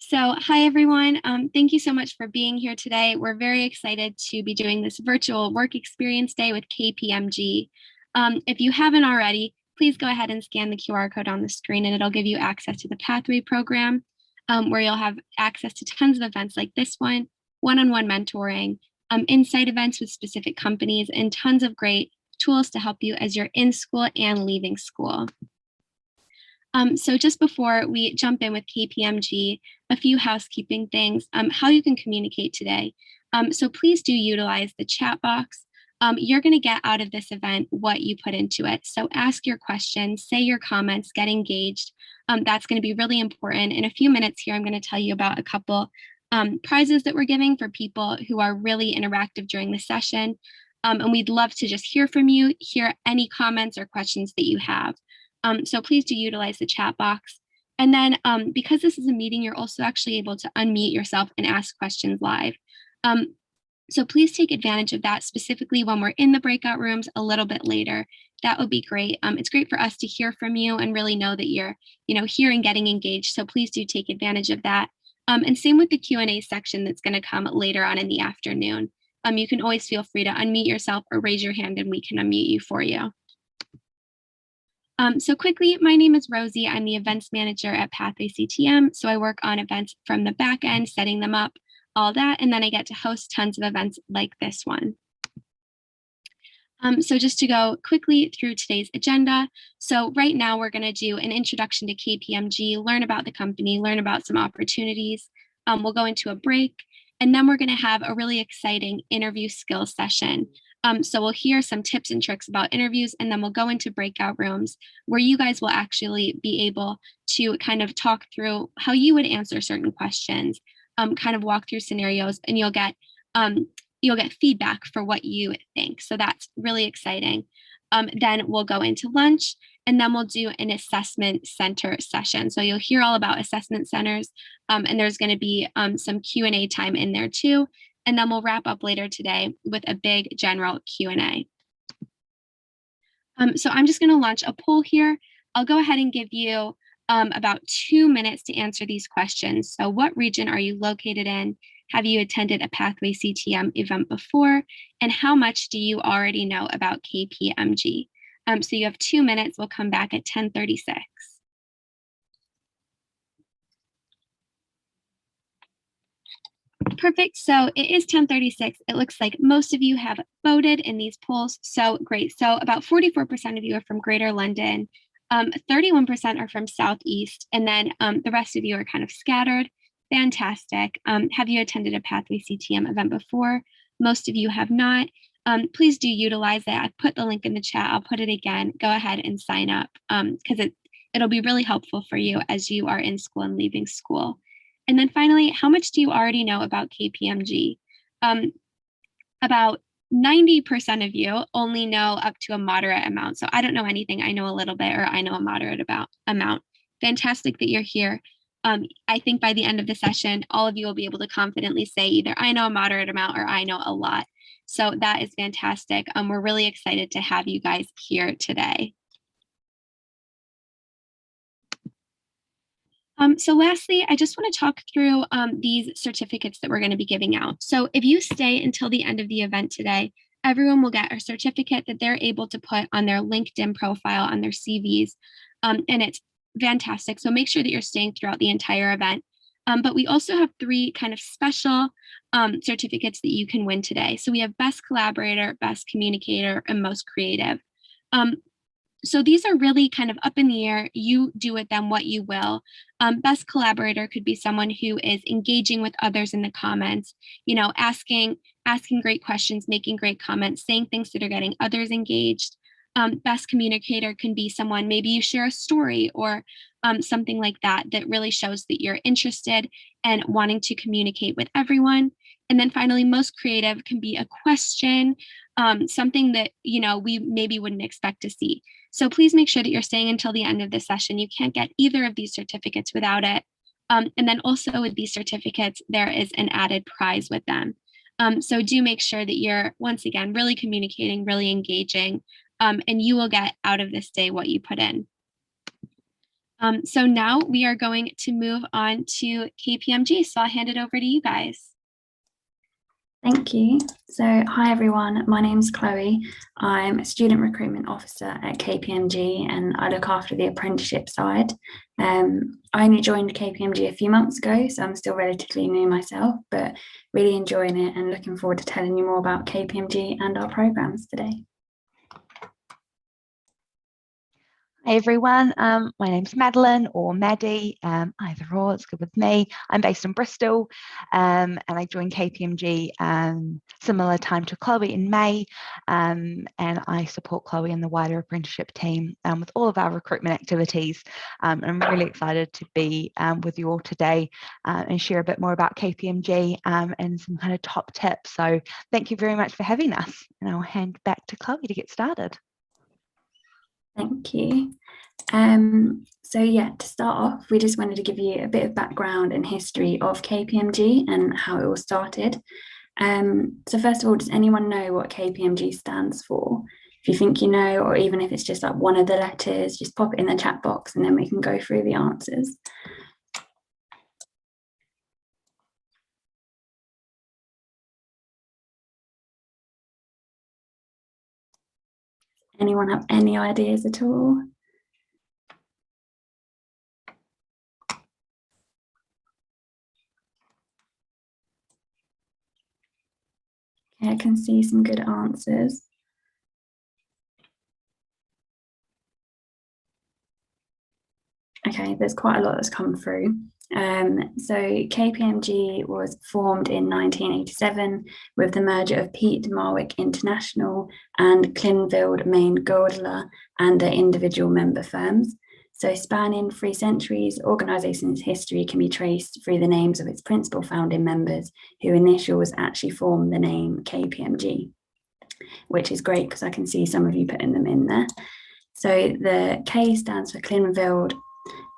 So, hi everyone. Thank you so much for being here today. We're very excited to be doing this virtual work experience day with KPMG. If you haven't already, please go ahead and scan the QR code on the screen and it'll give you access to the Pathway program, where you'll have access to tons of events like this one-on-one mentoring, insight events with specific companies, and tons of great tools to help you as you're in school and leaving school. So just before we jump in with KPMG, a few housekeeping things, how you can communicate today. So please do utilize the chat box. You're going to get out of this event what you put into it. So ask your questions, say your comments, get engaged. That's going to be really important. In a few minutes here, I'm going to tell you about a couple prizes that we're giving for people who are really interactive during the session. And we'd love to just hear from you, hear any comments or questions that you have. So please do utilize the chat box. And then because this is a meeting, you're also actually able to unmute yourself and ask questions live. So please take advantage of that, specifically when we're in the breakout rooms a little bit later. That would be great. It's great for us to hear from you and really know that you're here and getting engaged. So please do take advantage of that. And same with the Q&A section that's going to come later on in the afternoon. You can always feel free to unmute yourself or raise your hand and we can unmute you for you. So quickly, my name is Rosie. I'm the events manager at Pathway CTM. So I work on events from the back end, setting them up, all that, and then I get to host tons of events like this one. So just to go quickly through today's agenda. So right now we're going to do an introduction to KPMG, learn about the company, learn about some opportunities. We'll go into a break, and then we're going to have a really exciting interview skills session. So we'll hear some tips and tricks about interviews, and then we'll go into breakout rooms where you guys will actually be able to kind of talk through how you would answer certain questions, kind of walk through scenarios, and you'll get feedback for what you think. So that's really exciting. Then we'll go into lunch, and then we'll do an assessment center session. So you'll hear all about assessment centers, and there's going to be some Q&A time in there too. And then we'll wrap up later today with a big general Q&A. So I'm just going to launch a poll here. I'll go ahead and give you about 2 minutes to answer these questions. So what region are you located in? Have you attended a Pathway CTM event before? And how much do you already know about KPMG? So you have 2 minutes. We'll come back at 10:36. Perfect. So it is 10:36. It looks like most of you have voted in these polls. So great. So about 44% of you are from Greater London. 31% are from Southeast. And then the rest of you are kind of scattered. Fantastic. Have you attended a Pathway CTM event before? Most of you have not. Please do utilize it. I put the link in the chat. I'll put it again. Go ahead and sign up because it'll be really helpful for you as you are in school and leaving school. And then finally, how much do you already know about KPMG? About 90% of you only know up to a moderate amount. So I don't know anything. I know a little bit, or I know a moderate amount. Fantastic that you're here. I think by the end of the session, all of you will be able to confidently say either I know a moderate amount or I know a lot. So that is fantastic. We're really excited to have you guys here today. So lastly, I just want to talk through these certificates that we're going to be giving out. So if you stay until the end of the event today, everyone will get a certificate that they're able to put on their LinkedIn profile, on their CVs, and it's fantastic. So make sure that you're staying throughout the entire event. But we also have 3 kind of special certificates that you can win today. So we have Best Collaborator, Best Communicator, and Most Creative. So these are really kind of up in the air. You do with them what you will. Best collaborator could be someone who is engaging with others in the comments, asking great questions, making great comments, saying things that are getting others engaged. Best communicator can be someone, maybe you share a story or something like that really shows that you're interested and wanting to communicate with everyone. And then finally, most creative can be a question, something that we maybe wouldn't expect to see. So please make sure that you're staying until the end of the session. You can't get either of these certificates without it. And then also with these certificates, there is an added prize with them. So do make sure that you're, once again, really communicating, really engaging, and you will get out of this day what you put in. So now we are going to move on to KPMG. So I'll hand it over to you guys. Thank you. So, hi everyone, my name's Chloe. I'm a student recruitment officer at KPMG and I look after the apprenticeship side. I only joined KPMG a few months ago, so I'm still relatively new myself, but really enjoying it and looking forward to telling you more about KPMG and our programs today. Hey everyone, my name's Madeline or Maddie, either or, it's good with me. I'm based in Bristol and I joined KPMG similar time to Chloe in May, and I support Chloe and the wider apprenticeship team with all of our recruitment activities. I'm really excited to be with you all today and share a bit more about KPMG and some kind of top tips. So thank you very much for having us, and I'll hand back to Chloe to get started. Thank you. So yeah, to start off, we just wanted to give you a bit of background and history of KPMG and how it all started. So first of all, does anyone know what KPMG stands for? If you think you know, or even if it's just like one of the letters, just pop it in the chat box and then we can go through the answers. Anyone have any ideas at all? Okay, I can see some good answers. Okay, there's quite a lot that's come through. So KPMG was formed in 1987 with the merger of Peat Marwick International and Clinfield Main Goldler and their individual member firms. So spanning 3 centuries, organisation's history can be traced through the names of its principal founding members, whose initials actually form the name KPMG, which is great because I can see some of you putting them in there. So the K stands for Clinfield,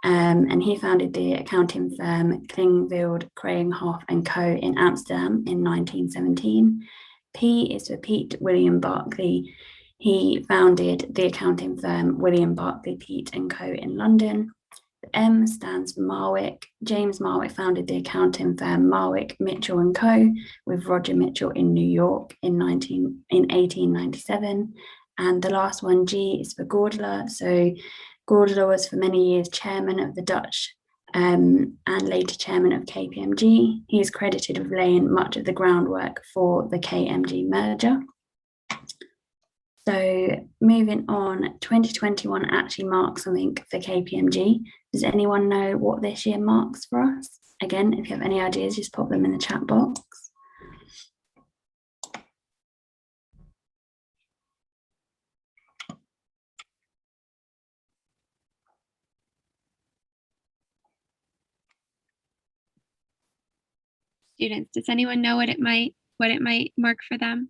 and he founded the accounting firm Clinfield, Craighoff and Co. in Amsterdam in 1917. P is for Pete William Barclay. He founded the accounting firm William Barclay Peat and Co. in London. The M stands for Marwick. James Marwick founded the accounting firm Marwick, Mitchell and Co. with Roger Mitchell in New York in 1897. And the last one, G, is for Goldler. So Goldler was for many years chairman of the Dutch and later chairman of KPMG. He is credited with laying much of the groundwork for the KMG merger. So moving on, 2021 actually marks something for KPMG. Does anyone know what this year marks for us? Again, if you have any ideas, just pop them in the chat box. Students, does anyone know what it might mark for them?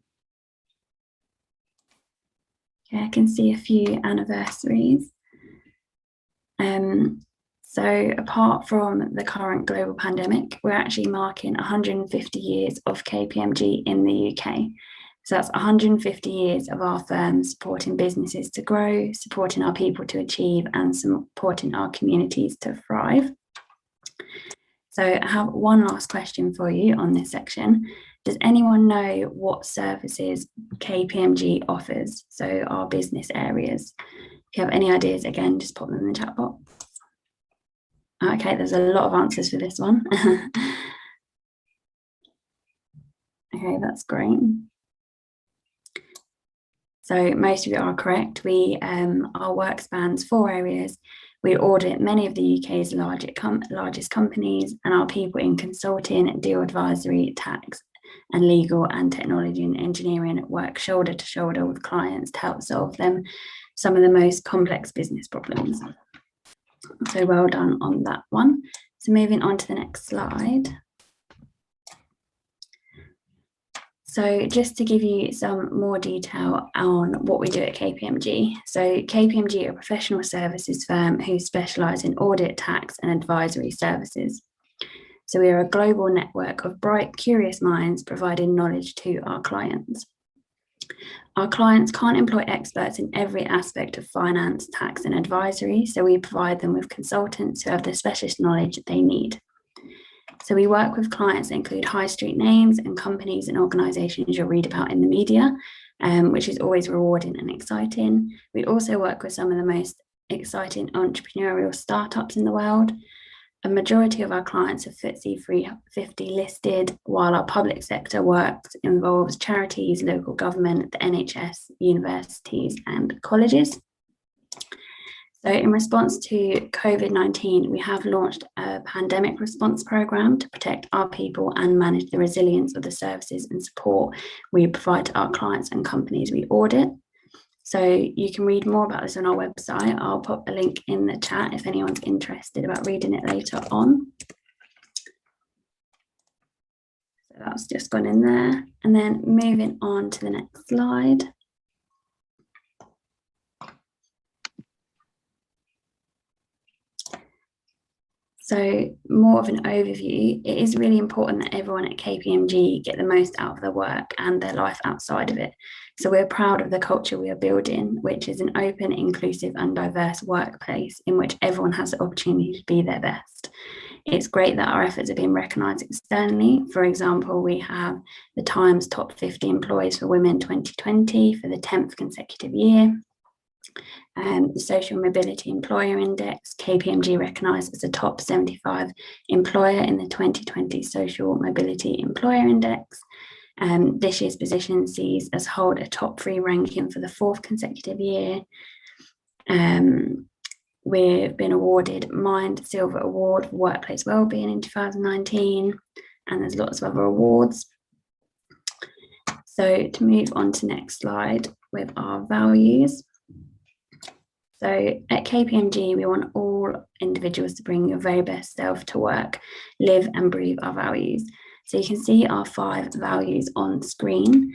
Okay, I can see a few anniversaries. So apart from the current global pandemic, we're actually marking 150 years of KPMG in the UK. So that's 150 years of our firm supporting businesses to grow, supporting our people to achieve, and supporting our communities to thrive. So I have one last question for you on this section. Does anyone know what services KPMG offers? So our business areas. If you have any ideas, again, just pop them in the chat box. Okay, there's a lot of answers for this one. Okay, that's great. So most of you are correct. Our work spans 4 areas. We audit many of the UK's largest companies, and our people in consulting, deal advisory, tax and legal and technology and engineering work shoulder to shoulder with clients to help solve some of the most complex business problems. So well done on that one. So moving on to the next slide. So just to give you some more detail on what we do at KPMG. So KPMG are a professional services firm who specialise in audit, tax and advisory services. So we are a global network of bright, curious minds providing knowledge to our clients. Our clients can't employ experts in every aspect of finance, tax, and advisory, so we provide them with consultants who have the specialist knowledge they need. So we work with clients that include high street names and companies and organisations you'll read about in the media, which is always rewarding and exciting. We also work with some of the most exciting entrepreneurial startups in the world. A majority of our clients are FTSE 350 listed, while our public sector work involves charities, local government, the NHS, universities, and colleges. So in response to COVID-19, we have launched a pandemic response programme to protect our people and manage the resilience of the services and support we provide to our clients and companies we audit. So you can read more about this on our website. I'll pop a link in the chat if anyone's interested about reading it later on. So that's just gone in there. And then moving on to the next slide. So more of an overview, it is really important that everyone at KPMG get the most out of their work and their life outside of it. So we're proud of the culture we are building, which is an open, inclusive and diverse workplace in which everyone has the opportunity to be their best. It's great that our efforts are being recognised externally. For example, we have the Times Top 50 Employees for Women 2020 for the 10th consecutive year. The Social Mobility Employer Index, KPMG recognised as a top 75 employer in the 2020 Social Mobility Employer Index. This year's position sees us hold a top 3 ranking for the 4th consecutive year. We've been awarded Mind Silver Award for Workplace Wellbeing in 2019, and there's lots of other awards. So to move on to the next slide with our values. So at KPMG, we want all individuals to bring your very best self to work, live and breathe our values. So you can see our 5 values on screen.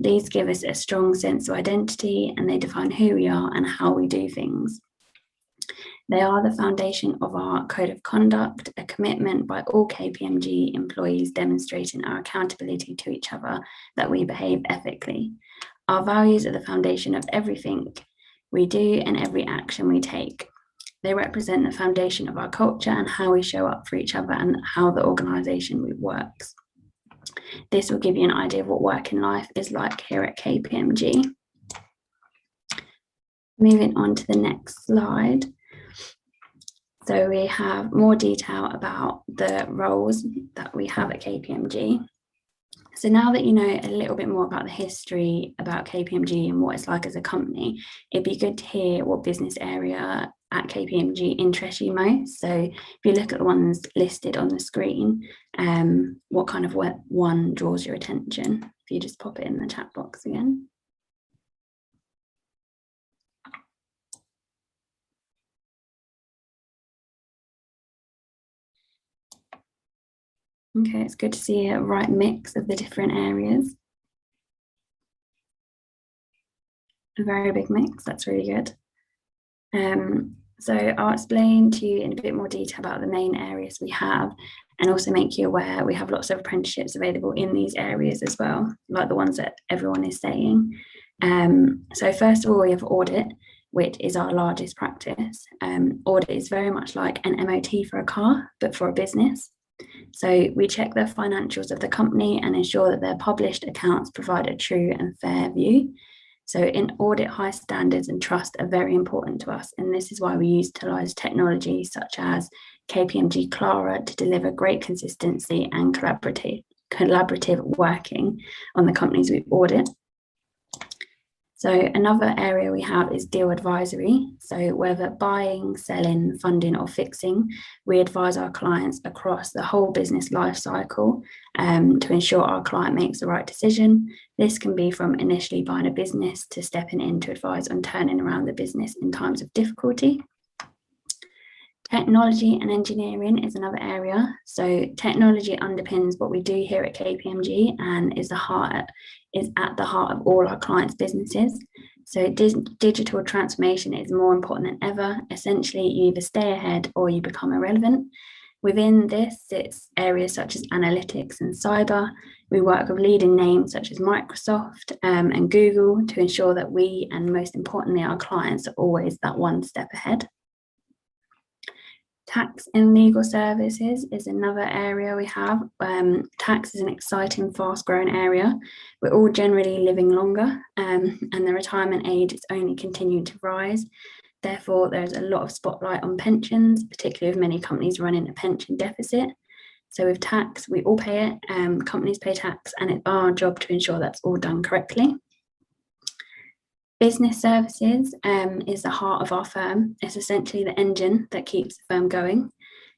These give us a strong sense of identity and they define who we are and how we do things. They are the foundation of our code of conduct, a commitment by all KPMG employees demonstrating our accountability to each other that we behave ethically. Our values are the foundation of everything we do and every action we take. They represent the foundation of our culture and how we show up for each other and how the organisation works. This will give you an idea of what working life is like here at KPMG. Moving on to the next slide. So we have more detail about the roles that we have at KPMG. So now that you know a little bit more about the history about KPMG and what it's like as a company, it'd be good to hear what business area at KPMG interests you most. So if you look at the ones listed on the screen, what kind of one draws your attention? If you just pop it in the chat box again. Okay, it's good to see a right mix of the different areas. A very big mix, that's really good. So I'll explain to you in a bit more detail about the main areas we have and also make you aware we have lots of apprenticeships available in these areas as well, like the ones that everyone is saying. So first of all, we have audit, which is our largest practice. Audit is very much like an MOT for a car, but for a business. So we check the financials of the company and ensure that their published accounts provide a true and fair view. So in audit, high standards and trust are very important to us. And this is why we utilise technology such as KPMG Clara to deliver great consistency and collaborative working on the companies we audit. So another area we have is deal advisory. So whether buying, selling, funding or fixing, we advise our clients across the whole business life cycle to ensure our client makes the right decision. This can be from initially buying a business to stepping in to advise on turning around the business in times of difficulty. Technology and engineering is another area. So technology underpins what we do here at KPMG and is at the heart of all our clients' businesses. So digital transformation is more important than ever. Essentially, you either stay ahead or you become irrelevant. Within this sits areas such as analytics and cyber. We work with leading names such as Microsoft and Google to ensure that we, and most importantly, our clients, are always that one step ahead. Tax and legal services is another area we have. Tax is an exciting, fast-growing area. We're all generally living longer, and the retirement age is only continuing to rise. Therefore, there's a lot of spotlight on pensions, particularly with many companies running a pension deficit. So with tax, we all pay it, companies pay tax, and it's our job to ensure that's all done correctly. Business services is the heart of our firm. It's essentially the engine that keeps the firm going.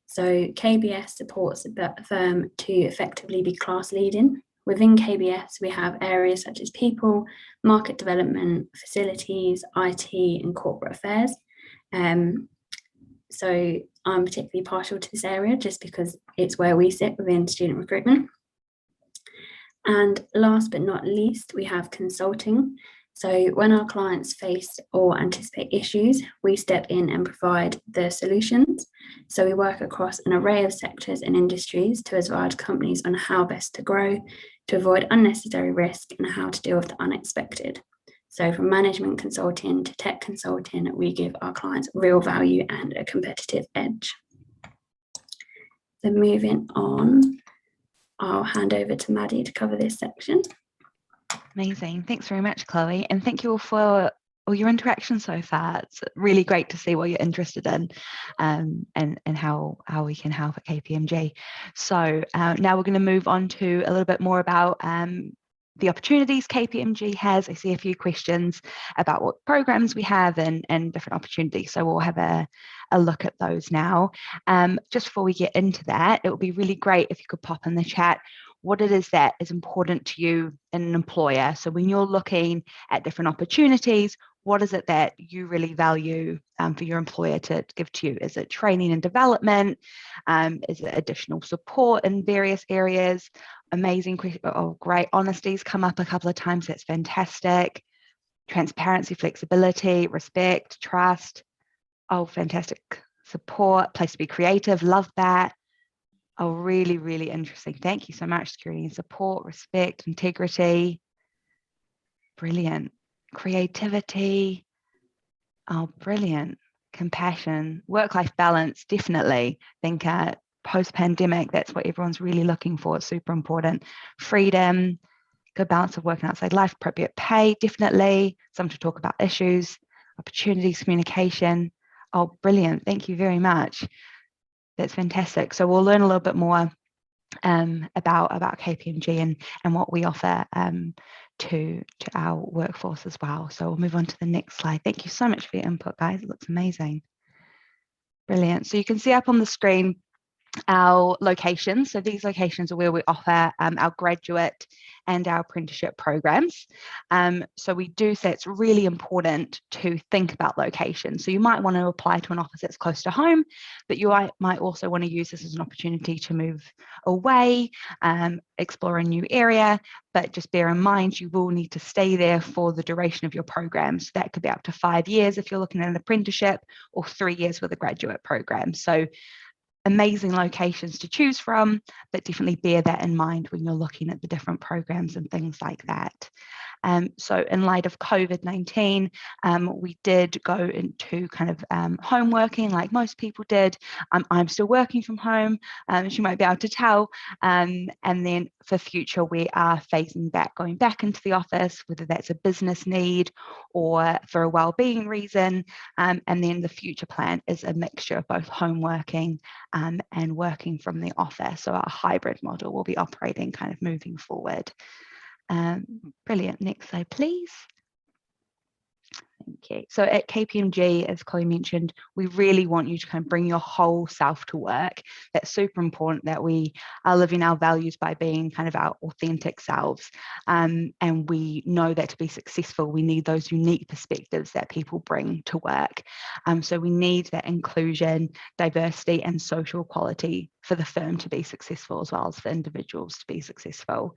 So KBS supports the firm to effectively be class leading. Within KBS, we have areas such as people, market development, facilities, IT, and corporate affairs. So I'm particularly partial to this area just because it's where we sit within student recruitment. And last but not least, we have consulting. So when our clients face or anticipate issues, we step in and provide the solutions. So we work across an array of sectors and industries to advise companies on how best to grow, to avoid unnecessary risk, and how to deal with the unexpected. So from management consulting to tech consulting, we give our clients real value and a competitive edge. So moving on, I'll hand over to Maddie to cover this section. Amazing. Thanks very much, Chloe. And thank you all for all your interaction so far. It's really great to see what you're interested in and how we can help at KPMG. So now we're going to move on to a little bit more about the opportunities KPMG has. I see a few questions about what programs we have and different opportunities. So we'll have a look at those now. Just before we get into that, it would be really great if you could pop in the chat what it is that is important to you in an employer. So when you're looking at different opportunities, what is it that you really value for your employer to give to you? Is it training and development? Is it additional support in various areas? Amazing question. Oh, great. Honesty's come up a couple of times. That's fantastic. Transparency, flexibility, respect, trust. Oh, fantastic. Support, place to be creative. Love that. Oh, really, really interesting. Thank you so much. Security and support, respect, integrity. Brilliant. Creativity. Oh, brilliant. Compassion, work-life balance, definitely. I think post-pandemic, that's what everyone's really looking for. It's super important. Freedom, good balance of work and outside life, appropriate pay, definitely. Some to talk about issues, opportunities, communication. Oh, brilliant. Thank you very much. That's fantastic. So we'll learn a little bit more about KPMG and what we offer to our workforce as well. So we'll move on to the next slide. Thank you so much for your input, guys. It looks amazing. Brilliant. So you can see up on the screen our locations. So these locations are where we offer our graduate and our apprenticeship programs. So we do say it's really important to think about location. So you might want to apply to an office that's close to home, but you might also want to use this as an opportunity to move away, explore a new area, but just bear in mind you will need to stay there for the duration of your program. So that could be up to 5 years if you're looking at an apprenticeship, or 3 years with a graduate program. So amazing locations to choose from, but definitely bear that in mind when you're looking at the different programs and things like that. So in light of COVID-19, we did go into kind of home working like most people did. I'm still working from home, as you might be able to tell. And then for future, we are phasing back, going back into the office, whether that's a business need or for a well-being reason. And then the future plan is a mixture of both home working and working from the office. So our hybrid model will be operating kind of moving forward. Brilliant. Next slide, please. Thank you. So at KPMG, as Chloe mentioned, we really want you to kind of bring your whole self to work. That's super important, that we are living our values by being kind of our authentic selves. And we know that to be successful, we need those unique perspectives that people bring to work. So we need that inclusion, diversity, and social equality for the firm to be successful, as well as for individuals to be successful.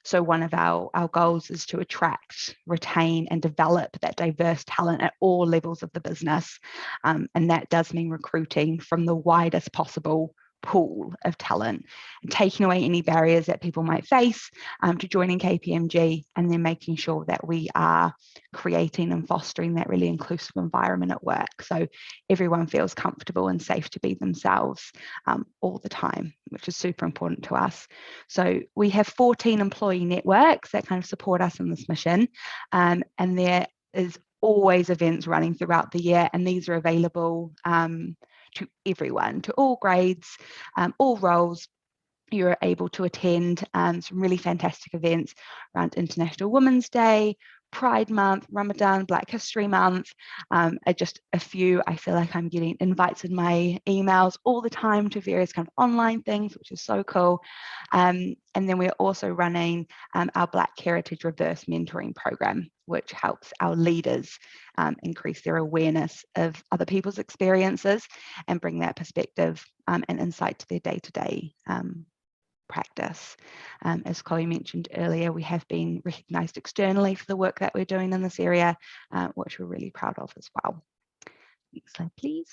So one of our goals is to attract, retain, and develop that diverse talent at all levels of the business. And that does mean recruiting from the widest possible pool of talent, and taking away any barriers that people might face to joining KPMG, and then making sure that we are creating and fostering that really inclusive environment at work, so everyone feels comfortable and safe to be themselves all the time, which is super important to us. So we have 14 employee networks that kind of support us in this mission, and there is always events running throughout the year, and these are available to everyone, to all grades, all roles. You're able to attend some really fantastic events around International Women's Day, Pride Month, Ramadan, Black History Month, are just a few. I feel like I'm getting invites in my emails all the time to various kind of online things, which is so cool. And then we're also running our Black Heritage Reverse Mentoring Program, which helps our leaders increase their awareness of other people's experiences and bring that perspective and insight to their day-to-day practice. As Chloe mentioned earlier, we have been recognised externally for the work that we're doing in this area, which we're really proud of as well. Next slide, please.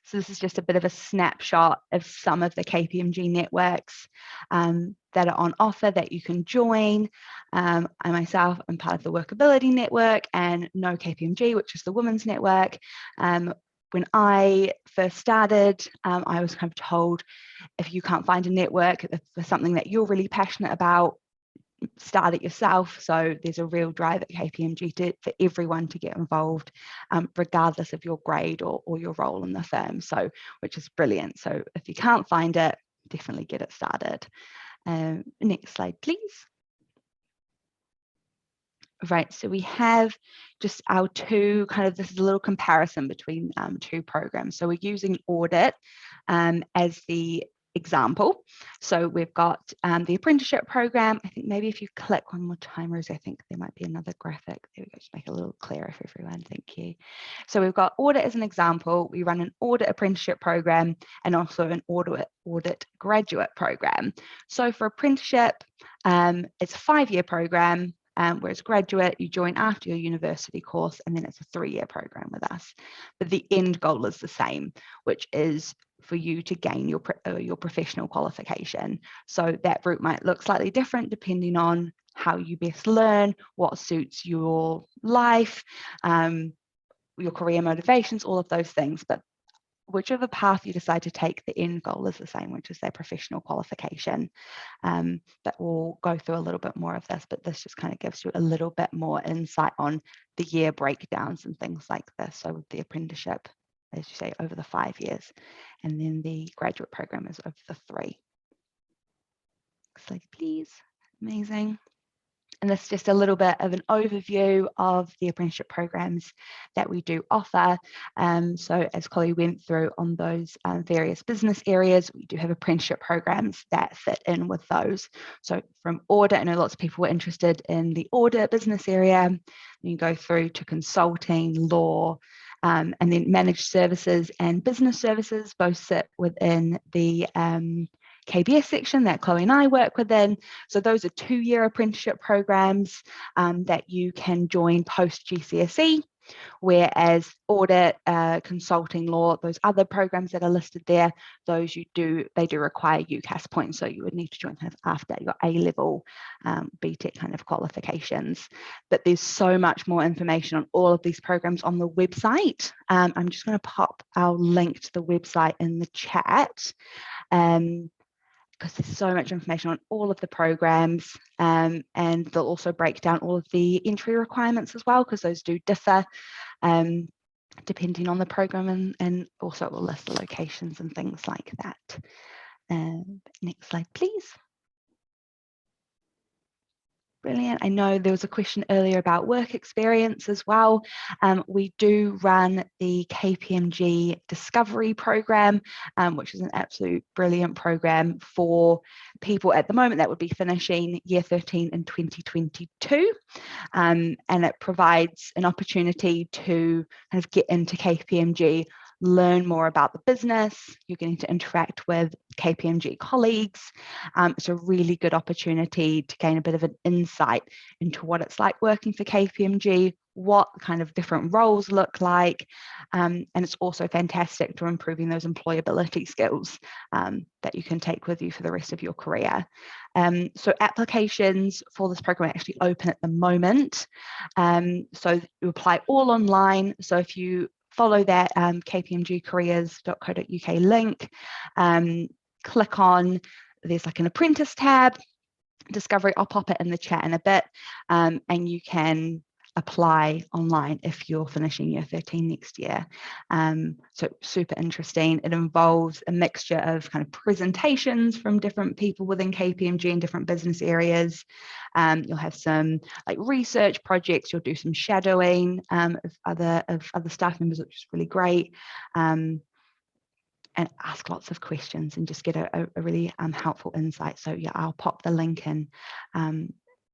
So this is just a bit of a snapshot of some of the KPMG networks that are on offer that you can join. I myself am part of the Workability Network and Know KPMG, which is the Women's Network. When I first started, I was kind of told, if you can't find a network for something that you're really passionate about, start it yourself. So there's a real drive at KPMG for everyone to get involved, regardless of your grade or your role in the firm, so which is brilliant. So if you can't find it, definitely get it started. Next slide, please. Right, so we have just our two this is a little comparison between two programs. So we're using audit as the example. So we've got the apprenticeship program. I think maybe if you click one more time, Rose, I think there might be another graphic. There we go, just make it a little clearer for everyone. Thank you. So we've got audit as an example. We run an audit apprenticeship program and also an audit graduate program. So for apprenticeship, it's a 5-year program. Whereas graduate, you join after your university course, and then it's a 3-year program with us. But the end goal is the same, which is for you to gain your professional qualification. So that route might look slightly different depending on how you best learn, what suits your life, your career motivations, all of those things. But whichever path you decide to take, the end goal is the same, which is their professional qualification. That we'll go through a little bit more of this, but this just kind of gives you a little bit more insight on the year breakdowns and things like this. So with the apprenticeship, as you say, over the 5 years, and then the graduate program is over the 3. Next slide, please. Amazing. And this is just a little bit of an overview of the apprenticeship programs that we do offer. So as Chloe went through on those various business areas, we do have apprenticeship programs that fit in with those. So from audit, I know lots of people were interested in the audit business area. You go through to consulting, law, and then managed services and business services both sit within the KBS section that Chloe and I work within. So those are 2-year apprenticeship programs that you can join post GCSE, whereas audit, consulting, law, those other programs that are listed there, those they do require UCAS points, so you would need to join kind of after your A-level BTEC kind of qualifications. But there's so much more information on all of these programs on the website. I'm just going to pop our link to the website in the chat. Because there's so much information on all of the programs, and they'll also break down all of the entry requirements as well, because those do differ depending on the program, and also it will list the locations and things like that. Next slide, please. Brilliant. I know there was a question earlier about work experience as well. We do run the KPMG Discovery Program, which is an absolute brilliant program for people at the moment that would be finishing year 13 in 2022. And it provides an opportunity to kind of get into KPMG, learn more about the business. You're getting to interact with KPMG colleagues. It's a really good opportunity to gain a bit of an insight into what it's like working for KPMG, what kind of different roles look like, and it's also fantastic for improving those employability skills that you can take with you for the rest of your career. So applications for this program are actually open at the moment. So you apply all online. So if you follow that kpmgcareers.co.uk link, click on, there's like an apprentice tab, discovery, I'll pop it in the chat in a bit, and you can apply online if you're finishing year 13 next year. So super interesting. It involves a mixture of kind of presentations from different people within KPMG in different business areas. You'll have some like research projects, you'll do some shadowing of other staff members, which is really great. And ask lots of questions and just get a really helpful insight. So yeah, I'll pop the link in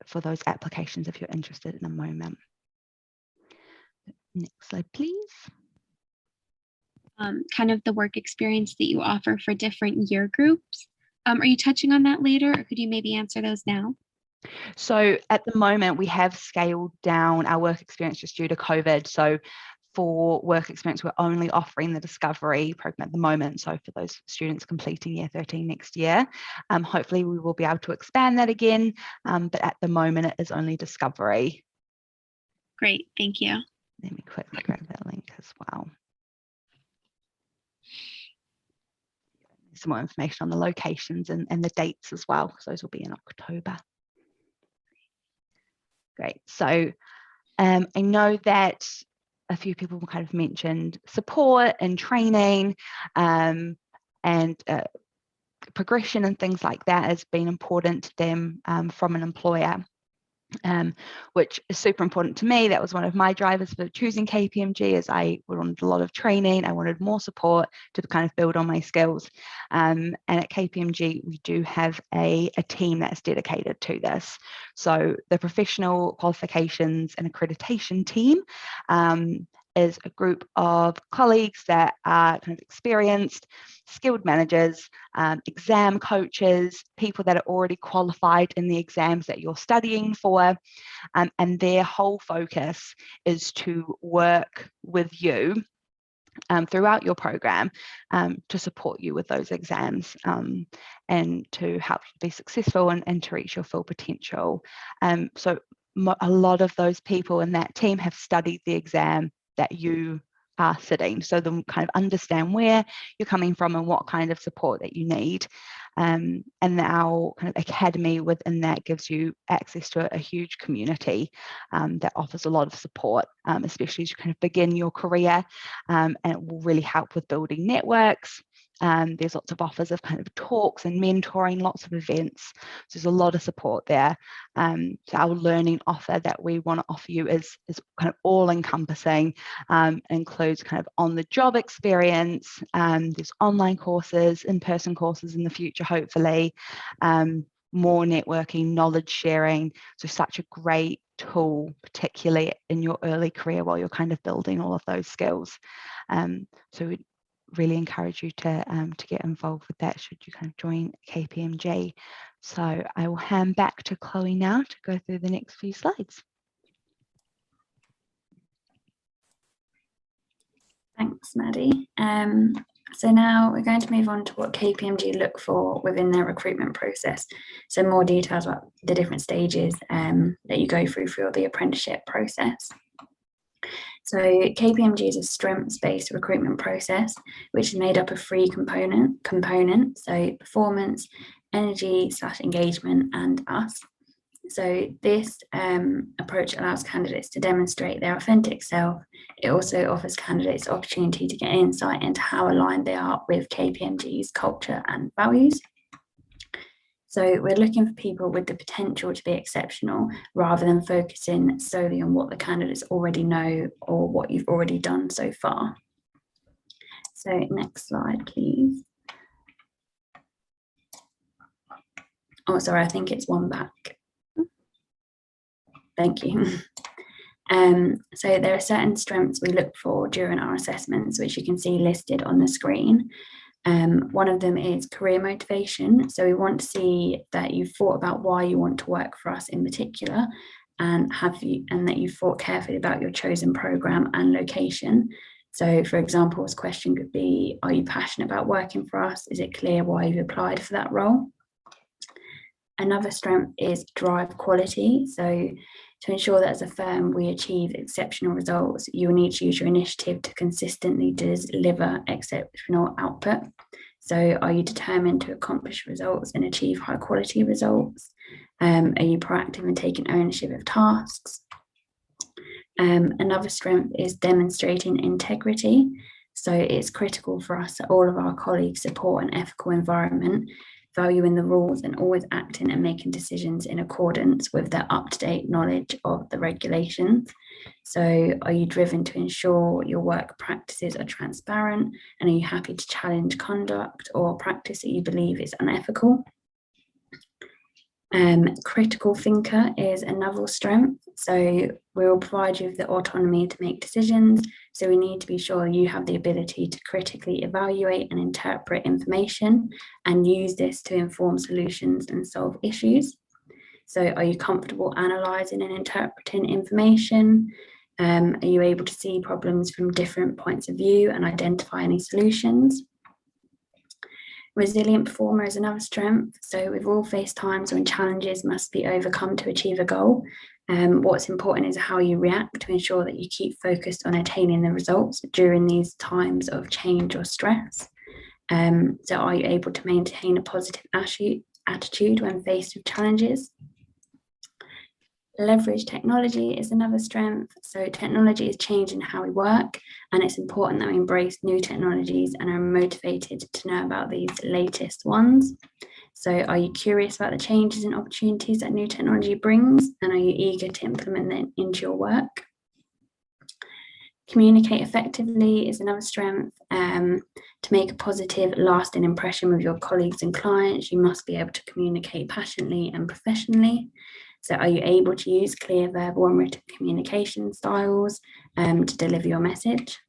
for those applications if you're interested in a moment. Next slide, please. Kind of the work experience that you offer for different year groups. Are you touching on that later, or could you maybe answer those now? So at the moment, we have scaled down our work experience just due to COVID. So for work experience, we're only offering the Discovery program at the moment. So for those students completing year 13 next year, hopefully we will be able to expand that again. But at the moment, it is only Discovery. Great, thank you. Let me quickly grab that link as well. Some more information on the locations and the dates as well, because those will be in October. Great. So I know that a few people kind of mentioned support and training and progression and things like that has been important to them from an employer. Which is super important to me. That was one of my drivers for choosing KPMG, as I wanted a lot of training. I wanted more support to kind of build on my skills. And at KPMG, we do have a team that's dedicated to this. So the professional qualifications and accreditation team is a group of colleagues that are kind of experienced, skilled managers, exam coaches, people that are already qualified in the exams that you're studying for, and their whole focus is to work with you throughout your program to support you with those exams and to help you be successful and to reach your full potential. So a lot of those people in that team have studied the exam that you are sitting, so they kind of understand where you're coming from and what kind of support that you need. And our kind of academy within that gives you access to a huge community that offers a lot of support, especially as you kind of begin your career, and it will really help with building networks. There's lots of offers of kind of talks and mentoring, lots of events. So there's a lot of support there. So our learning offer that we want to offer you is kind of all encompassing, includes kind of on the job experience. There's online courses, in-person courses in the future, hopefully, more networking, knowledge sharing. So such a great tool, particularly in your early career while you're kind of building all of those skills. So we really encourage you to get involved with that should you kind of join KPMG. So I will hand back to Chloe now to go through the next few slides. Thanks, Maddie. So now we're going to move on to what KPMG look for within their recruitment process. So more details about the different stages that you go through for the apprenticeship process. So KPMG is a strengths-based recruitment process, which is made up of three components, so performance, energy/engagement, and us. So this approach allows candidates to demonstrate their authentic self. It also offers candidates the opportunity to get insight into how aligned they are with KPMG's culture and values. So we're looking for people with the potential to be exceptional rather than focusing solely on what the candidates already know or what you've already done so far. So next slide, please. Oh, sorry, I think it's one back. Thank you. So there are certain strengths we look for during our assessments, which you can see listed on the screen. One of them is career motivation. So we want to see that you've thought about why you want to work for us in particular, and that you've thought carefully about your chosen program and location. So for example, this question could be, are you passionate about working for us? Is it clear why you've applied for that role? Another strength is drive quality. So to ensure that as a firm we achieve exceptional results, you'll need to use your initiative to consistently deliver exceptional output. So are you determined to accomplish results and achieve high quality results? Are you proactive in taking ownership of tasks? Another strength is demonstrating integrity. So it's critical for us that all of our colleagues support an ethical environment, valuing the rules and always acting and making decisions in accordance with their up-to-date knowledge of the regulations. So are you driven to ensure your work practices are transparent, and are you happy to challenge conduct or practice that you believe is unethical? Critical thinker is another strength. So we'll provide you with the autonomy to make decisions. So we need to be sure you have the ability to critically evaluate and interpret information and use this to inform solutions and solve issues. So are you comfortable analysing and interpreting information? Are you able to see problems from different points of view and identify any solutions? Resilient performer is another strength. So we've all faced times when challenges must be overcome to achieve a goal. What's important is how you react to ensure that you keep focused on attaining the results during these times of change or stress. So are you able to maintain a positive attitude when faced with challenges? Leverage technology is another strength. So technology is changing how we work, and it's important that we embrace new technologies and are motivated to know about these latest ones. So are you curious about the changes and opportunities that new technology brings, and are you eager to implement them into your work? Communicate effectively is another strength. To make a positive, lasting impression with your colleagues and clients, you must be able to communicate passionately and professionally. So are you able to use clear verbal and written communication styles to deliver your message?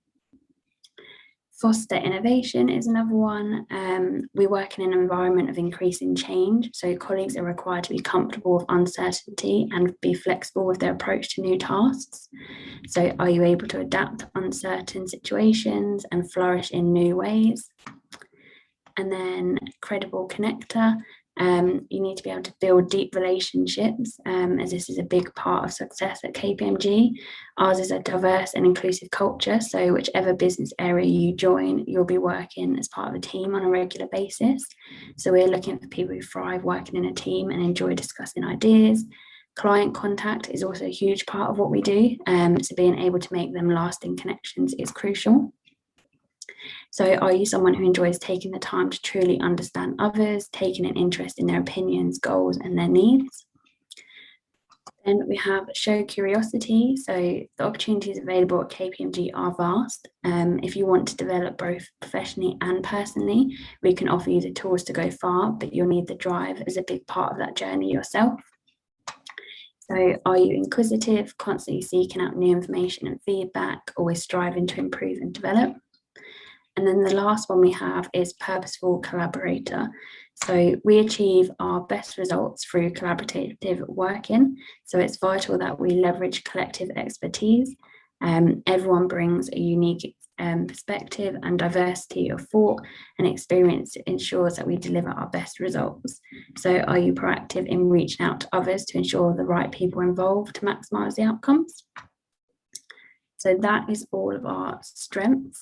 Foster innovation is another one. We work in an environment of increasing change, so colleagues are required to be comfortable with uncertainty and be flexible with their approach to new tasks. So are you able to adapt to uncertain situations and flourish in new ways? And then credible connector. You need to be able to build deep relationships, as this is a big part of success at KPMG. Ours is a diverse and inclusive culture, so whichever business area you join, you'll be working as part of a team on a regular basis. So we're looking for people who thrive working in a team and enjoy discussing ideas. Client contact is also a huge part of what we do, so being able to make them lasting connections is crucial. So are you someone who enjoys taking the time to truly understand others, taking an interest in their opinions, goals, and their needs? Then we have show curiosity. So the opportunities available at KPMG are vast. If you want to develop both professionally and personally, we can offer you the tools to go far, but you'll need the drive as a big part of that journey yourself. So are you inquisitive, constantly seeking out new information and feedback, always striving to improve and develop? And then the last one we have is purposeful collaborator. So we achieve our best results through collaborative working. So it's vital that we leverage collective expertise. Everyone brings a unique perspective, and diversity of thought and experience ensures that we deliver our best results. So are you proactive in reaching out to others to ensure the right people are involved to maximise the outcomes? So that is all of our strengths.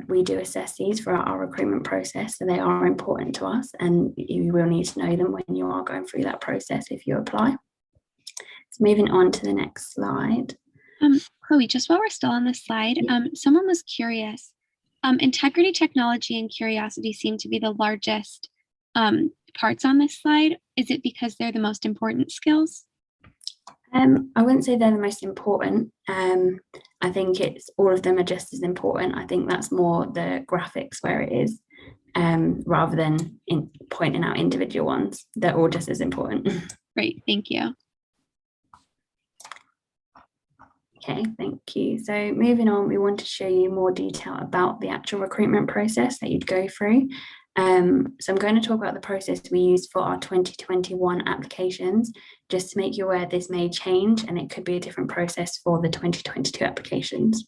We do assess these throughout our recruitment process, so they are important to us, and you will need to know them when you are going through that process if you apply. So moving on to the next slide. Chloe, just while we're still on this slide, someone was curious. Integrity, technology, and curiosity seem to be the largest parts on this slide. Is it because they're the most important skills? I wouldn't say they're the most important. I think it's all of them are just as important. I think that's more the graphics where it is, rather than pointing out individual ones. They're all just as important. Great, thank you. Okay, thank you. So moving on, we want to show you more detail about the actual recruitment process that you'd go through. So I'm going to talk about the process we used for our 2021 applications. just to make you aware this may change and it could be a different process for the 2022 applications.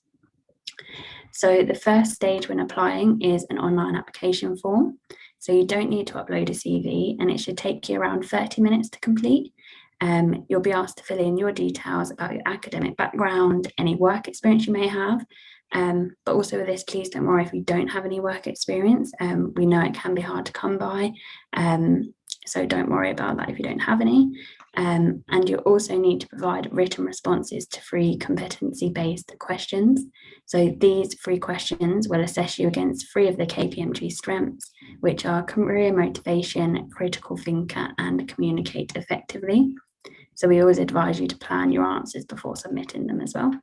So the first stage when applying is an online application form. So you don't need to upload a CV, and it should take you around 30 minutes to complete. You'll be asked to fill in your details about your academic background, any work experience you may have. But also with this, please don't worry if you don't have any work experience. We know it can be hard to come by. So don't worry about that if you don't have any. And you also need to provide written responses to 3 competency-based questions. So these 3 questions will assess you against 3 of the KPMG strengths, which are career motivation, critical thinker, and communicate effectively. So we always advise you to plan your answers before submitting them as well.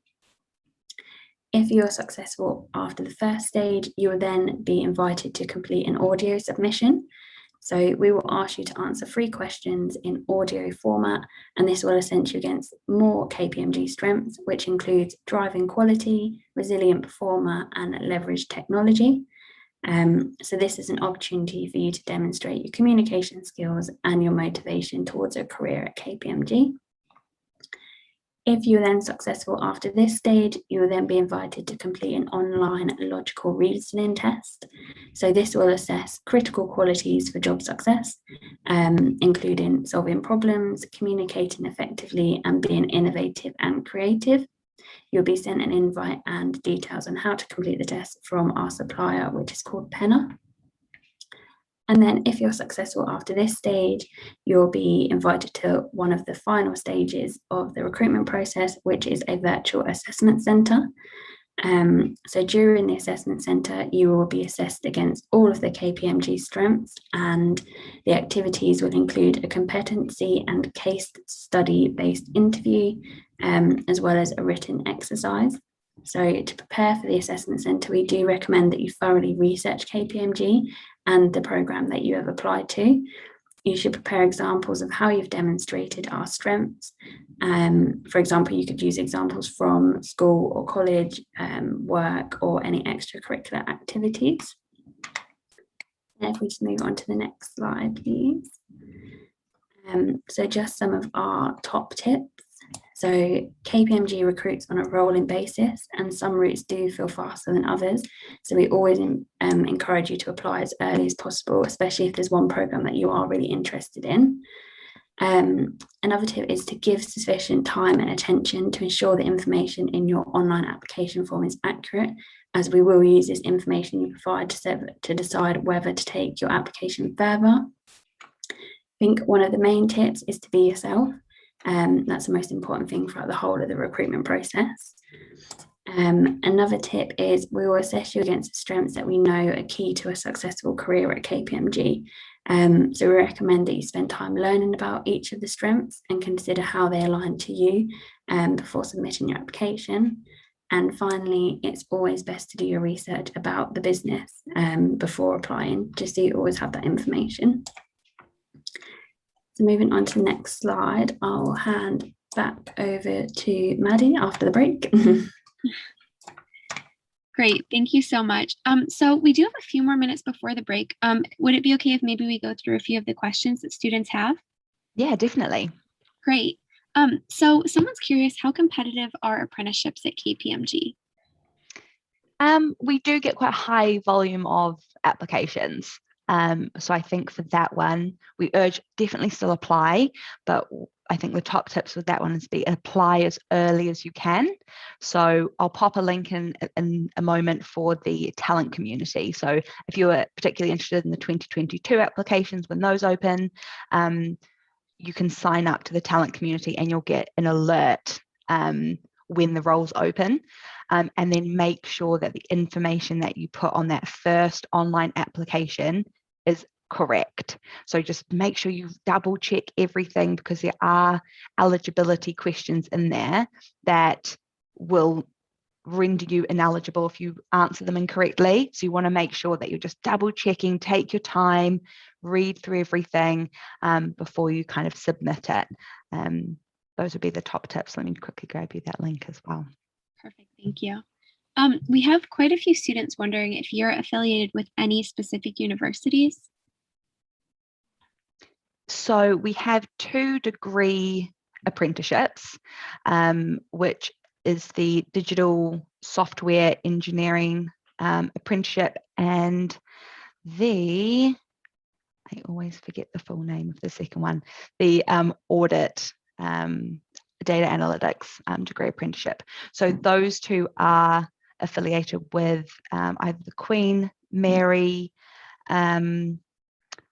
If you're successful after the first stage, you will then be invited to complete an audio submission. So we will ask you to answer 3 questions in audio format, and this will assess you against more KPMG strengths, which includes driving quality, resilient performer, and leverage technology. So this is an opportunity for you to demonstrate your communication skills and your motivation towards a career at KPMG. If you're then successful after this stage, you will then be invited to complete an online logical reasoning test. So this will assess critical qualities for job success, including solving problems, communicating effectively, and being innovative and creative. You'll be sent an invite and details on how to complete the test from our supplier, which is called Penna. And then if you're successful after this stage, you'll be invited to one of the final stages of the recruitment process, which is a virtual assessment centre. So during the assessment centre, you will be assessed against all of the KPMG strengths, and the activities will include a competency and case study based interview, as well as a written exercise. So to prepare for the assessment centre, we do recommend that you thoroughly research KPMG and the programme that you have applied to. You should prepare examples of how you've demonstrated our strengths. For example, you could use examples from school or college, work, or any extracurricular activities. And if we just move on to the next slide, please. So just some of our top tips. So KPMG recruits on a rolling basis, and some routes do feel faster than others. So we always encourage you to apply as early as possible, especially if there's one program that you are really interested in. Another tip is to give sufficient time and attention to ensure the information in your online application form is accurate, as we will use this information you provide to decide whether to take your application further. I think one of the main tips is to be yourself. That's the most important thing throughout the whole of the recruitment process. Another tip is we will assess you against the strengths that we know are key to a successful career at KPMG. So we recommend that you spend time learning about each of the strengths and consider how they align to you before submitting your application. And finally, it's always best to do your research about the business before applying, just so you always have that information. So moving on to the next slide, I'll hand back over to Maddie after the break. Great, thank you so much. So we do have a few more minutes before the break. Would it be okay if maybe we go through a few of the questions that students have? Yeah, definitely. Great. So someone's curious, how competitive are apprenticeships at KPMG? We do get quite a high volume of applications. So I think for that one, we urge definitely still apply, but I think the top tips with that one is apply as early as you can. So I'll pop a link in a moment for the talent community. So if you're particularly interested in the 2022 applications, when those open, you can sign up to the talent community and you'll get an alert when the roles open. And then make sure that the information that you put on that first online application is correct. So just make sure you double check everything, because there are eligibility questions in there that will render you ineligible if you answer them incorrectly. So you want to make sure that you're just double checking, take your time, read through everything before you kind of submit it. Those would be the top tips. Let me quickly grab you that link as well. Perfect, thank you. We have quite a few students wondering if you're affiliated with any specific universities. So we have 2-degree apprenticeships, which is the digital software engineering apprenticeship, and I always forget the full name of the second one, the audit data analytics degree apprenticeship. So those two are affiliated with either the Queen Mary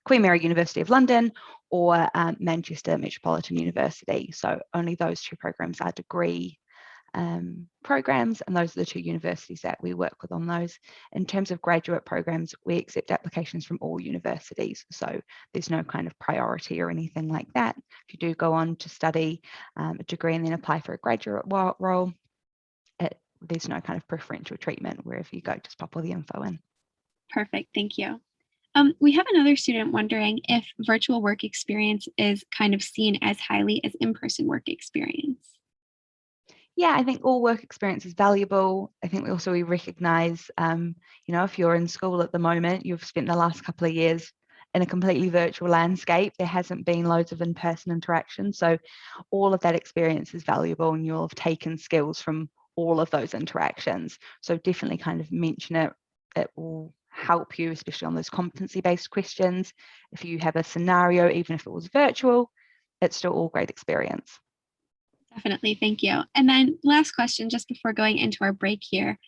University of London or Manchester Metropolitan University. So only those two programs are degree programs, and those are the two universities that we work with on those. In terms of graduate programs, we accept applications from all universities, so there's no kind of priority or anything like that. If you do go on to study a degree and then apply for a graduate role, there's no kind of preferential treatment wherever you go. Just pop all the info in. Perfect, thank you. We have another student wondering if virtual work experience is kind of seen as highly as in-person work experience. Yeah, I think all work experience is valuable. I think we recognise, if you're in school at the moment, you've spent the last couple of years in a completely virtual landscape. There hasn't been loads of in-person interaction. So all of that experience is valuable, and you'll have taken skills from all of those interactions. So definitely kind of mention it. It will help you, especially on those competency-based questions. If you have a scenario, even if it was virtual, it's still all great experience. Definitely, thank you. And then last question, just before going into our break here,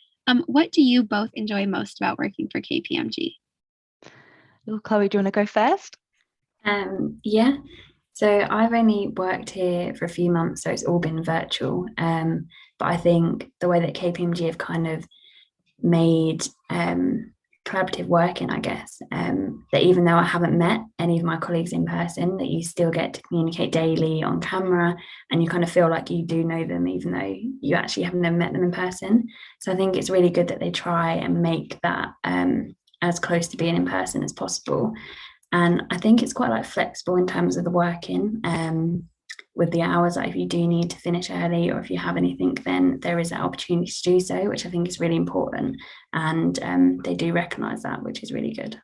what do you both enjoy most about working for KPMG? Well, Chloe, do you want to go first? Yeah, so I've only worked here for a few months, so it's all been virtual. But I think the way that KPMG have kind of made collaborative working, I guess, that even though I haven't met any of my colleagues in person, that you still get to communicate daily on camera, and you kind of feel like you do know them even though you actually haven't never met them in person. So I think it's really good that they try and make that as close to being in person as possible. And I think it's quite like flexible in terms of the working, with the hours. Like if you do need to finish early, or if you have anything, then there is that opportunity to do so, which I think is really important. And they do recognise that, which is really good.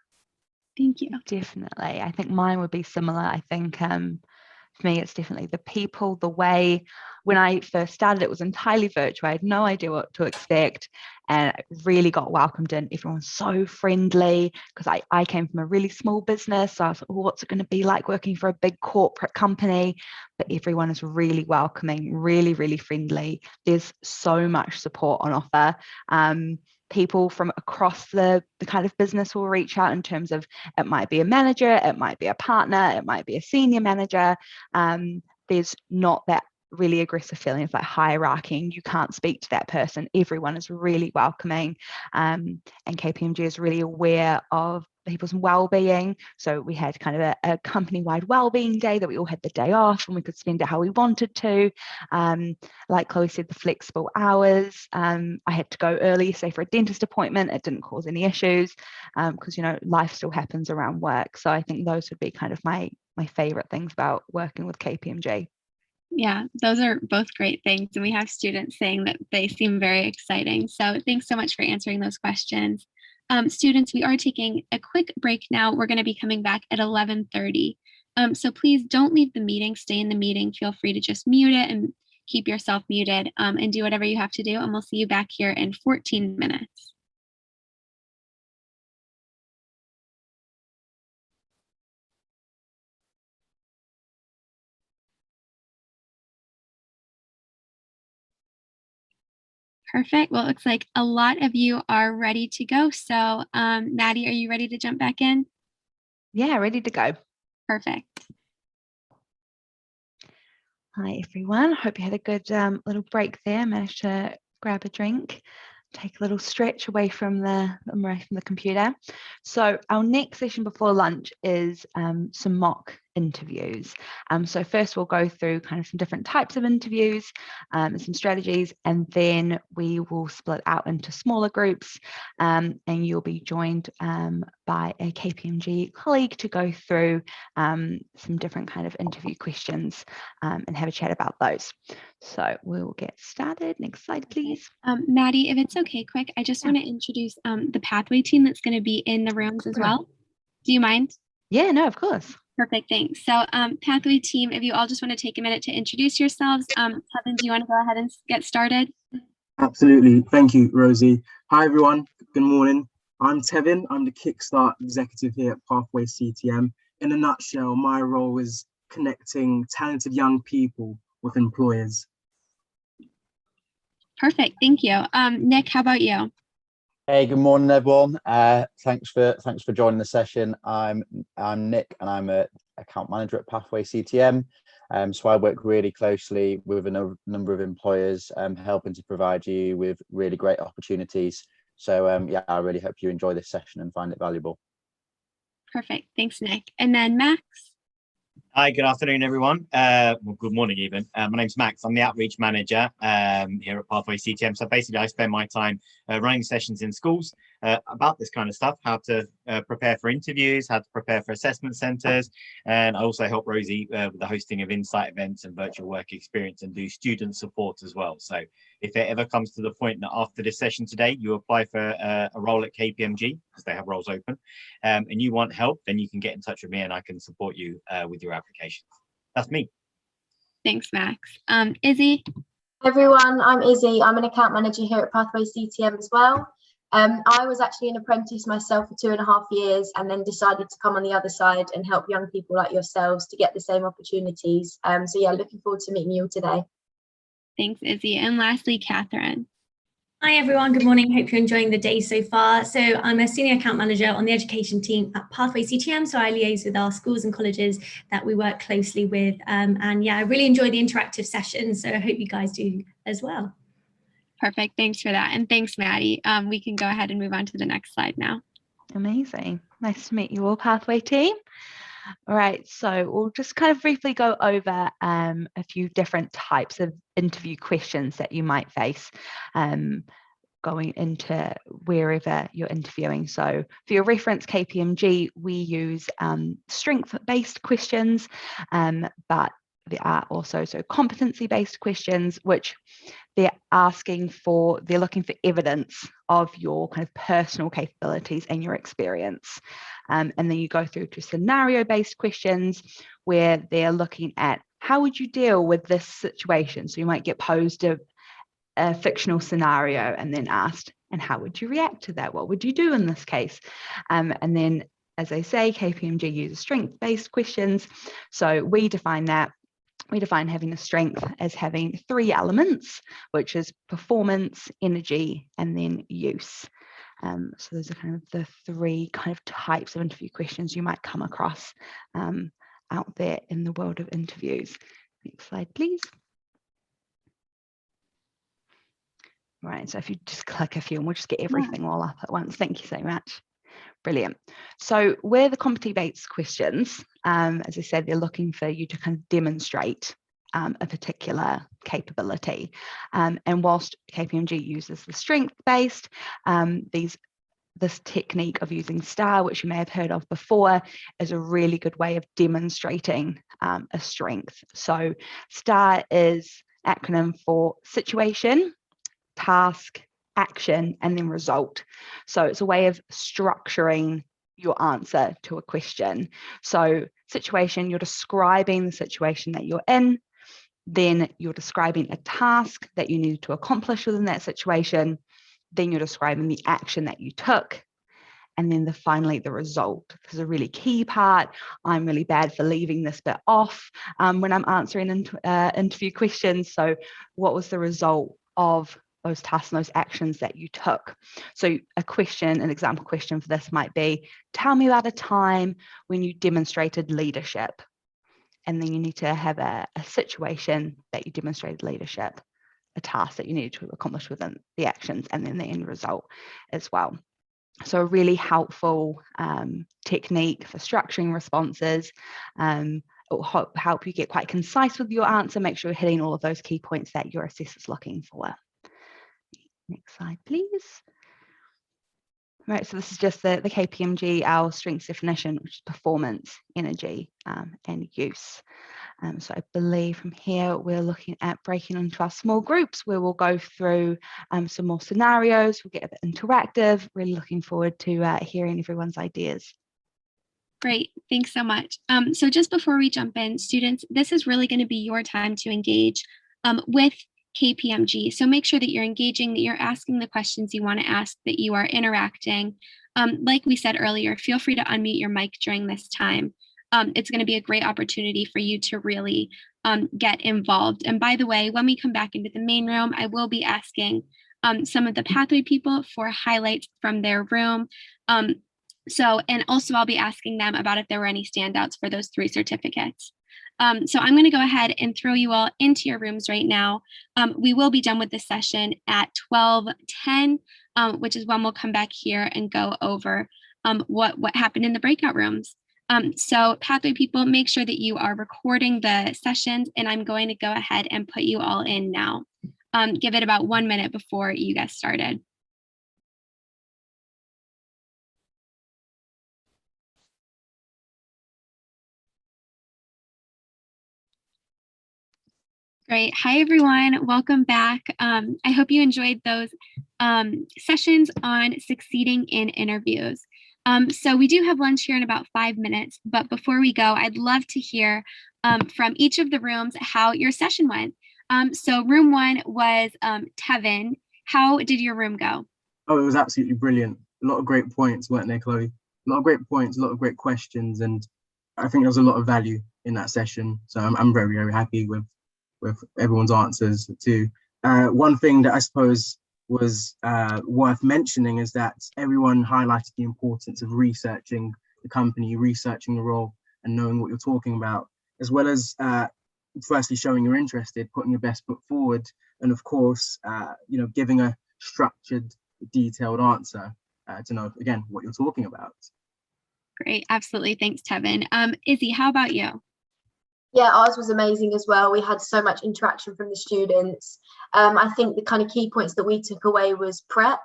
Thank you. Definitely. I think mine would be similar. I think for me, it's definitely the people, the way. When I first started, it was entirely virtual. I had no idea what to expect, and I really got welcomed in. Everyone's so friendly, because I came from a really small business. So I was like, oh, what's it going to be like working for a big corporate company? But everyone is really welcoming, really, really friendly. There's so much support on offer. People from across the kind of business will reach out in terms of, it might be a manager, it might be a partner, it might be a senior manager. There's not that really aggressive feeling of like hierarchy, and you can't speak to that person. Everyone is really welcoming, and KPMG is really aware of people's well-being. So we had kind of a company-wide well-being day that we all had the day off, and we could spend it how we wanted to. Like Chloe said, the flexible hours. I had to go early, say for a dentist appointment. It didn't cause any issues, because life still happens around work. So I think those would be kind of my favorite things about working with KPMG. Yeah, those are both great things. And we have students saying that they seem very exciting. So thanks so much for answering those questions. Students, we are taking a quick break now. We're going to be coming back at 11:30. So please don't leave the meeting, stay in the meeting. Feel free to just mute it and keep yourself muted, and do whatever you have to do. And we'll see you back here in 14 minutes. Perfect. Well, it looks like a lot of you are ready to go. So Maddie, are you ready to jump back in? Yeah, ready to go. Perfect. Hi, everyone. Hope you had a good little break there. Managed to grab a drink, take a little stretch away from the computer. So our next session before lunch is some mock interviews. So first we'll go through kind of some different types of interviews, and some strategies, and then we will split out into smaller groups, and you'll be joined by a KPMG colleague to go through some different kind of interview questions, and have a chat about those. So we'll get started. Next slide, please. Maddie, if it's okay, quick, I just want to introduce the pathway team that's going to be in the rooms as well. Do you mind? Yeah, no, of course. Perfect, thanks. So Pathway team, if you all just want to take a minute to introduce yourselves. Kevin, do you want to go ahead and get started? Absolutely. Thank you, Rosie. Hi, everyone. Good morning. I'm Tevin. I'm the Kickstart executive here at Pathway CTM. In a nutshell, my role is connecting talented young people with employers. Perfect, thank you. Nick, how about you? Hey, good morning, everyone. Thanks for joining the session. I'm Nick, and I'm a account manager at Pathway CTM. So I work really closely with a number of employers, helping to provide you with really great opportunities. So yeah, I really hope you enjoy this session and find it valuable. Perfect, thanks, Nick. And then Max. Hi, good afternoon, everyone. Well, good morning, even. My name's Max. I'm the outreach manager here at Pathway CTM. So basically, I spend my time running sessions in schools about this kind of stuff, how to prepare for interviews, how to prepare for assessment centres. And I also help Rosie with the hosting of insight events and virtual work experience, and do student support as well. So if it ever comes to the point that after this session today, you apply for a role at KPMG, because they have roles open, and you want help, then you can get in touch with me and I can support you with your applications. That's me. Thanks, Max. Izzy. Hi everyone, I'm Izzy. I'm an account manager here at Pathway CTM as well. I was actually an apprentice myself for 2.5 years, and then decided to come on the other side and help young people like yourselves to get the same opportunities. So yeah, looking forward to meeting you all today. Thanks, Izzy. And lastly, Catherine. Hi everyone, good morning. Hope you're enjoying the day so far. So I'm a senior account manager on the education team at Pathway CTM. So I liaise with our schools and colleges that we work closely with. And yeah, I really enjoy the interactive sessions. So I hope you guys do as well. Perfect, thanks for that. And thanks, Maddie. We can go ahead and move on to the next slide now. Amazing. Nice to meet you all, Pathway team. All right, so we'll just kind of briefly go over a few different types of interview questions that you might face going into wherever you're interviewing. So for your reference, KPMG, we use strength-based questions, but there are also competency-based questions, which they're looking for evidence of your kind of personal capabilities and your experience. And then you go through to scenario-based questions, where they're looking at how would you deal with this situation. So you might get posed a fictional scenario and then asked, and how would you react to that? What would you do in this case? And then, as I say, KPMG uses strength-based questions. So we define that. We define having a strength as having 3 elements, which is performance, energy, and then use. So those are kind of the 3 kind of types of interview questions you might come across out there in the world of interviews. Next slide, please. Right, so if you just click a few and we'll just get everything all up at once. Thank you so much. Brilliant. So where the competency-based questions, as I said, they're looking for you to kind of demonstrate a particular capability. And whilst KPMG uses the strength-based, this technique of using STAR, which you may have heard of before, is a really good way of demonstrating a strength. So STAR is acronym for situation, task, action, and then result. So it's a way of structuring your answer to a question. So situation, you're describing the situation that you're in. Then you're describing a task that you needed to accomplish within that situation. Then you're describing the action that you took. And then finally, the result. This is a really key part. I'm really bad for leaving this bit off when I'm answering interview questions. So what was the result of those tasks and those actions that you took? So an example question for this might be, tell me about a time when you demonstrated leadership. And then you need to have a situation that you demonstrated leadership, a task that you needed to accomplish within the actions, and then the end result as well. So a really helpful technique for structuring responses. It will help you get quite concise with your answer, make sure you're hitting all of those key points that your assessor's looking for. Next slide, please. Right, so this is just the KPMG, our strengths definition, which is performance, energy, and use. So I believe from here, we're looking at breaking into our small groups, where we'll go through some more scenarios. We'll get a bit interactive. Really looking forward to hearing everyone's ideas. Great, thanks so much. So just before we jump in, students, this is really going to be your time to engage with KPMG. So make sure that you're engaging, that you're asking the questions you want to ask, that you are interacting. Like we said earlier, feel free to unmute your mic during this time. It's going to be a great opportunity for you to really get involved. And by the way, when we come back into the main room, I will be asking some of the pathway people for highlights from their room. And also I'll be asking them about if there were any standouts for those 3 certificates. So I'm going to go ahead and throw you all into your rooms right now. We will be done with this session at 12:10, which is when we'll come back here and go over what happened in the breakout rooms. So pathway people, make sure that you are recording the sessions, and I'm going to go ahead and put you all in now. Give it about 1 minute before you get started. Great. Hi, everyone. Welcome back. I hope you enjoyed those sessions on succeeding in interviews. So we do have lunch here in about 5 minutes, but before we go, I'd love to hear from each of the rooms how your session went. So room 1 was Tevin. How did your room go? Oh, it was absolutely brilliant. A lot of great points, weren't there, Chloe? A lot of great points, a lot of great questions, and I think there was a lot of value in that session. So I'm very, very happy with everyone's answers too. One thing that I suppose was worth mentioning is that everyone highlighted the importance of researching the company, researching the role, and knowing what you're talking about, as well as firstly showing you're interested, putting your best foot forward, and of course, giving a structured, detailed answer to know again what you're talking about. Great, absolutely. Thanks, Tevin. Izzy, how about you? Yeah, ours was amazing as well. We had so much interaction from the students. I think the kind of key points that we took away was prepare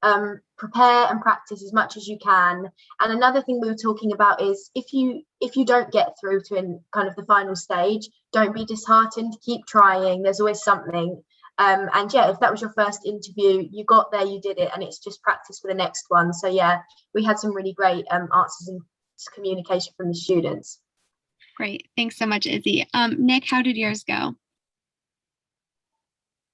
and practice as much as you can. And another thing we were talking about is if you don't get through to kind of the final stage, don't be disheartened, keep trying. There's always something. And yeah, if that was your first interview, you got there, you did it, and it's just practice for the next one. So yeah, we had some really great answers and communication from the students. Great. Thanks so much, Izzy. Nick, how did yours go?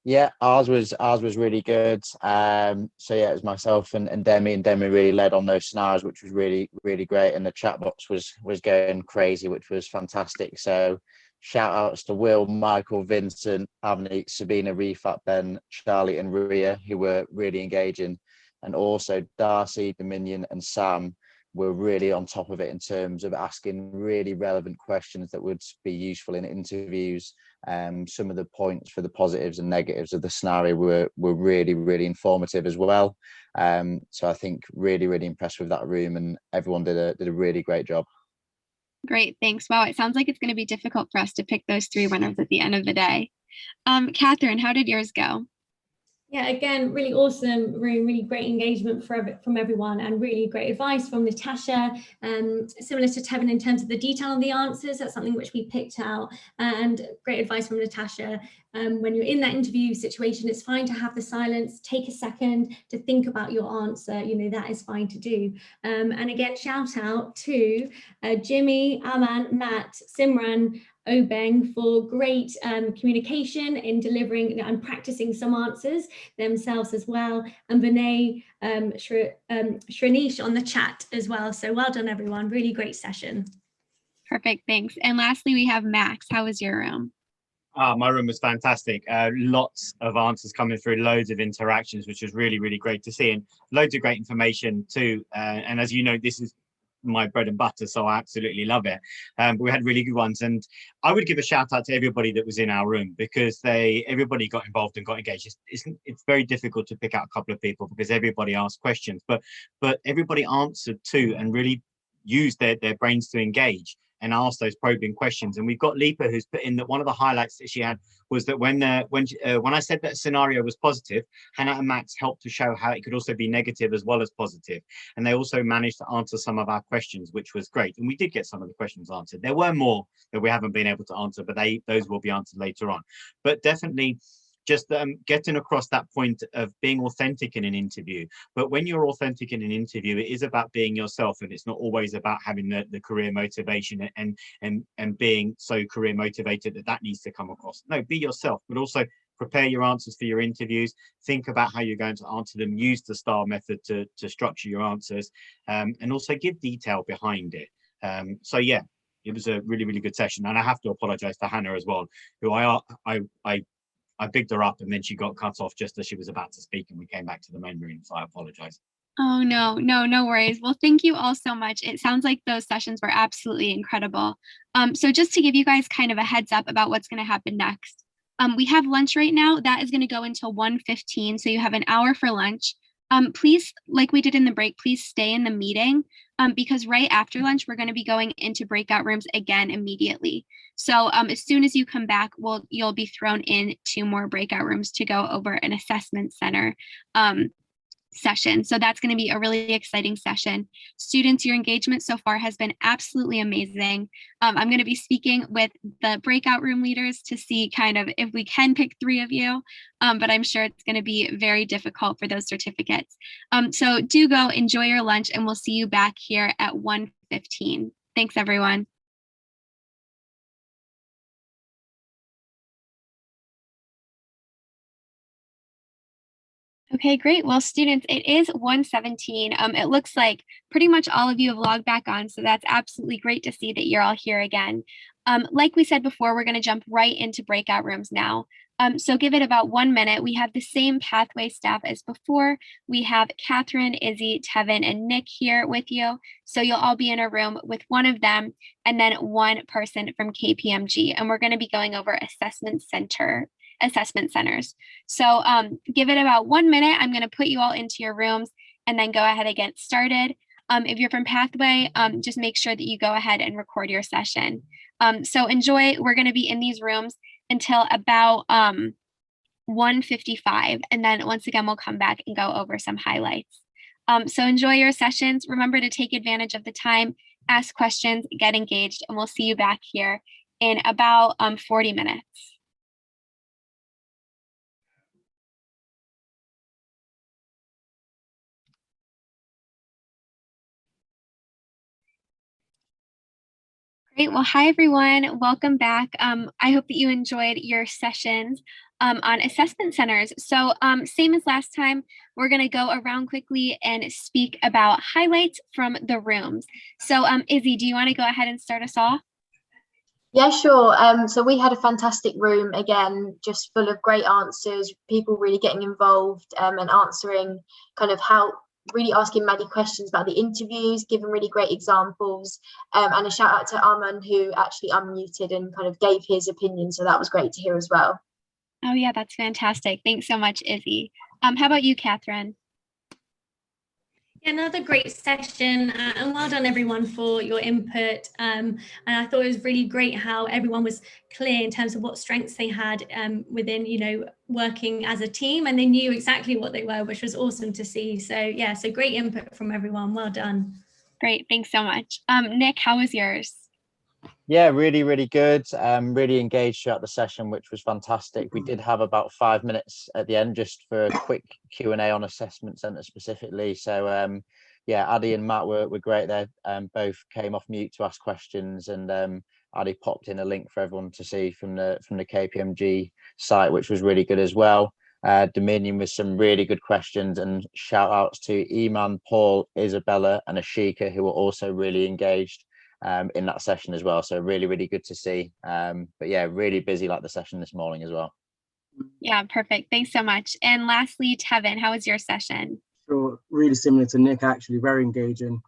Yeah, ours was really good. So yeah, it was myself and Demi really led on those scenarios, which was really, really great. And the chat box was going crazy, which was fantastic. So shout outs to Will, Michael, Vincent, Avni, Sabina, Refat, Ben, Charlie and Ria, who were really engaging. And also Darcy, Dominion and Sam were really on top of it in terms of asking really relevant questions that would be useful in interviews. Some of the points for the positives and negatives of the scenario were really, really informative as well. So I think really, really impressed with that room, and everyone did a really great job. Great, thanks. Wow, it sounds like it's going to be difficult for us to pick those 3 winners at the end of the day. Catherine, how did yours go? Yeah, again, really awesome room, really great engagement from everyone, and really great advice from Natasha. Similar to Tevin in terms of the detail of the answers, that's something which we picked out, and great advice from Natasha. When you're in that interview situation, it's fine to have the silence, take a second to think about your answer, that is fine to do. And again, shout out to Jimmy, Aman, Matt, Simran, Obeng for great communication in delivering and practicing some answers themselves as well, and Vinay, Shrinish on the chat as well. So well done, everyone. Really great session. Perfect, thanks. And lastly, we have Max. How was your room? My room was fantastic. Lots of answers coming through, loads of interactions, which was really, really great to see, and loads of great information too. And as you know, this is my bread and butter, so I absolutely love it. But we had really good ones, and I would give a shout out to everybody that was in our room, because everybody got involved and got engaged. It's very difficult to pick out a couple of people because everybody asked questions, but everybody answered too, and really used their brains to engage and ask those probing questions. And we've got Lipa, who's put in that one of the highlights that she had was that when I said that a scenario was positive, Hannah and Max helped to show how it could also be negative as well as positive. And they also managed to answer some of our questions, which was great. And we did get some of the questions answered. There were more that we haven't been able to answer, but those will be answered later on. But definitely just getting across that point of being authentic in an interview. But when you're authentic in an interview, it is about being yourself, and it's not always about having the career motivation and being so career motivated that needs to come across. No, be yourself, but also prepare your answers for your interviews. Think about how you're going to answer them. Use the STAR method to structure your answers, and also give detail behind it. So yeah, it was a really, really good session. And I have to apologize to Hannah as well, who I bigged her up and then she got cut off just as she was about to speak, and we came back to the main room. So I apologize. Oh, no worries. Well, thank you all so much. It sounds like those sessions were absolutely incredible. So just to give you guys kind of a heads up about what's going to happen next. We have lunch right now. That is going to go until 1:15. So you have an hour for lunch. Please, like we did in the break, please stay in the meeting because right after lunch, we're going to be going into breakout rooms again immediately. So as soon as you come back, you'll be thrown in 2 more breakout rooms to go over an assessment center session. So that's going to be a really exciting session. Students, your engagement so far has been absolutely amazing. I'm going to be speaking with the breakout room leaders to see kind of if we can pick 3 of you, but I'm sure it's going to be very difficult for those certificates. So do go enjoy your lunch, and we'll see you back here at 1:15. Thanks, everyone. Okay, great. Well, students, it is 1:17. It looks like pretty much all of you have logged back on, so that's absolutely great to see that you're all here again. Like we said before, we're going to jump right into breakout rooms now. So give it about 1 minute. We have the same pathway staff as before. We have Catherine, Izzy, Tevin, and Nick here with you. So you'll all be in a room with one of them and then one person from KPMG. And we're going to be going over assessment centers. So give it about 1 minute. I'm going to put you all into your rooms and then go ahead and get started. If you're from Pathway, just make sure that you go ahead and record your session. So enjoy. We're going to be in these rooms until about 1:55. And then once again, we'll come back and go over some highlights. So enjoy your sessions. Remember to take advantage of the time, ask questions, get engaged, and we'll see you back here in about 40 minutes. Great. Well, hi, everyone. Welcome back. I hope that you enjoyed your sessions on assessment centers. So same as last time, we're going to go around quickly and speak about highlights from the rooms. So Izzy, do you want to go ahead and start us off? Yeah, sure. So we had a fantastic room, again, just full of great answers, people really getting involved and answering kind of really asking Maddie questions about the interviews, giving really great examples, and a shout out to Arman, who actually unmuted and kind of gave his opinion. So that was great to hear as well. Oh yeah, that's fantastic. Thanks so much, Izzy. How about you, Catherine? Another great session, and well done everyone for your input. And I thought it was really great how everyone was clear in terms of what strengths they had within, working as a team, and they knew exactly what they were, which was awesome to see. So yeah, so great input from everyone. Well done. Great, thanks so much. Nick, how was yours? Yeah, really, really good. Really engaged throughout the session, which was fantastic. We did have about 5 minutes at the end just for a quick Q&A on assessment centre specifically. So yeah, Addy and Matt were great there. Both came off mute to ask questions, and Addy popped in a link for everyone to see from the KPMG site, which was really good as well. Dominion with some really good questions, and shout outs to Iman, Paul, Isabella, and Ashika, who were also really engaged in that session as well. So really, really good to see. But yeah, really busy like the session this morning as well. Yeah, perfect. Thanks so much. And lastly, Tevin, how was your session? Sure, really similar to Nick, actually, very engaging.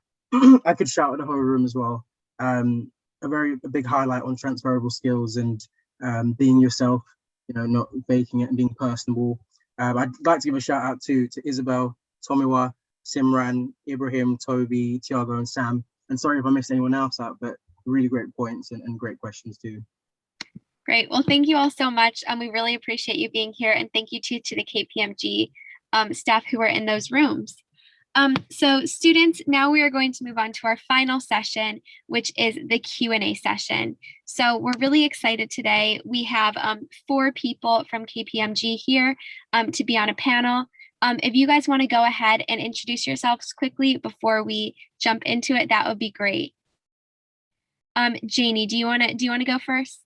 I could shout at the whole room as well. A big highlight on transferable skills and being yourself, not faking it and being personable. I'd like to give a shout out to Isabel, Tomiwa, Simran, Ibrahim, Toby, Tiago, and Sam. And sorry if I missed anyone else out, but really great points and great questions too. Great. Well, thank you all so much. We really appreciate you being here. And thank you to the KPMG staff who were in those rooms. So students, now we are going to move on to our final session, which is the Q&A session. So we're really excited today. We have 4 people from KPMG here to be on a panel. If you guys want to go ahead and introduce yourselves quickly before we jump into it, that would be great. Janie, do you want to go first?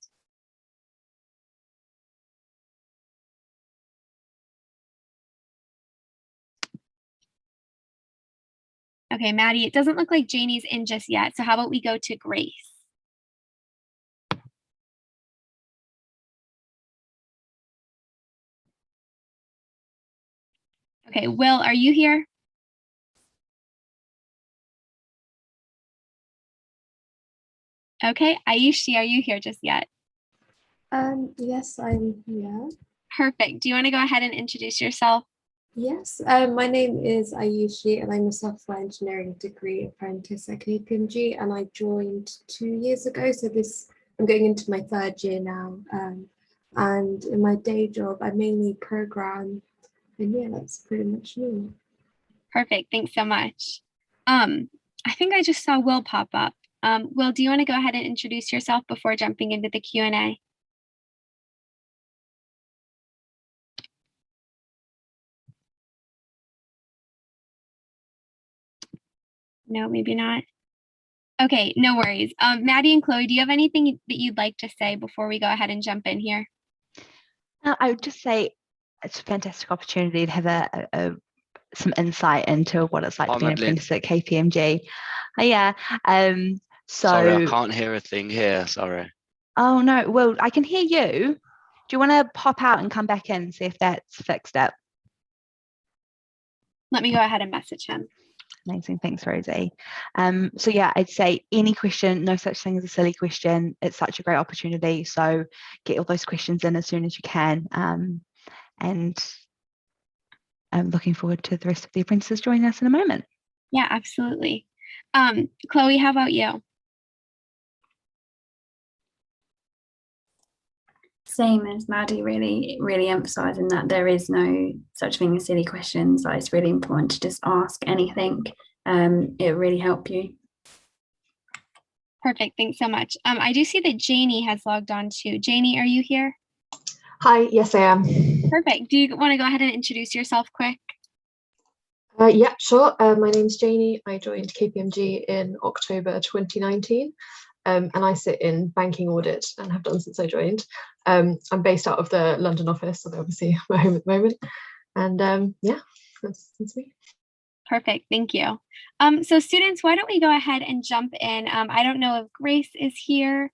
Okay, Maddie, it doesn't look like Janie's in just yet. So how about we go to Grace? Okay, Will, are you here? Okay, Aishi, are you here just yet? Yes, I'm here. Perfect. Do you want to go ahead and introduce yourself? Yes, my name is Ayushi and I'm a software engineering degree apprentice at KPMG and I joined 2 years ago. So I'm going into my 3rd year now. And in my day job, I mainly program and yeah, that's pretty much me. Perfect. Thanks so much. I think I just saw Will pop up. Will, do you want to go ahead and introduce yourself before jumping into the Q&A? No, maybe not. Okay, no worries. Maddie and Chloe, do you have anything that you'd like to say before we go ahead and jump in here? I would just say it's a fantastic opportunity to have some insight into what it's like to be an apprentice at KPMG. Yeah. Sorry, I can't hear a thing here. Sorry. Oh no. Well, I can hear you. Do you want to pop out and come back in and see if that's fixed up? Let me go ahead and message him. Amazing. Thanks, Rosie. So yeah, I'd say any question, no such thing as a silly question. It's such a great opportunity. So get all those questions in as soon as you can. And I'm looking forward to the rest of the apprentices joining us in a moment. Yeah, absolutely. Chloe, how about you? Same as Maddie, really emphasising that there is no such thing as silly questions. Like, it's really important to just ask anything. It'll really help you. Perfect. Thanks so much. I do see that Janie has logged on too. Janie, are you here? Hi, yes, I am. Perfect. Do you want to go ahead and introduce yourself quick? Yeah, sure. My name's Janie. I joined KPMG in October 2019. And I sit in banking audit and have done since I joined. I'm based out of the London office, so obviously we're home at the moment. And yeah, that's me. Perfect, thank you. So students, why don't we go ahead and jump in? I don't know if Grace is here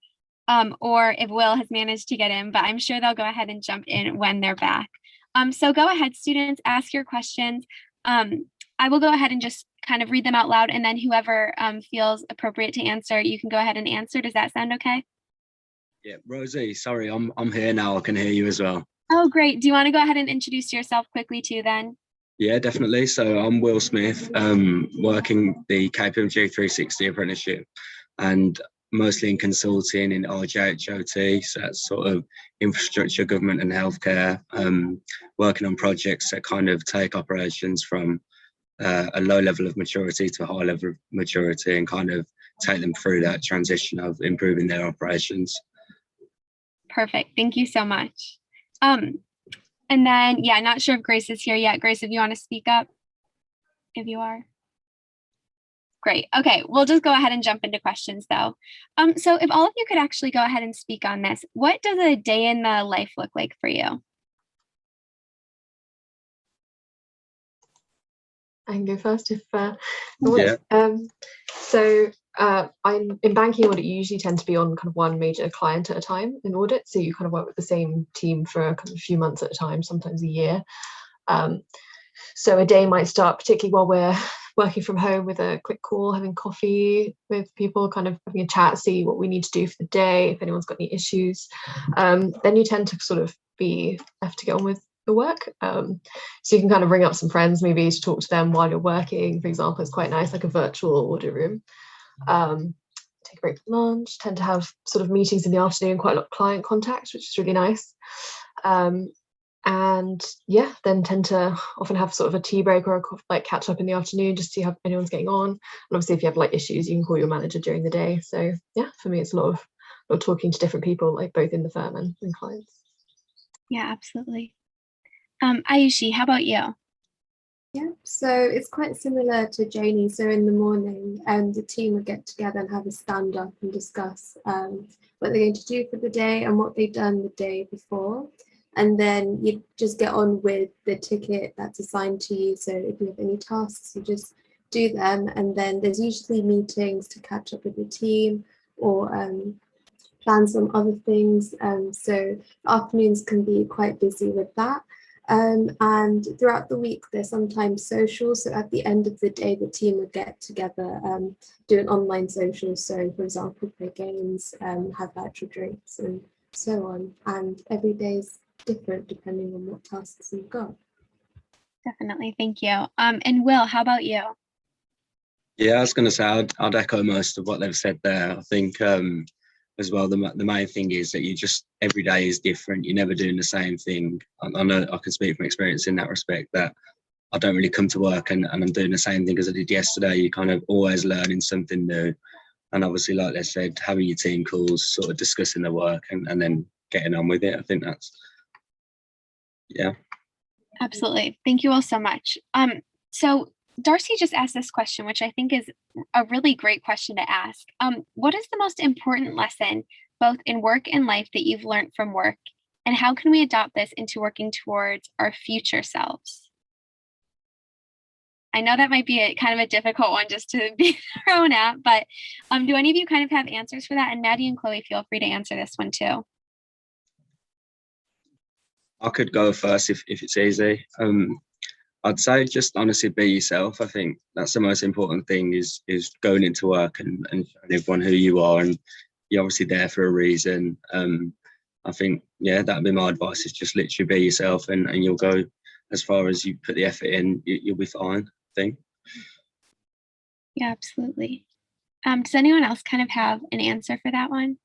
or if Will has managed to get in, but I'm sure they'll go ahead and jump in when they're back. So go ahead, students, ask your questions. I will go ahead and just kind of read them out loud, and then whoever feels appropriate to answer, you can go ahead and answer. Does that sound okay? Yeah, Rosie, sorry, I'm here now. I can hear you as well. Oh, great. Do you want to go ahead and introduce yourself quickly too then? Yeah, definitely. So I'm Will Smith, working the KPMG 360 apprenticeship and mostly in consulting in RJHOT, so that's sort of infrastructure, government and healthcare, working on projects that kind of take operations from a low level of maturity to a high level of maturity and kind of take them through that transition of improving their operations. Perfect. Thank you so much. And then, yeah, not sure if Grace is here yet. Grace, if you want to speak up, if you are. Great. Okay, we'll just go ahead and jump into questions though. So if all of you could actually go ahead and speak on this, what does a day in the life look like for you? I can go first if Yeah. So I'm in banking audit. You usually tend to be on kind of one major client at a time in audit, so you kind of work with the same team for kind of a few months at a time, sometimes a year. So a day might start particularly while we're working from home with a quick call, having coffee with people, kind of having a chat, see what we need to do for the day, if anyone's got any issues. Then you tend to sort of be left to get on with the work. So you can kind of ring up some friends maybe to talk to them while you're working. For example, it's quite nice, like a virtual audit room. Take a break for lunch, tend to have sort of meetings in the afternoon, quite a lot of client contact, which is really nice. and yeah, then tend to often have sort of a tea break or like catch up in the afternoon just to see how anyone's getting on. And obviously if you have like issues, you can call your manager during the day. So yeah, for me it's a lot of talking to different people, like both in the firm and clients. Yeah, absolutely. Ayushi, how about you? Yeah, so it's quite similar to Janie. So in the morning, the team would get together and have a stand up and discuss what they're going to do for the day and what they've done the day before. And then you just get on with the ticket that's assigned to you. So if you have any tasks, you just do them. And then there's usually meetings to catch up with the team or plan some other things. So afternoons can be quite busy with that. And throughout the week, there's sometimes socials. So at the end of the day, the team would get together, do an online social. So for example, play games, have virtual drinks and so on. And every day is different depending on what tasks you've got. Definitely, thank you. And Will, how about you? Yeah, I was going to say I'd echo most of what they've said there. I think as well, the main thing is that you just, every day is different. You're never doing the same thing. I know I can speak from experience in that respect, that I don't really come to work and I'm doing the same thing as I did yesterday. You're kind of always learning something new. And obviously, like they said, having your team calls, sort of discussing the work and then getting on with it. I think that's, yeah. Absolutely. Thank you all so much. So Darcy just asked this question, which I think is a really great question to ask. What is the most important lesson, both in work and life, that you've learned from work? And how can we adopt this into working towards our future selves? I know that might be kind of a difficult one just to be thrown at, but do any of you kind of have answers for that? And Maddie and Chloe, feel free to answer this one too. I could go first if it's easy. I'd say just honestly be yourself. I think that's the most important thing is going into work and showing everyone who you are, and you're obviously there for a reason. I think, yeah, that'd be my advice, is just literally be yourself and you'll go as far as you put the effort in, you'll be fine, I think. Yeah, absolutely. Does anyone else kind of have an answer for that one?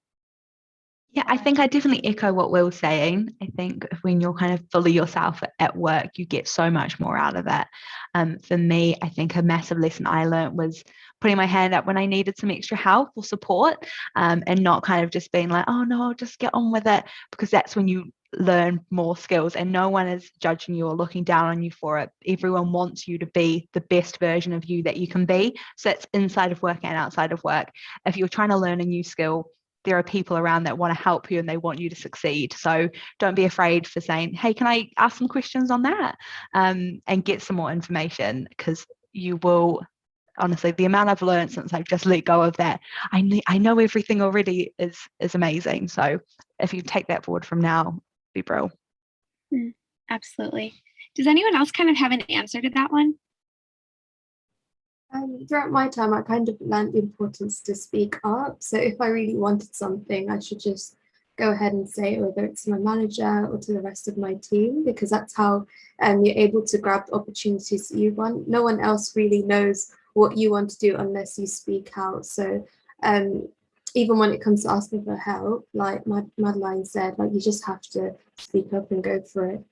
Yeah, I think I definitely echo what Will's saying. I think when you're kind of fully yourself at work, you get so much more out of it. For me, I think a massive lesson I learned was putting my hand up when I needed some extra help or support, and not kind of just being like, oh no, I'll just get on with it, because that's when you learn more skills and no one is judging you or looking down on you for it. Everyone wants you to be the best version of you that you can be. So it's inside of work and outside of work. If you're trying to learn a new skill, there are people around that want to help you and they want you to succeed. So don't be afraid for saying, hey, can I ask some questions on that? And get some more information, because you will, honestly, the amount I've learned since I've just let go of that, I know everything already is amazing. So if you take that forward from now, be bro. Absolutely. Does anyone else kind of have an answer to that one? Throughout my time, I kind of learned the importance to speak up. So if I really wanted something, I should just go ahead and say it, whether it's to my manager or to the rest of my team, because that's how you're able to grab the opportunities that you want. No one else really knows what you want to do unless you speak out. So even when it comes to asking for help, like Madeline said, like you just have to speak up and go for it.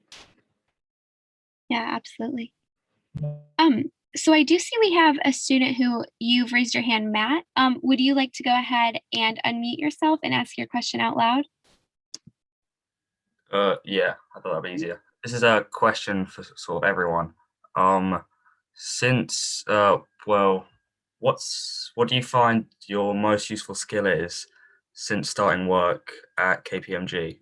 Yeah, absolutely. So I do see we have a student who you've raised your hand, Matt. Would you like to go ahead and unmute yourself and ask your question out loud? Yeah, I thought that'd be easier. This is a question for sort of everyone. What do you find your most useful skill is since starting work at KPMG?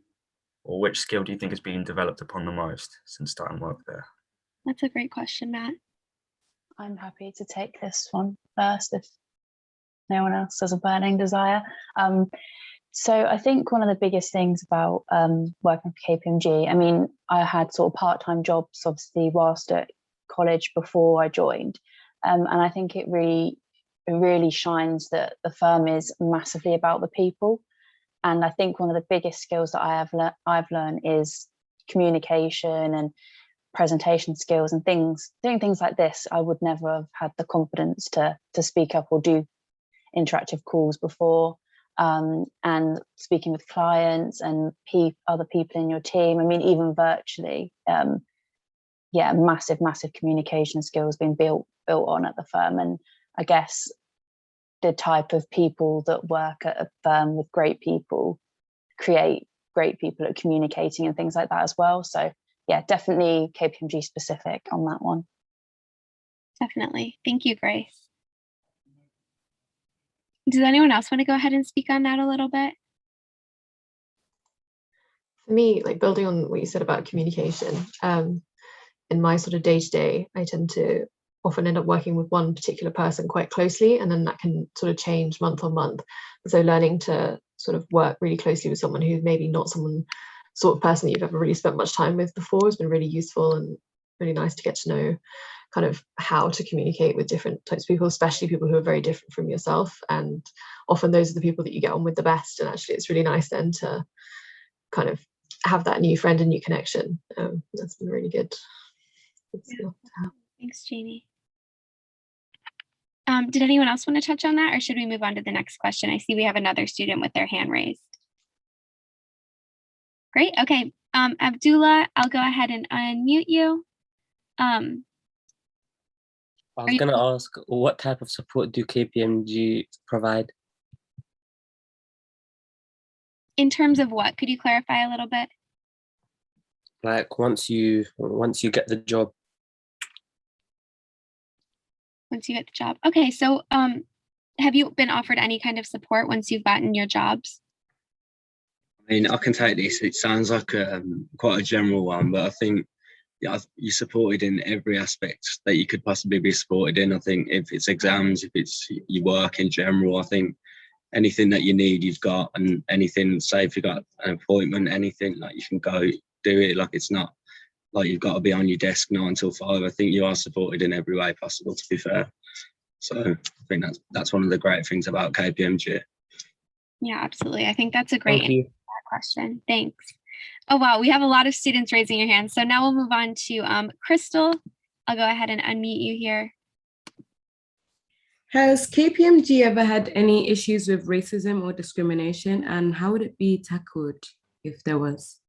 Or which skill do you think has been developed upon the most since starting work there? That's a great question, Matt. I'm happy to take this one first if no one else has a burning desire. So I think one of the biggest things about working for KPMG, I mean, I had sort of part-time jobs, obviously, whilst at college before I joined. And I think it really shines that the firm is massively about the people. And I think one of the biggest skills that I've learned is communication and presentation skills and doing things like this. I would never have had the confidence to speak up or do interactive calls before. and speaking with clients and other people in your team. I mean, even virtually, yeah, massive communication skills being built on at the firm. And I guess the type of people that work at a firm with great people create great people at communicating and things like that as well. So yeah, definitely KPMG specific on that one. Definitely. Thank you, Grace. Does anyone else want to go ahead and speak on that a little bit? For me, like building on what you said about communication, in my sort of day-to-day, I tend to often end up working with one particular person quite closely, and then that can sort of change month on month. So learning to sort of work really closely with someone who's maybe not someone sort of person that you've ever really spent much time with before has been really useful and really nice to get to know kind of how to communicate with different types of people, especially people who are very different from yourself. And often those are the people that you get on with the best. And actually it's really nice then to kind of have that new friend and new connection. That's been really good. Yeah. Thanks, Jamie. Did anyone else want to touch on that, or should we move on to the next question? I see we have another student with their hand raised. Great. Okay. Abdullah, I'll go ahead and unmute you. I was going to ask, what type of support do KPMG provide? In terms of what? Could you clarify a little bit? Like once you get the job. Once you get the job. Okay, so have you been offered any kind of support once you've gotten your jobs? I mean, I can take this. It sounds like quite a general one, but I think you're supported in every aspect that you could possibly be supported in. I think if it's exams, if it's your work in general, I think anything that you need, you've got, and anything, say if you've got an appointment, anything, like you can go do it. Like it's not like you've got to be on your desk 9 till 5. I think you are supported in every way possible, to be fair. So I think that's one of the great things about KPMG. Yeah, absolutely. I think that's a great Thank you. question. Thanks. Oh, wow. We have a lot of students raising your hands. So now we'll move on to Crystal. I'll go ahead and unmute you here. Has KPMG ever had any issues with racism or discrimination, and how would it be tackled if there was?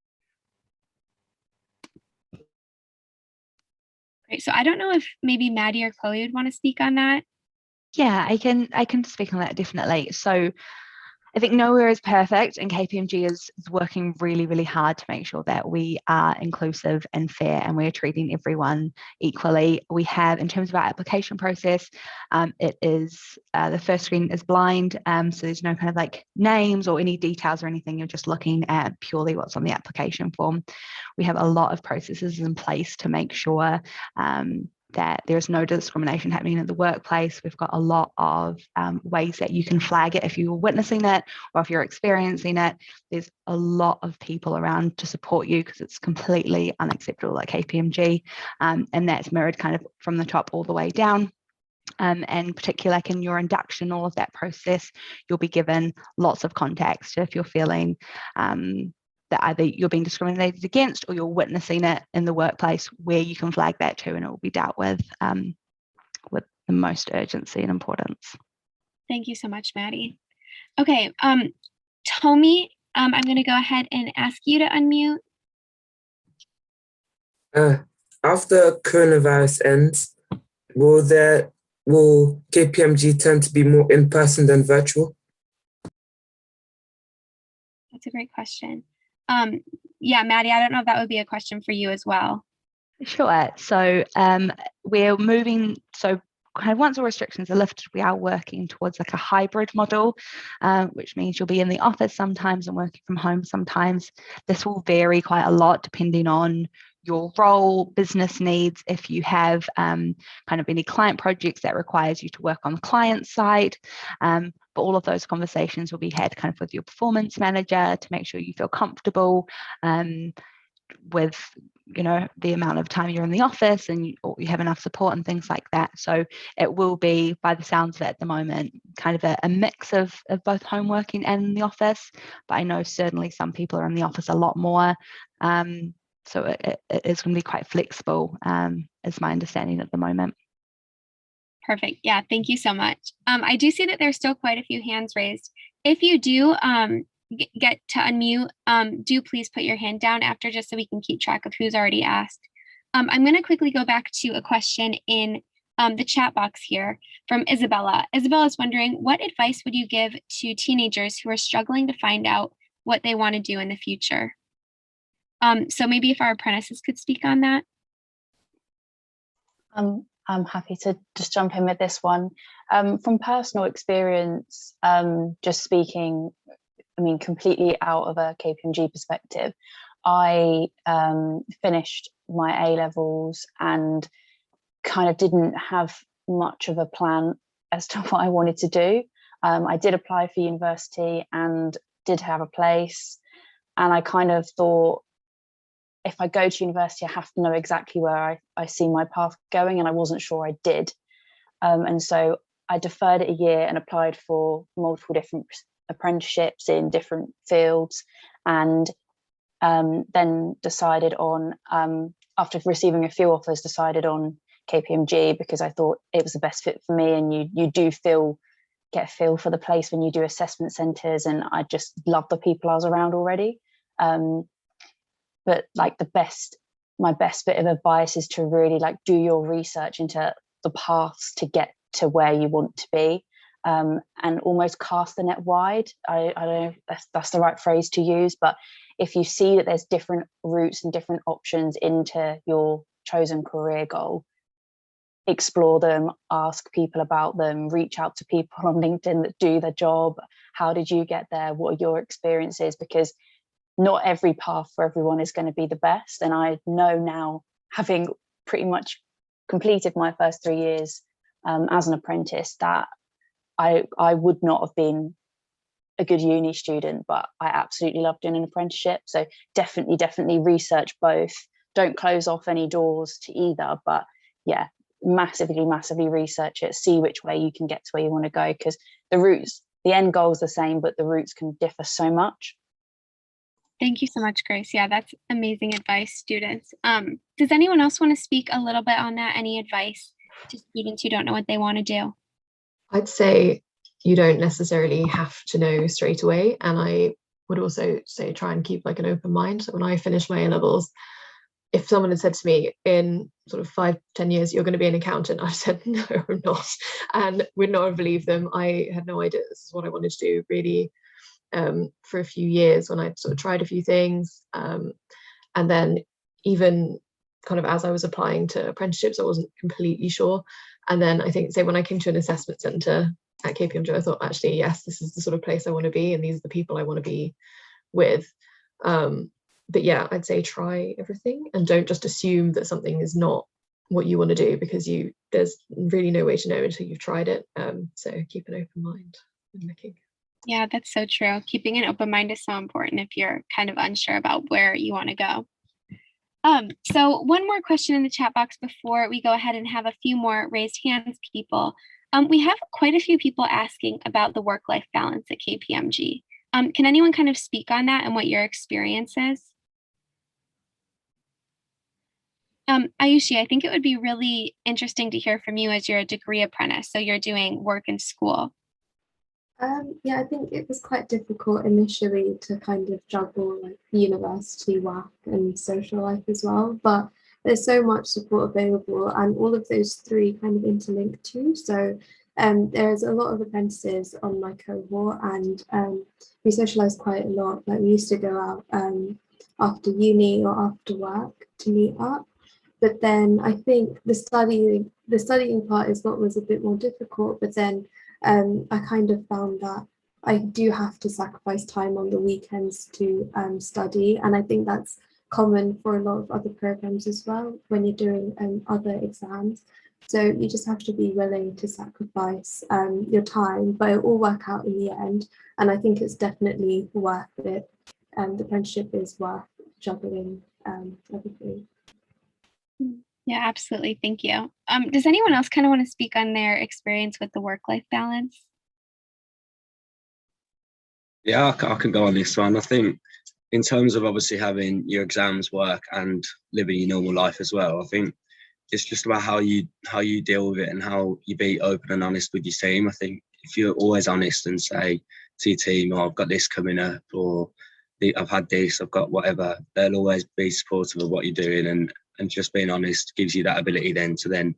Great. So I don't know if maybe Maddie or Chloe would want to speak on that. Yeah, I can speak on that definitely. So I think nowhere is perfect, and KPMG is working really, really hard to make sure that we are inclusive and fair, and we're treating everyone equally. We have, in terms of our application process, it is the first screen is blind, so there's no kind of like names or any details or anything. You're just looking at purely what's on the application form. We have a lot of processes in place to make sure that there's no discrimination happening in the workplace. We've got a lot of ways that you can flag it if you're witnessing it or if you're experiencing it. There's a lot of people around to support you because it's completely unacceptable at KPMG, and that's mirrored kind of from the top all the way down. And particularly like in your induction, all of that process, you'll be given lots of context if you're feeling that either you're being discriminated against or you're witnessing it in the workplace, where you can flag that to, and it will be dealt with the most urgency and importance. Thank you so much, Maddie. Okay, Tomi, I'm going to go ahead and ask you to unmute. After coronavirus ends, will KPMG tend to be more in person than virtual? That's a great question. Yeah, Maddie, I don't know if that would be a question for you as well. Sure. So we're moving, so kind of once all restrictions are lifted, we are working towards like a hybrid model, which means you'll be in the office sometimes and working from home sometimes. This will vary quite a lot depending on your role, business needs. If you have kind of any client projects that requires you to work on the client side, but all of those conversations will be had kind of with your performance manager to make sure you feel comfortable with, you know, the amount of time you're in the office and you have enough support and things like that. So it will be, by the sounds of it at the moment, kind of a mix of both home working and in the office. But I know certainly some people are in the office a lot more. So it is going to be quite flexible, is my understanding at the moment. Perfect. Yeah, thank you so much. I do see that there's still quite a few hands raised. If you do get to unmute, do please put your hand down after, just so we can keep track of who's already asked. I'm going to quickly go back to a question in the chat box here from Isabella. Isabella is wondering, what advice would you give to teenagers who are struggling to find out what they want to do in the future? So maybe if our apprentices could speak on that. I'm happy to just jump in with this one. From personal experience, just speaking, I mean, completely out of a KPMG perspective, I finished my A-levels and kind of didn't have much of a plan as to what I wanted to do. I did apply for university and did have a place. And I kind of thought, if I go to university, I have to know exactly where I see my path going, and I wasn't sure I did. And so I deferred it a year and applied for multiple different apprenticeships in different fields, and then decided on, after receiving a few offers, decided on KPMG because I thought it was the best fit for me. And you do get a feel for the place when you do assessment centres, and I just love the people I was around already. But like my best bit of advice is to really like do your research into the paths to get to where you want to be, and almost cast the net wide. I don't know if that's the right phrase to use, but if you see that there's different routes and different options into your chosen career goal, explore them, ask people about them, reach out to people on LinkedIn that do the job. How did you get there? What are your experiences? Because not every path for everyone is going to be the best. And I know now, having pretty much completed my first 3 years as an apprentice, that I would not have been a good uni student, but I absolutely loved doing an apprenticeship. So definitely research both. Don't close off any doors to either, but yeah, massively research it, see which way you can get to where you want to go, because the end goal is the same, but the routes can differ so much. Thank you so much, Grace. Yeah, that's amazing advice, students. Does anyone else want to speak a little bit on that? Any advice to students who don't know what they want to do? I'd say you don't necessarily have to know straight away. And I would also say try and keep like an open mind. So when I finished my A-levels, if someone had said to me in sort of 5-10 years, you're going to be an accountant, I said, no, I'm not. And would not have believed them. I had no idea this is what I wanted to do, really. For a few years when I sort of tried a few things, and then even kind of as I was applying to apprenticeships, I wasn't completely sure. And then I think, say, when I came to an assessment centre at KPMG, I thought, actually, yes, this is the sort of place I want to be, and these are the people I want to be with. But yeah, I'd say try everything and don't just assume that something is not what you want to do, because there's really no way to know until you've tried it. So keep an open mind when looking. Yeah, that's so true. Keeping an open mind is so important if you're kind of unsure about where you want to go. So one more question in the chat box before we go ahead and have a few more raised hands, people. We have quite a few people asking about the work-life balance at KPMG. Can anyone kind of speak on that and what your experience is? Ayushi, I think it would be really interesting to hear from you as you're a degree apprentice, so you're doing work in school. Yeah, I think it was quite difficult initially to kind of juggle like university, work and social life as well, but there's so much support available and all of those three kind of interlink too. So there's a lot of apprentices on my cohort, and we socialize quite a lot. Like we used to go out after uni or after work to meet up. But then I think the studying part is what was a bit more difficult, but then I kind of found that I do have to sacrifice time on the weekends to study, and I think that's common for a lot of other programs as well when you're doing other exams. So you just have to be willing to sacrifice your time, but it will work out in the end, and I think it's definitely worth it. The apprenticeship is worth juggling everything. Yeah, absolutely. Thank you. Does anyone else kind of want to speak on their experience with the work-life balance? Yeah, I can go on this one. I think in terms of obviously having your exams, work and living your normal life as well, I think it's just about how you deal with it and how you be open and honest with your team. I think if you're always honest and say to your team, "Oh, I've got this coming up," or "I've had this, I've got whatever," they'll always be supportive of what you're doing, and just being honest gives you that ability then to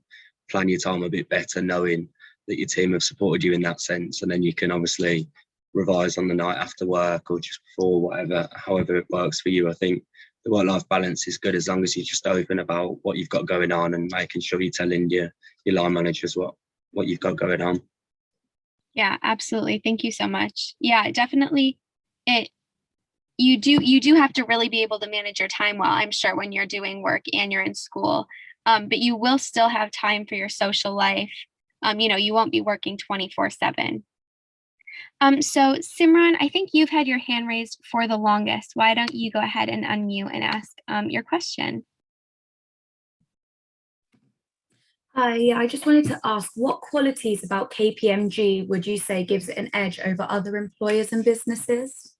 plan your time a bit better, knowing that your team have supported you in that sense, and then you can obviously revise on the night after work or just before, however it works for you. I think the work-life balance is good as long as you're just open about what you've got going on and making sure you're telling your line managers what you've got going on. Yeah, absolutely. Thank you so much. Yeah, definitely. You do have to really be able to manage your time well, I'm sure, when you're doing work and you're in school. But you will still have time for your social life. You won't be working 24/7. So Simran, I think you've had your hand raised for the longest. Why don't you go ahead and unmute and ask your question? Hi, yeah, I just wanted to ask, what qualities about KPMG would you say gives it an edge over other employers and businesses?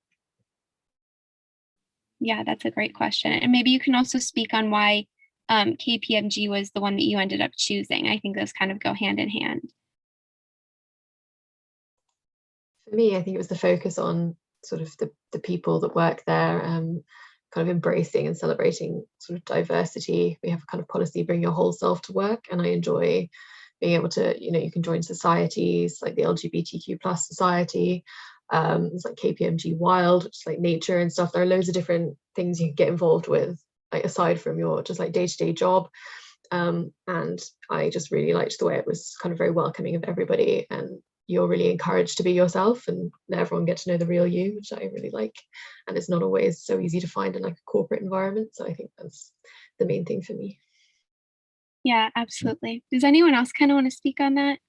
Yeah, that's a great question. And maybe you can also speak on why KPMG was the one that you ended up choosing. I think those kind of go hand in hand. For me, I think it was the focus on sort of the people that work there, kind of embracing and celebrating sort of diversity. We have a kind of policy, bring your whole self to work, and I enjoy being able to, you can join societies like the LGBTQ+ society. It's like KPMG Wild, which is like nature and stuff. There are loads of different things you can get involved with, like aside from your just like day-to-day job. And I just really liked the way it was kind of very welcoming of everybody, and you're really encouraged to be yourself and let everyone get to know the real you, which I really like. And it's not always so easy to find in like a corporate environment. So I think that's the main thing for me. Yeah, absolutely. Does anyone else kind of want to speak on that?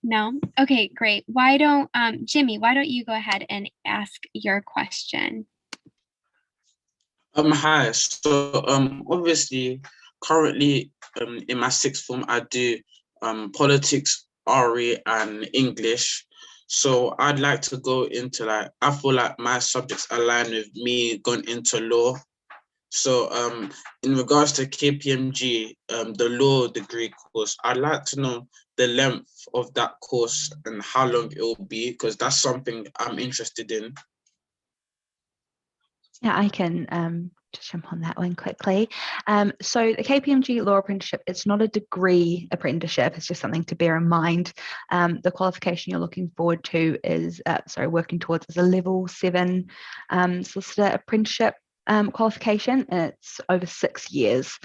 No? Okay, great. Jimmy, why don't you go ahead and ask your question? Hi. So obviously currently in my sixth form I do politics, RE and English. So I'd like to go into I feel like my subjects align with me going into law. So in regards to KPMG, the law degree course, I'd like to know the length of that course and how long it will be, because that's something I'm interested in. Yeah, I can just jump on that one quickly. So the KPMG Law Apprenticeship, it's not a degree apprenticeship, it's just something to bear in mind. The qualification you're looking forward to is, working towards is a level 7 solicitor apprenticeship qualification, and it's over 6 years.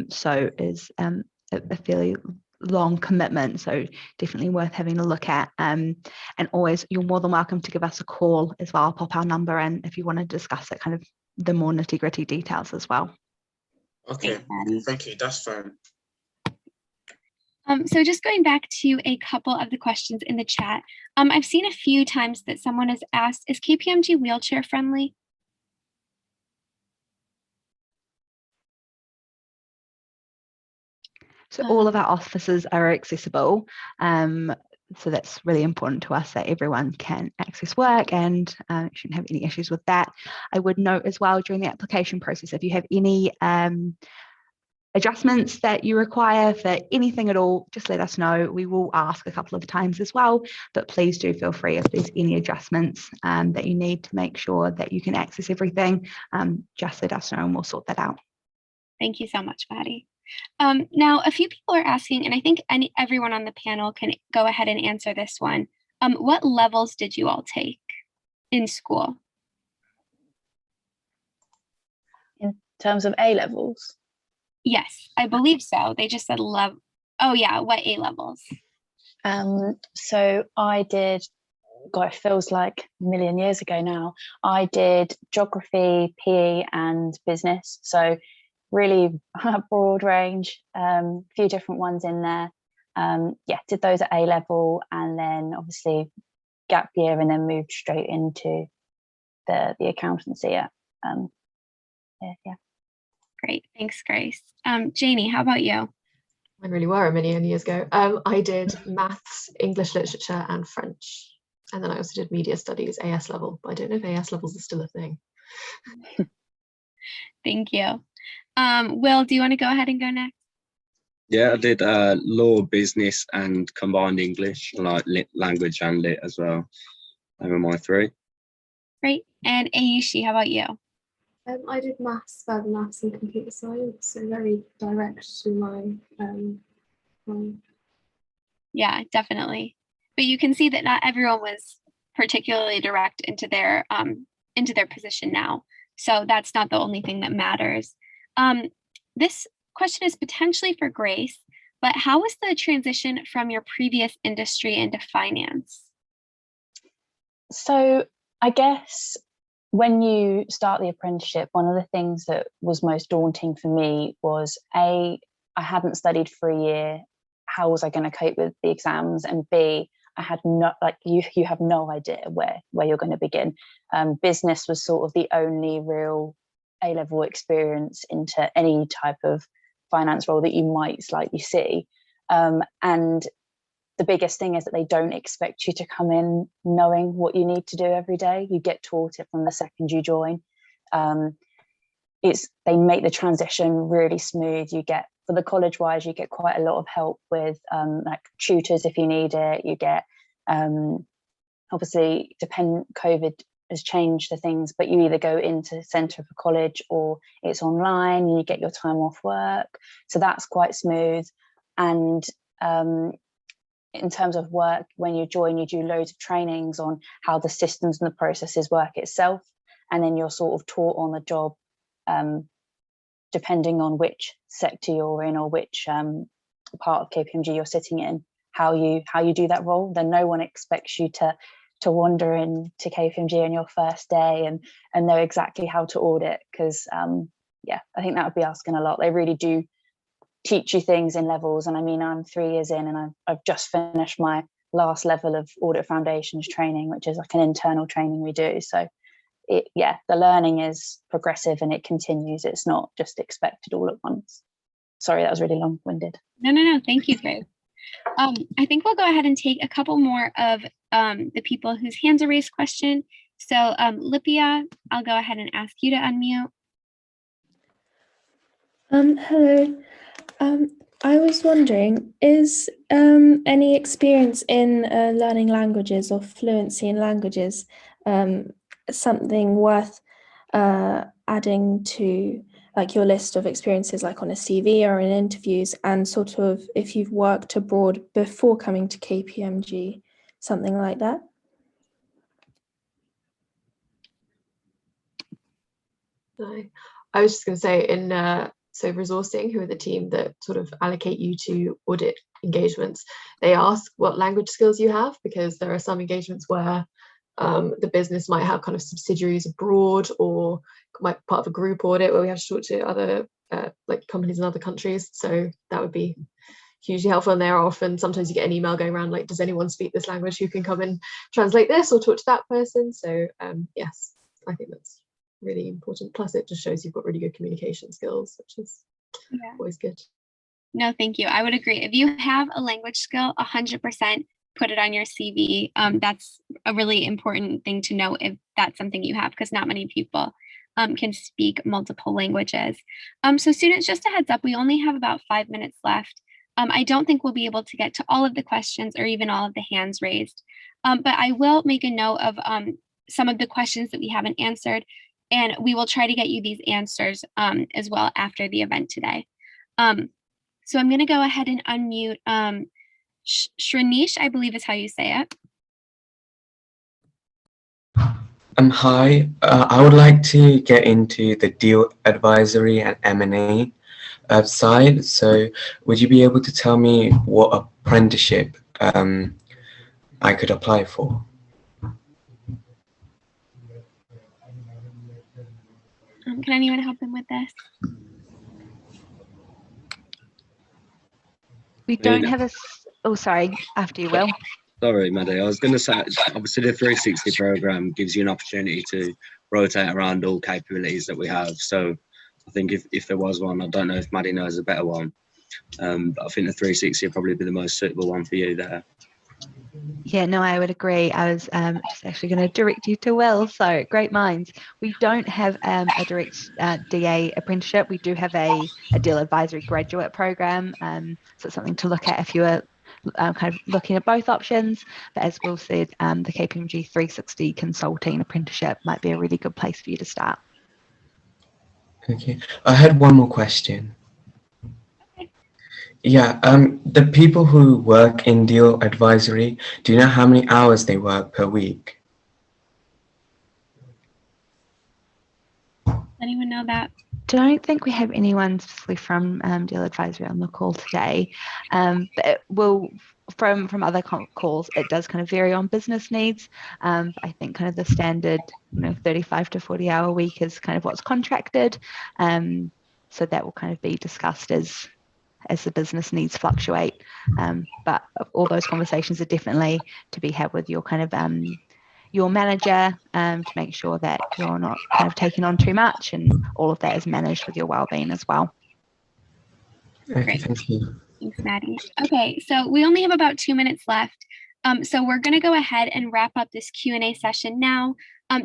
So is a fairly long commitment, so definitely worth having a look at. And always, you're more than welcome to give us a call as well. I'll pop our number in if you want to discuss it, kind of the more nitty-gritty details as well. Okay, thank you, that's fine. So just going back to a couple of the questions in the chat, I've seen a few times that someone has asked, is KPMG wheelchair friendly? So all of our offices are accessible. So that's really important to us, that everyone can access work, and shouldn't have any issues with that. I would note as well, during the application process, if you have any adjustments that you require for anything at all, just let us know. We will ask a couple of times as well, but please do feel free if there's any adjustments that you need to make sure that you can access everything, just let us know and we'll sort that out. Thank you so much, Patty. Now, a few people are asking, and I think everyone on the panel can go ahead and answer this one. What levels did you all take in school? In terms of A levels? Yes, I believe so. They just said level. Oh yeah, what A levels? So I did, God, it feels like a million years ago now. I did geography, PE and business. So really a broad range, a few different ones in there. Did those at A level, and then obviously gap year, and then moved straight into the accountancy at Great, thanks, Grace. Janie, how about you? Mine really were a million years ago. I did maths, English literature and French, and then I also did media studies, AS level, but I don't know if AS levels are still a thing. Thank you. Will, do you want to go ahead and go next? Yeah, I did law, business, and combined English, like language and lit as well. They were my three. Great. And Ayushi, how about you? I did maths, further maths, and computer science, so very direct to my Yeah, definitely. But you can see that not everyone was particularly direct into their position now. So that's not the only thing that matters. This question is potentially for Grace, but how was the transition from your previous industry into finance? So I guess when you start the apprenticeship, one of the things that was most daunting for me was I hadn't studied for a year. How was I going to cope with the exams? And B, I had not, like, you have no idea where you're going to begin. Business was sort of the only real A-level experience into any type of finance role that you might slightly see. And the biggest thing is that they don't expect you to come in knowing what you need to do every day. You get taught it from the second you join. They make the transition really smooth. You get, for the college wise, you get quite a lot of help with like tutors if you need it. You get obviously COVID has changed the things, but you either go into centre for college or it's online and you get your time off work. So that's quite smooth. And in terms of work, when you join, you do loads of trainings on how the systems and the processes work itself. And then you're sort of taught on the job, depending on which sector you're in or which part of KPMG you're sitting in, how you do that role. Then no one expects you to wander into KPMG on your first day and know exactly how to audit, because yeah, I think that would be asking a lot. They really do teach you things in levels. And I mean, I'm 3 years in and I've just finished my last level of audit foundations training, which is like an internal training we do. So the learning is progressive and it continues. It's not just expected all at once. Sorry, that was really long-winded. No. Thank you, Grace. I think we'll go ahead and take a couple more of the people whose hands are raised question. So Lipia, I'll go ahead and ask you to unmute. Hello. I was wondering, is any experience in learning languages or fluency in languages something worth adding to like your list of experiences, like on a CV or in interviews, and sort of if you've worked abroad before coming to KPMG, something like that? No. I was just going to say in so resourcing, who are the team that sort of allocate you to audit engagements, they ask what language skills you have, because there are some engagements where the business might have kind of subsidiaries abroad or might be part of a group audit where we have to talk to other like companies in other countries. So that would be hugely helpful. And there are often, sometimes you get an email going around like, does anyone speak this language who can come and translate this or talk to that person? So yes, I think that's really important. Plus it just shows you've got really good communication skills, which is always good. No, thank you. I would agree. If you have a language skill, 100% put it on your CV. That's a really important thing to know if that's something you have, because not many people can speak multiple languages. So students, just a heads up, we only have about 5 minutes left. I don't think we'll be able to get to all of the questions or even all of the hands raised, but I will make a note of some of the questions that we haven't answered, and we will try to get you these answers as well after the event today. So I'm going to go ahead and unmute Shrinish, I believe is how you say it. Hi, I would like to get into the deal advisory and M&A side. So would you be able to tell me what apprenticeship I could apply for? Can anyone help him with this? We don't have a... Oh, sorry. After you, Will. Sorry, Maddie. I was going to say, obviously the 360 program gives you an opportunity to rotate around all capabilities that we have. So I think if there was one, I don't know if Maddie knows a better one, but I think the 360 would probably be the most suitable one for you there. Yeah, no, I would agree. I was just actually going to direct you to Will. So great minds. We don't have a direct DA apprenticeship. We do have a deal advisory graduate program. So it's something to look at if you are kind of looking at both options. But as Will said, the KPMG 360 consulting apprenticeship might be a really good place for you to start. Okay, I had one more question. Yeah, the people who work in deal advisory, do you know how many hours they work per week? Anyone know that? Don't think we have anyone specifically from deal advisory on the call today, but it will from other calls. It does kind of vary on business needs. I think kind of the standard, 35 to 40 hour week is kind of what's contracted. So that will kind of be discussed as the business needs fluctuate. But all those conversations are definitely to be had with your kind of your manager to make sure that you're not kind of taking on too much, and all of that is managed with your well-being as well. Okay, thank you. Thanks, Maddie. Okay, so we only have about 2 minutes left. So we're going to go ahead and wrap up this Q&A session now,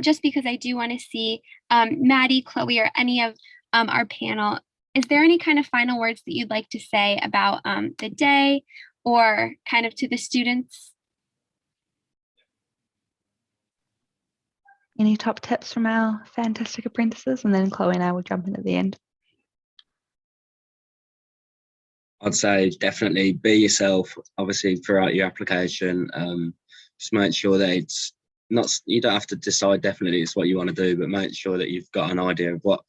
just because I do want to see Maddie, Chloe, or any of our panel. Is there any kind of final words that you'd like to say about the day or kind of to the students? Any top tips from our fantastic apprentices? And then Chloe and I will jump in at the end. I'd say definitely be yourself, obviously, throughout your application. Just make sure that it's not, you don't have to decide definitely it's what you want to do, but make sure that you've got an idea of what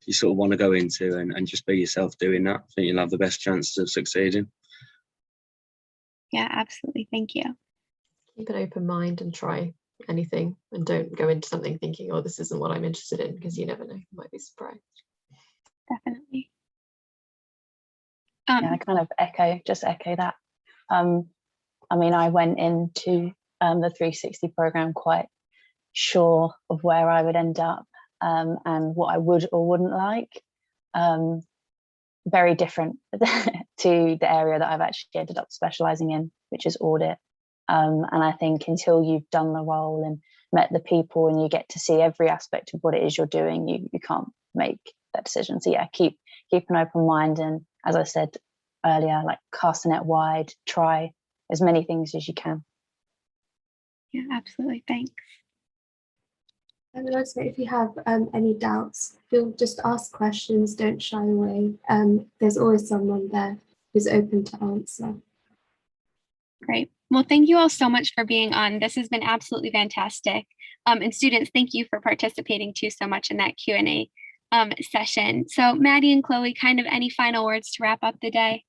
you sort of want to go into, and just be yourself doing that. I think you'll have the best chance of succeeding. Yeah, absolutely. Thank you. Keep an open mind and try anything, and don't go into something thinking, oh, this isn't what I'm interested in, because you never know, you might be surprised. Definitely. Yeah, I kind of echo that. I mean, I went into the 360 program quite sure of where I would end up and what I would or wouldn't like. Very different to the area that I've actually ended up specialising in, which is audit. And I think until you've done the role and met the people and you get to see every aspect of what it is you're doing, you can't make that decision. So yeah, keep an open mind, and as I said earlier, like cast the net wide, try as many things as you can. Yeah, absolutely. Thanks. And also, if you have any doubts, feel just ask questions, don't shy away. There's always someone there who's open to answer. Great. Well, thank you all so much for being on. This has been absolutely fantastic. And students, thank you for participating too so much in that Q&A session. So Maddie and Chloe, kind of any final words to wrap up the day?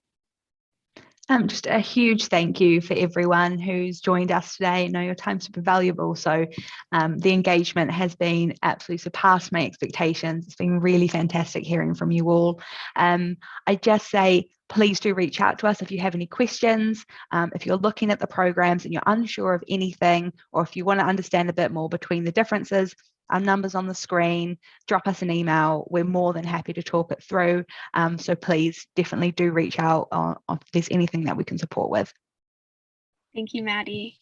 Just a huge thank you for everyone who's joined us today. I know your time's super valuable, so the engagement has been absolutely surpassed my expectations. It's been really fantastic hearing from you all. I just say, please do reach out to us if you have any questions. If you're looking at the programs and you're unsure of anything, or if you want to understand a bit more between the differences, our number's on the screen. Drop us an email. We're more than happy to talk it through. So please definitely do reach out if there's anything that we can support with. Thank you, Maddie.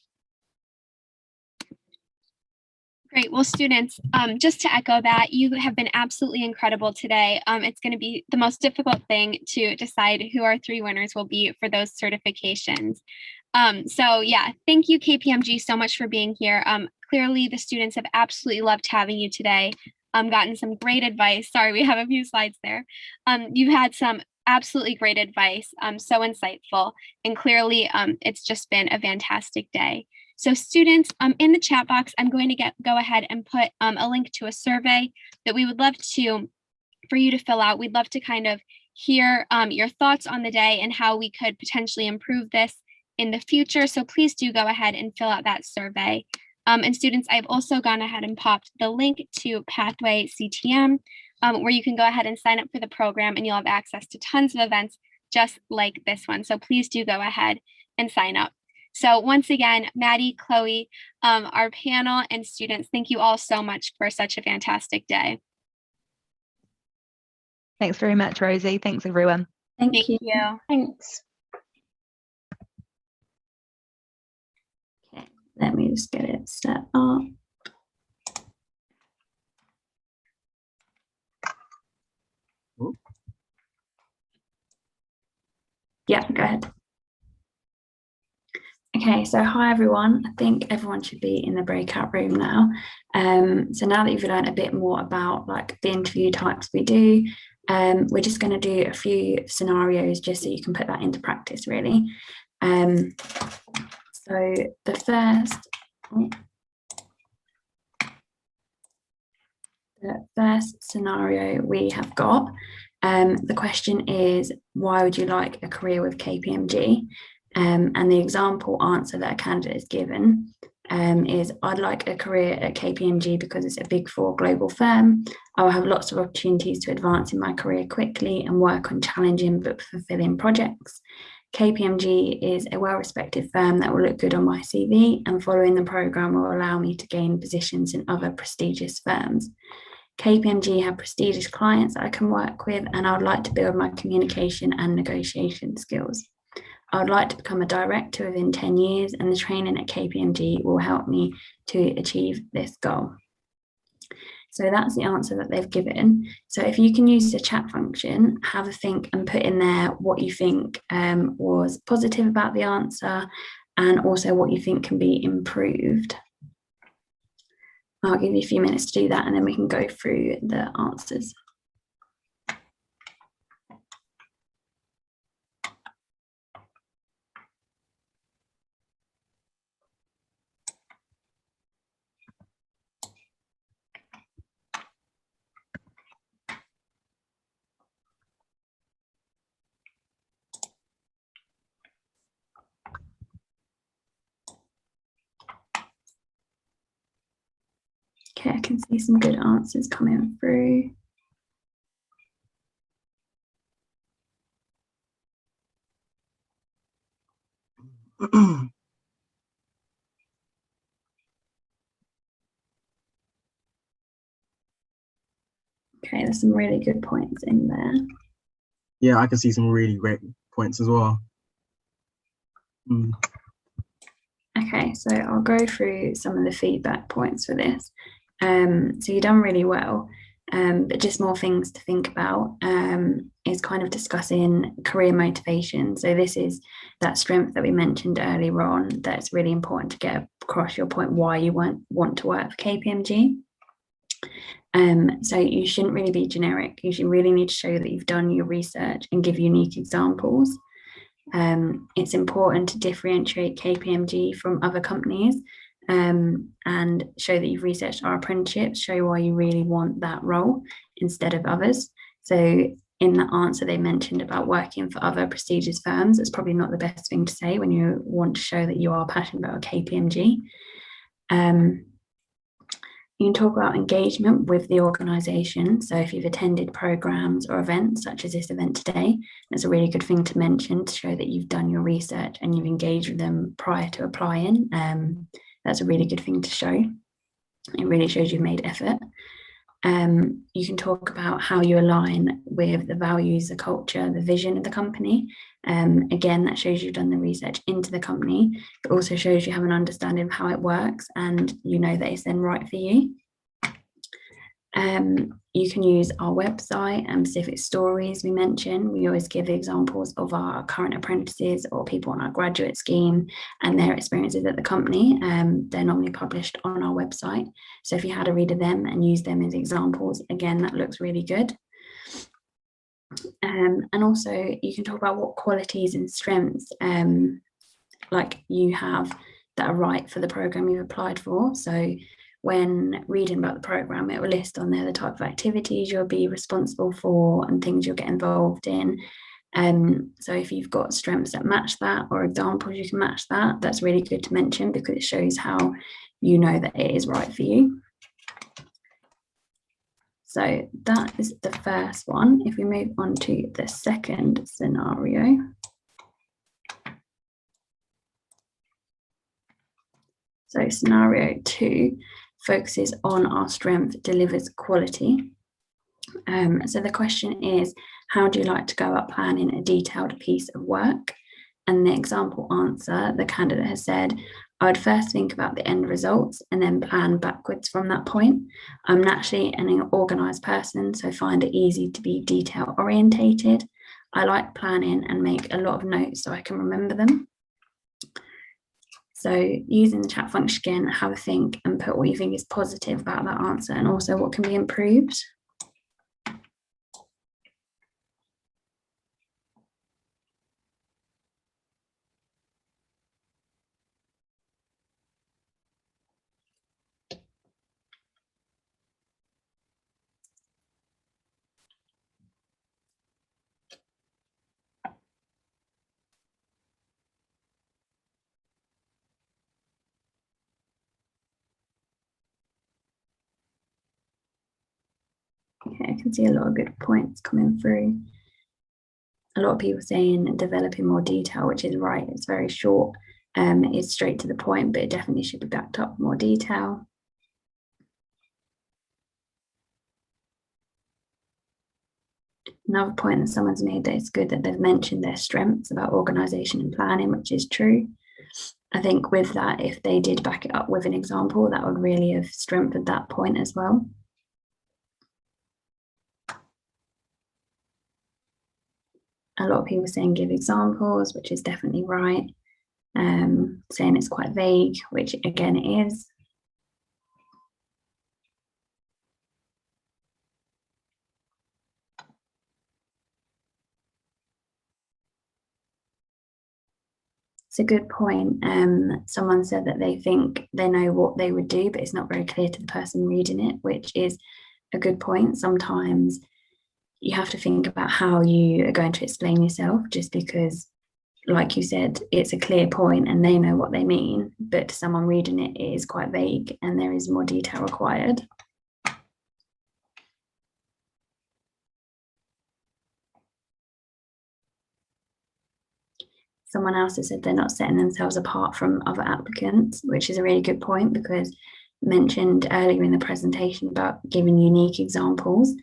Great. Well, students, just to echo that, you have been absolutely incredible today. It's going to be the most difficult thing to decide who our 3 winners will be for those certifications. So yeah, thank you, KPMG, so much for being here. Clearly, the students have absolutely loved having you today. Gotten some great advice. Sorry, we have a few slides there. You've had some absolutely great advice, so insightful, and clearly it's just been a fantastic day. So students, in the chat box, I'm going to go ahead and put a link to a survey that we would love for you to fill out. We'd love to kind of hear your thoughts on the day and how we could potentially improve this in the future. So please do go ahead and fill out that survey. And students, I've also gone ahead and popped the link to Pathway CTM, where you can go ahead and sign up for the program, and you'll have access to tons of events just like this one. So please do go ahead and sign up. So once again, Maddie, Chloe, our panel, and students, thank you all so much for such a fantastic day. Thanks very much, Rosie. Thanks, everyone. Thank you. Thanks. Let me just get it set up. Yeah, go ahead. Okay, so hi everyone. I think everyone should be in the breakout room now. So now that you've learned a bit more about like the interview types we do, we're just going to do a few scenarios just so you can put that into practice really. So the first scenario we have got, the question is, why would you like a career with KPMG? And the example answer that a candidate is given is, I'd like a career at KPMG because it's a Big Four global firm. I will have lots of opportunities to advance in my career quickly and work on challenging but fulfilling projects. KPMG is a well-respected firm that will look good on my CV, and following the programme will allow me to gain positions in other prestigious firms. KPMG have prestigious clients that I can work with, and I would like to build my communication and negotiation skills. I would like to become a director within 10 years, and the training at KPMG will help me to achieve this goal. So that's the answer that they've given. So if you can use the chat function, have a think and put in there what you think was positive about the answer, and also what you think can be improved. I'll give you a few minutes to do that, and then we can go through the answers. Okay, I can see some good answers coming through. Okay, there's some really good points in there. Yeah, I can see some really great points as well. Okay, so I'll go through some of the feedback points for this. So you've done really well, but just more things to think about is kind of discussing career motivation. So this is that strength that we mentioned earlier on, that's really important to get across your point why you want to work for KPMG. So you shouldn't really be generic. You should really need to show that you've done your research and give unique examples. It's important to differentiate KPMG from other companies and show that you've researched our apprenticeships, show why you really want that role instead of others. So in the answer they mentioned about working for other prestigious firms, it's probably not the best thing to say when you want to show that you are passionate about KPMG. You can talk about engagement with the organisation. So if you've attended programmes or events such as this event today, it's a really good thing to mention to show that you've done your research and you've engaged with them prior to applying. That's a really good thing to show. It really shows you've made effort. You can talk about how you align with the values, the culture, the vision of the company. Again, that shows you've done the research into the company, but also shows you have an understanding of how it works and you know that it's then right for you. You can use our website and specific stories we mentioned. We always give examples of our current apprentices or people on our graduate scheme and their experiences at the company. They're normally published on our website. So if you had a read of them and use them as examples, again, that looks really good. And also you can talk about what qualities and strengths like you have that are right for the program you've applied for. So when reading about the program, it will list on there the type of activities you'll be responsible for and things you'll get involved in. So if you've got strengths that match that or examples you can match that, that's really good to mention because it shows how you know that it is right for you. So that is the first one. If we move on to the second scenario. So scenario 2 focuses on our strength delivers quality. So the question is, how do you like to go about planning a detailed piece of work? And the example answer, the candidate has said, I would first think about the end results and then plan backwards from that point. I'm naturally an organised person, so I find it easy to be detail orientated. I like planning and make a lot of notes so I can remember them. So using the chat function again, have a think and put what you think is positive about that answer and also what can be improved. Okay, I can see a lot of good points coming through. A lot of people saying developing more detail, which is right. It's very short. It's straight to the point, but it definitely should be backed up with more detail. Another point that someone's made that it's good that they've mentioned their strengths about organisation and planning, which is true. I think with that, if they did back it up with an example, that would really have strengthened that point as well. A lot of people saying give examples, which is definitely right. Saying it's quite vague, which again it is. It's a good point. Someone said that they think they know what they would do, but it's not very clear to the person reading it, which is a good point. Sometimes you have to think about how you are going to explain yourself, just because, like you said, it's a clear point and they know what they mean, but to someone reading it, it is quite vague and there is more detail required. Someone else has said they're not setting themselves apart from other applicants, which is a really good point, because mentioned earlier in the presentation about giving unique examples.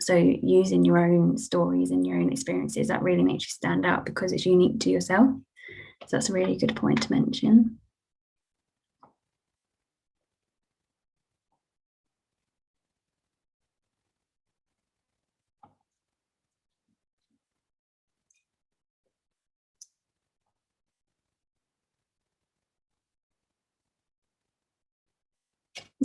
So using your own stories and your own experiences, that really makes you stand out because it's unique to yourself. So that's a really good point to mention.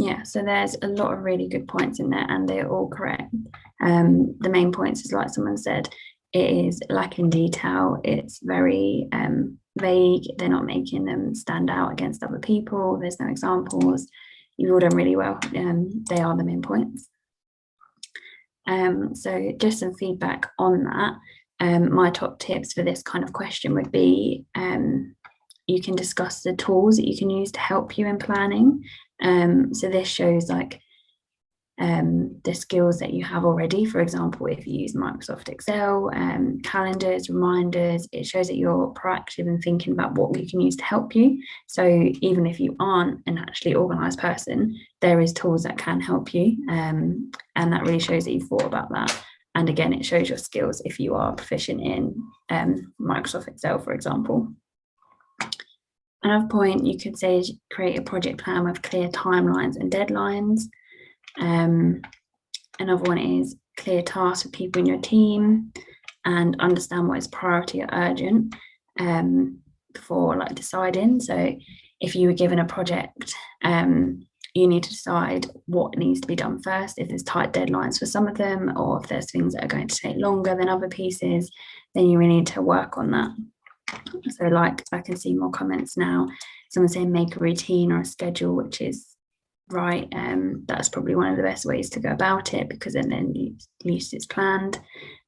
Yeah, so there's a lot of really good points in there and they're all correct. The main points is, like someone said, it is lacking detail, it's very vague, they're not making them stand out against other people, there's no examples. You've all done really well. They are the main points. So just some feedback on that. My top tips for this kind of question would be you can discuss the tools that you can use to help you in planning. So this shows like the skills that you have already. For example, if you use Microsoft Excel, calendars, reminders, it shows that you're proactive in thinking about what you can use to help you. So even if you aren't an actually organized person, there is tools that can help you. And that really shows that you've thought about that. And again, it shows your skills if you are proficient in Microsoft Excel, for example. Another point you could say is create a project plan with clear timelines and deadlines. Another one is clear tasks for people in your team and understand what is priority or urgent before like deciding. So if you were given a project, you need to decide what needs to be done first. If there's tight deadlines for some of them, or if there's things that are going to take longer than other pieces, then you really need to work on that. So like I can see more comments now. Someone saying make a routine or a schedule, which is right. That's probably one of the best ways to go about it, because then at least it's planned.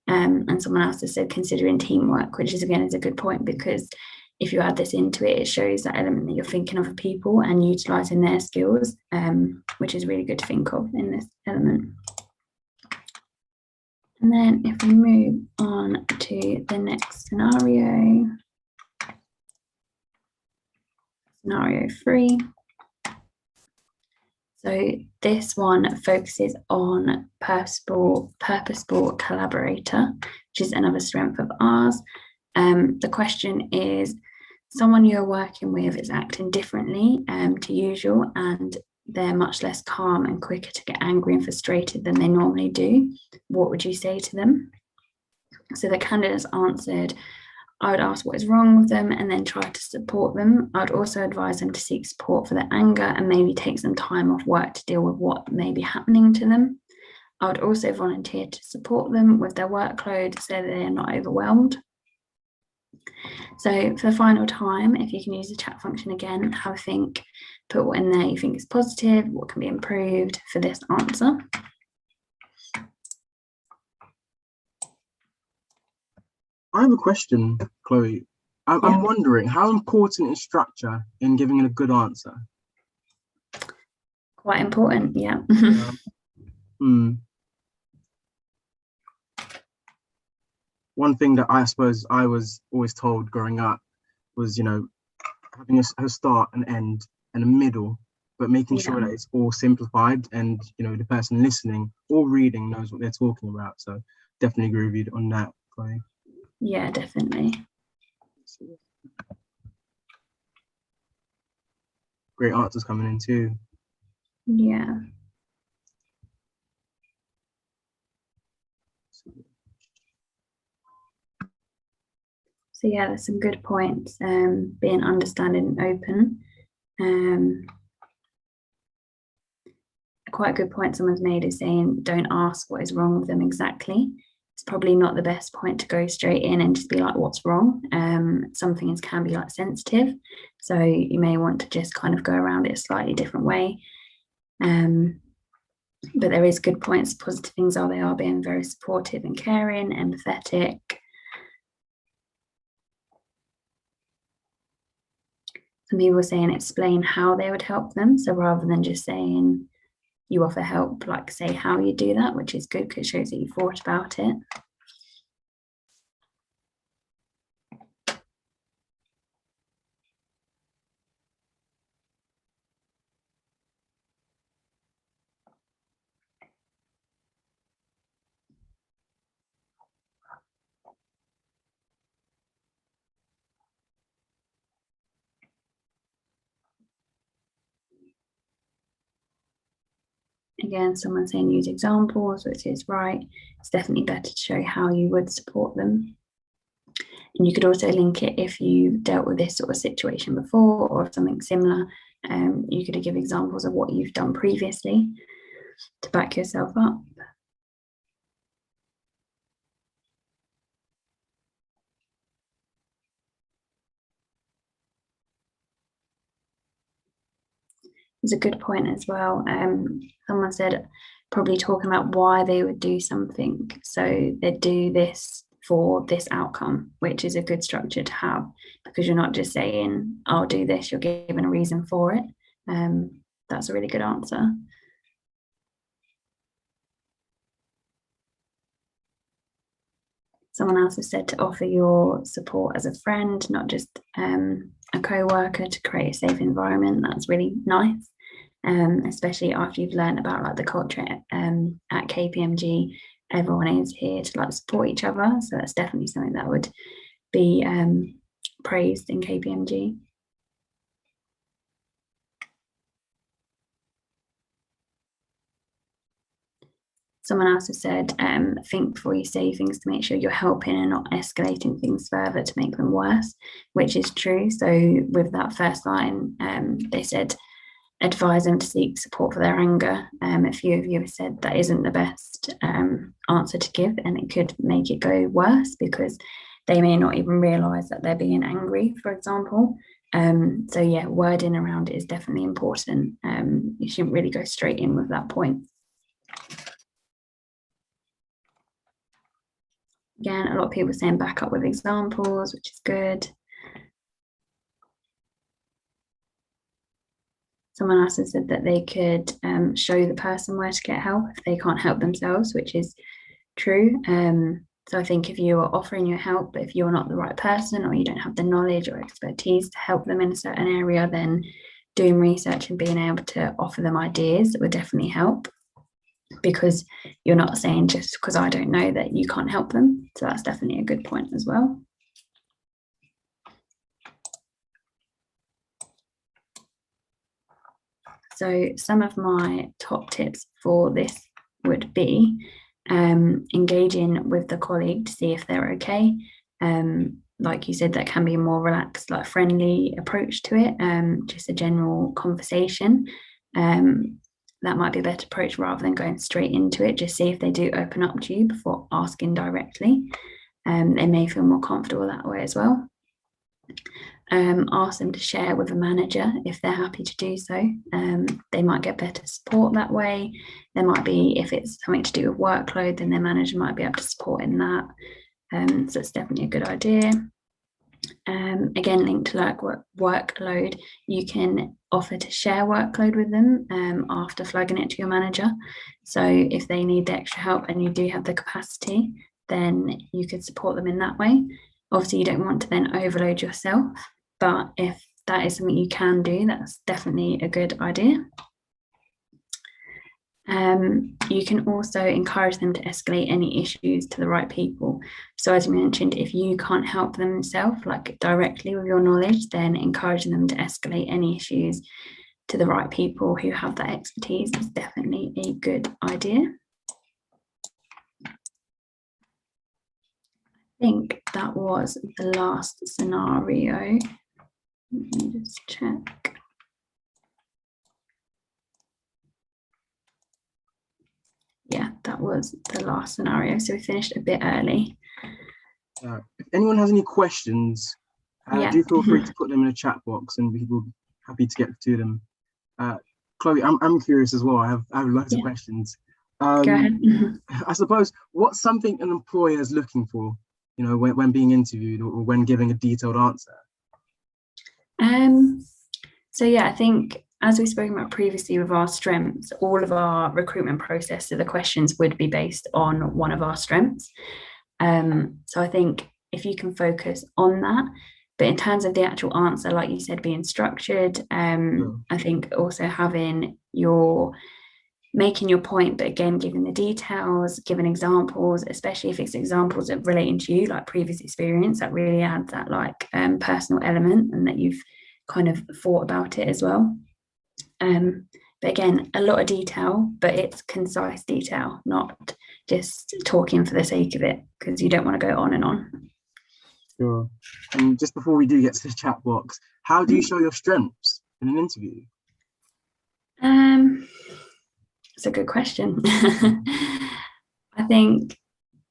And someone else has said considering teamwork, which is again is a good point, because if you add this into it, it shows that element that you're thinking of people and utilizing their skills, which is really good to think of in this element. And then if we move on to the next scenario, scenario 3. So this one focuses on purposeful collaborator, which is another strength of ours. The question is, someone you're working with is acting differently to usual, and they're much less calm and quicker to get angry and frustrated than they normally do, what would you say to them? So the candidates answered, I would ask what is wrong with them and then try to support them. I'd also advise them to seek support for their anger and maybe take some time off work to deal with what may be happening to them. I would also volunteer to support them with their workload so that they are not overwhelmed. So for the final time, if you can use the chat function again, have a think, put what in there you think is positive, what can be improved for this answer. I have a question, Chloe. I'm wondering, how important is structure in giving a good answer? Quite important, yeah. One thing that I suppose I was always told growing up was, you know, having a start, an end, and a middle, but making sure that it's all simplified and, you know, the person listening or reading knows what they're talking about. So definitely agree with you on that, Chloe. Yeah, definitely. Great answers coming in too. Yeah. So yeah, there's some good points. Being understanding and open. Quite a good point someone's made is saying don't ask what is wrong with them exactly. It's probably not the best point to go straight in and just be like, what's wrong? Some things can be like sensitive, so you may want to just kind of go around it a slightly different way. But there is good points. Positive things are they are being very supportive and caring, empathetic. Some people are saying explain how they would help them. So rather than just saying you offer help, like say how you do that, which is good because it shows that you thought about it. Again, someone saying use examples, which is right. It's definitely better to show how you would support them. And you could also link it if you've dealt with this sort of situation before or something similar. You could give examples of what you've done previously to back yourself up. It's a good point as well. Someone said probably talking about why they would do something. So they do this for this outcome, which is a good structure to have because you're not just saying, I'll do this, you're given a reason for it. That's a really good answer. Someone else has said to offer your support as a friend, not just a co-worker, to create a safe environment. That's really nice, especially after you've learned about like the culture at KPMG. Everyone is here to like support each other, so that's definitely something that would be praised in KPMG. Someone else has said, think before you say things to make sure you're helping and not escalating things further to make them worse, which is true. So with that first line, they said, advise them to seek support for their anger. A few of you have said that isn't the best answer to give, and it could make it go worse because they may not even realise that they're being angry, for example. So yeah, wording around it is definitely important. You shouldn't really go straight in with that point. Again, a lot of people are saying back up with examples, which is good. Someone else has said that they could show the person where to get help if they can't help themselves, which is true. So I think if you are offering your help, but if you're not the right person or you don't have the knowledge or expertise to help them in a certain area, then doing research and being able to offer them ideas would definitely help, because you're not saying just because I don't know that you can't help them. So that's definitely a good point as well. So some of my top tips for this would be engaging with the colleague to see if they're okay. Like you said, that can be a more relaxed, like friendly approach to it, just a general conversation. That might be a better approach rather than going straight into it. Just see if they do open up to you before asking directly. They may feel more comfortable that way as well. Ask them to share with a manager if they're happy to do so. They might get better support that way. There might be, if it's something to do with workload, then their manager might be able to support in that. So it's definitely a good idea. Again, linked to workload, you can offer to share workload with them after flagging it to your manager. So if they need the extra help and you do have the capacity, then you could support them in that way. Obviously, you don't want to then overload yourself, but if that is something you can do, that's definitely a good idea. You can also encourage them to escalate any issues to the right people. So as you mentioned, if you can't help them yourself, like directly with your knowledge, then encouraging them to escalate any issues to the right people who have that expertise is definitely a good idea. I think that was the last scenario. Let me just check. Yeah, that was the last scenario. So we finished a bit early. If anyone has any questions, do feel free to put them in a chat box and we'll be happy to get to them. Chloe, I'm curious as well. I have loads of questions. Go ahead. I suppose, what's something an employer is looking for, you know, when being interviewed or when giving a detailed answer? So yeah, I think as we've spoken about previously with our strengths, all of our recruitment process, so the questions would be based on one of our strengths. So I think if you can focus on that, but in terms of the actual answer, like you said, being structured, I think also making your point, but again, giving the details, giving examples, especially if it's examples that relating to you, like previous experience, that really adds that like personal element and that you've kind of thought about it as well. But again, a lot of detail, but it's concise detail, not just talking for the sake of it, because you don't want to go on and on. Sure. And just before we do get to the chat box, how do you show your strengths in an interview? It's a good question. I think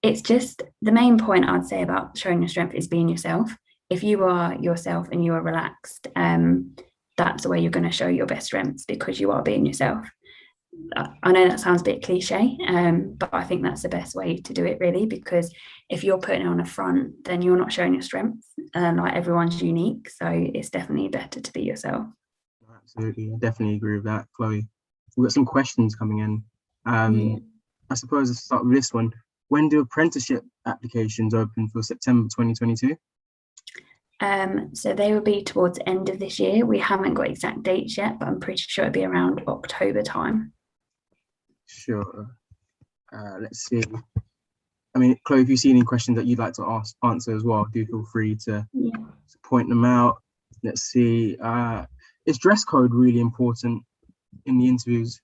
it's just the main point I'd say about showing your strength is being yourself. If you are yourself and you are relaxed, that's the way you're going to show your best strengths, because you are being yourself. I know that sounds a bit cliche, but I think that's the best way to do it, really, because if you're putting on a front, then you're not showing your strengths. Like, everyone's unique, so it's definitely better to be yourself. Absolutely, I definitely agree with that, Chloe. We've got some questions coming in. I suppose let's start with this one. When do apprenticeship applications open for September 2022? So they will be towards the end of this year. We haven't got exact dates yet, but I'm pretty sure it'll be around October time. Sure. Let's see. I mean, Chloe, if you see any questions that you'd like to answer as well, do feel free to point them out. Let's see. Is dress code really important in the interviews?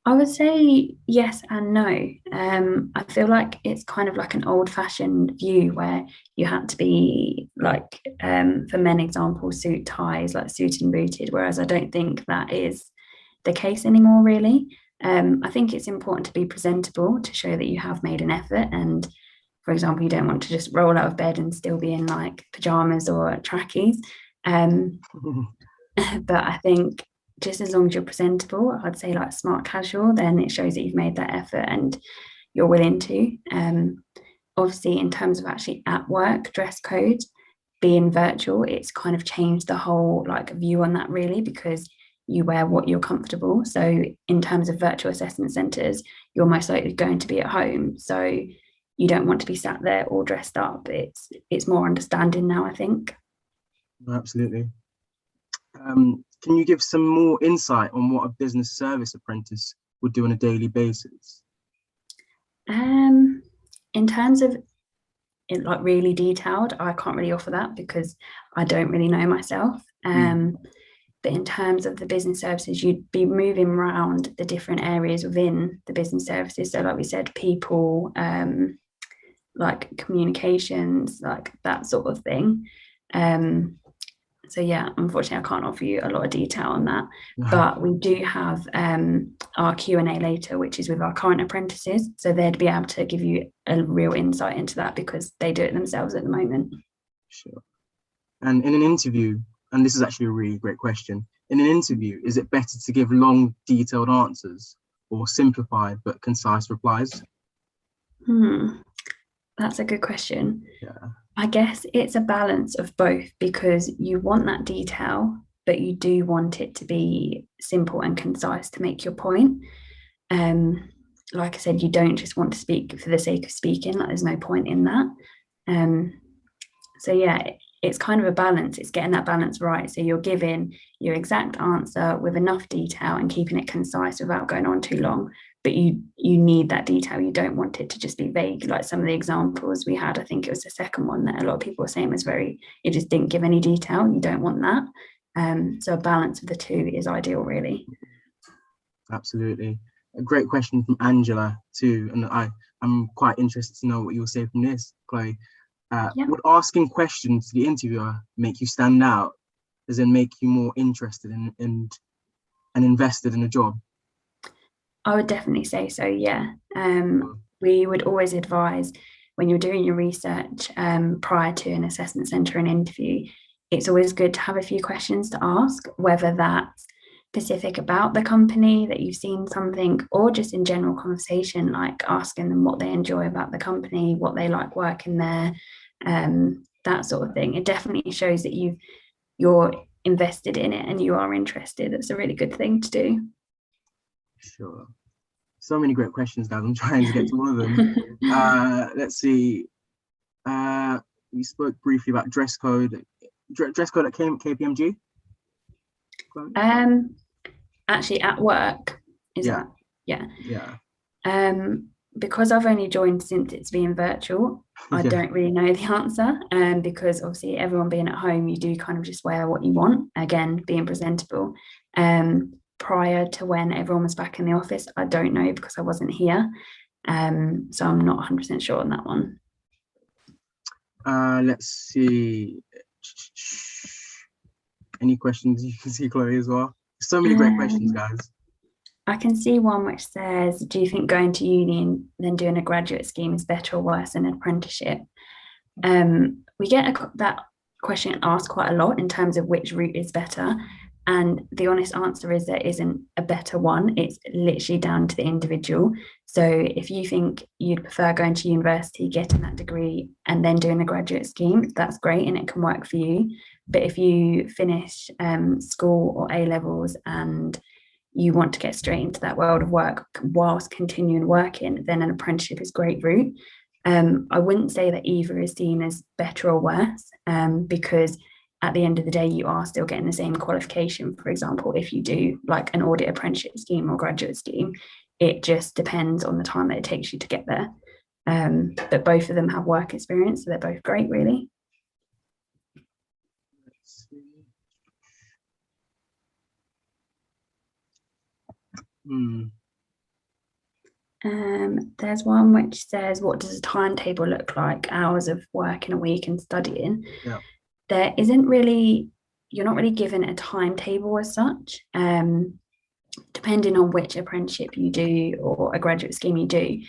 I would say yes and no. I feel like it's kind of like an old-fashioned view where you had to be like, for men example, suit, ties, like suited and booted, whereas I don't think that is the case anymore, really. I think it's important to be presentable, to show that you have made an effort, and for example, you don't want to just roll out of bed and still be in like pajamas or trackies. But I think just as long as you're presentable, I'd say like smart casual, then it shows that you've made that effort and you're willing to. Obviously, in terms of actually at work, dress code being virtual, it's kind of changed the whole like view on that, really, because you wear what you're comfortable. So in terms of virtual assessment centres, you're most likely going to be at home. So you don't want to be sat there all dressed up. It's more understanding now, I think. Absolutely. Can you give some more insight on what a business service apprentice would do on a daily basis? In terms of it, like really detailed, I can't really offer that because I don't really know myself. But in terms of the business services, you'd be moving around the different areas within the business services. So like we said, people, like communications, like that sort of thing. So yeah, unfortunately, I can't offer you a lot of detail on that. But we do have our Q&A later, which is with our current apprentices. So they'd be able to give you a real insight into that because they do it themselves at the moment. Sure. And in an interview, and this is actually a really great question, in an interview, is it better to give long, detailed answers or simplified but concise replies? That's a good question. Yeah. I guess it's a balance of both because you want that detail, but you do want it to be simple and concise to make your point. Like I said, you don't just want to speak for the sake of speaking, like there's no point in that. So yeah, it's kind of a balance. It's getting that balance right. So you're giving your exact answer with enough detail and keeping it concise without going on too long. But you need that detail. You don't want it to just be vague. Like some of the examples we had, I think it was the second one that a lot of people were saying was it just didn't give any detail. You don't want that. So a balance of the two is ideal, really. Absolutely. A great question from Angela too. And I'm quite interested to know what you'll say from this, Chloe. Would asking questions to the interviewer make you stand out, as in make you more interested in and invested in a job? I would definitely say so, yeah. We would always advise when you're doing your research prior to an assessment centre and interview, it's always good to have a few questions to ask, whether that's specific about the company, that you've seen something, or just in general conversation, like asking them what they enjoy about the company, what they like working there, that sort of thing. It definitely shows that you're invested in it and you are interested. It's a really good thing to do. Sure. So many great questions, guys. I'm trying to get to all of them. Let's see. We spoke briefly about dress code. Dress code at KPMG? Actually, at work, is Yeah. that? Yeah. Because I've only joined since it's been virtual, I don't really know the answer. Because obviously everyone being at home, you do kind of just wear what you want. Again, being presentable. Prior to when everyone was back in the office, I don't know because I wasn't here. So I'm not 100% sure on that one. Let's see. Any questions you can see, Chloe, as well? So many great questions, guys. I can see one which says, do you think going to uni and then doing a graduate scheme is better or worse than an apprenticeship? We get that question asked quite a lot in terms of which route is better. And the honest answer is there isn't a better one. It's literally down to the individual. So if you think you'd prefer going to university, getting that degree, and then doing a graduate scheme, that's great and it can work for you. But if you finish school or A-levels and you want to get straight into that world of work whilst continuing working, then an apprenticeship is a great route. I wouldn't say that either is seen as better or worse, because at the end of the day, you are still getting the same qualification. For example, if you do like an audit apprenticeship scheme or graduate scheme, it just depends on the time that it takes you to get there. But both of them have work experience, so they're both great, really. There's one which says, what does a timetable look like? Hours of work in a week and studying. Yeah. There isn't really, you're not really given a timetable as such. Depending on which apprenticeship you do or a graduate scheme you do,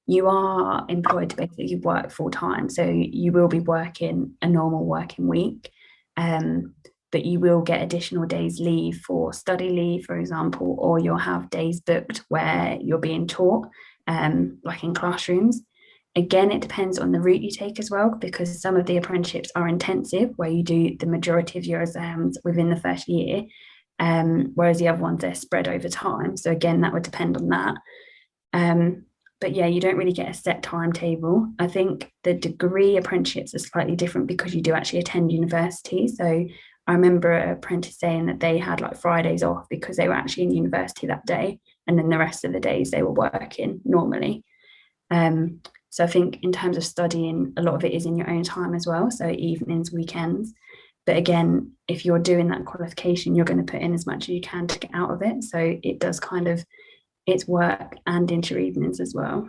you are employed to basically work full time. So you will be working a normal working week, but you will get additional days leave for study leave, for example, or you'll have days booked where you're being taught, like in classrooms. Again, it depends on the route you take as well, because some of the apprenticeships are intensive, where you do the majority of your exams within the first year, whereas the other ones, they're spread over time. So again, that would depend on that. But yeah, you don't really get a set timetable. I think the degree apprenticeships are slightly different because you do actually attend university. So I remember an apprentice saying that they had like Fridays off because they were actually in university that day, and then the rest of the days they were working normally. So I think in terms of studying, a lot of it is in your own time as well. So evenings, weekends. But again, if you're doing that qualification, you're going to put in as much as you can to get out of it. So it does kind of, it's work and into your evenings as well.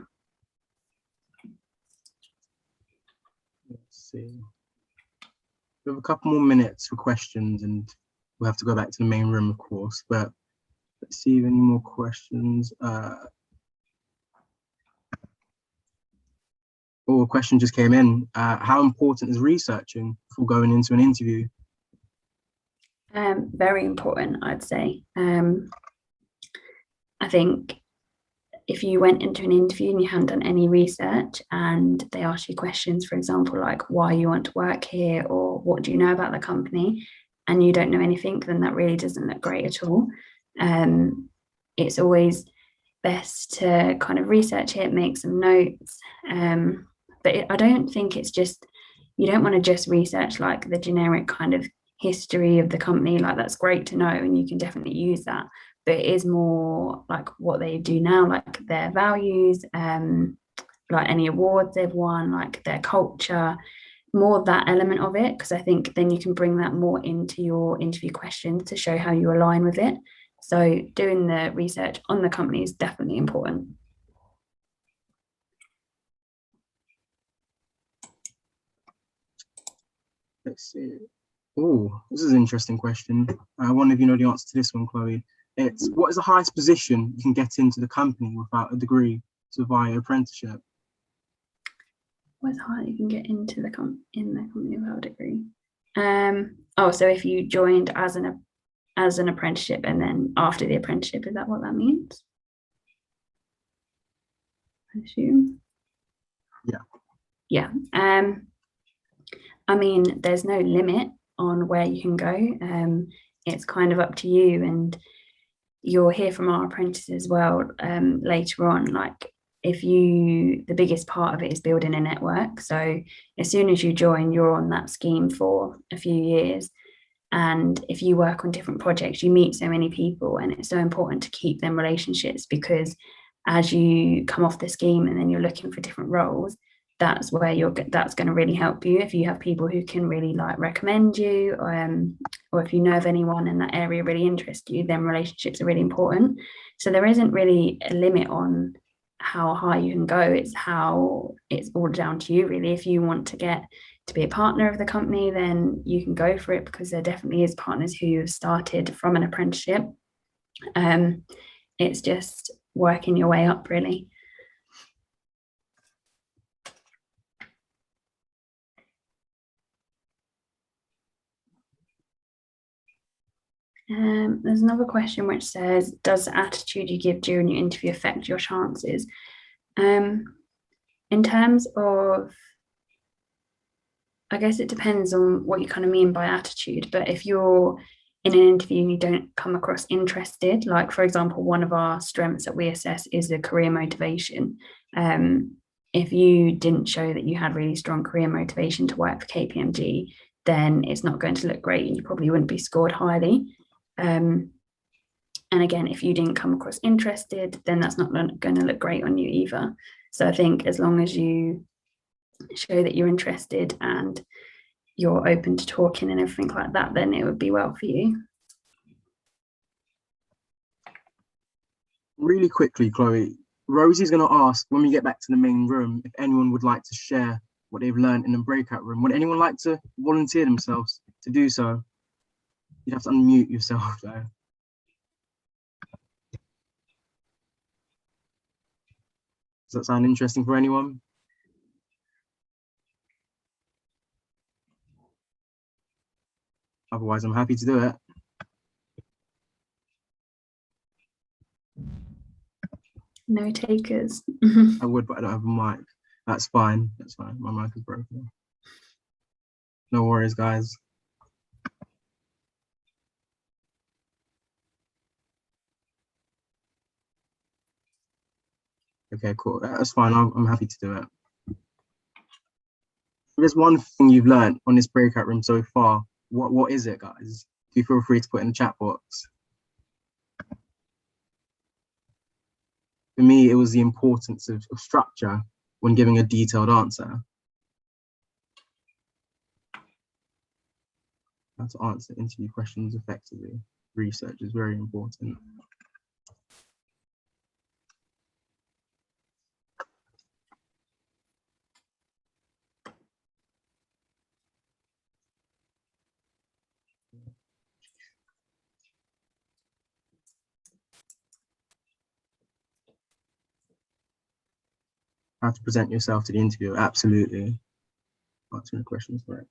Let's see. We have a couple more minutes for questions and we'll have to go back to the main room, of course, but let's see if any more questions. Oh, a question just came in. How important is researching before going into an interview? Very important, I'd say. I think if you went into an interview and you hadn't done any research and they asked you questions, for example, like why you want to work here or what do you know about the company, and you don't know anything, then that really doesn't look great at all. It's always best to kind of research it, make some notes. But I don't think it's just, you don't want to just research like the generic kind of history of the company. Like that's great to know and you can definitely use that. But it is more like what they do now, like their values, like any awards they've won, like their culture, more that element of it, because I think then you can bring that more into your interview questions to show how you align with it. So doing the research on the company is definitely important. Let's see. Oh, this is an interesting question. I wonder if you know the answer to this one, Chloe. It's, what is the highest position you can get into the company without a degree, so via apprenticeship? What's high you can get into the company without a degree? Oh, so if you joined as an apprenticeship and then after the apprenticeship, is that what that means? I assume. Yeah. Yeah. I mean, there's no limit on where you can go. It's kind of up to you, and you'll hear from our apprentices as well later on. Like, the biggest part of it is building a network. So as soon as you join, you're on that scheme for a few years. And if you work on different projects, you meet so many people, and it's so important to keep them relationships, because as you come off the scheme and then you're looking for different roles, that's where that's going to really help you. If you have people who can really like recommend you, or if you know of anyone in that area really interests you, then relationships are really important. So there isn't really a limit on how high you can go. It's all down to you, really. If you want to get to be a partner of the company, then you can go for it, because there definitely is partners who have started from an apprenticeship. It's just working your way up, really. There's another question which says, does the attitude you give during your interview affect your chances? In terms of, I guess it depends on what you kind of mean by attitude, but if you're in an interview and you don't come across interested, like for example, one of our strengths that we assess is the career motivation. If you didn't show that you had really strong career motivation to work for KPMG, then it's not going to look great and you probably wouldn't be scored highly. And again, if you didn't come across interested, then that's not going to look great on you either. So I think as long as you show that you're interested and you're open to talking and everything like that, then it would be well for you. Really quickly, Chloe, Rosie's going to ask when we get back to the main room if anyone would like to share what they've learned in the breakout room. Would anyone like to volunteer themselves to do so? You'd have to unmute yourself though. Does that sound interesting for anyone? Otherwise, I'm happy to do it. No takers. I would, but I don't have a mic. That's fine. That's fine. My mic is broken. No worries, guys. Okay, cool. That's fine. I'm happy to do it. If there's one thing you've learned on this breakout room so far, what is it, guys? Do feel free to put in the chat box. For me, it was the importance of structure when giving a detailed answer. how to answer interview questions effectively. Research is very important. How to present yourself to the interviewer, absolutely. Answering the questions correctly.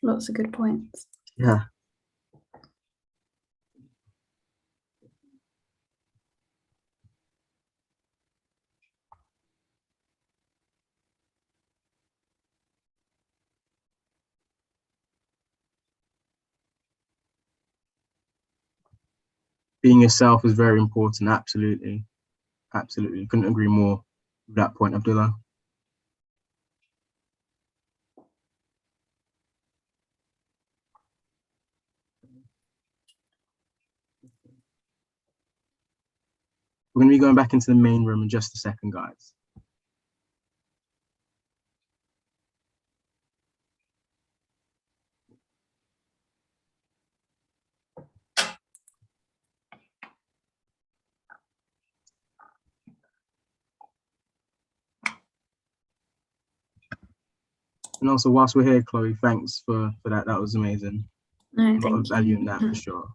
Lots of good points. Yeah. Being yourself is very important, absolutely. Absolutely, couldn't agree more with that point, Abdullah. We're going to be going back into the main room in just a second, guys. And also, whilst we're here, Chloe, thanks for that. That was amazing. No, a lot of thank value you. in that for sure.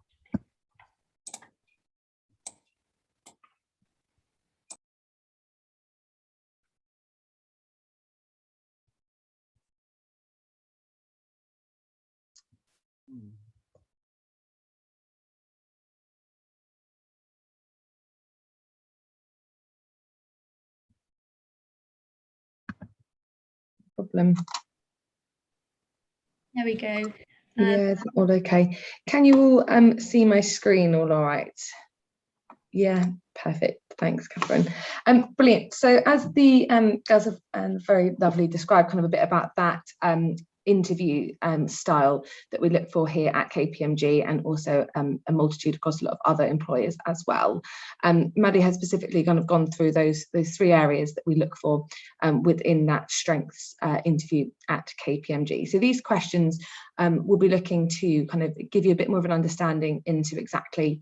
Problem. There we go. Yeah, it's all okay. Can you all see my screen all right? Yeah, perfect. Thanks, Catherine. Brilliant. So as the girls have very lovely described kind of a bit about that interview style that we look for here at KPMG, and also a multitude across a lot of other employers as well. Maddie has specifically kind of gone through those three areas that we look for within that strengths interview at KPMG. So these questions we'll be looking to kind of give you a bit more of an understanding into exactly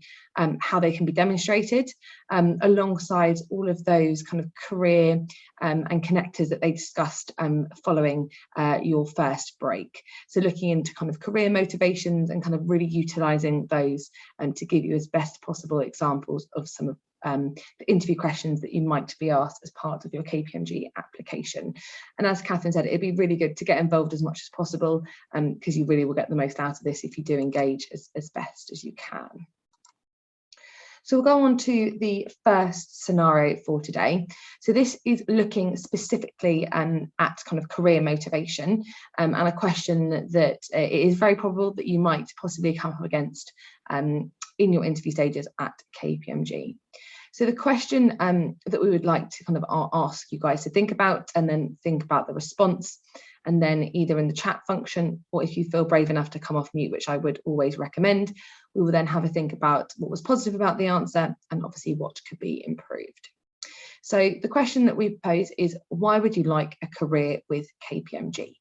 how they can be demonstrated, alongside all of those kind of career and connectors that they discussed following your first break. So looking into kind of career motivations and kind of really utilising those to give you as best possible examples of some of the interview questions that you might be asked as part of your KPMG application. And as Catherine said, it'd be really good to get involved as much as possible, because you really will get the most out of this if you do engage as best as you can. So we'll go on to the first scenario for today. So this is looking specifically at kind of career motivation, and a question that it is very probable that you might possibly come up against in your interview stages at KPMG. So the question that we would like to kind of ask you guys to think about, and then think about the response, and then either in the chat function, or if you feel brave enough to come off mute, which I would always recommend, we will then have a think about what was positive about the answer and obviously what could be improved. So the question that we pose is, why would you like a career with KPMG?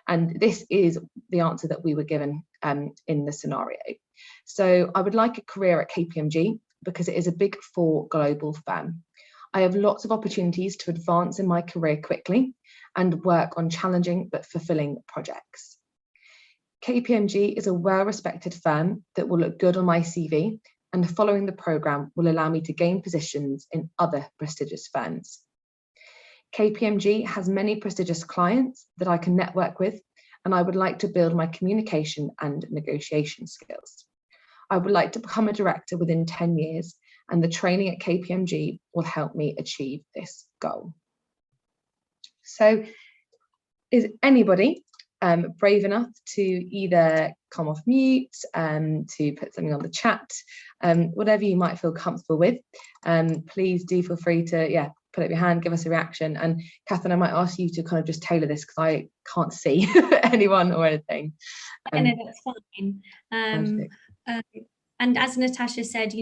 And this is the answer that we were given in the scenario. So I would like a career at KPMG because it is a Big Four global firm. I have lots of opportunities to advance in my career quickly and work on challenging but fulfilling projects. KPMG is a well-respected firm that will look good on my CV, and following the programme will allow me to gain positions in other prestigious firms. KPMG has many prestigious clients that I can network with, and I would like to build my communication and negotiation skills. I would like to become a director within 10 years, and the training at KPMG will help me achieve this goal. So is anybody brave enough to either come off mute, to put something on the chat, whatever you might feel comfortable with? Please do feel free to, put up your hand, give us a reaction. And Catherine, I might ask you to kind of just tailor this because I can't see anyone or anything. No, that's fine. And as Natasha said,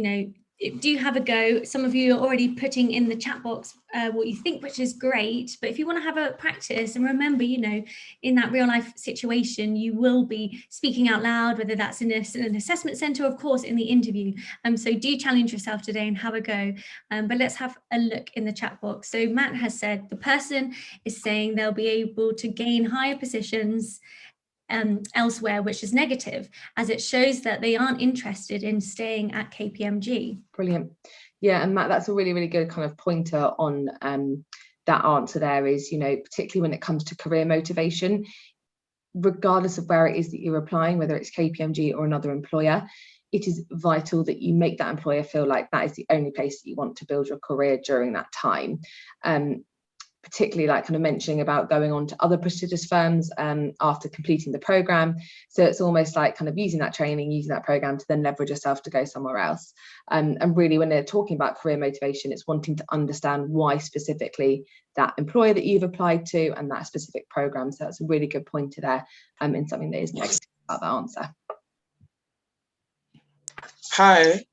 do have a go. Some of you are already putting in the chat box what you think, which is great. But if you want to have a practice, and remember, in that real life situation, you will be speaking out loud, whether that's in an assessment centre, of course, in the interview. So do challenge yourself today and have a go. But let's have a look in the chat box. So Matt has said the person is saying they'll be able to gain higher positions elsewhere, which is negative, as it shows that they aren't interested in staying at KPMG. Brilliant. Yeah, and Matt, that's a really, really good kind of pointer on that answer there is, particularly when it comes to career motivation, regardless of where it is that you're applying, whether it's KPMG or another employer, it is vital that you make that employer feel like that is the only place that you want to build your career during that time. Particularly like kind of mentioning about going on to other prestigious firms after completing the program. So it's almost like kind of using that training, using that program to then leverage yourself to go somewhere else. And really when they're talking about career motivation, it's wanting to understand why specifically that employer that you've applied to and that specific program. So that's a really good pointer there in something that is negative about the answer. Hi.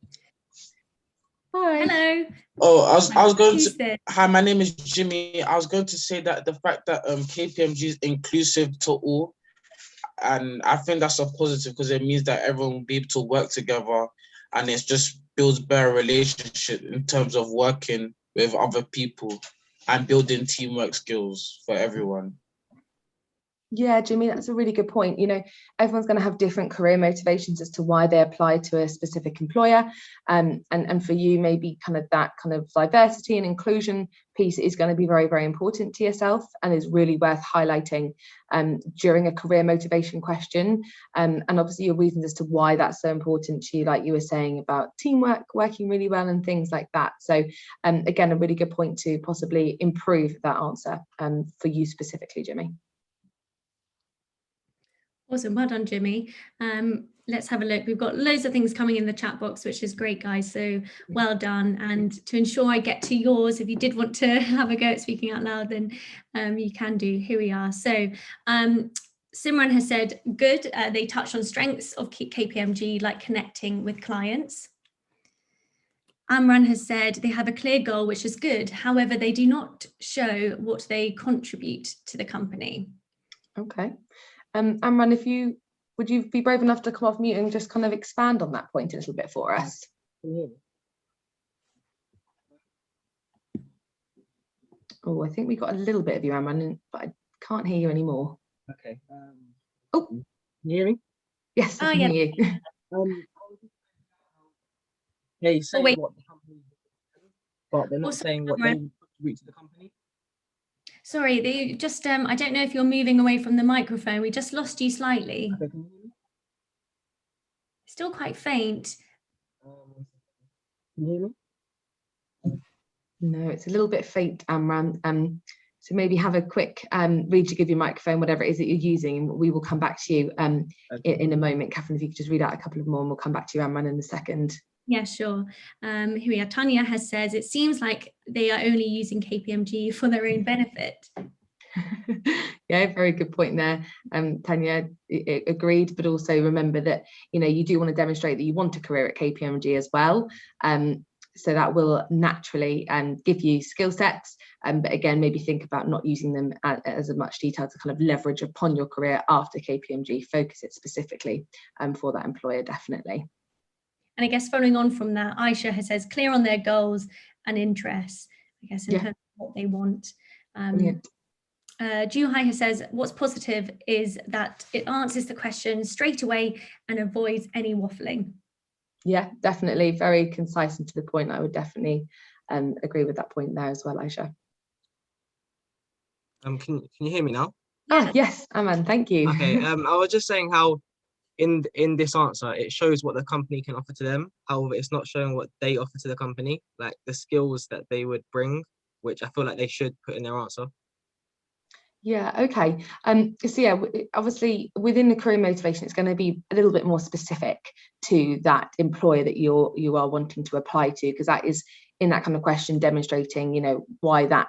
Hi. Hello. Oh, I was going to. Hi, my name is Jimmy. I was going to say that the fact that KPMG is inclusive to all, and I think that's a positive because it means that everyone will be able to work together, and it just builds better relationship in terms of working with other people and building teamwork skills for everyone. Yeah, Jimmy, that's a really good point. Everyone's going to have different career motivations as to why they apply to a specific employer. And for you, maybe kind of that kind of diversity and inclusion piece is going to be very, very important to yourself and is really worth highlighting during a career motivation question. And obviously your reasons as to why that's so important to you, like you were saying about teamwork, working really well and things like that. So again, a really good point to possibly improve that answer for you specifically, Jimmy. Awesome, well done, Jimmy. Let's have a look. We've got loads of things coming in the chat box, which is great, guys. So well done. And to ensure I get to yours, if you did want to have a go at speaking out loud, then you can do. Here we are. So Simran has said, good. They touched on strengths of KPMG, like connecting with clients. Amran has said they have a clear goal, which is good. However, they do not show what they contribute to the company. Okay. Amran, would you be brave enough to come off mute and just kind of expand on that point a little bit for us? Oh, I think we got a little bit of you, Amran, but I can't hear you anymore. Okay. Oh, can you hear me? Yes, I can hear you. They say what the company, but they're not saying what they contribute to the company. Sorry, they just, I don't know if you're moving away from the microphone. We just lost you slightly. Okay, can you hear me? Still quite faint. Can you hear me? No, it's a little bit faint, Amran. So maybe have a quick read to give your microphone, whatever it is that you're using, and we will come back to you in a moment. Catherine, if you could just read out a couple of more and we'll come back to you, Amran, in a second. Yeah, sure. Here we are. Tanya has says, it seems like they are only using KPMG for their own benefit. Yeah, very good point there. Tanya, agreed, but also remember that, you do want to demonstrate that you want a career at KPMG as well. So that will naturally give you skill sets, but again, maybe think about not using them as much detail to kind of leverage upon your career after KPMG. Focus it specifically for that employer, definitely. And I guess following on from that, Aisha has says clear on their goals and interests, I guess, in terms of what they want. Juhai says what's positive is that it answers the question straight away and avoids any waffling. Yeah, definitely. Very concise and to the point. I would definitely agree with that point there as well, Aisha. Can you hear me now? Oh, yes, Aman, thank you. Okay, I was just saying how in this answer, it shows what the company can offer to them. However, it's not showing what they offer to the company, like the skills that they would bring, which I feel like they should put in their answer. Yeah, okay. So yeah, obviously within the career motivation, it's going to be a little bit more specific to that employer that you are wanting to apply to, because that is in that kind of question, demonstrating, you know, why that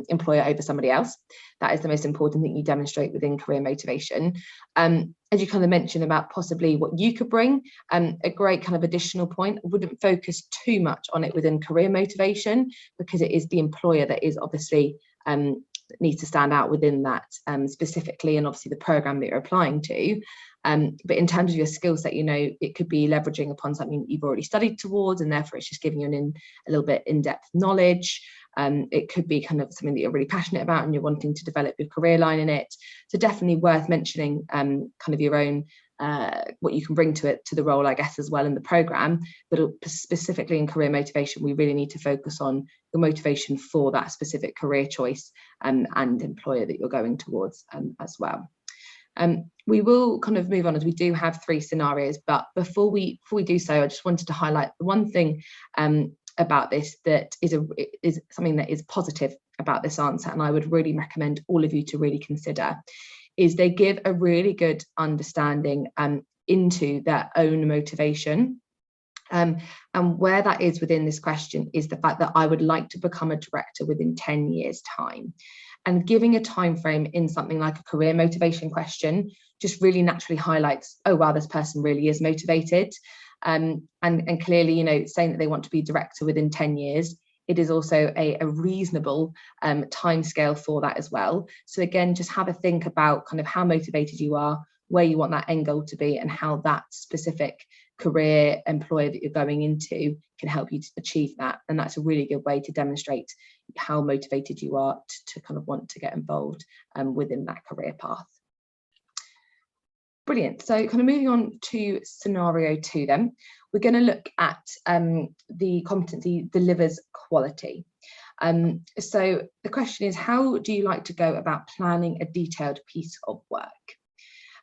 employer over somebody else. That is the most important thing you demonstrate within career motivation. As you kind of mentioned about possibly what you could bring, a great kind of additional point, I wouldn't focus too much on it within career motivation, because it is the employer that is obviously needs to stand out within that specifically, and obviously the program that you're applying to. But in terms of your skill set, you know, it could be leveraging upon something that you've already studied towards, and therefore it's just giving you a little bit in-depth knowledge. It could be kind of something that you're really passionate about and you're wanting to develop your career line in it. So definitely worth mentioning kind of your own, what you can bring to it, to the role, I guess, as well in the program. But specifically in career motivation, we really need to focus on the motivation for that specific career choice and employer that you're going towards as well. We will kind of move on, as we do have 3 scenarios, but before we do so, I just wanted to highlight the one thing about this that is something that is positive about this answer, and I would really recommend all of you to really consider, is they give a really good understanding into their own motivation. And where that is within this question is the fact that I would like to become a director within 10 years' time. And giving a time frame in something like a career motivation question just really naturally highlights, oh wow, this person really is motivated. And clearly, you know, saying that they want to be director within 10 years, it is also a reasonable timescale for that as well. So again, just have a think about kind of how motivated you are, where you want that end goal to be, and how that specific career employer that you're going into can help you to achieve that. And that's a really good way to demonstrate how motivated you are to kind of want to get involved within that career path. Brilliant. So kind of moving on to scenario 2 then, we're going to look at the competency delivers quality. So the question is, how do you like to go about planning a detailed piece of work?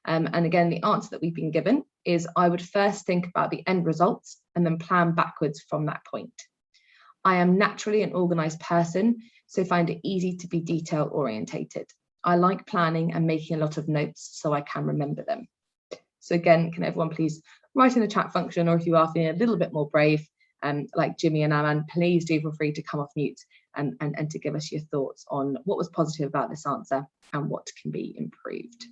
And again, the answer that we've been given is I would first think about the end results and then plan backwards from that point. I am naturally an organised person, so find it easy to be detail orientated. I like planning and making a lot of notes so I can remember them. So again, can everyone please write in the chat function, or if you are feeling a little bit more brave, like Jimmy and Aman, please do feel free to come off mute and to give us your thoughts on what was positive about this answer and what can be improved.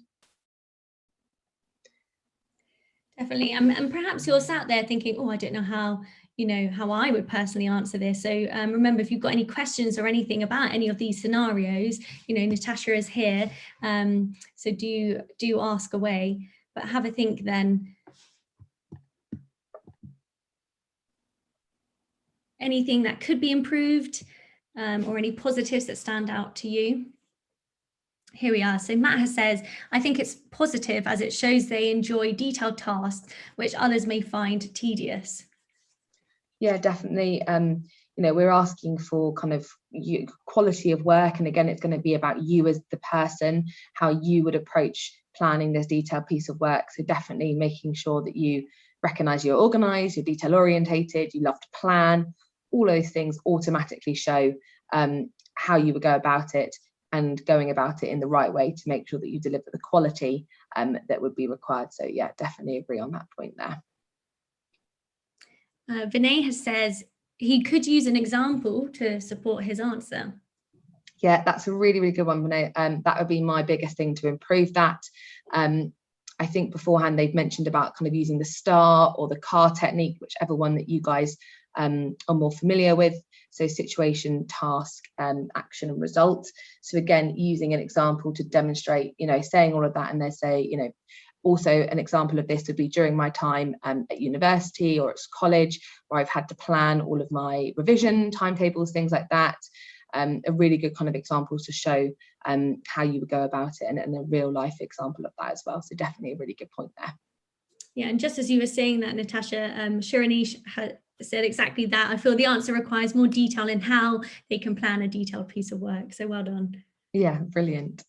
Definitely, and perhaps you're sat there thinking, oh, I don't know how, you know, how I would personally answer this. So remember, if you've got any questions or anything about any of these scenarios, you know, Natasha is here, so do ask away, but have a think then. Anything that could be improved, or any positives that stand out to you? Here we are. So Matt says, I think it's positive as it shows they enjoy detailed tasks, which others may find tedious. Yeah, definitely. You know, we're asking for kind of quality of work. And again, it's going to be about you as the person, how you would approach planning this detailed piece of work. So definitely making sure that you recognize you're organized, you're detail orientated, you love to plan. All those things automatically show how you would go about it, and going about it in the right way to make sure that you deliver the quality that would be required. So yeah, definitely agree on that point there. Vinay says he could use an example to support his answer. Yeah, that's a really, really good one, Vinay. That would be my biggest thing to improve that. I think beforehand they've mentioned about kind of using the STAR or the CAR technique, whichever one that you guys are more familiar with. So situation, task, action and result. So again, using an example to demonstrate, you know, saying all of that, and they say, you know, also an example of this would be during my time at university or at college, where I've had to plan all of my revision timetables, things like that. A really good kind of examples to show how you would go about it, and a real life example of that as well. So definitely a really good point there. Yeah, and just as you were saying that, Natasha, Shiranish said exactly that. I feel the answer requires more detail in how they can plan a detailed piece of work. So well done. Yeah, brilliant.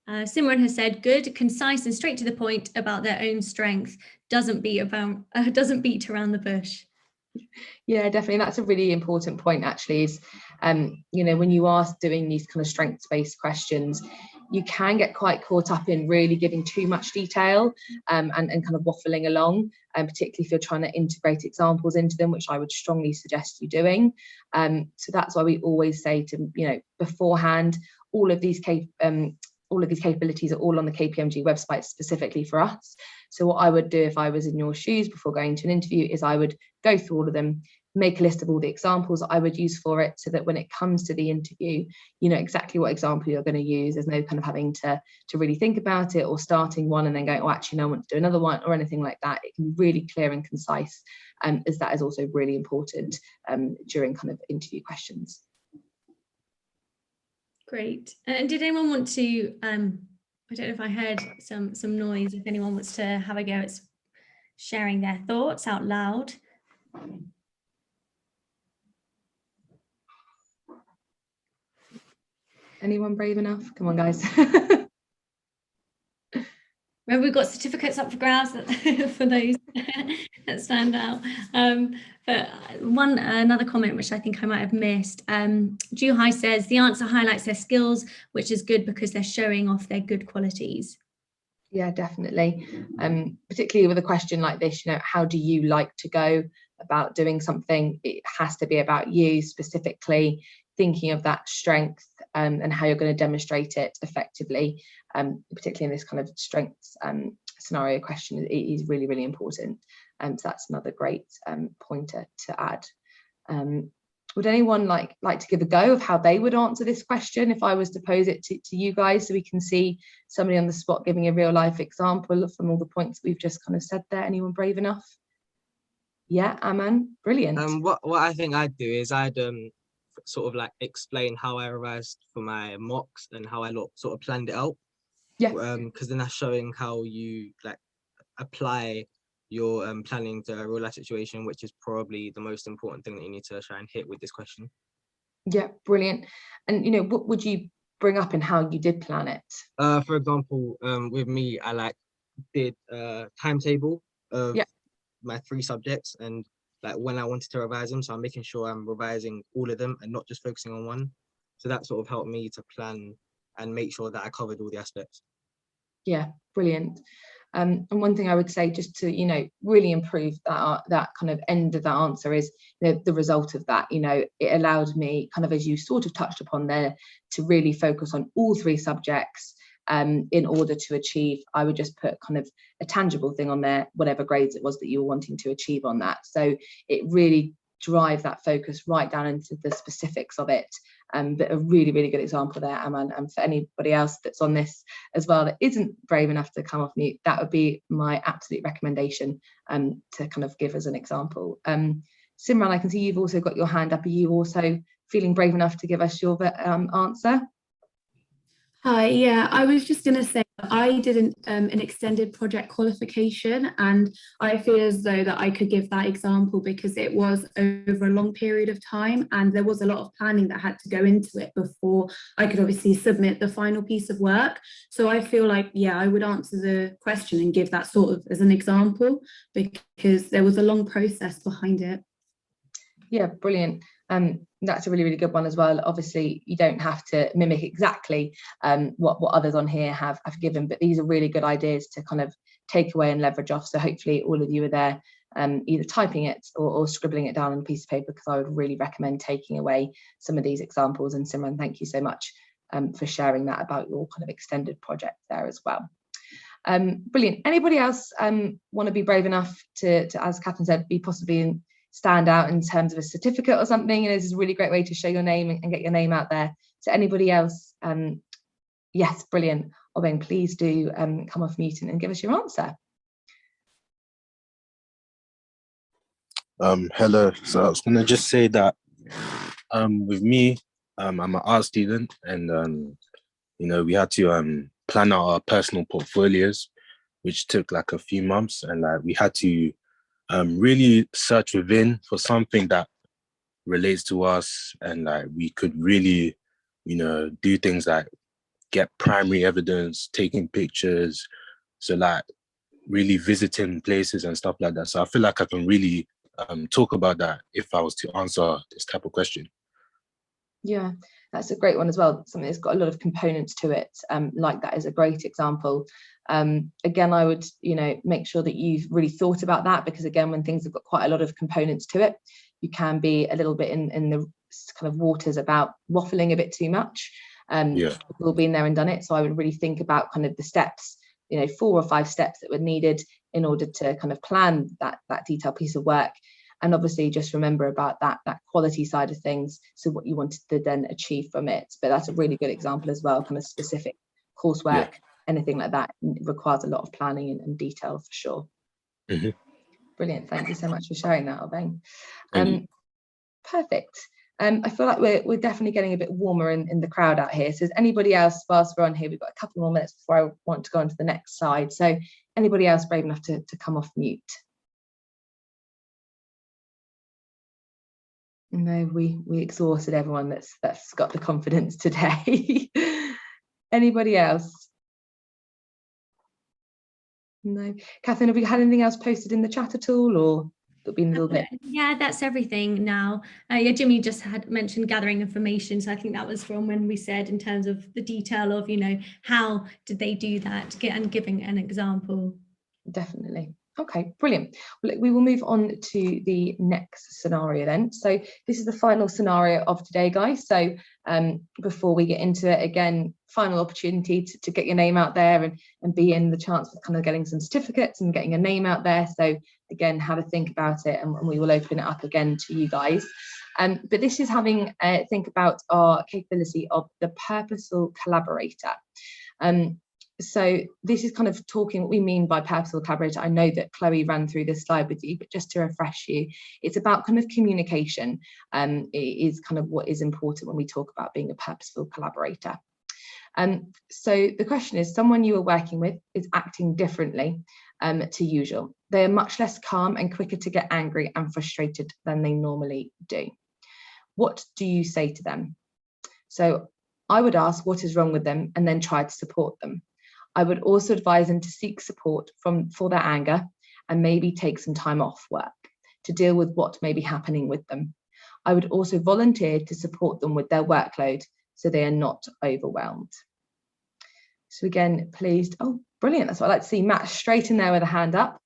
Simran has said, good, concise and straight to the point about their own strength. Doesn't beat around the bush. Yeah, definitely. That's a really important point, actually, is, you know, when you are doing these kind of strengths-based questions, you can get quite caught up in really giving too much detail and kind of waffling along. and particularly if you're trying to integrate examples into them, which I would strongly suggest you doing. So that's why we always say to, beforehand, all of these capabilities are all on the KPMG website specifically for us. So what I would do if I was in your shoes before going to an interview is I would go through all of them, make a list of all the examples I would use for it, so that when it comes to the interview, you know exactly what example you're going to use. There's no kind of having to really think about it, or starting one and then going, oh, actually, no, I want to do another one, or anything like that. It can be really clear and concise, as that is also really important during kind of interview questions. Great. And did anyone want to, I don't know if I heard some noise, if anyone wants to have a go at sharing their thoughts out loud. Anyone brave enough? Come on, guys. Remember, we've got certificates up for grabs for those that stand out. But another comment, which I think I might have missed. Juhai says, the answer highlights their skills, which is good because they're showing off their good qualities. Yeah, definitely. Particularly with a question like this, how do you like to go about doing something? It has to be about you specifically, thinking of that strength and how you're going to demonstrate it effectively, particularly in this kind of strengths scenario question. It is really, really important. So that's another great pointer to add. Would anyone like to give a go of how they would answer this question if I was to pose it to you guys, so we can see somebody on the spot giving a real life example from all the points we've just kind of said there? Anyone brave enough? Yeah, Aman, brilliant. What I think I'd do is I'd sort of like explain how I revised for my mocks and how I sort of planned it out. Yeah. Because then that's showing how you like apply your planning to a real life situation, which is probably the most important thing that you need to try and hit with this question. Yeah, brilliant. And what would you bring up in how you did plan it? For example, with me, I did a timetable of my 3 subjects and like when I wanted to revise them. So I'm making sure I'm revising all of them and not just focusing on one. So that sort of helped me to plan and make sure that I covered all the aspects. Yeah, brilliant. And one thing I would say, just to really improve that kind of end of that answer, is the result of that. It allowed me, kind of as you sort of touched upon there, to really focus on all 3 subjects in order to achieve. I would just put kind of a tangible thing on there, whatever grades it was that you were wanting to achieve on that. So it really drive that focus right down into the specifics of it. But a really, really good example there, Aman. And for anybody else that's on this as well that isn't brave enough to come off mute, that would be my absolute recommendation to kind of give as an example. Simran, I can see you've also got your hand up. Are you also feeling brave enough to give us your answer? Hi, yeah, I was just going to say I did an extended project qualification, and I feel as though that I could give that example because it was over a long period of time and there was a lot of planning that had to go into it before I could obviously submit the final piece of work. So I feel like, yeah, I would answer the question and give that sort of as an example because there was a long process behind it. Yeah, brilliant. That's a really, really good one as well. Obviously, you don't have to mimic exactly what others on here have given, but these are really good ideas to kind of take away and leverage off. So hopefully all of you are there either typing it or scribbling it down on a piece of paper, because I would really recommend taking away some of these examples. And Simran, thank you so much for sharing that about your kind of extended project there as well. Brilliant. Anybody else want to be brave enough to, as Catherine said, be possibly stand out in terms of a certificate or something? This is a really great way to show your name and get your name out there. So anybody else? Yes, brilliant. Obeng, please do come off mute and give us your answer. Hello. So I was gonna just say that with me, I'm an art student, and we had to plan out our personal portfolios, which took like a few months, and we had to really search within for something that relates to us, and we could really, do things like get primary evidence, taking pictures, so really visiting places and stuff like that. So I feel like I can really talk about that if I was to answer this type of question. Yeah, that's a great one as well. Something that's got a lot of components to it. Like that is a great example. Again, I would, make sure that you've really thought about that, because again, when things have got quite a lot of components to it, you can be a little bit in the kind of waters about waffling a bit too much. We've all been there and done it. So I would really think about kind of the steps, 4 or 5 steps that were needed in order to kind of plan that detailed piece of work. And obviously just remember about that quality side of things, so what you wanted to then achieve from it. But that's a really good example as well, kind of specific coursework, anything like that requires a lot of planning and detail for sure. Brilliant, thank you so much for sharing that, Obeng. Perfect. I feel like we're definitely getting a bit warmer in the crowd out here. So is anybody else, whilst we're on here, we've got a couple more minutes before I want to go on to the next slide. So anybody else brave enough to come off mute? No, we exhausted everyone that's got the confidence today. Anybody else? No. Catherine, have we had anything else posted in the chat at all, or been a little bit? Yeah, that's everything now. Yeah, Jimmy just had mentioned gathering information, so I think that was from when we said in terms of the detail of, how did they do that, and giving an example. Definitely. Okay, brilliant. Well, we will move on to the next scenario then. So this is the final scenario of today, guys. So before we get into it, again, final opportunity to get your name out there and be in the chance of kind of getting some certificates and getting a name out there. So again, have a think about it, and we will open it up again to you guys. But this is having a think about our capability of the purposeful collaborator. So this is kind of talking what we mean by purposeful collaborator. I know that Chloe ran through this slide with you, but just to refresh you, it's about kind of communication. It is kind of what is important when we talk about being a purposeful collaborator. So the question is, someone you are working with is acting differently to usual. They are much less calm and quicker to get angry and frustrated than they normally do. What do you say to them? So I would ask what is wrong with them and then try to support them. I would also advise them to seek support for their anger and maybe take some time off work to deal with what may be happening with them. I would also volunteer to support them with their workload so they are not overwhelmed. So again, pleased. Oh, brilliant. That's what I like to see. Matt, straight in there with a hand up.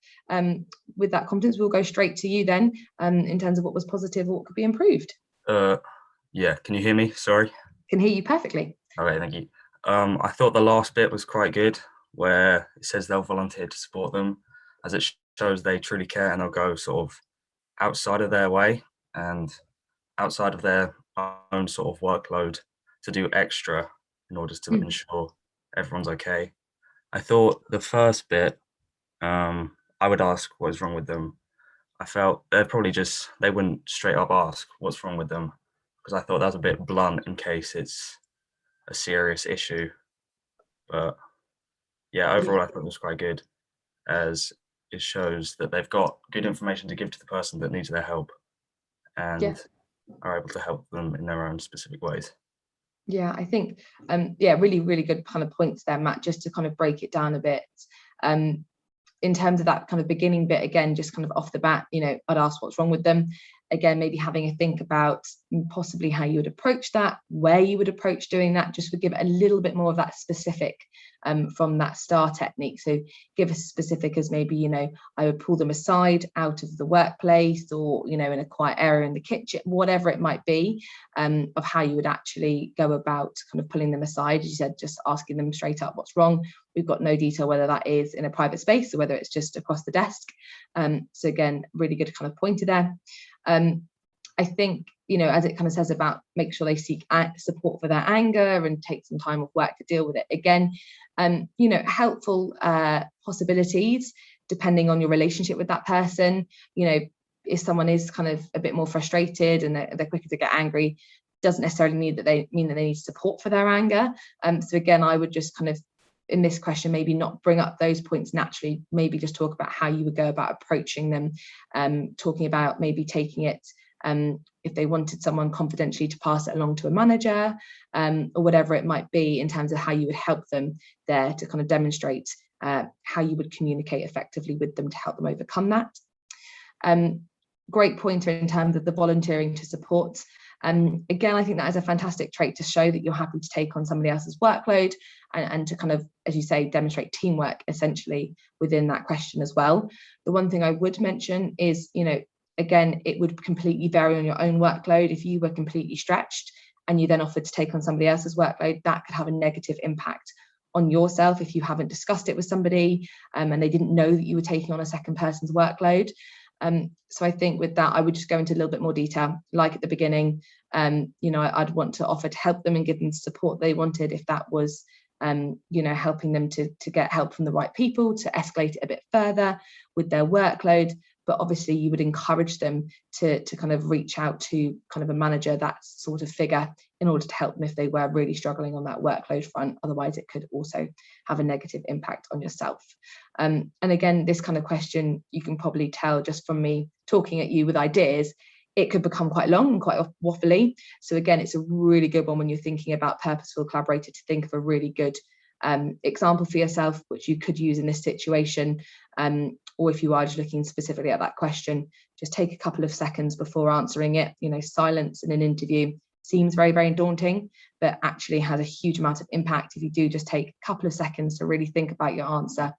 With that confidence, we'll go straight to you then in terms of what was positive or what could be improved. Yeah, can you hear me? Sorry. Can hear you perfectly. Okay, thank you. I thought the last bit was quite good, where it says they'll volunteer to support them, as it shows they truly care and they'll go sort of outside of their way and outside of their own sort of workload to do extra in order to ensure everyone's okay. I thought the first bit, I would ask what is wrong with them. I felt they wouldn't straight up ask what's wrong with them, because I thought that was a bit blunt in case it's a serious issue. But yeah, overall I thought it was quite good, as it shows that they've got good information to give to the person that needs their help and are able to help them in their own specific ways. Yeah, I think really, really good kind of points there, Matt, just to kind of break it down a bit. In terms of that kind of beginning bit, again, just kind of off the bat, I'd ask what's wrong with them. Again, maybe having a think about possibly how you would approach that, where you would approach doing that, just would give it a little bit more of that specific from that STAR technique. So give us specific as maybe, I would pull them aside out of the workplace, or, in a quiet area in the kitchen, whatever it might be, of how you would actually go about kind of pulling them aside. As you said, just asking them straight up what's wrong. We've got no detail whether that is in a private space or whether it's just across the desk. So again, really good kind of pointer there. I think, as it kind of says about make sure they seek support for their anger and take some time off work to deal with it. Again, helpful possibilities depending on your relationship with that person. If someone is kind of a bit more frustrated and they're quicker to get angry, doesn't necessarily mean that they need support for their anger. So again, I would just kind of, in this question, maybe not bring up those points naturally, maybe just talk about how you would go about approaching them, talking about maybe taking it, if they wanted someone confidentially to pass it along to a manager, or whatever it might be, in terms of how you would help them there to kind of demonstrate how you would communicate effectively with them to help them overcome that. Great pointer in terms of the volunteering to support. Again, I think that is a fantastic trait to show that you're happy to take on somebody else's workload and to kind of, as you say, demonstrate teamwork essentially within that question as well. The one thing I would mention is, again, it would completely vary on your own workload. If you were completely stretched and you then offered to take on somebody else's workload, that could have a negative impact on yourself if you haven't discussed it with somebody and they didn't know that you were taking on a second person's workload. So I think with that, I would just go into a little bit more detail, like at the beginning. I'd want to offer to help them and give them the support they wanted if that was, helping them to get help from the right people, to escalate it a bit further with their workload. But obviously you would encourage them to kind of reach out to kind of a manager, that sort of figure, in order to help them if they were really struggling on that workload front. Otherwise it could also have a negative impact on yourself. And again, this kind of question, you can probably tell just from me talking at you with ideas, it could become quite long and quite waffly. So again, it's a really good one when you're thinking about purposeful collaborator, to think of a really good example for yourself, which you could use in this situation. Or if you are just looking specifically at that question, just take a couple of seconds before answering it. Silence in an interview seems very, very daunting, but actually has a huge amount of impact if you do just take a couple of seconds to really think about your answer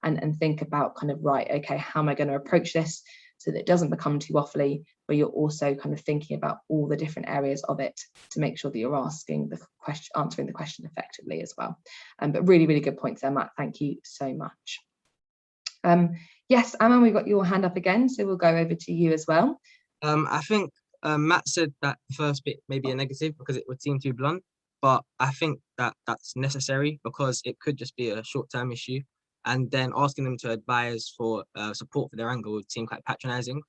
and think about kind of, right, okay, how am I going to approach this so that it doesn't become too waffly, but you're also kind of thinking about all the different areas of it to make sure that you're answering the question effectively as well. But really, really good points there, Matt. Thank you so much. Yes, Aman, we've got your hand up again, so we'll go over to you as well. I think Matt said that the first bit may be a negative because it would seem too blunt, but I think that that's necessary because it could just be a short-term issue, and then asking them to advise for support for their anger would seem quite patronizing.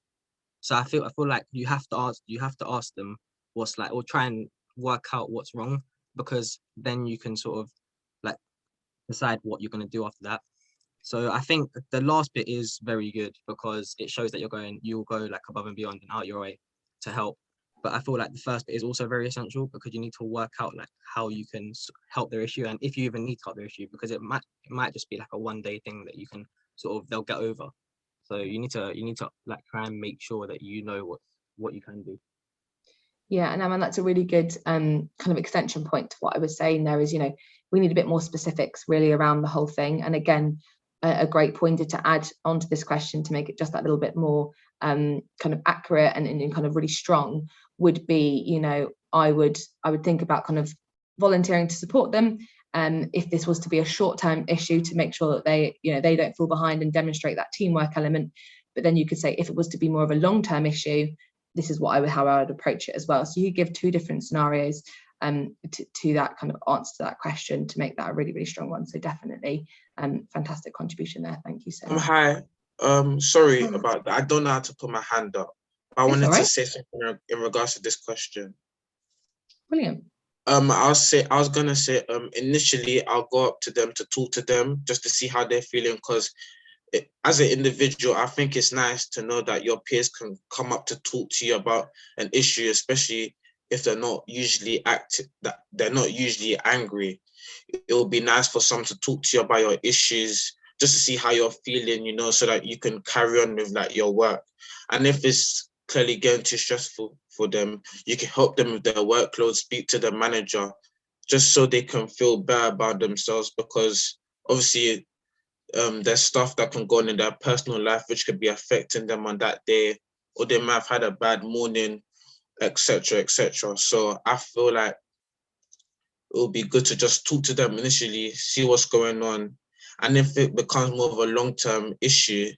So I feel like you have to ask them what's like, or try and work out what's wrong, because then you can sort of like decide what you're going to do after that. So I think the last bit is very good because it shows that you'll go like above and beyond and out your way to help. But I feel like the first bit is also very essential because you need to work out like how you can help their issue, and if you even need to help their issue, because it might just be like a one-day thing that you can they'll get over. So you need to like try and make sure that you know what you can do. Yeah, and I mean, that's a really good kind of extension point to what I was saying there is, we need a bit more specifics really around the whole thing. And again, a great pointer to add onto this question to make it just that little bit more kind of accurate and kind of really strong would be, I would think about kind of volunteering to support them. If this was to be a short-term issue, to make sure that they don't fall behind and demonstrate that teamwork element. But then you could say, if it was to be more of a long-term issue, this is how I would approach it as well. So you give two different scenarios to that kind of answer to that question to make that a really, really strong one. So definitely fantastic contribution there. Thank you so much. Hi, sorry about that. I don't know how to put my hand up. I wanted to say something in regards to this question. Brilliant. I was gonna say initially I'll go up to them to talk to them just to see how they're feeling, because as an individual, I think it's nice to know that your peers can come up to talk to you about an issue, especially if they're not usually angry. It will be nice for someone to talk to you about your issues, just to see how you're feeling, so that you can carry on with like your work. And if it's clearly getting too stressful for them, you can help them with their workload, speak to the manager, just so they can feel better about themselves, because obviously there's stuff that can go on in their personal life which could be affecting them on that day, or they might have had a bad morning, etc. So I feel like it would be good to just talk to them initially, see what's going on, and if it becomes more of a long-term issue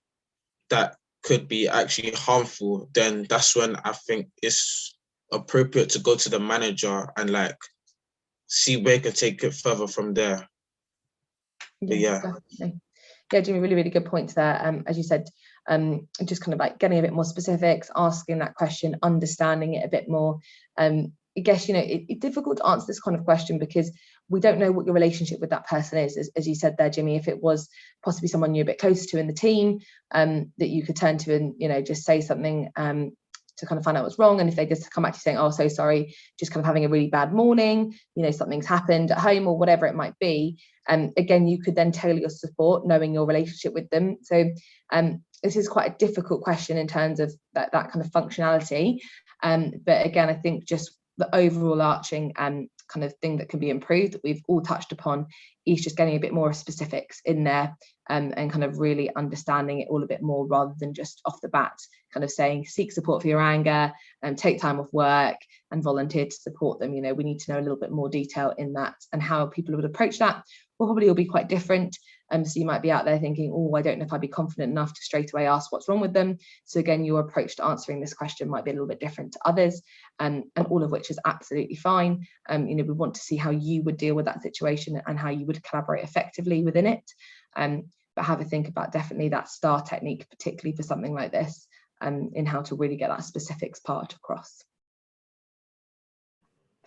that could be actually harmful, then that's when I think it's appropriate to go to the manager and like see where you can take it further from there. Yeah. Definitely. Yeah, Jimmy, really, really good points there. As you said, just kind of like getting a bit more specifics, asking that question, understanding it a bit more. I guess, it's difficult to answer this kind of question because we don't know what your relationship with that person is. As you said there, Jimmy, if it was possibly someone you're a bit closer to in the team, that you could turn to and, just say something to kind of find out what's wrong. And if they just come back to you saying, oh, so sorry, just kind of having a really bad morning, something's happened at home or whatever it might be. Again, you could then tailor your support, knowing your relationship with them. So this is quite a difficult question in terms of that kind of functionality. But again, I think just the overall arching kind of thing that can be improved that we've all touched upon is just getting a bit more specifics in there, and kind of really understanding it all a bit more, rather than just off the bat kind of saying seek support for your anger and take time off work and volunteer to support them. You know, we need to know a little bit more detail in that, and how people would approach that will probably all be quite different. So you might be out there thinking, oh, I don't know if I'd be confident enough to straight away ask what's wrong with them. So again, your approach to answering this question might be a little bit different to others, and all of which is absolutely fine. You know, we want to see how you would deal with that situation and how you would collaborate effectively within it. But have a think about definitely that STAR technique, particularly for something like this, in how to really get that specifics part across.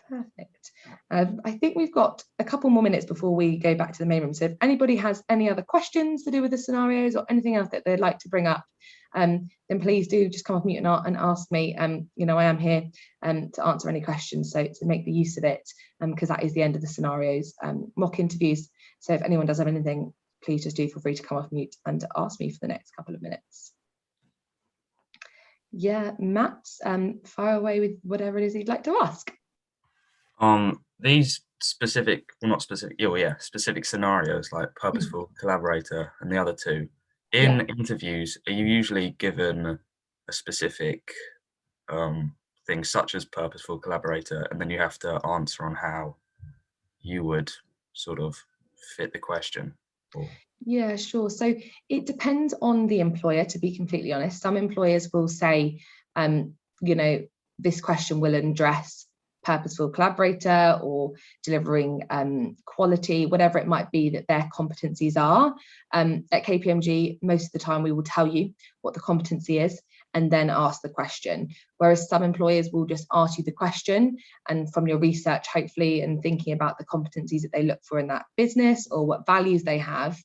Perfect. I think we've got a couple more minutes before we go back to the main room. So if anybody has any other questions to do with the scenarios or anything else that they'd like to bring up, then please do just come off mute and ask me. You know, I am here to answer any questions, so to make the use of it, because that is the end of the scenarios mock interviews. So if anyone does have anything, please just do feel free to come off mute and ask me for the next couple of minutes. Yeah, Matt, fire away with whatever it is you'd like to ask. These specific, well, not specific, yeah, specific scenarios like purposeful collaborator and the other two, in interviews, are you usually given a specific thing such as purposeful collaborator, and then you have to answer on how you would sort of fit the question? Or... Yeah, sure. So it depends on the employer, to be completely honest. Some employers will say, you know, this question will address purposeful collaborator or delivering quality, whatever it might be that their competencies are. At KPMG, most of the time we will tell you what the competency is and then ask the question. Whereas some employers will just ask you the question, and from your research, hopefully, and thinking about the competencies that they look for in that business or what values they have,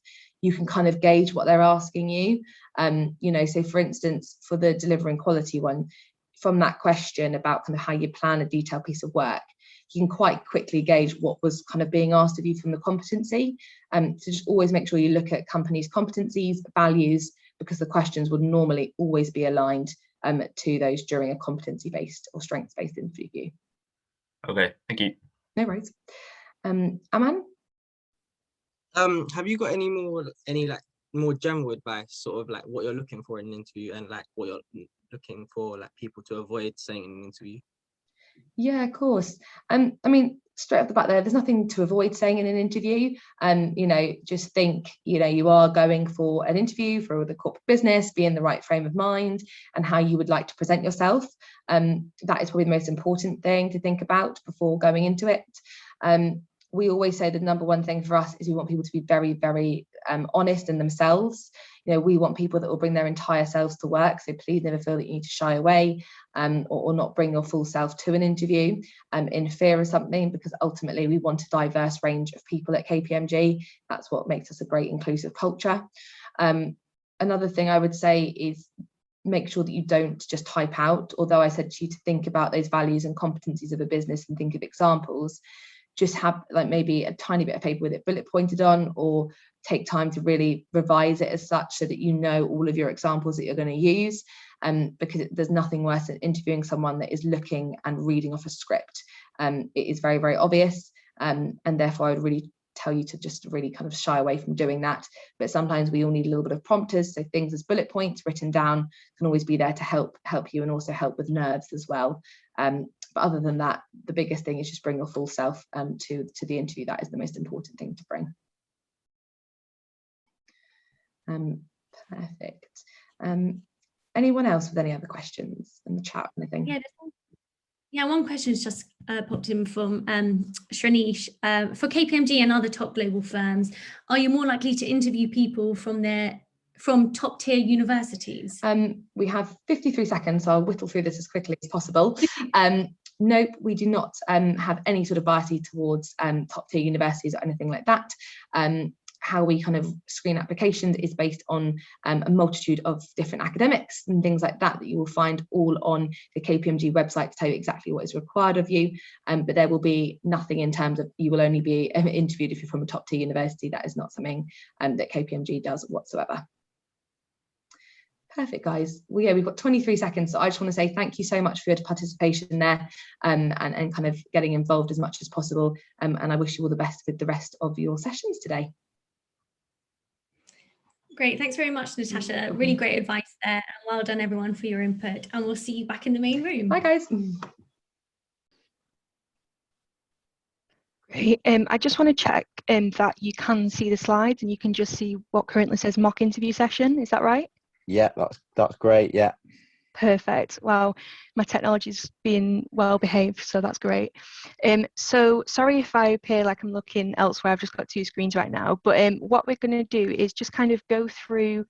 you can kind of gauge what they're asking you. You know, so for instance, for the delivering quality one, from that question about kind of how you plan a detailed piece of work, you can quite quickly gauge what was kind of being asked of you from the competency. So just always make sure you look at companies' competencies, values, because the questions would normally always be aligned to those during a competency-based or strengths-based interview. Okay, thank you. No worries. Aman? Have you got any like more general advice, sort of like what you're looking for in an interview, and like what you're looking for like people to avoid saying in an interview? Yeah, of course. I mean, straight off the bat there's nothing to avoid saying in an interview. You know, just think, you know, you are going for an interview for the corporate business, be in the right frame of mind and how you would like to present yourself. That is probably the most important thing to think about before going into it. We always say the number one thing for us is we want people to be very, very honest in themselves. You know, we want people that will bring their entire selves to work. So please never feel that you need to shy away or not bring your full self to an interview in fear of something, because ultimately we want a diverse range of people at KPMG. That's what makes us a great inclusive culture. Another thing I would say is make sure that you don't just type out, although I said to you to think about those values and competencies of a business and think of examples. Just have like maybe a tiny bit of paper with it bullet pointed on, or take time to really revise it as such so that you know all of your examples that you're going to use. Because there's nothing worse than interviewing someone that is looking and reading off a script. It is very, very obvious. And therefore I would really tell you to just really kind of shy away from doing that. But sometimes we all need a little bit of prompters. So things as bullet points written down can always be there to help you and also help with nerves as well. But other than that, the biggest thing is just bring your full self to the interview. That is the most important thing to bring. Perfect. Anyone else with any other questions in the chat or anything? Yeah, one question has just popped in from Shrinish. For KPMG and other top global firms, are you more likely to interview people from top tier universities? We have 53 seconds, so I'll whittle through this as quickly as possible. Nope, we do not have any sort of bias towards top tier universities or anything like that. How we kind of screen applications is based on a multitude of different academics and things like that you will find all on the KPMG website to tell you exactly what is required of you. But there will be nothing in terms of you will only be interviewed if you're from a top tier university. That is not something that KPMG does whatsoever. Perfect, guys. Well, yeah, we've got 23 seconds. So I just want to say thank you so much for your participation there, and kind of getting involved as much as possible. And I wish you all the best with the rest of your sessions today. Great, thanks very much, Natasha. Really great advice there. And well done, everyone, for your input. And we'll see you back in the main room. Bye, guys. Great. I just want to check that you can see the slides and you can just see what currently says mock interview session. Is that right? Yeah, that's great. Yeah. Perfect. Wow, my technology's being well behaved, so that's great. So sorry if I appear like I'm looking elsewhere. I've just got two screens right now. But what we're going to do is just kind of go through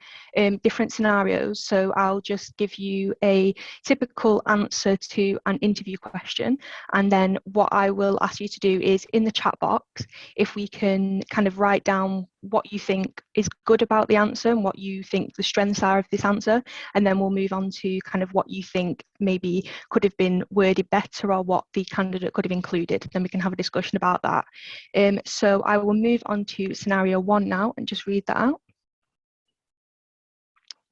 different scenarios. So I'll just give you a typical answer to an interview question, and then what I will ask you to do is in the chat box, if we can kind of write down what you think is good about the answer and what you think the strengths are of this answer, and then we'll move on to kind of what you think maybe could have been worded better or what the candidate could have included. Then we can have a discussion about that. So I will move on to scenario 1 now and just read that out.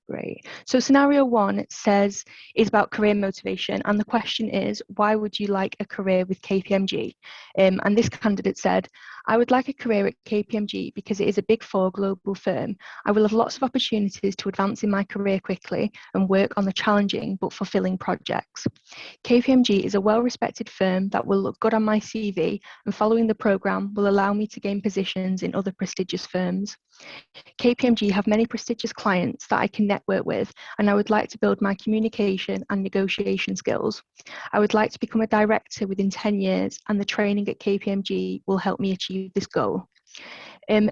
Great. So scenario 1 says is about career motivation, and the question is, why would you like a career with KPMG? And this candidate said, I would like a career at KPMG because it is a Big 4 global firm. I will have lots of opportunities to advance in my career quickly and work on the challenging but fulfilling projects. KPMG is a well-respected firm that will look good on my CV, and following the programme will allow me to gain positions in other prestigious firms. KPMG have many prestigious clients that I can network with, and I would like to build my communication and negotiation skills. I would like to become a director within 10 years, and the training at KPMG will help me achieve this goal.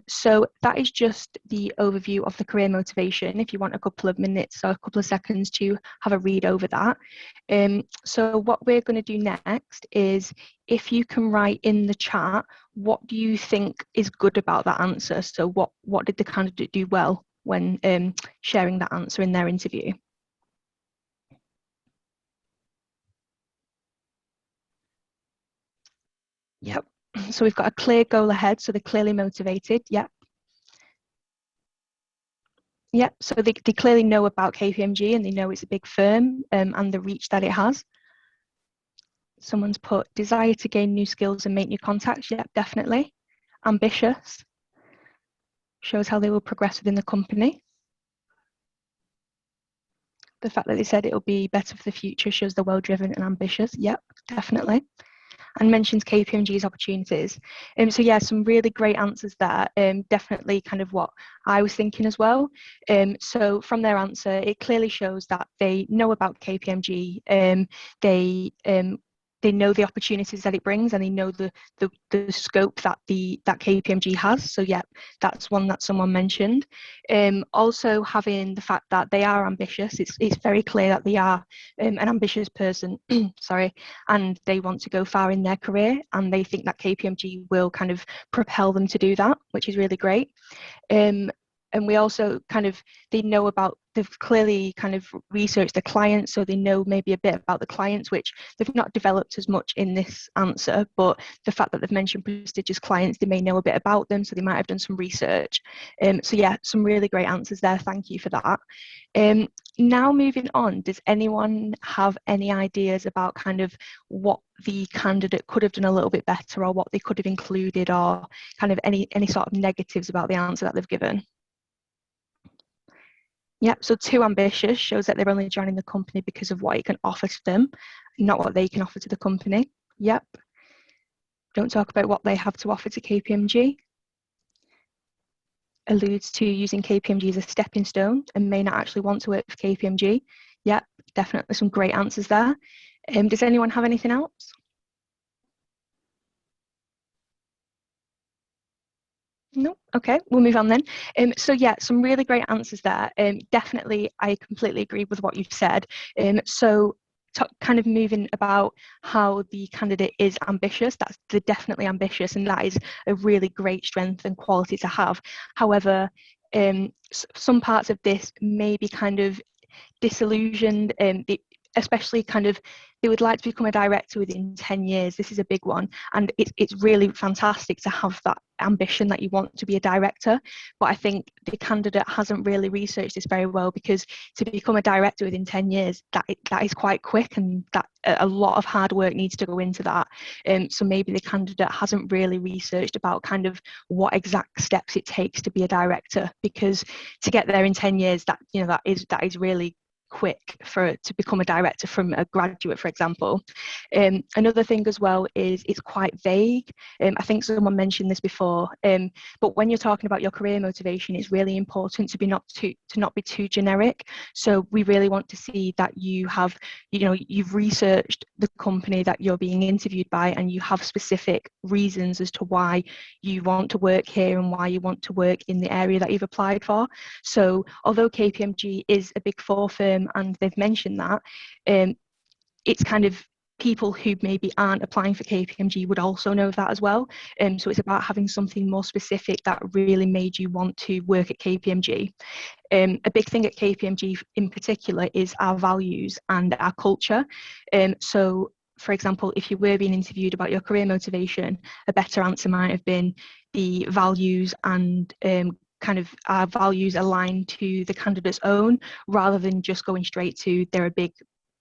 So that is just the overview of the career motivation. If you want a couple of minutes or a couple of seconds to have a read over that. So what we're going to do next is, if you can write in the chat, what do you think is good about that answer? So what did the candidate do well when sharing that answer in their interview? Yep. So we've got a clear goal ahead, so they're clearly motivated. Yep. Yep, so they clearly know about KPMG and they know it's a big firm and the reach that it has. Someone's put desire to gain new skills and make new contacts. Yep, definitely. Ambitious. Shows how they will progress within the company. The fact that they said it'll be better for the future shows they're well-driven and ambitious. Yep, definitely. And mentions KPMG's opportunities. So yeah, some really great answers there. Definitely kind of what I was thinking as well. So from their answer, it clearly shows that they know about KPMG. They know the opportunities that it brings, and they know the scope that that KPMG has. So yeah, that's one that someone mentioned. Also having the fact that they are ambitious. It's very clear that they are an ambitious person, sorry, and they want to go far in their career, and they think that KPMG will kind of propel them to do that, which is really great. And we also kind of, they've clearly kind of researched the clients, so they know maybe a bit about the clients, which they've not developed as much in this answer, but the fact that they've mentioned prestigious clients, they may know a bit about them, so they might have done some research. So yeah, some really great answers there. Thank you for that. Now moving on, does anyone have any ideas about kind of what the candidate could have done a little bit better, or what they could have included, or kind of any sort of negatives about the answer that they've given? Yep, so too ambitious shows that they're only joining the company because of what it can offer to them, not what they can offer to the company. Yep. Don't talk about what they have to offer to KPMG. Alludes to using KPMG as a stepping stone and may not actually want to work for KPMG. Yep, definitely some great answers there. Does anyone have anything else? No, okay, we'll move on then. So yeah, some really great answers there. Definitely, I completely agree with what you've said. So kind of moving about how the candidate is ambitious, they're definitely ambitious, and that is a really great strength and quality to have. However, some parts of this may be kind of disillusioned. especially kind of they would like to become a director within 10 years. This is a big one, and it's really fantastic to have that ambition that you want to be a director. But I think the candidate hasn't really researched this very well, because to become a director within 10 years, that is quite quick, and that a lot of hard work needs to go into that. So maybe the candidate hasn't really researched about kind of what exact steps it takes to be a director, because to get there in 10 years, that is really quick to become a director from a graduate, for example. Another thing as well is it's quite vague. I think someone mentioned this before, but when you're talking about your career motivation, it's really important to not be too generic. So we really want to see that you've researched the company that you're being interviewed by, and you have specific reasons as to why you want to work here and why you want to work in the area that you've applied for. So although KPMG is a Big Four firm, and they've mentioned that, it's kind of people who maybe aren't applying for KPMG would also know that as well. So it's about having something more specific that really made you want to work at KPMG. A big thing at KPMG in particular is our values and our culture. So for example, if you were being interviewed about your career motivation, a better answer might have been the values and kind of our values aligned to the candidate's own, rather than just going straight to they're a Big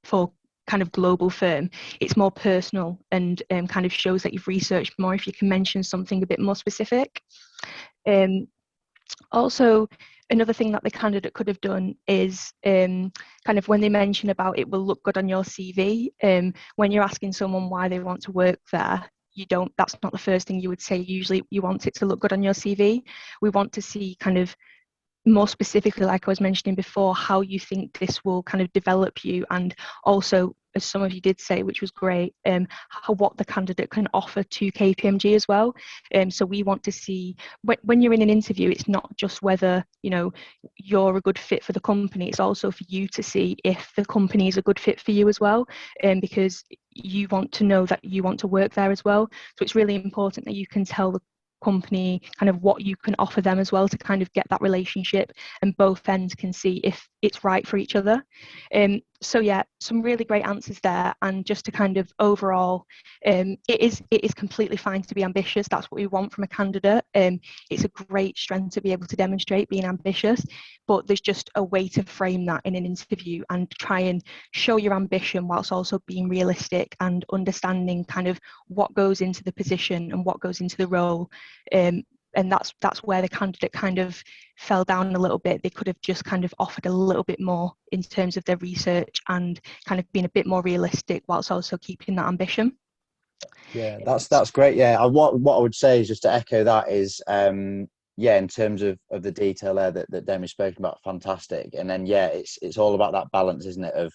Four kind of global firm. It's more personal and kind of shows that you've researched more if you can mention something a bit more specific. Also, another thing that the candidate could have done is kind of when they mention about it will look good on your CV, when you're asking someone why they want to work there, that's not the first thing you would say. Usually you want it to look good on your CV. We want to see kind of more specifically, like I was mentioning before, how you think this will kind of develop you, and also, as some of you did say, which was great, what the candidate can offer to KPMG as well. So we want to see, when you're in an interview, it's not just whether you're a good fit for the company, it's also for you to see if the company is a good fit for you as well, because you want to know that you want to work there as well. So it's really important that you can tell the company kind of what you can offer them as well, to kind of get that relationship and both ends can see if it's right for each other. So yeah, some really great answers there. And just to kind of overall, it is completely fine to be ambitious. That's what we want from a candidate. It's a great strength to be able to demonstrate being ambitious, but there's just a way to frame that in an interview and try and show your ambition whilst also being realistic and understanding kind of what goes into the position and what goes into the role. And that's where the candidate kind of fell down a little bit. They could have just kind of offered a little bit more in terms of their research and kind of been a bit more realistic whilst also keeping that ambition. Yeah, that's great. Yeah, what I would say is, just to echo that, is yeah, in terms of the detail there that Demi's spoken about, fantastic. And then yeah, it's all about that balance, isn't it, of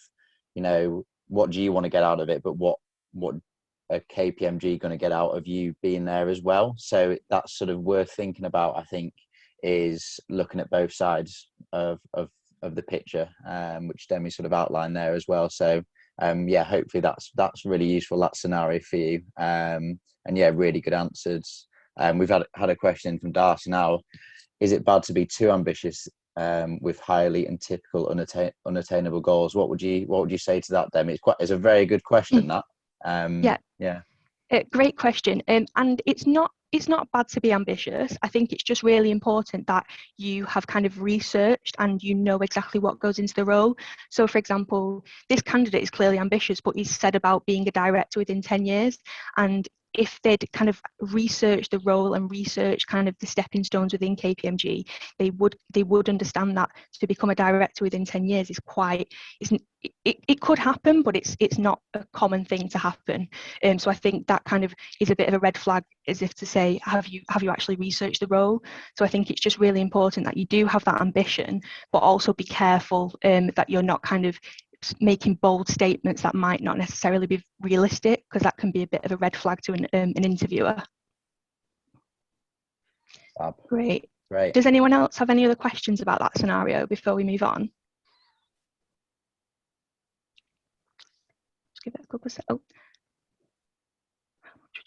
what do you want to get out of it, but what a KPMG going to get out of you being there as well. So that's sort of worth thinking about, I think, is looking at both sides of the picture, which Demi sort of outlined there as well. So yeah, hopefully that's really useful, that scenario for you. And yeah, really good answers. We've had a question from Darcy now. Is it bad to be too ambitious with highly and typical unattainable goals? What would you say to that, Demi? It's a very good question, that. Yeah. Great question. And it's not bad to be ambitious. I think it's just really important that you have kind of researched and you know exactly what goes into the role. So for example, this candidate is clearly ambitious, but he's said about being a director within 10 years. And if they'd kind of researched the role and researched kind of the stepping stones within KPMG, they would understand that to become a director within 10 years is it could happen, but it's not a common thing to happen. So I think that kind of is a bit of a red flag, as if to say, have you actually researched the role? So I think it's just really important that you do have that ambition, but also be careful that you're not kind of making bold statements that might not necessarily be realistic, because that can be a bit of a red flag to an interviewer. Great. Does anyone else have any other questions about that scenario before we move on? Just give it a couple of seconds.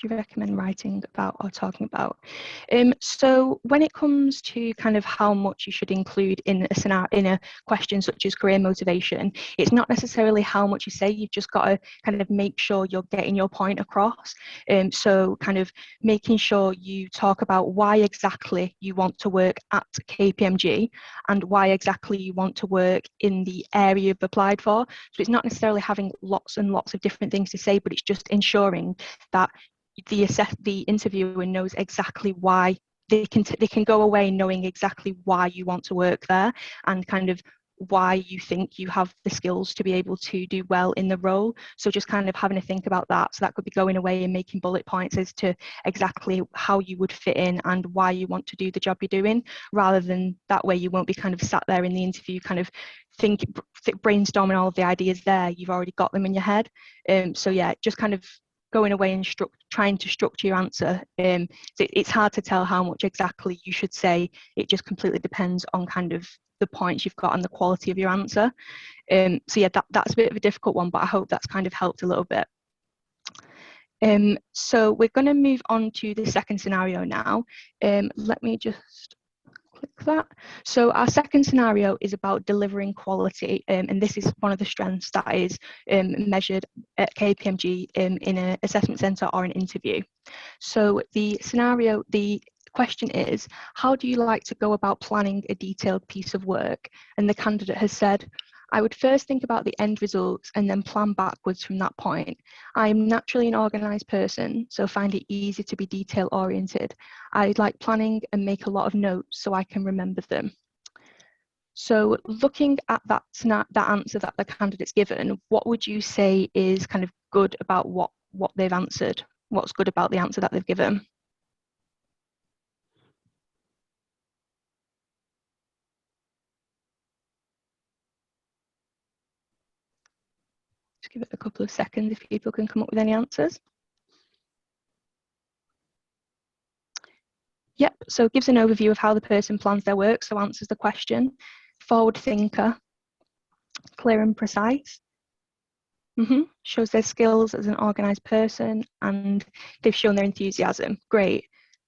do you recommend writing about or talking about? So when it comes to kind of how much you should include in a scenario, in a question such as career motivation, it's not necessarily how much you say. You've just got to kind of make sure you're getting your point across. So kind of making sure you talk about why exactly you want to work at KPMG and why exactly you want to work in the area you've applied for. So it's not necessarily having lots and lots of different things to say, but it's just ensuring that the interviewer knows exactly why they can go away knowing exactly why you want to work there and kind of why you think you have the skills to be able to do well in the role. So just kind of having to think about that. So that could be going away and making bullet points as to exactly how you would fit in and why you want to do the job you're doing, rather than that way you won't be kind of sat there in the interview kind of brainstorming all of the ideas there. You've already got them in your head. So yeah, just kind of going away and trying to structure your answer. It's hard to tell how much exactly you should say. It just completely depends on kind of the points you've got and the quality of your answer. So yeah, that's a bit of a difficult one, but I hope that's kind of helped a little bit. So we're going to move on to the second scenario now. Let me just click that. So our second scenario is about delivering quality, and this is one of the strengths that is measured at KPMG in an assessment centre or an interview. So the question is, how do you like to go about planning a detailed piece of work? And the candidate has said, I would first think about the end results and then plan backwards from that point. I am naturally an organised person, so find it easy to be detail oriented. I like planning and make a lot of notes so I can remember them. So looking at that answer that the candidate's given, what would you say is kind of good about what they've answered? What's good about the answer that they've given? Just give it a couple of seconds if people can come up with any answers. Yep, so it gives an overview of how the person plans their work, so answers the question. Forward thinker, clear and precise. Shows their skills as an organised person, and they've shown their enthusiasm. Great.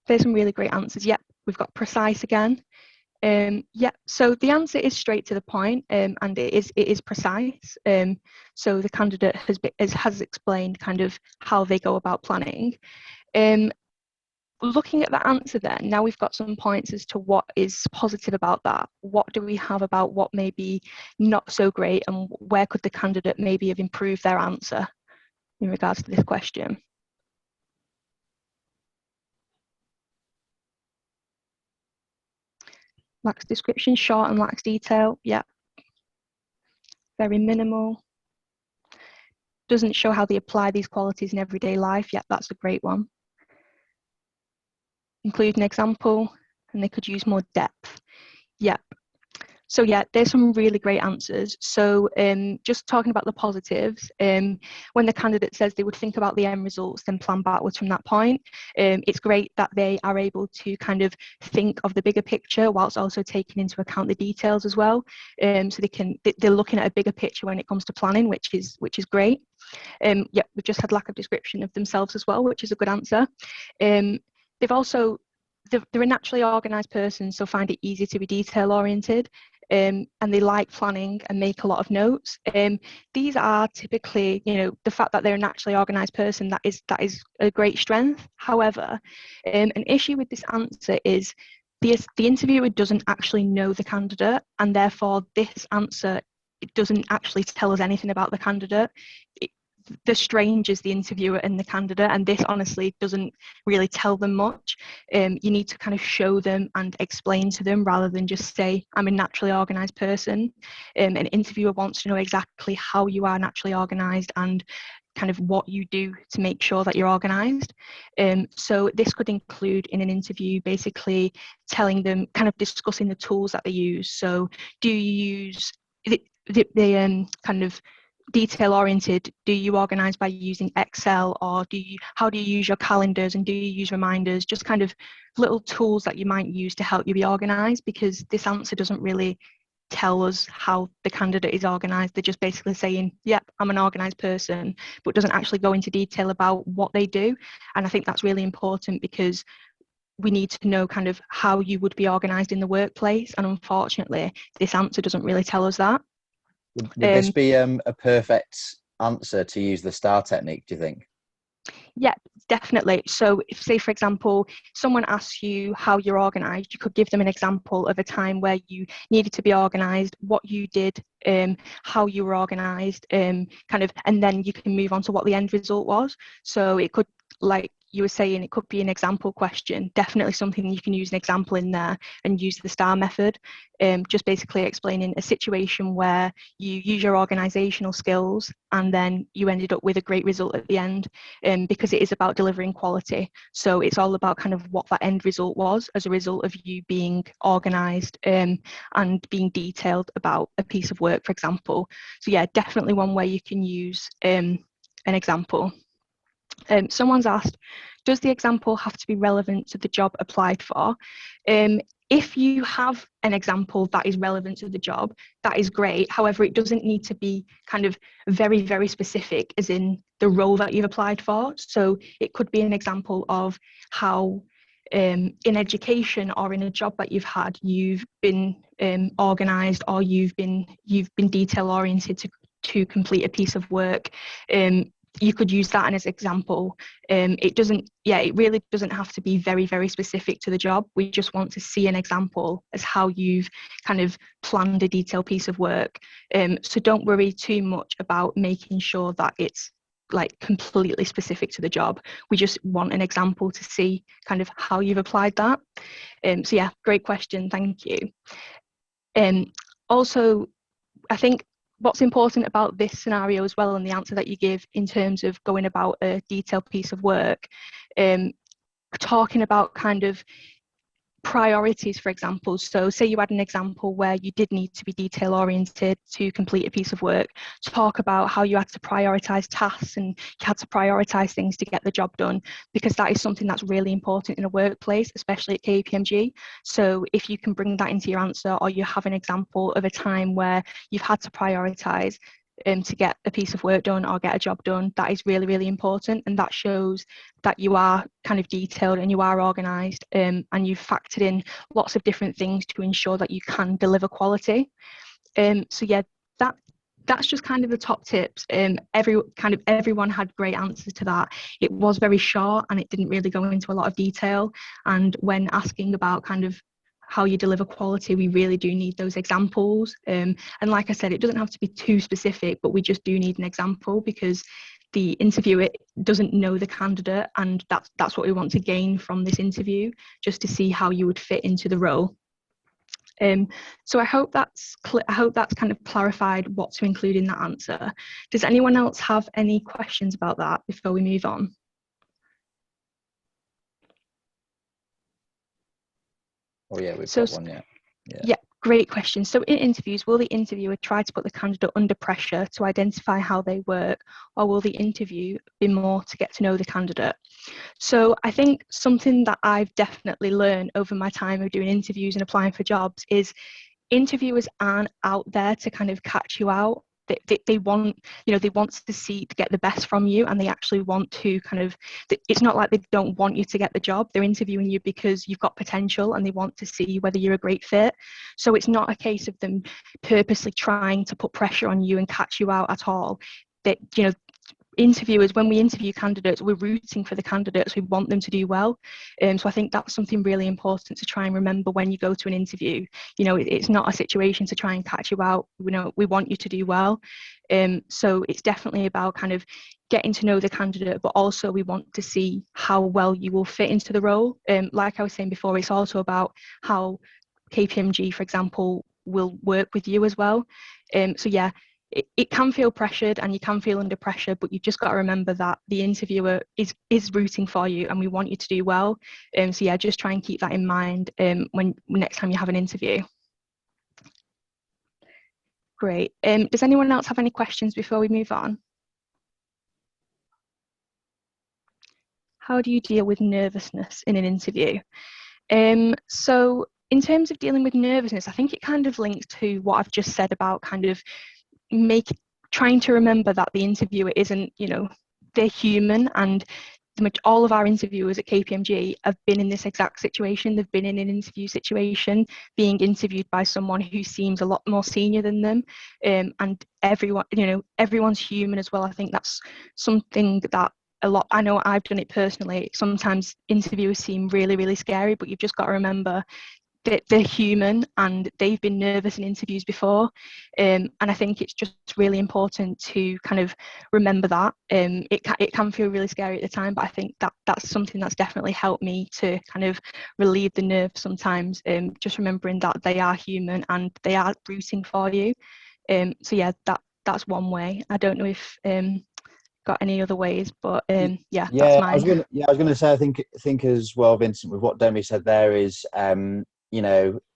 There's some really great answers. Yep, we've got precise again. Yep, so the answer is straight to the point, and it is precise. So the candidate has explained kind of how they go about planning. Looking at that answer then, now we've got some points as to what is positive about that. What do we have about what may be not so great, and where could the candidate maybe have improved their answer in regards to this question? Lacks description, short and lacks detail. Yeah. Very minimal. Doesn't show how they apply these qualities in everyday life. Yeah, that's a great one. Include an example, and they could use more depth. Yep. So yeah, there's some really great answers. So just talking about the positives, when the candidate says they would think about the end results, then plan backwards from that point, it's great that they are able to kind of think of the bigger picture whilst also taking into account the details as well. So they're looking at a bigger picture when it comes to planning, which is great. Yeah, we've just had lack of description of themselves as well, which is a good answer. They're a naturally organised person, so find it easy to be detail oriented. And they like planning and make a lot of notes. These are typically, the fact that they're a naturally organised person, that is a great strength. However, an issue with this answer is the interviewer doesn't actually know the candidate, and therefore this answer, it doesn't actually tell us anything about the candidate. The strange is the interviewer and the candidate, and this honestly doesn't really tell them much. You need to kind of show them and explain to them rather than just say, I'm a naturally organised person. An interviewer wants to know exactly how you are naturally organised and kind of what you do to make sure that you're organised. So this could include in an interview basically telling them, kind of discussing the tools that they use. So do you use the kind of detail oriented? Do you organize by using Excel, or how do you use your calendars, and do you use reminders? Just kind of little tools that you might use to help you be organized, because this answer doesn't really tell us how the candidate is organised. They're just basically saying, yep, I'm an organised person, but doesn't actually go into detail about what they do. And I think that's really important, because we need to know kind of how you would be organised in the workplace. And unfortunately, this answer doesn't really tell us that. Would this be a perfect answer to use the STAR technique, do you think? Yeah, definitely. So if, say, for example, someone asks you how you're organised, you could give them an example of a time where you needed to be organised, what you did, how you were organised, kind of, and then you can move on to what the end result was. So it could, like you were saying, it could be an example question, definitely something you can use an example in there and use the STAR method, just basically explaining a situation where you use your organisational skills and then you ended up with a great result at the end, because it is about delivering quality. So it's all about kind of what that end result was as a result of you being organised and being detailed about a piece of work, for example. So yeah, definitely one way you can use an example. Someone's asked, does the example have to be relevant to the job applied for? If you have an example that is relevant to the job, that is great. However, it doesn't need to be kind of very, very specific as in the role that you've applied for. So it could be an example of how in education or in a job that you've had, you've been organised, or you've been detail oriented to complete a piece of work. You could use that as an example. It really doesn't have to be very, very specific to the job. We just want to see an example as how you've kind of planned a detailed piece of work. So don't worry too much about making sure that it's like completely specific to the job. We just want an example to see kind of how you've applied that. So yeah, great question, thank you. Also, I think what's important about this scenario as well, and the answer that you give in terms of going about a detailed piece of work, talking about kind of priorities, for example. So say you had an example where you did need to be detail oriented to complete a piece of work, talk about how you had to prioritize tasks and you had to prioritize things to get the job done, because that is something that's really important in a workplace, especially at KPMG. So if you can bring that into your answer, or you have an example of a time where you've had to prioritize to get a piece of work done or get a job done, that is really, really important, and that shows that you are kind of detailed and you are organised, and you've factored in lots of different things to ensure that you can deliver quality. So yeah, that's just kind of the top tips. Everyone had great answers to that. It was very short and it didn't really go into a lot of detail, and when asking about kind of how you deliver quality, we really do need those examples. And like I said, it doesn't have to be too specific, but we just do need an example, because the interviewer doesn't know the candidate, and that's what we want to gain from this interview, just to see how you would fit into the role. So I hope that's kind of clarified what to include in that answer. Does anyone else have any questions about that before we move on? Oh yeah, we've got one, yeah. Yeah, great question. So in interviews, will the interviewer try to put the candidate under pressure to identify how they work, or will the interview be more to get to know the candidate? So I think something that I've definitely learned over my time of doing interviews and applying for jobs is interviewers aren't out there to kind of catch you out. They want, they want to get the best from you, and they actually want to kind of, it's not like they don't want you to get the job. They're interviewing you because you've got potential and they want to see whether you're a great fit. So it's not a case of them purposely trying to put pressure on you and catch you out at all. That, interviewers, when we interview candidates, we're rooting for the candidates. We want them to do well. So I think that's something really important to try and remember when you go to an interview. It's not a situation to try and catch you out. We want you to do well. So it's definitely about kind of getting to know the candidate, but also we want to see how well you will fit into the role. Like I was saying before, it's also about how KPMG, for example, will work with you as well. So yeah, it can feel pressured and you can feel under pressure, but you've just got to remember that the interviewer is rooting for you and we want you to do well. So yeah, just try and keep that in mind when next time you have an interview. Great. Does anyone else have any questions before we move on? How do you deal with nervousness in an interview? So in terms of dealing with nervousness, I think it kind of links to what I've just said about kind of trying to remember that the interviewer isn't, they're human, and all of our interviewers at KPMG have been in this exact situation. They've been in an interview situation, being interviewed by someone who seems a lot more senior than them, and everyone's human as well. I think that's something that I know I've done it personally. Sometimes interviewers seem really, really scary, but you've just got to remember that they're human and they've been nervous in interviews before. And I think it's just really important to kind of remember that. It can feel really scary at the time, but I think that's something that's definitely helped me to kind of relieve the nerves sometimes. Just remembering that they are human and they are rooting for you. So yeah, that's one way. I don't know if got any other ways, but yeah, that's mine. I was gonna say, I think as well, Vincent, with what Demi said there is, the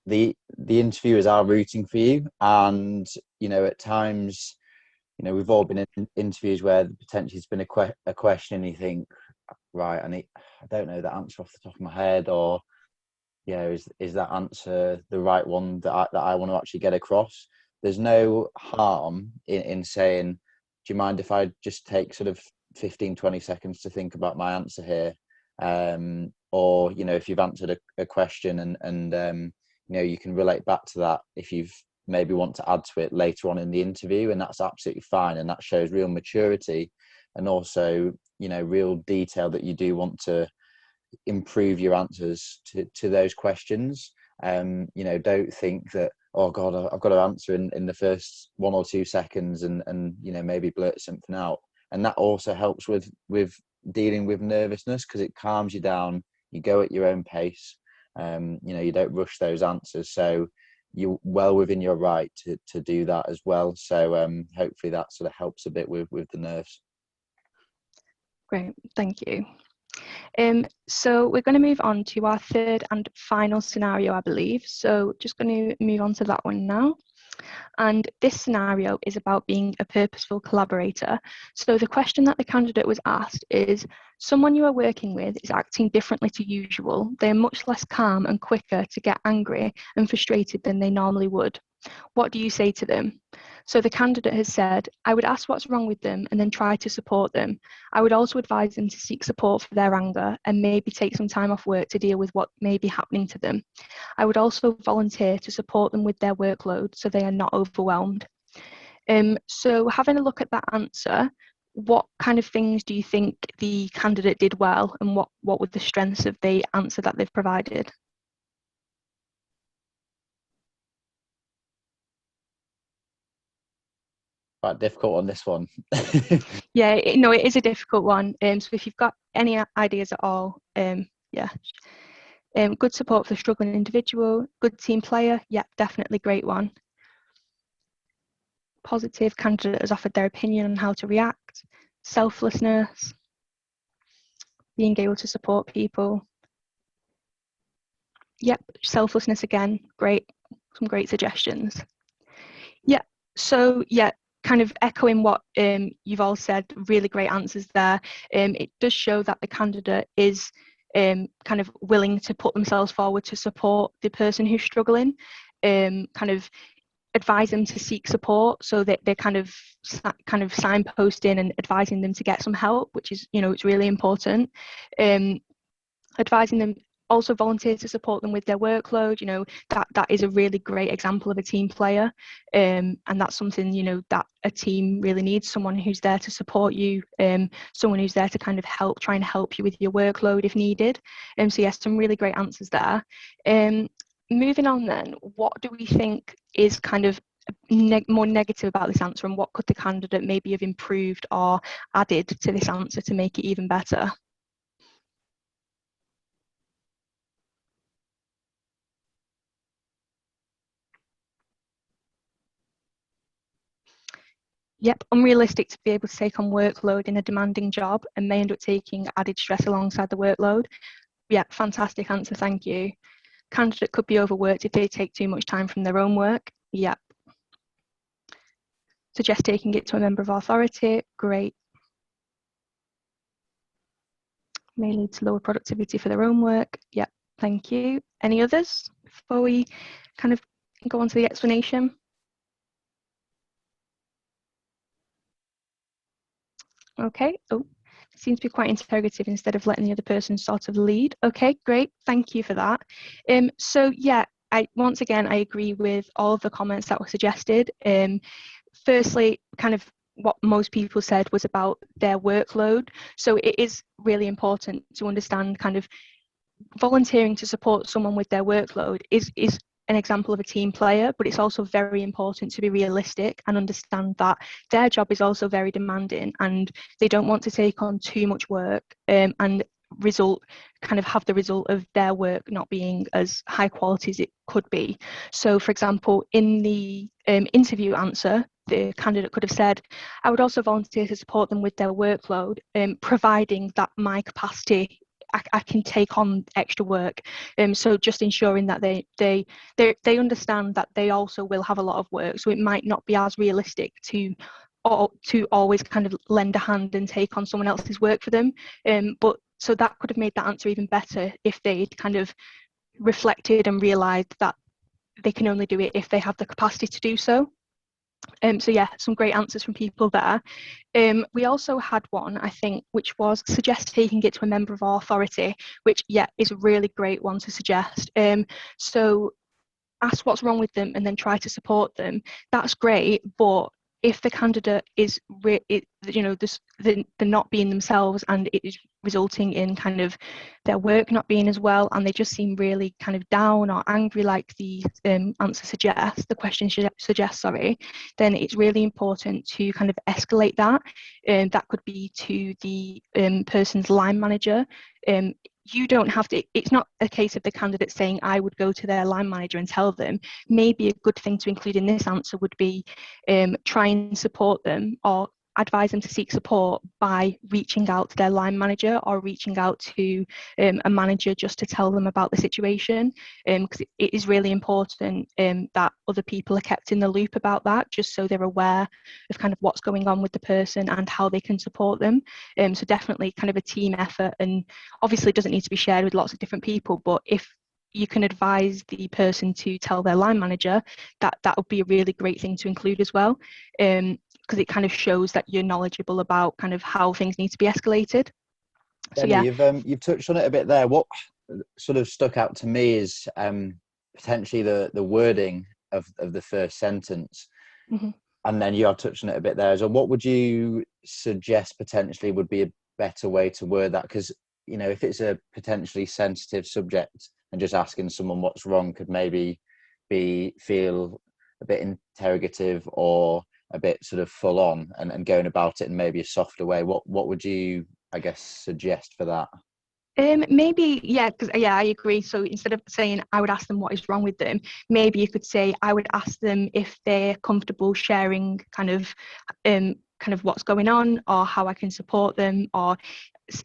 interviewers are rooting for you, and at times, we've all been in interviews where potentially it's been a question and you think, right, I don't know the answer off the top of my head, or is that answer the right one that I want to actually get across? There's no harm in saying, do you mind if I just take sort of 15-20 seconds to think about my answer here? Or if you've answered a question and you can relate back to that if you've maybe want to add to it later on in the interview, and that's absolutely fine, and that shows real maturity and also real detail that you do want to improve your answers to those questions. Don't think that, oh God, I've got to answer in the first 1 or 2 seconds and maybe blurt something out. And that also helps with dealing with nervousness, because it calms you down. You go at your own pace. You don't rush those answers. So you're well within your right to do that as well. So hopefully that sort of helps a bit with the nerves. Great, thank you. So we're going to move on to our third and final scenario, I believe. So just going to move on to that one now. And this scenario is about being a purposeful collaborator. So the question that the candidate was asked is, someone you are working with is acting differently to usual. They are much less calm and quicker to get angry and frustrated than they normally would. What do you say to them? So the candidate has said, I would ask what's wrong with them and then try to support them. I would also advise them to seek support for their anger and maybe take some time off work to deal with what may be happening to them. I would also volunteer to support them with their workload so they are not overwhelmed. So having a look at that answer, what kind of things do you think the candidate did well, and what were the strengths of the answer that they've provided? Quite difficult on this one. Yeah, it is a difficult one. So if you've got any ideas at all, yeah. Good support for the struggling individual, good team player, yeah, definitely great one. Positive, candidate has offered their opinion on how to react. Selflessness, being able to support people. Yep, selflessness again, great, some great suggestions. Yeah, so yeah, kind of echoing what you've all said, really great answers there. It does show that the candidate is kind of willing to put themselves forward to support the person who's struggling, kind of advise them to seek support, so that they're kind of signposting and advising them to get some help, which is, it's really important. Advising them, also volunteer to support them with their workload. That is a really great example of a team player, and that's something that a team really needs, someone who's there to support you, someone who's there to kind of try and help you with your workload if needed. So yes, some really great answers there. Moving on then, what do we think is kind of more negative about this answer, and what could the candidate maybe have improved or added to this answer to make it even better? Yep, unrealistic to be able to take on workload in a demanding job and may end up taking added stress alongside the workload. Yeah, fantastic answer, thank you. Candidate could be overworked if they take too much time from their own work. Yep. Suggest taking it to a member of authority. Great. May lead to lower productivity for their own work. Yep, thank you. Any others? before we kind of go on to the explanation? Okay. Oh, it seems to be quite interrogative instead of letting the other person sort of lead. Okay, great. Thank you for that. So yeah, once again, I agree with all of the comments that were suggested. Firstly, kind of what most people said was about their workload. So it is really important to understand kind of volunteering to support someone with their workload is an example of a team player, but it's also very important to be realistic and understand that their job is also very demanding and they don't want to take on too much work and have the result of their work not being as high quality as it could be. So for example, in the interview answer, the candidate could have said, I would also volunteer to support them with their workload, providing that my capacity I can take on extra work. So just ensuring that they understand that they also will have a lot of work. So it might not be as realistic to always kind of lend a hand and take on someone else's work for them. But so that could have made that answer even better if they'd kind of reflected and realised that they can only do it if they have the capacity to do so. So yeah, some great answers from people there. We also had one, I think, which was suggest taking it to a member of our authority, which yeah, is a really great one to suggest. So ask what's wrong with them and then try to support them. That's great, but if the candidate is, they're not being themselves and it is resulting in kind of their work not being as well, and they just seem really kind of down or angry, like the answer suggests, the question suggests, sorry, then it's really important to kind of escalate that. That could be to the person's line manager. You don't have to, it's not a case of the candidate saying, I would go to their line manager and tell them. Maybe a good thing to include in this answer would be try and support them or advise them to seek support by reaching out to their line manager or reaching out to a manager just to tell them about the situation, because it is really important that other people are kept in the loop about that, just so they're aware of kind of what's going on with the person and how they can support them. So definitely kind of a team effort, and obviously it doesn't need to be shared with lots of different people, but if you can advise the person to tell their line manager, that would be a really great thing to include as well, because it kind of shows that you're knowledgeable about kind of how things need to be escalated. So Demi, yeah, you've touched on it a bit there. What sort of stuck out to me is potentially the wording of the first sentence. Mm-hmm. And then you have touched on it a bit there. So what would you suggest potentially would be a better way to word that? Because, if it's a potentially sensitive subject and just asking someone what's wrong could maybe feel a bit interrogative or a bit sort of full on, and going about it in maybe a softer way. What would you, I guess, suggest for that? Maybe, yeah, because yeah, I agree. So instead of saying I would ask them what is wrong with them, maybe you could say I would ask them if they're comfortable sharing kind of what's going on or how I can support them, or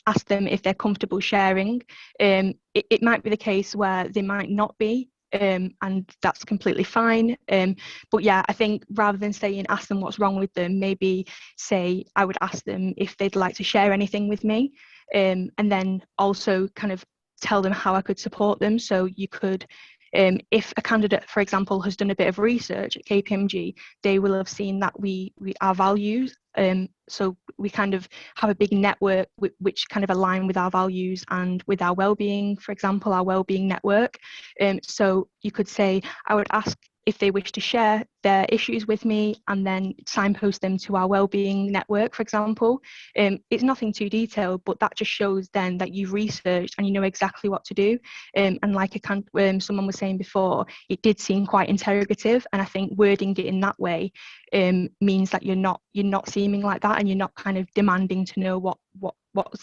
ask them if they're comfortable sharing. It might be the case where they might not be, and that's completely fine. But yeah, I think rather than saying ask them what's wrong with them, maybe say I would ask them if they'd like to share anything with me, and then also kind of tell them how I could support them. So you could, if a candidate, for example, has done a bit of research at KPMG, they will have seen that we our values. So we kind of have a big network which kind of align with our values and with our well-being, for example, our well-being network. So you could say, I would ask if they wish to share their issues with me and then signpost them to our wellbeing network, for example. It's nothing too detailed, but that just shows then that you've researched and you know exactly what to do. And like someone was saying before, it did seem quite interrogative, and I think wording it in that way means that you're not seeming like that, and you're not kind of demanding to know what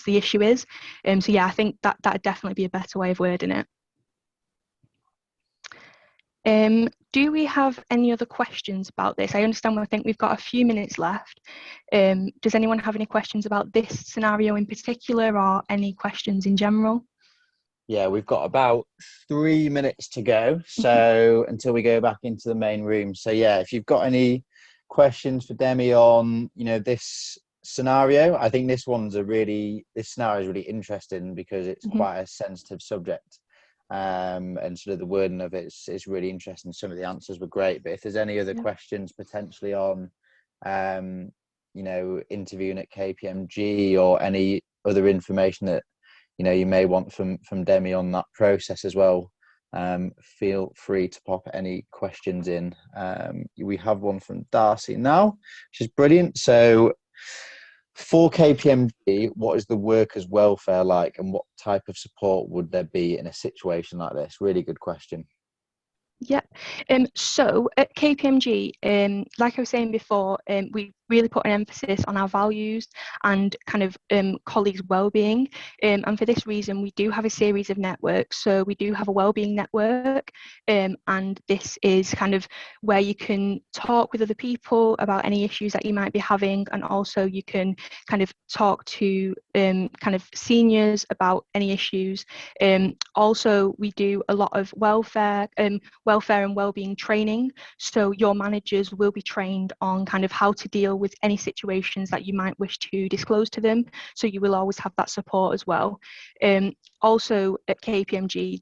the issue is. So yeah, I think that'd definitely be a better way of wording it. Do we have any other questions about this? I think we've got a few minutes left. Does anyone have any questions about this scenario in particular, or any questions in general? Yeah, we've got about 3 minutes to go, so until we go back into the main room. So yeah, if you've got any questions for Demi on this scenario, I think this scenario is really interesting because it's quite a sensitive subject. and sort of the wording of it is really interesting. Some of the answers were great, but if there's any other questions potentially on, you know, interviewing at KPMG or any other information that, you know, you may want from Demi on that process as well, feel free to pop any questions in. We have one from Darcy now, which is brilliant. So for KPMG, what is the workers' welfare like, and what type of support would there be in a situation like this? Really good question. Yeah. So at KPMG, like I was saying before, we really put an emphasis on our values and kind of colleagues' well-being. And for this reason, we do have a series of networks. So we do have a well-being network, and this is kind of where you can talk with other people about any issues that you might be having, and also you can kind of talk to kind of seniors about any issues. Also, we do a lot of welfare and well-being training. So your managers will be trained on kind of how to deal with any situations that you might wish to disclose to them. So you will always have that support as well. Also at KPMG,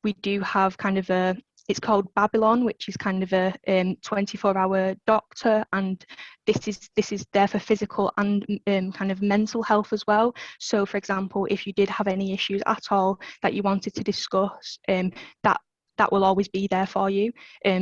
we do have kind of it's called Babylon, which is kind of a 24-hour doctor, and this is there for physical and kind of mental health as well. So for example, if you did have any issues at all that you wanted to discuss, that will always be there for you.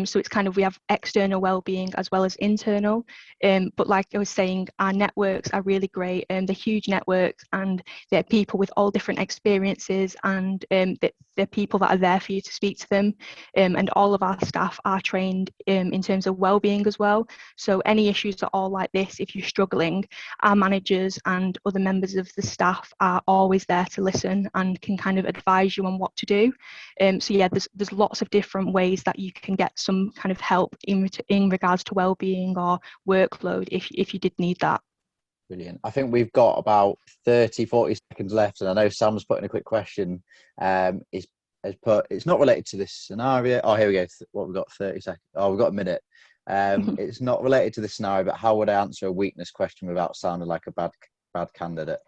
So it's kind of, we have external well-being as well as internal. But like I was saying, our networks are really great, and they're huge networks, and they're people with all different experiences, and they're people that are there for you to speak to them. And all of our staff are trained in terms of well-being as well. So any issues at all like this, if you're struggling, our managers and other members of the staff are always there to listen and can kind of advise you on what to do. So yeah, there's lots of different ways that you can get some kind of help in regards to well-being or workload if you did need that. Brilliant. I think we've got about 30-40 seconds left, and I know Sam's put in a quick question. It's not related to this scenario. Oh, here we go. What, we've got 30 seconds. Oh, we've got a minute. It's not related to this scenario, but how would I answer a weakness question without sounding like a bad candidate?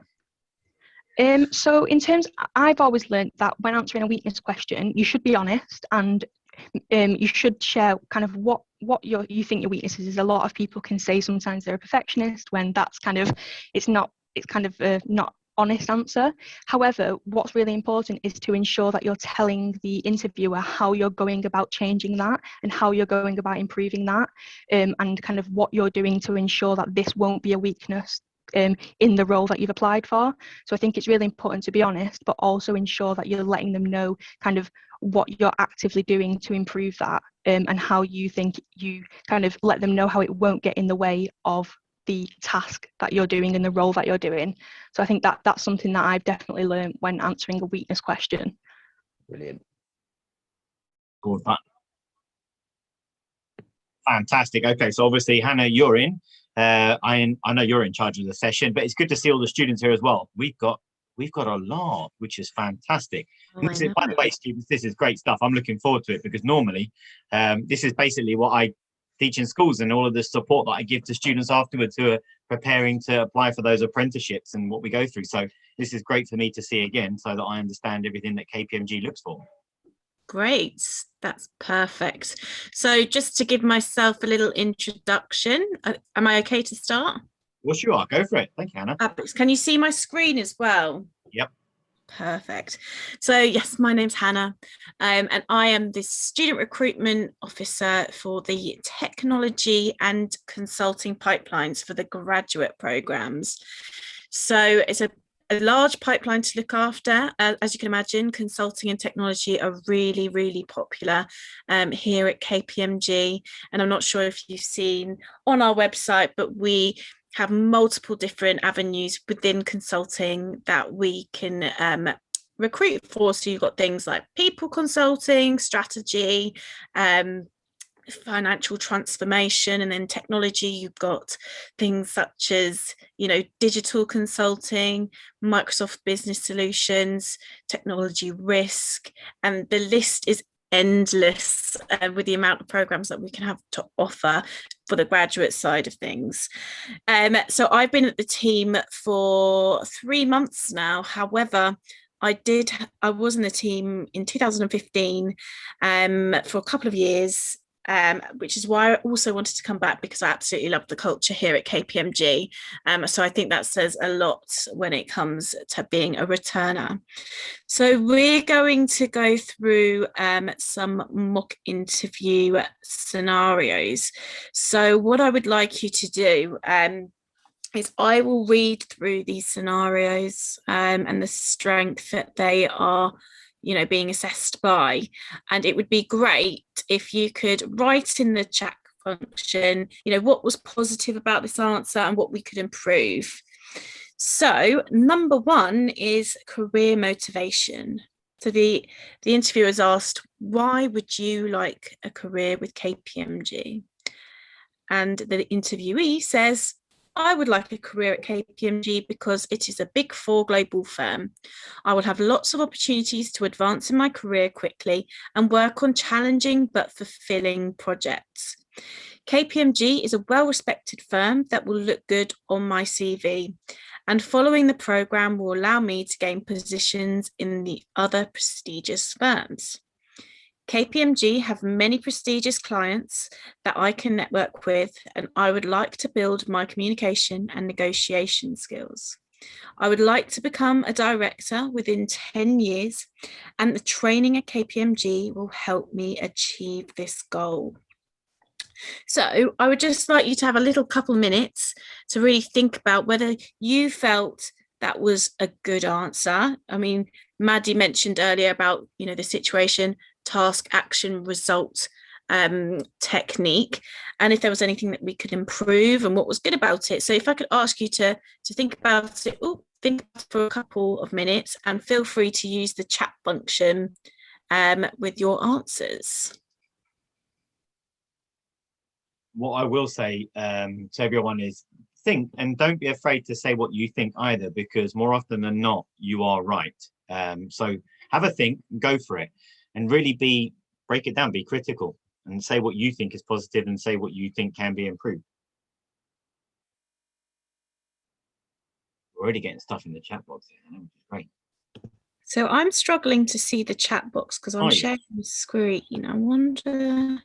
So in terms, I've always learned that when answering a weakness question, you should be honest, and you should share kind of what you think your weakness is. A lot of people can say sometimes they're a perfectionist, when that's kind of, it's kind of a not honest answer. However, what's really important is to ensure that you're telling the interviewer how you're going about changing that and how you're going about improving that, and kind of what you're doing to ensure that this won't be a weakness in the role that you've applied for. So I think it's really important to be honest, but also ensure that you're letting them know kind of what you're actively doing to improve that, and how you think you kind of let them know how it won't get in the way of the task that you're doing and the role that you're doing. So I think that's something that I've definitely learned when answering a weakness question. Brilliant. Good. Fantastic. Okay, so obviously Hannah, you're in. I know you're in charge of the session, but it's good to see all the students here as well. We've got a lot, which is fantastic. And this is, by the way, students, this is great stuff. I'm looking forward to it, because normally this is basically what I teach in schools, and all of the support that I give to students afterwards who are preparing to apply for those apprenticeships and what we go through. So this is great for me to see again, so that I understand everything that KPMG looks for. Great, that's perfect. So just to give myself a little introduction, am I okay to start? Well, sure, I'll go for it. Thank you, Hannah. Can you see my screen as well? Yep. Perfect. So yes, my name's Hannah, and I am the Student Recruitment Officer for the Technology and Consulting Pipelines for the graduate programs. So it's a large pipeline to look after. As you can imagine, consulting and technology are really, really popular here at KPMG. And I'm not sure if you've seen on our website, but we have multiple different avenues within consulting that we can recruit for. So you've got things like people consulting, strategy, financial transformation, and then technology, you've got things such as, you know, digital consulting, Microsoft Business Solutions, technology risk, and the list is endless with the amount of programs that we can have to offer for the graduate side of things. So I've been at the team for 3 months now. However, I was in the team in 2015 for a couple of years, which is why I also wanted to come back, because I absolutely love the culture here at KPMG. So I think that says a lot when it comes to being a returner. So we're going to go through some mock interview scenarios. So what I would like you to do is I will read through these scenarios and the strength that they are, being assessed by. And it would be great if you could write in the chat function, what was positive about this answer and what we could improve. So number one is career motivation. So the interviewer is asked, why would you like a career with KPMG? And the interviewee says, I would like a career at KPMG because it is a Big Four global firm. I will have lots of opportunities to advance in my career quickly and work on challenging but fulfilling projects. KPMG is a well-respected firm that will look good on my CV, and following the programme will allow me to gain positions in the other prestigious firms. KPMG have many prestigious clients that I can network with, and I would like to build my communication and negotiation skills. I would like to become a director within 10 years, and the training at KPMG will help me achieve this goal. So I would just like you to have a little couple minutes to really think about whether you felt that was a good answer. I mean, Maddie mentioned earlier about, the situation, task, action, result technique, and if there was anything that we could improve and what was good about it. So if I could ask you to think about it, think for a couple of minutes, and feel free to use the chat function with your answers. What I will say to everyone is think, and don't be afraid to say what you think either, because more often than not, you are right. So have a think, go for it, and really break it down, be critical, and say what you think is positive and say what you think can be improved. We're already getting stuff in the chat box here, which is great. So I'm struggling to see the chat box because I'm sharing the screen. I wonder if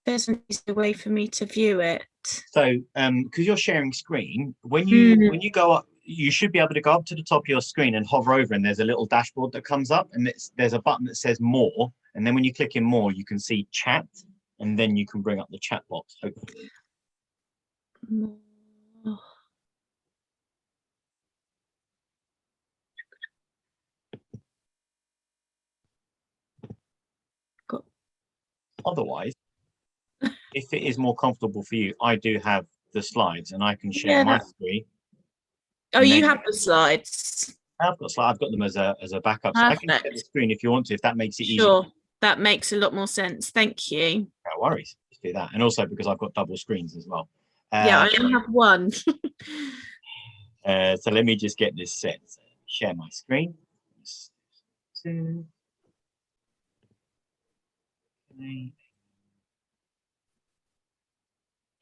there's an easy way for me to view it. So because you're sharing screen, when you go up, you should be able to go up to the top of your screen and hover over, and there's a little dashboard that comes up, and there's a button that says more, and then when you click in more, you can see chat, and then you can bring up the chat box, hopefully. Otherwise, if it is more comfortable for you, I do have the slides, and I can share my screen. Oh, you have the slides. I've got slides. I've got them as a backup. So I can share the screen if you want to, if that makes it easier. Sure, that makes a lot more sense. Thank you. No worries. Let's do that. And also because I've got double screens as well. Yeah, I only have one. So let me just get this set. So share my screen.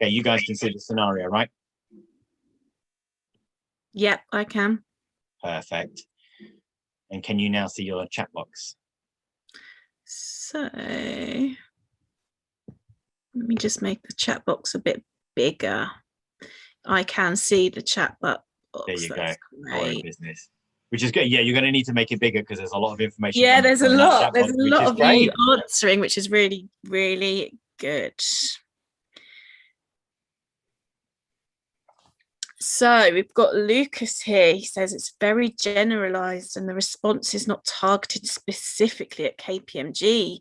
Okay, you guys can see the scenario, right? Yep, I can. Perfect. And can you now see your chat box? So let me just make the chat box a bit bigger. I can see the chat box. There you go. Great business. Which is good. Yeah, you're going to need to make it bigger because there's a lot of information. Yeah, there's a lot. There's a lot of you great. answering, which is really, really good. So we've got Lucas here. He says it's very generalized and the response is not targeted specifically at KPMG.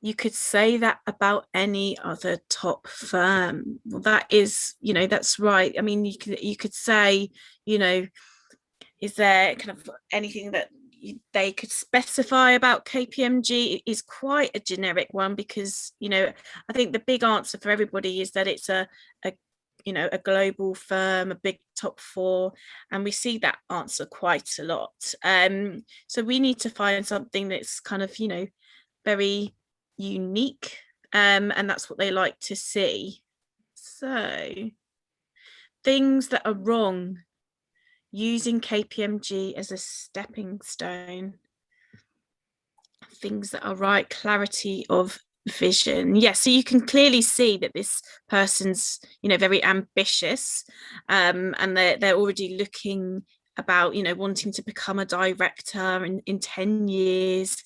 You could say that about any other top firm. Well, that is, that's right. I mean, you could say, is there kind of anything that they could specify about KPMG? It is quite a generic one because, I think the big answer for everybody is that it's a global firm, a big top four, and we see that answer quite a lot. So we need to find something that's kind of, very unique, and that's what they like to see. So things that are wrong. using KPMG as a stepping stone. Things that are right, clarity of vision. Yeah, so you can clearly see that this person's, you know, very ambitious, and they're already looking about, you know, wanting to become a director in 10 years.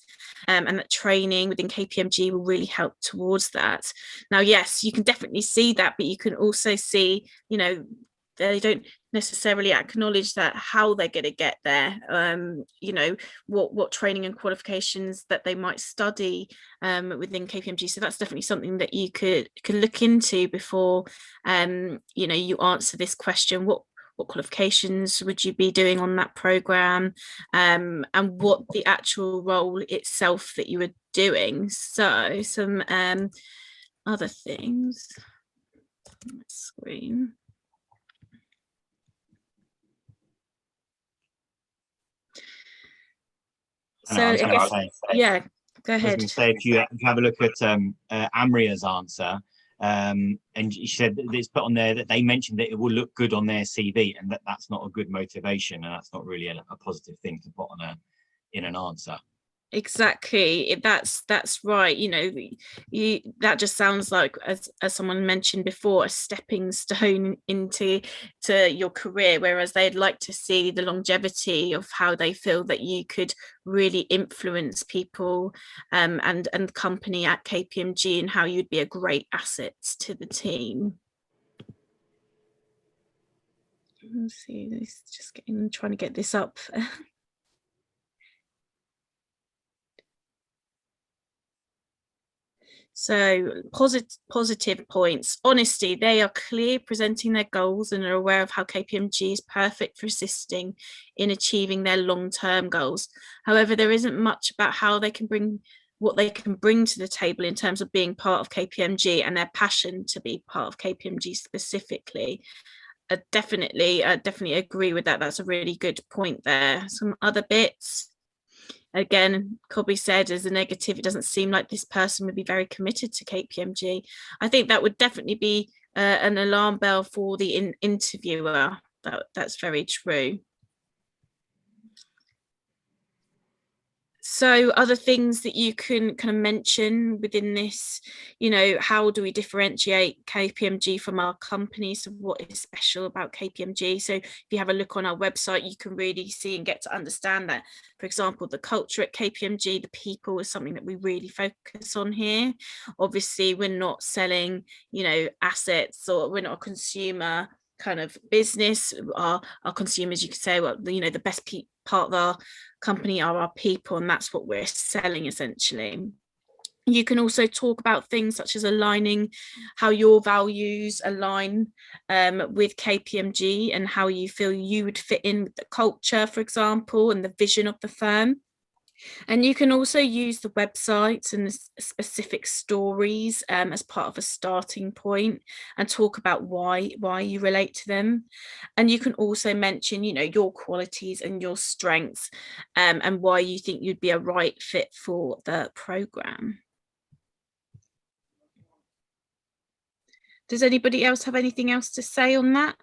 And that training within KPMG will really help towards that. Now, yes, you can definitely see that, but you can also see, you know, they don't necessarily acknowledge that how they're going to get there, you know, what training and qualifications that they might study within KPMG. So that's definitely something that you could look into before, you know, you answer this question. What qualifications would you be doing on that program, and what the actual role itself that you were doing. So some other things on my screen. So I guess, yeah, go ahead. I was going to say, if you have a look at Amria's answer, and she said that it's put on there that they mentioned that it will look good on their CV, and that's not a good motivation, and that's not really a positive thing to put on in an answer. Exactly, that's right. You know, that just sounds like, as someone mentioned before, a stepping stone into your career, whereas they'd like to see the longevity of how they feel that you could really influence people and the company at KPMG, and how you'd be a great asset to the team. Let's see, this just trying to get this up. So positive points: honesty. They are clear, presenting their goals, and are aware of how KPMG is perfect for assisting in achieving their long-term goals. However, there isn't much about how they can bring what they can bring to the table in terms of being part of KPMG and their passion to be part of KPMG specifically. I definitely agree with that. That's a really good point there. Some other bits. Again, Cobby said, as a negative, it doesn't seem like this person would be very committed to KPMG. I think that would definitely be an alarm bell for the interviewer. That's very true. So other things that you can kind of mention within this, you know, how do we differentiate KPMG from our company? So what is special about KPMG? So if you have a look on our website, you can really see and get to understand that. For example, the culture at KPMG, the people, is something that we really focus on here. Obviously, we're not selling, you know, assets, or we're not a consumer kind of business. Our consumers, you could say, well, you know, the best part of our company are our people, and that's what we're selling essentially. You can also talk about things such as aligning, how your values align with KPMG, and how you feel you would fit in with the culture, for example, and the vision of the firm. And you can also use the websites and the specific stories as part of a starting point, and talk about why you relate to them. And you can also mention, you know, your qualities and your strengths, and why you think you'd be a right fit for the program. Does anybody else have anything else to say on that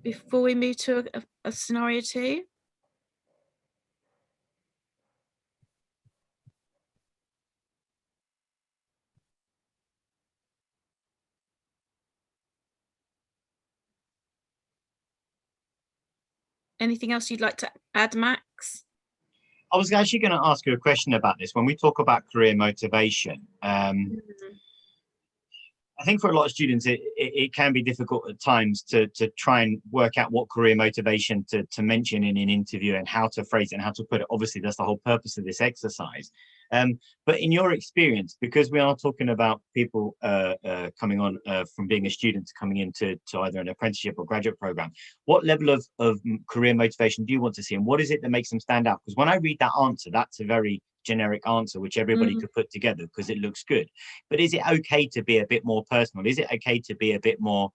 before we move to a scenario 2? Anything else you'd like to add, Max? I was actually going to ask you a question about this. When we talk about career motivation, I think for a lot of students, it can be difficult at times to try and work out what career motivation to mention in an interview, and how to phrase it and how to put it. Obviously, that's the whole purpose of this exercise. But in your experience, because we are talking about people coming on from being a student to coming into either an apprenticeship or graduate program, what level of career motivation do you want to see, and what is it that makes them stand out? Because when I read that answer, that's a very generic answer which everybody could put together because it looks good. But is it okay to be a bit more personal? Is it okay to be a bit more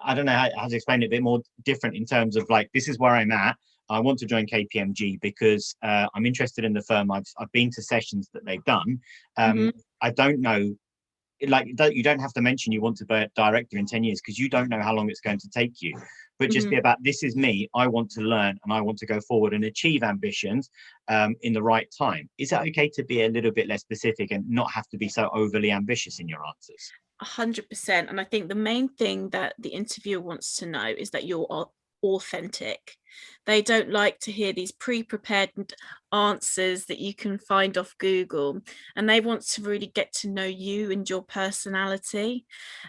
I don't know how to explain it, a bit more different, in terms of like, this is where I'm at, I want to join KPMG because I'm interested in the firm, I've been to sessions that they've done, I don't know you don't have to mention you want to be a director in 10 years, because you don't know how long it's going to take you. But just be about, this is me, I want to learn and I want to go forward and achieve ambitions in the right time. Is that okay to be a little bit less specific and not have to be so overly ambitious in your answers? 100%. And I think the main thing that the interviewer wants to know is that you're authentic. They don't like to hear these pre-prepared answers that you can find off Google, and they want to really get to know you and your personality.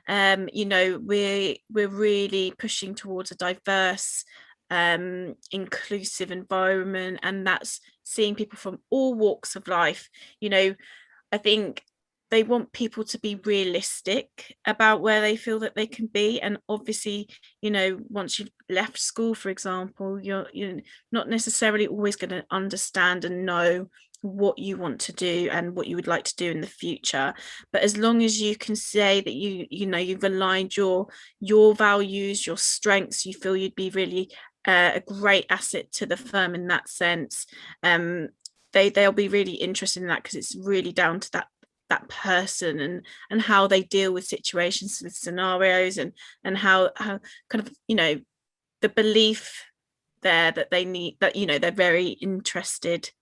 You know, we're really pushing towards a diverse, inclusive environment, and that's seeing people from all walks of life. You know, I think they want people to be realistic about where they feel that they can be. And obviously, you know, once you've left school, for example, you're not necessarily always going to understand and know what you want to do and what you would like to do in the future. But as long as you can say that you know you've aligned your values, your strengths, you feel you'd be really a great asset to the firm in that sense. They'll be really interested in that, because it's really down to that person and how they deal with situations, with scenarios, and how kind of, you know, the belief there that they need, that, you know, they're very interested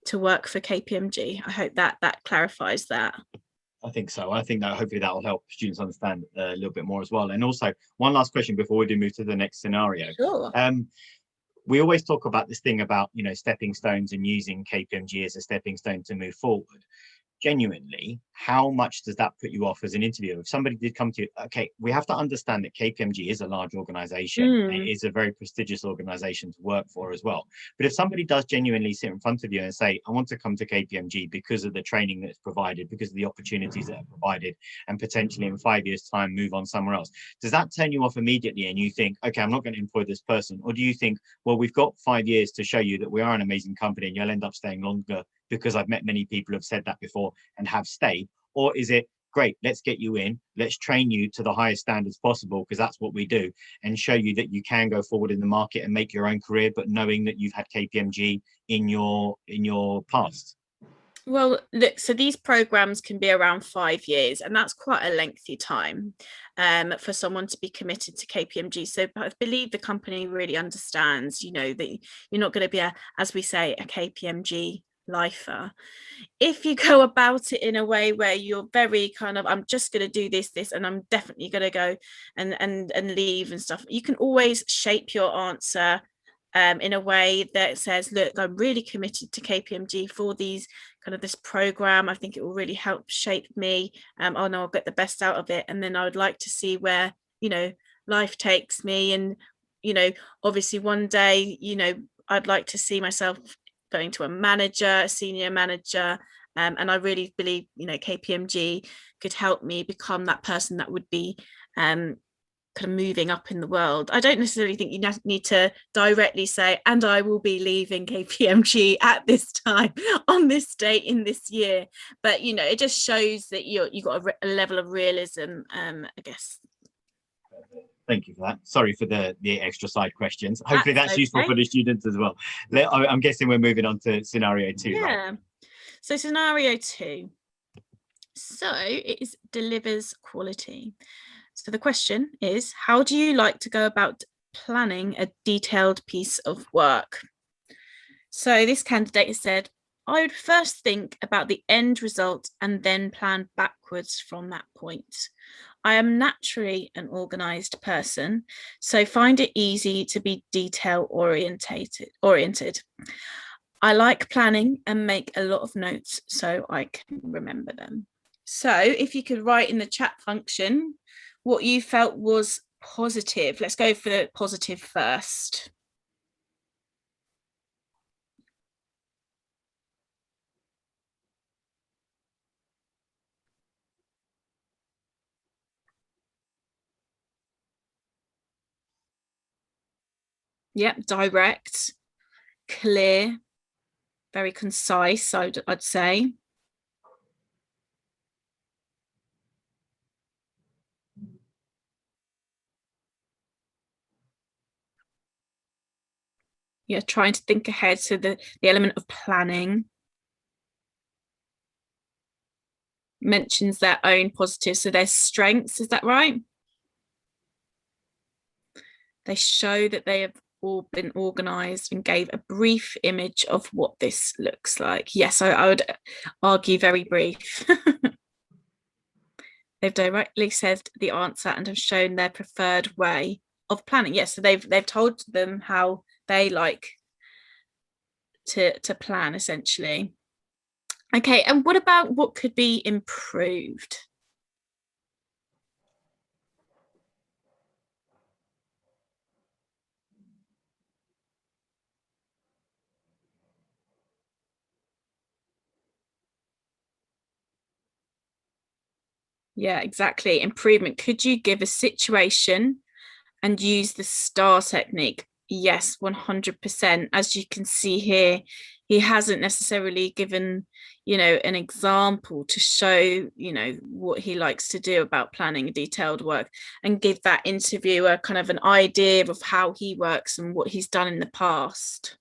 to work for KPMG. I hope that clarifies that. I think so. I think that hopefully that will help students understand a little bit more as well. And also, one last question before we do move to the next scenario. Sure. We always talk about this thing about, you know, stepping stones and using KPMG as a stepping stone to move forward. Genuinely, how much does that put you off as an interviewer? If somebody did come to you, okay, we have to understand that KPMG is a large organization. It is a very prestigious organization to work for as well. But if somebody does genuinely sit in front of you and say, I want to come to KPMG because of the training that's provided, because of the opportunities that are provided, and potentially in 5 years' time move on somewhere else, does that turn you off immediately and you think, okay, I'm not going to employ this person? Or do you think, well, we've got 5 years to show you that we are an amazing company and you'll end up staying longer, because I've met many people who have said that before and have stayed? Or is it, great, let's get you in, let's train you to the highest standards possible, because that's what we do, and show you that you can go forward in the market and make your own career, but knowing that you've had KPMG in your past? Well, look, so these programs can be around 5 years, and that's quite a lengthy time for someone to be committed to KPMG. So I believe the company really understands, you know, that you're not going to be as we say, a KPMG lifer. If you go about it in a way where you're very kind of, I'm just going to do this, and I'm definitely going to go and leave and stuff, you can always shape your answer in a way that says, look, I'm really committed to KPMG for these kind of this program. I think it will really help shape me. I know I'll get the best out of it, and then I would like to see where, you know, life takes me. And, you know, obviously one day, you know, I'd like to see myself going to a manager, a senior manager, and I really believe, you know, KPMG could help me become that person that would be kind of moving up in the world. I don't necessarily think you need to directly say, and I will be leaving KPMG at this time, on this date, in this year, but, you know, it just shows that you've got a level of realism, I guess. Thank you for that. Sorry for the extra side questions. Hopefully that's useful for the students as well. I'm guessing we're moving on to scenario 2. Yeah. Right? So scenario 2. So it is delivers quality. So the question is, how do you like to go about planning a detailed piece of work? So this candidate has said, I would first think about the end result and then plan backwards from that point. I am naturally an organized person, so find it easy to be detail oriented. I like planning and make a lot of notes so I can remember them. So if you could write in the chat function what you felt was positive. Let's go for the positive first. Yep, direct, clear, very concise, I'd say. Yeah, trying to think ahead, so the element of planning. mentions their own positives, so their strengths, is that right? They show that they have all been organised and gave a brief image of what this looks like. Yes, I would argue very brief. They've directly said the answer and have shown their preferred way of planning. Yes, so they've told them how they like to plan, essentially. Okay, and what about what could be improved? Yeah, exactly. Improvement. Could you give a situation and use the STAR technique? Yes, 100%. As you can see here, he hasn't necessarily given, an example to show, what he likes to do about planning detailed work and give that interviewer kind of an idea of how he works and what he's done in the past.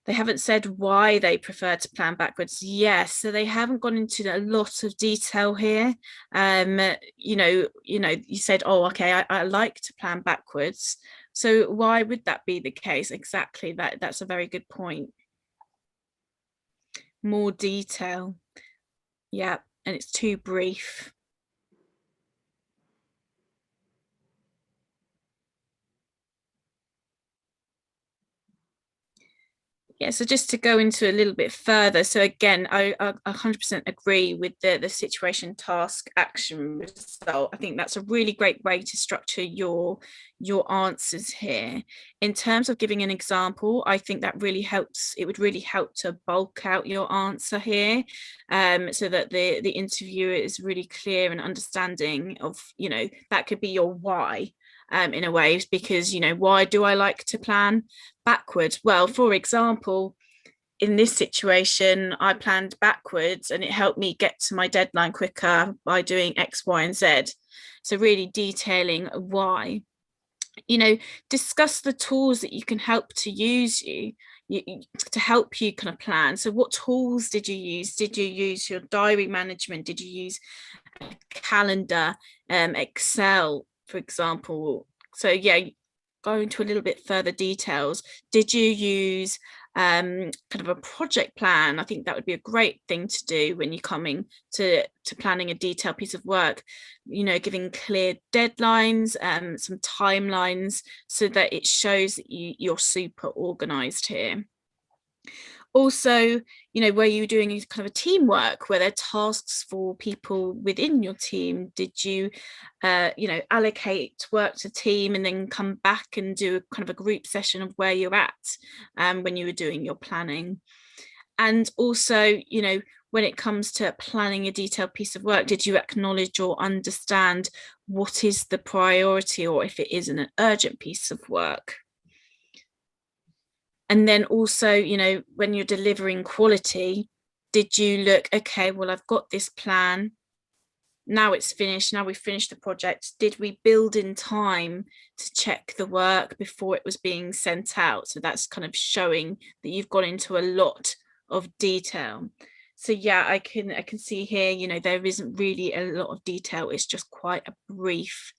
They haven't said why they prefer to plan backwards. Yes, so they haven't gone into a lot of detail here. You said, oh, okay, I like to plan backwards. So why would that be the case? Exactly, that's a very good point. More detail. Yeah, and it's too brief. Yeah, so just to go into a little bit further, so again, I 100% agree with the situation, task, action, result. I think that's a really great way to structure your answers here. In terms of giving an example, I think that really helps. It would really help to bulk out your answer here, so that the interviewer is really clear and understanding of, that could be your why. In a way, because why do I like to plan backwards? Well, for example, in this situation, I planned backwards and it helped me get to my deadline quicker by doing X, Y, and Z. So really detailing why. Discuss the tools that you can help to use to help you kind of plan. So what tools did you use? Did you use your diary management? Did you use a calendar, Excel, for example? So yeah, go into a little bit further details. Did you use kind of a project plan? I think that would be a great thing to do when you're coming to planning a detailed piece of work, giving clear deadlines, some timelines, so that it shows that you're super organized here. Also, were you doing kind of a teamwork? Were there tasks for people within your team? Did you, allocate work to team and then come back and do a kind of a group session of where you're at when you were doing your planning? And also, when it comes to planning a detailed piece of work, did you acknowledge or understand what is the priority, or if it isn't an urgent piece of work? And then also, when you're delivering quality, did you look, okay, well, I've got this plan. Now it's finished. Now we've finished the project. Did we build in time to check the work before it was being sent out? So that's kind of showing that you've gone into a lot of detail. So yeah, I can see here, there isn't really a lot of detail. It's just quite a brief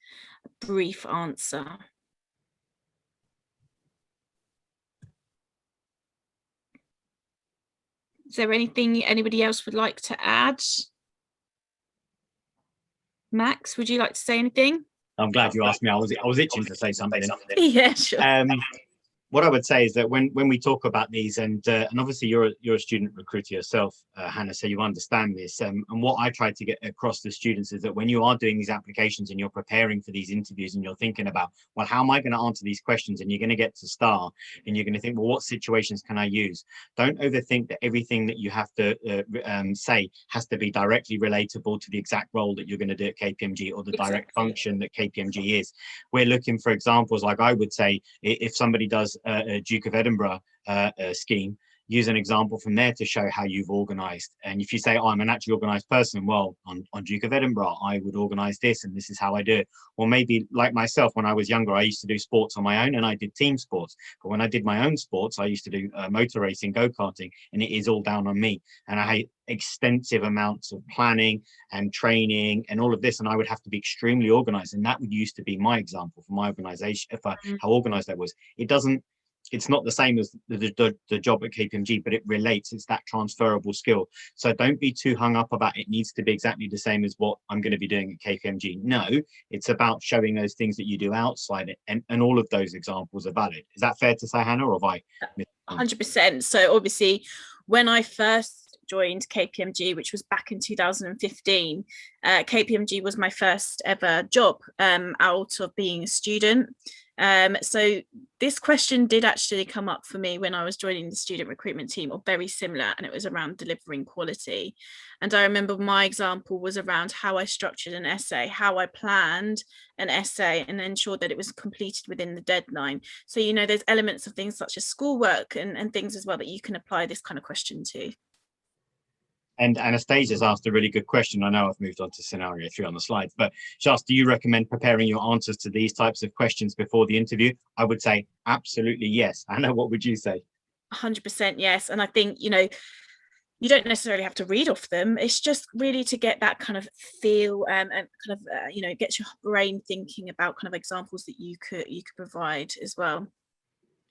answer. Is there anything anybody else would like to add? Max, would you like to say anything? I'm glad you asked me. I was itching to say something. Yeah, sure. What I would say is that when we talk about these, and obviously you're a student recruiter yourself, Hannah, so you understand this. And what I try to get across to students is that when you are doing these applications and you're preparing for these interviews and you're thinking about, well, how am I going to answer these questions? And you're going to get to STAR and you're going to think, well, what situations can I use? Don't overthink that everything that you have to say has to be directly relatable to the exact role that you're going to do at KPMG or the direct function that KPMG is. We're looking for examples, like I would say, if somebody does a Duke of Edinburgh scheme, use an example from there to show how you've organized. And if you say, oh, I'm a naturally organized person, well, on Duke of Edinburgh, I would organize this and this is how I do it. Or maybe like myself, when I was younger, I used to do sports on my own and I did team sports. But when I did my own sports, I used to do motor racing, go-karting, and it is all down on me. And I had extensive amounts of planning and training and all of this, and I would have to be extremely organized. And that would used to be my example for my organization, how organized I was. It's not the same as the job at KPMG, but it relates. It's that transferable skill. So don't be too hung up about it needs to be exactly the same as what I'm going to be doing at KPMG. No, it's about showing those things that you do outside it, and all of those examples are valid. Is that fair to say, Hannah, or have I? 100%. So obviously, when I first joined KPMG, which was back in 2015, KPMG was my first ever job out of being a student. So this question did actually come up for me when I was joining the student recruitment team, or very similar, and it was around delivering quality. And I remember my example was around how I structured an essay, how I planned an essay and ensured that it was completed within the deadline. So, you know, there's elements of things such as schoolwork and things as well that you can apply this kind of question to. And Anastasia's asked a really good question. I know I've moved on to scenario 3 on the slides, but Shas, do you recommend preparing your answers to these types of questions before the interview? I would say absolutely yes. Anna, what would you say? 100% yes. And I think, you know, you don't necessarily have to read off them. It's just really to get that kind of feel and kind of, you know, get your brain thinking about kind of examples that you could provide as well.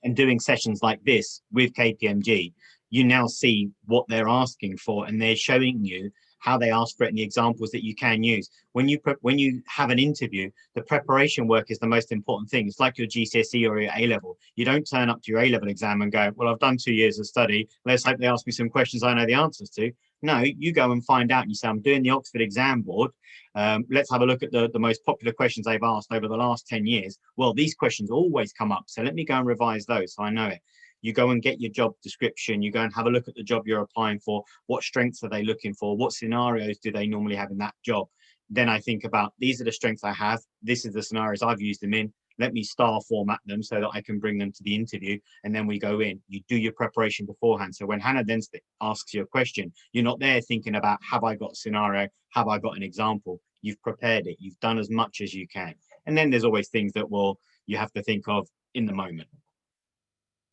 And doing sessions like this with KPMG, you now see what they're asking for, and they're showing you how they ask for it and the examples that you can use. When you have an interview, the preparation work is the most important thing. It's like your GCSE or your A-level. You don't turn up to your A-level exam and go, well, I've done 2 years of study. Let's hope they ask me some questions I know the answers to. No, you go and find out and you say, I'm doing the Oxford exam board. Let's have a look at the most popular questions they've asked over the last 10 years. Well, these questions always come up. So let me go and revise those so I know it. You go and get your job description, you go and have a look at the job you're applying for, what strengths are they looking for, what scenarios do they normally have in that job. Then I think about, these are the strengths I have, this is the scenarios I've used them in, let me star format them so that I can bring them to the interview, and then we go in. You do your preparation beforehand. So when Hannah then asks you a question, you're not there thinking about, have I got a scenario, have I got an example? You've prepared it, you've done as much as you can. And then there's always things that you have to think of in the moment.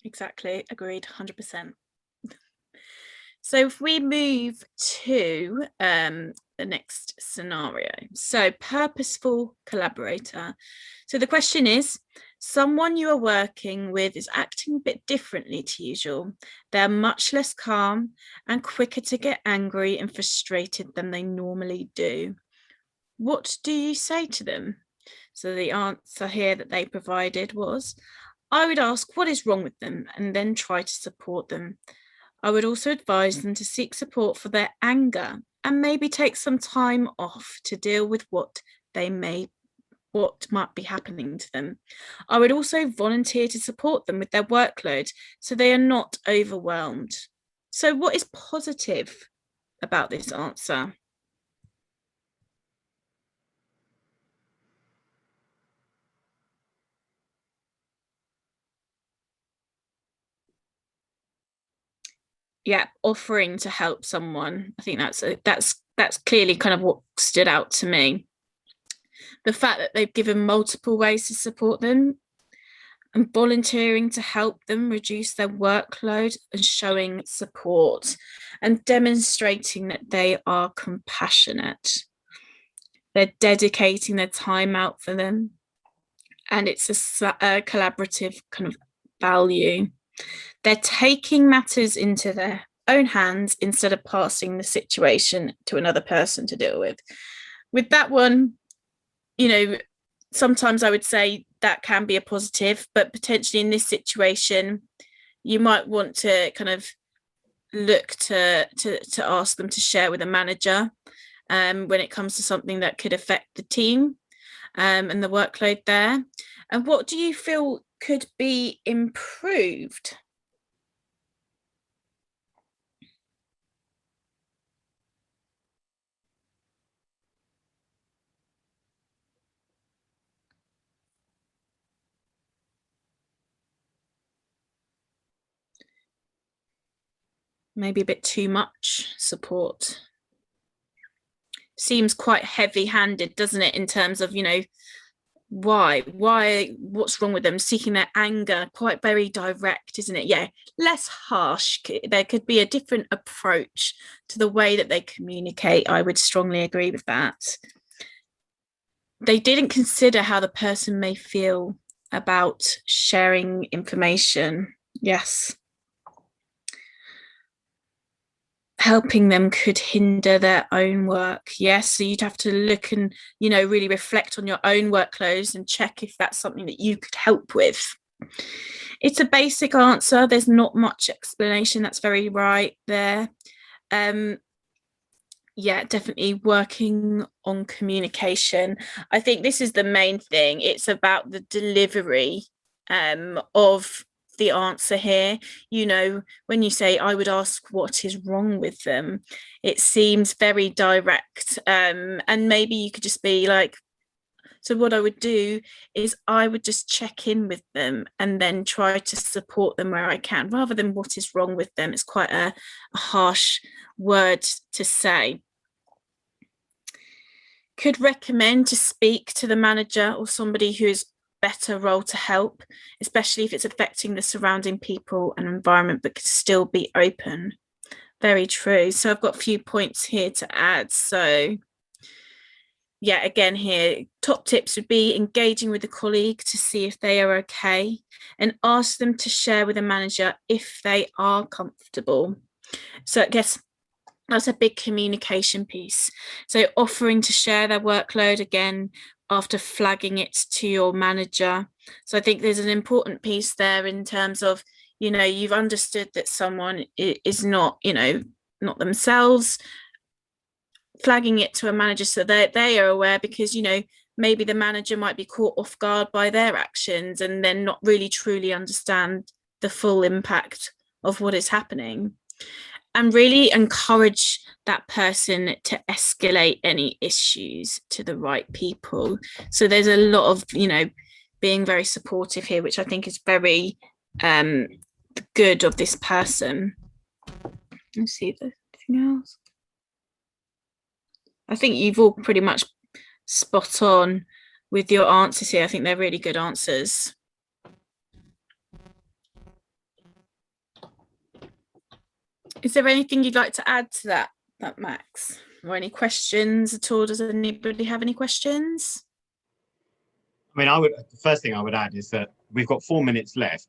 Exactly, agreed, 100%. So if we move to the next scenario, so purposeful collaborator. So the question is, someone you are working with is acting a bit differently to usual. They're much less calm and quicker to get angry and frustrated than they normally do. What do you say to them? So the answer here that they provided was, I would ask what is wrong with them and then try to support them. I would also advise them to seek support for their anger and maybe take some time off to deal with what might be happening to them. I would also volunteer to support them with their workload so they are not overwhelmed. So what is positive about this answer? Yeah, offering to help someone. I think that's clearly kind of what stood out to me. The fact that they've given multiple ways to support them and volunteering to help them reduce their workload and showing support and demonstrating that they are compassionate. They're dedicating their time out for them, and it's a collaborative kind of value. They're taking matters into their own hands instead of passing the situation to another person to deal with. With that one, you know, sometimes I would say that can be a positive, but potentially in this situation, you might want to kind of look to ask them to share with a manager when it comes to something that could affect the team and the workload there. And what do you feel could be improved? maybe a bit too much support. Seems quite heavy-handed, doesn't it, in terms of, you know, why, what's wrong with them, seeking their anger, quite very direct, isn't it? Yeah, less harsh. There could be a different approach to the way that they communicate. I would strongly agree with that. They didn't consider how the person may feel about sharing information. Yes. Helping them could hinder their own work. Yes, so you'd have to look and, you know, really reflect on your own workloads and check if that's something that you could help with. It's a basic answer. There's not much explanation. That's very right there. Yeah, definitely working on communication. I think this is the main thing. It's about the delivery of the answer here. You know, when you say, I would ask what is wrong with them, it seems very direct. And maybe you could just be like, so what I would do is I would just check in with them and then try to support them where I can, rather than what is wrong with them. It's quite a harsh word to say. Could recommend to speak to the manager or somebody who is better role to help, especially if it's affecting the surrounding people and environment, but could still be open. Very true. So I've got a few points here to add. So yeah, again here, top tips would be engaging with a colleague to see if they are okay, and ask them to share with a manager if they are comfortable. So I guess that's a big communication piece. So offering to share their workload again after flagging it to your manager. So I think there's an important piece there in terms of, you know, you've understood that someone is not, you know, not themselves, flagging it to a manager so that they are aware, because, you know, maybe the manager might be caught off guard by their actions and then not really truly understand the full impact of what is happening. And really encourage that person to escalate any issues to the right people. So there's a lot of, you know, being very supportive here, which I think is very good of this person. Let's see if there's anything else. I think you've all pretty much spot on with your answers here. I think they're really good answers. Is there anything you'd like to add to that, Max? Or any questions at all? Does anybody have any questions? I mean, the first thing I would add is that we've got 4 minutes left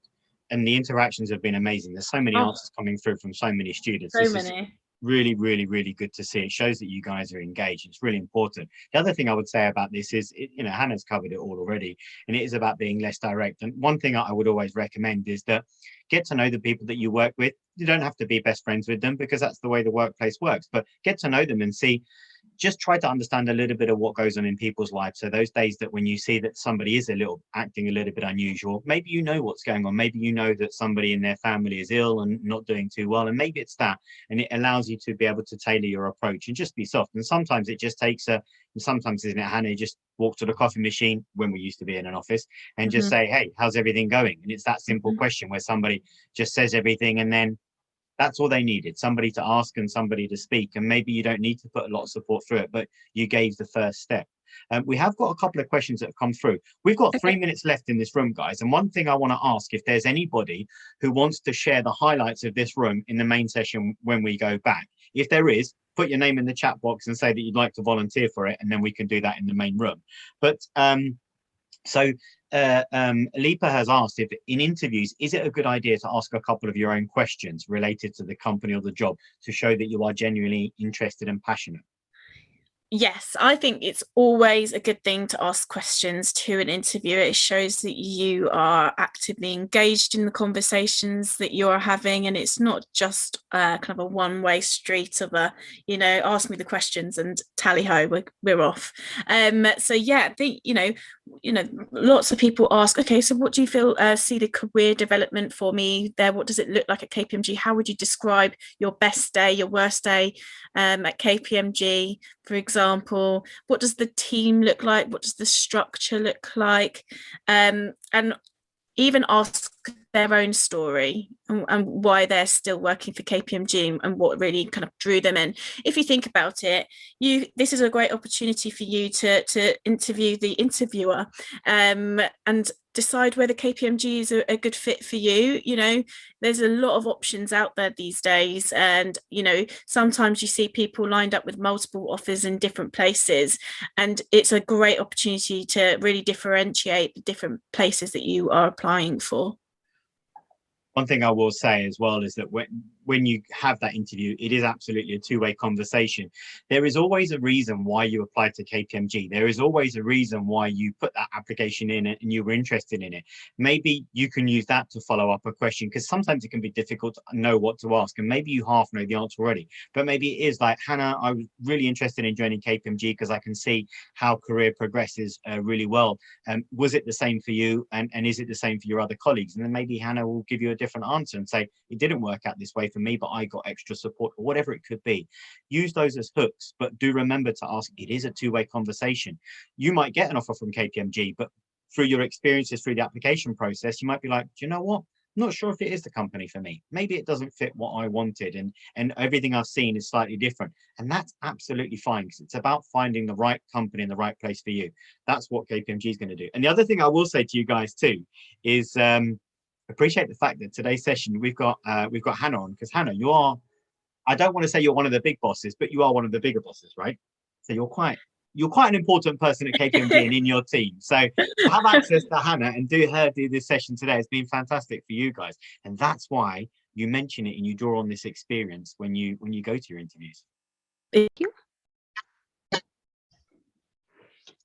and the interactions have been amazing. There's so many answers coming through from so many students. So many. Really, really, really good to see. It shows that you guys are engaged. It's really important. The other thing I would say about this is, you know, Hannah's covered it all already, and it is about being less direct. And one thing I would always recommend is that get to know the people that you work with. You don't have to be best friends with them because that's the way the workplace works, but get to know them and see, just try to understand a little bit of what goes on in people's lives. So those days that when you see that somebody is acting a little bit unusual, maybe you know what's going on. Maybe you know that somebody in their family is ill and not doing too well, and maybe it's that, and it allows you to be able to tailor your approach and just be soft. And sometimes it just takes sometimes, isn't it, Hannah, just walk to the coffee machine when we used to be in an office and just say, hey, how's everything going? And it's that simple question where somebody just says everything, and then that's all they needed, somebody to ask and somebody to speak. And maybe you don't need to put a lot of support through it, but you gave the first step. We have got a couple of questions that have come through. We've got 3 minutes left in this room, guys. And one thing I want to ask, if there's anybody who wants to share the highlights of this room in the main session when we go back. If there is, put your name in the chat box and say that you'd like to volunteer for it, and then we can do that in the main room. But Lipa has asked if in interviews, is it a good idea to ask a couple of your own questions related to the company or the job to show that you are genuinely interested and passionate? Yes, I think it's always a good thing to ask questions to an interviewer. It shows that you are actively engaged in the conversations that you're having, and it's not just kind of a one-way street of a, you know, ask me the questions and tally ho, we're off. So yeah, I think, you know, lots of people ask, okay, so what do you feel see the career development for me there? What does it look like at KPMG? How would you describe your best day, your worst day at KPMG, for example? What does the team look like? What does the structure look like? And even ask their own story and why they're still working for KPMG and what really kind of drew them in. If you think about it, this is a great opportunity for you to interview the interviewer and decide whether KPMG is a good fit for you. You know, there's a lot of options out there these days, and you know, sometimes you see people lined up with multiple offers in different places, and it's a great opportunity to really differentiate the different places that you are applying for. One thing I will say as well is that when you have that interview, it is absolutely a two-way conversation. There is always a reason why you applied to KPMG. There is always a reason why you put that application in it and you were interested in it. Maybe you can use that to follow up a question, because sometimes it can be difficult to know what to ask, and maybe you half know the answer already. But maybe it is like, Hannah, I was really interested in joining KPMG because I can see how career progresses really well. Was it the same for you, and is it the same for your other colleagues? And then maybe Hannah will give you a different answer and say, it didn't work out this way for me, but I got extra support, or whatever it could be. Use those as hooks, but do remember to ask. It is a two-way conversation. You might get an offer from KPMG, but through your experiences through the application process, you might be like, do you know what? I'm not sure if it is the company for me. Maybe it doesn't fit what I wanted, and everything I've seen is slightly different. And that's absolutely fine, because it's about finding the right company in the right place for you. That's what KPMG is going to do. And the other thing I will say to you guys too is appreciate the fact that today's session we've got Hannah on, because Hannah, you are, I don't want to say you're one of the big bosses, but you are one of the bigger bosses, right? So you're quite an important person at KPMG and in your team. So to have access to Hannah and do this session today has been fantastic for you guys. And that's why you mention it and you draw on this experience when you go to your interviews. Thank you.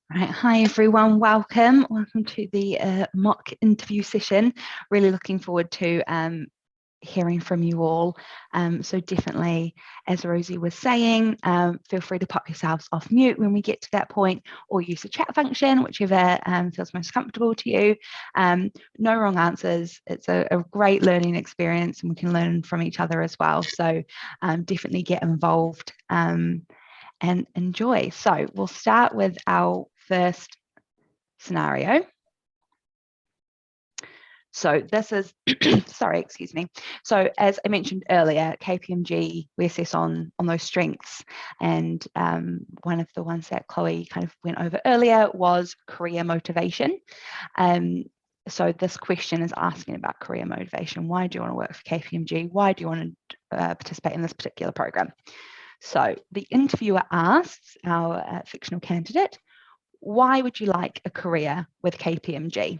Right, hi everyone, welcome to the mock interview session. Really looking forward to hearing from you all. So definitely, as Rosie was saying, feel free to pop yourselves off mute when we get to that point, or use the chat function, whichever feels most comfortable to you. No wrong answers. It's a great learning experience, and we can learn from each other as well. So definitely get involved and enjoy. So we'll start with our first scenario. So this is, sorry, excuse me. So as I mentioned earlier, KPMG, we assess on those strengths. And one of the ones that Chloe kind of went over earlier was career motivation. So this question is asking about career motivation. Why do you want to work for KPMG? Why do you want to participate in this particular program? So the interviewer asks our fictional candidate, why would you like a career with KPMG?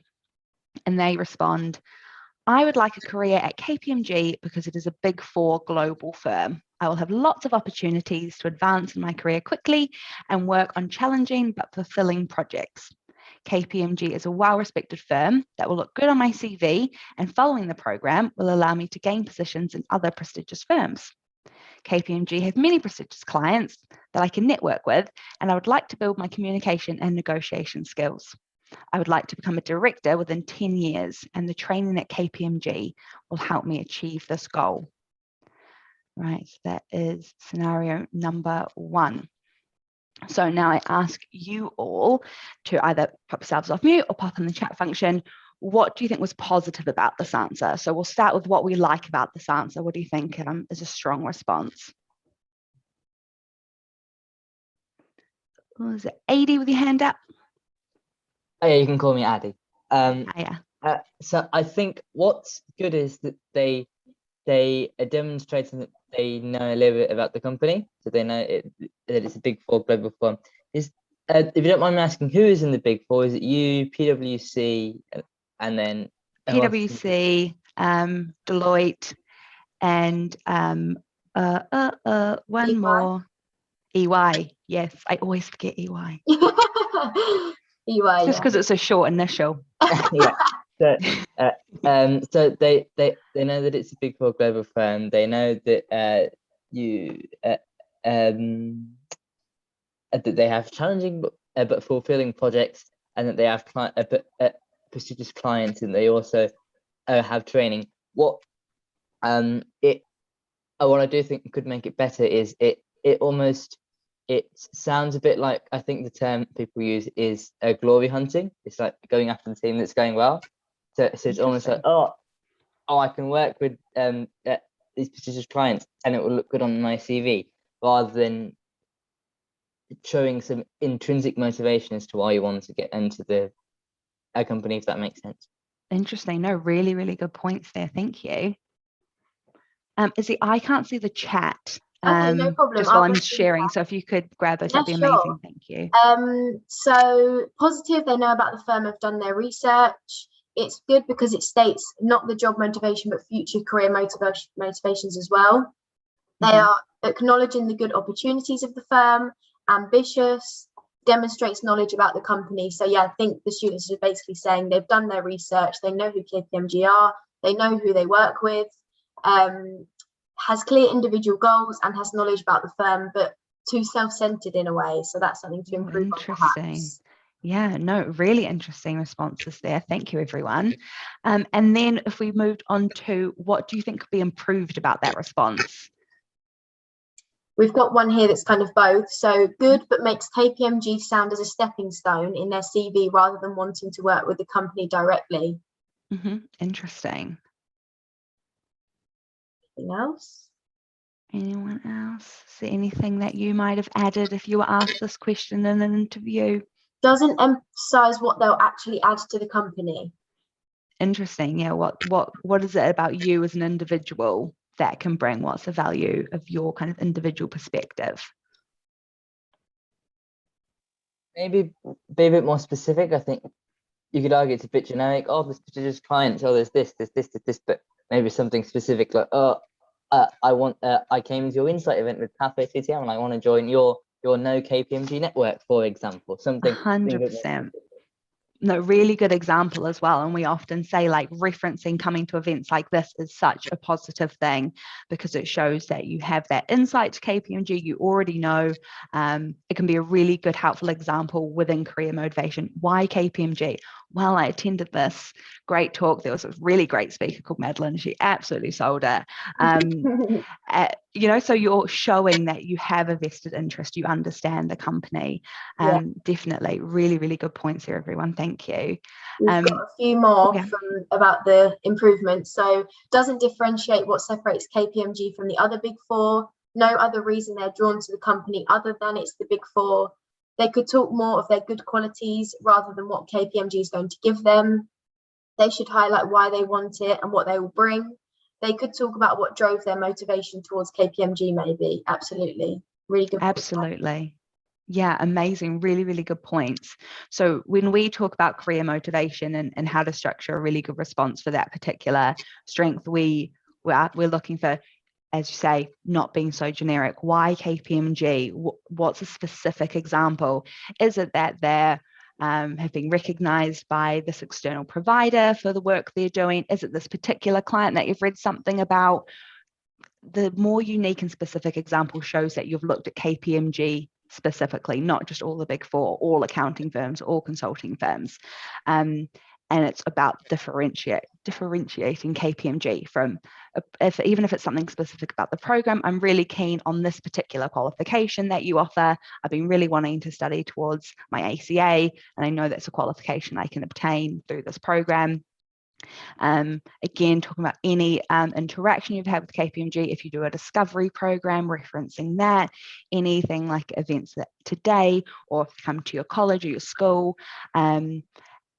And they respond, I would like a career at KPMG because it is a Big Four global firm. I will have lots of opportunities to advance in my career quickly and work on challenging but fulfilling projects. KPMG is a well-respected firm that will look good on my CV, and following the program will allow me to gain positions in other prestigious firms. KPMG has many prestigious clients that I can network with, and I would like to build my communication and negotiation skills. I would like to become a director within 10 years, and the training at KPMG will help me achieve this goal. Right, so that is scenario number one. So now I ask you all to either pop yourselves off mute or pop in the chat function. What do you think was positive about this answer? So we'll start with what we like about this answer. What do you think is a strong response? Was it Adi with your hand up? Oh yeah, you can call me Addy. Yeah. So I think what's good is that they are demonstrating that they know a little bit about the company, so they know that it's a Big Four global firm. If you don't mind me asking, who is in the Big Four? Is it you, PwC, and then PwC, Deloitte, and one EY. more, EY. Yes, I always forget EY. EY, Just because it's a short initial. Yeah. So they know that it's a Big Four global firm. They know that that they have challenging but fulfilling projects, and that they have prestigious clients, and they also have training. What I do think could make it better is it sounds a bit like, I think the term people use is glory hunting. It's like going after the team that's going well. So it's almost like, oh, oh, I can work with these prestigious clients and it will look good on my CV, rather than showing some intrinsic motivation as to why you want to get into a company, if that makes sense. Interesting. No, really, really good points there. Thank you. Izzy, I can't see the chat. Okay, no problem. Just while I'm sharing, so if you could grab those, that'd be amazing. Thank you. So positive, they know about the firm, have done their research. It's good because it states not the job motivation, but future career motivations as well. They are acknowledging the good opportunities of the firm, ambitious, demonstrates knowledge about the company. So yeah, I think the students are basically saying they've done their research, they know who KPMG are, they know who they work with, has clear individual goals and has knowledge about the firm, but too self-centered in a way. So that's something to improve on perhaps. Yeah, no, really interesting responses there. Thank you, everyone. And then if we moved on to what do you think could be improved about that response? We've got one here that's kind of both. So good, but makes KPMG sound as a stepping stone in their CV rather than wanting to work with the company directly. Interesting. Anything else? Anyone else? Is there anything that you might have added if you were asked this question in an interview? Doesn't emphasize what they'll actually add to the company. Interesting. Yeah. What is it about you as an individual that can bring? What's the value of your kind of individual perspective? Maybe be a bit more specific. I think you could argue it's a bit generic. Oh, there's prestigious clients. Oh, there's this, but maybe something specific like, I came to your insight event with Pathway CTM and I want to join your no KPMG network, for example. Something 100%. No, really good example as well. And we often say like referencing coming to events like this is such a positive thing because it shows that you have that insight to KPMG, you already know. It can be a really good, helpful example within career motivation. Why KPMG? Well, I attended this great talk. There was a really great speaker called Madeline. She absolutely sold it. So you're showing that you have a vested interest, you understand the company. Definitely really, really good points here, everyone. Thank you. We've got a few more about the improvements. So doesn't differentiate what separates KPMG from the other big four. No other reason they're drawn to the company other than it's the big four. They could talk more of their good qualities rather than what KPMG is going to give them. They should highlight why they want it and what they will bring. They could talk about what drove their motivation towards KPMG, maybe. Absolutely. Really good. Absolutely. Yeah, amazing. Really, really good points. So when we talk about career motivation and how to structure a really good response for that particular strength, we're looking for, as you say, not being so generic. Why KPMG? What's a specific example? Is it that they're have been recognized by this external provider for the work they're doing? Is it this particular client that you've read something about? The more unique and specific example shows that you've looked at KPMG specifically, not just all the big four, all accounting firms, all consulting firms. And it's about differentiating KPMG from, even if it's something specific about the program, I'm really keen on this particular qualification that you offer. I've been really wanting to study towards my ACA, and I know that's a qualification I can obtain through this program. Again, talking about any interaction you've had with KPMG, if you do a discovery program, referencing that, anything like events that today, or if you come to your college or your school,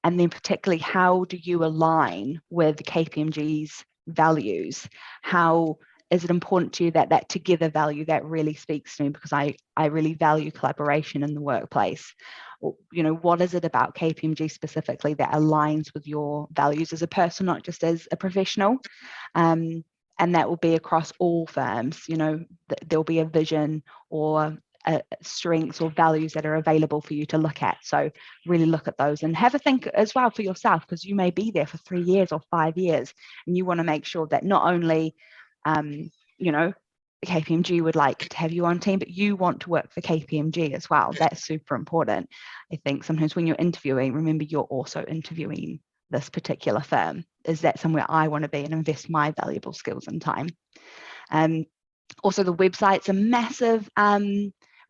and then particularly, how do you align with KPMG's values? How is it important to you that together value that really speaks to me, because I really value collaboration in the workplace? What is it about KPMG specifically that aligns with your values as a person, not just as a professional? And that will be across all firms. There'll be a vision or strengths or values that are available for you to look at. So really look at those and have a think as well for yourself, because you may be there for 3 years or 5 years, and you want to make sure that not only KPMG would like to have you on team, but you want to work for KPMG as well. That's super important. I think sometimes when you're interviewing, remember you're also interviewing this particular firm. Is that somewhere I want to be and invest my valuable skills and time? Also, the website's a massive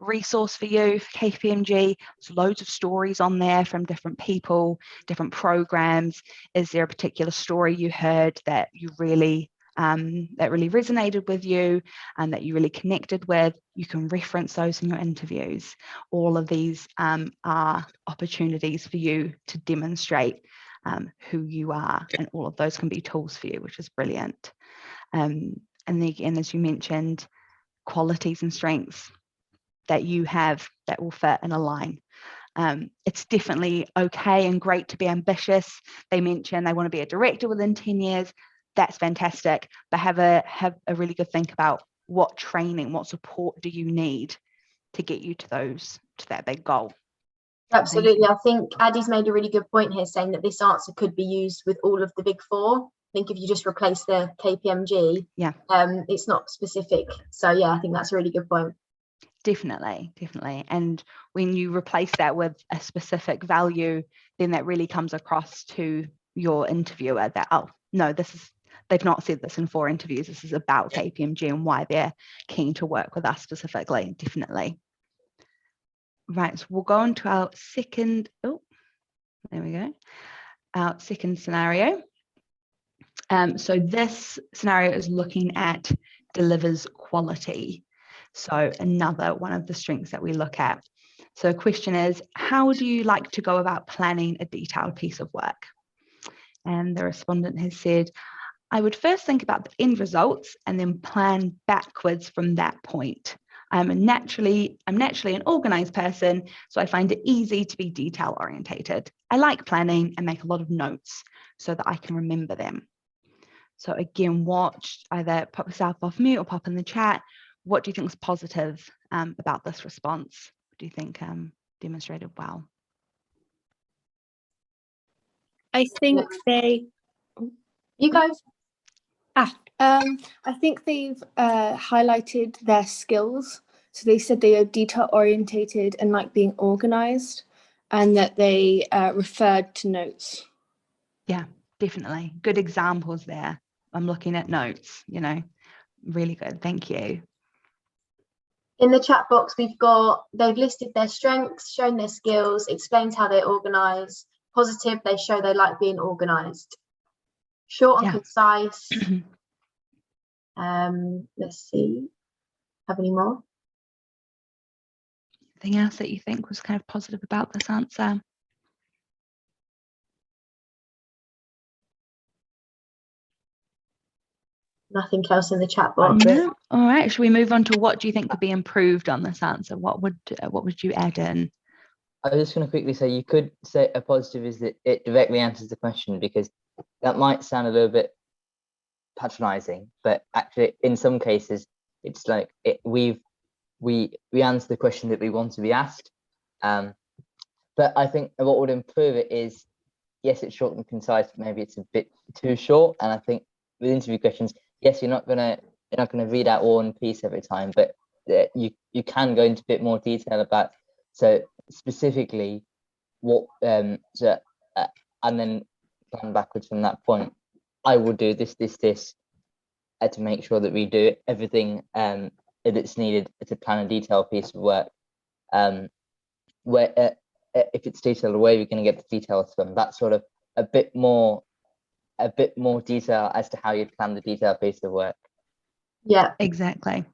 resource for you for KPMG. There's loads of stories on there from different people, different programs. Is there a particular story you heard that you really that really resonated with you and that you really connected with? You can reference those in your interviews. All of these are opportunities for you to demonstrate who you are, and all of those can be tools for you, which is brilliant. And then again, as you mentioned, qualities and strengths that you have that will fit and align. It's definitely okay and great to be ambitious. They mention they want to be a director within 10 years. That's fantastic, but have a really good think about what training, what support do you need to get you to that big goal. Absolutely. I think Addie's made a really good point here, saying that this answer could be used with all of the big four. I think if you just replace the KPMG, it's not specific. So yeah, I think that's a really good point. Definitely. And when you replace that with a specific value, then that really comes across to your interviewer that, oh no, they've not said this in 4 interviews. This is about KPMG and why they're keen to work with us specifically. Definitely. Right, so we'll go on to our second, there we go, our second scenario. So this scenario is looking at delivers quality. So another one of the strengths that we look at. So the question is, how do you like to go about planning a detailed piece of work? And the respondent has said, I would first think about the end results and then plan backwards from that point. I'm naturally an organized person, so I find it easy to be detail orientated. I like planning and make a lot of notes so that I can remember them. So again, watch, either pop yourself off mute or pop in the chat. What do you think is positive about this response? What do you think demonstrated well? I think You guys. I think they've highlighted their skills. So they said they are detail orientated and like being organized, and that they referred to notes. Yeah, definitely. Good examples there. I'm looking at notes, really good. Thank you. In the chat box, they've listed their strengths, shown their skills, explained how they organize. Positive, they show they like being organized. Short and concise. Let's see. Have any more? Anything else that you think was kind of positive about this answer? Nothing else in the chat box. No. All right. Should we move on to what do you think could be improved on this answer? What would you add in? I was just going to quickly say, you could say a positive is that it directly answers the question, because that might sound a little bit patronizing, but actually in some cases it's like we answer the question that we want to be asked. But I think what would improve it is, yes, it's short and concise, but maybe it's a bit too short. And I think with interview questions, yes, you're not gonna read out War and Peace every time, but you can go into a bit more detail about, so specifically what and then plan backwards from that point. I will do this to make sure that we do everything that's needed to plan a detailed piece of work. Where if it's detailed away, we're going to get the details from. That's sort of a bit more detail as to how you'd plan the detailed piece of work. Yeah, exactly.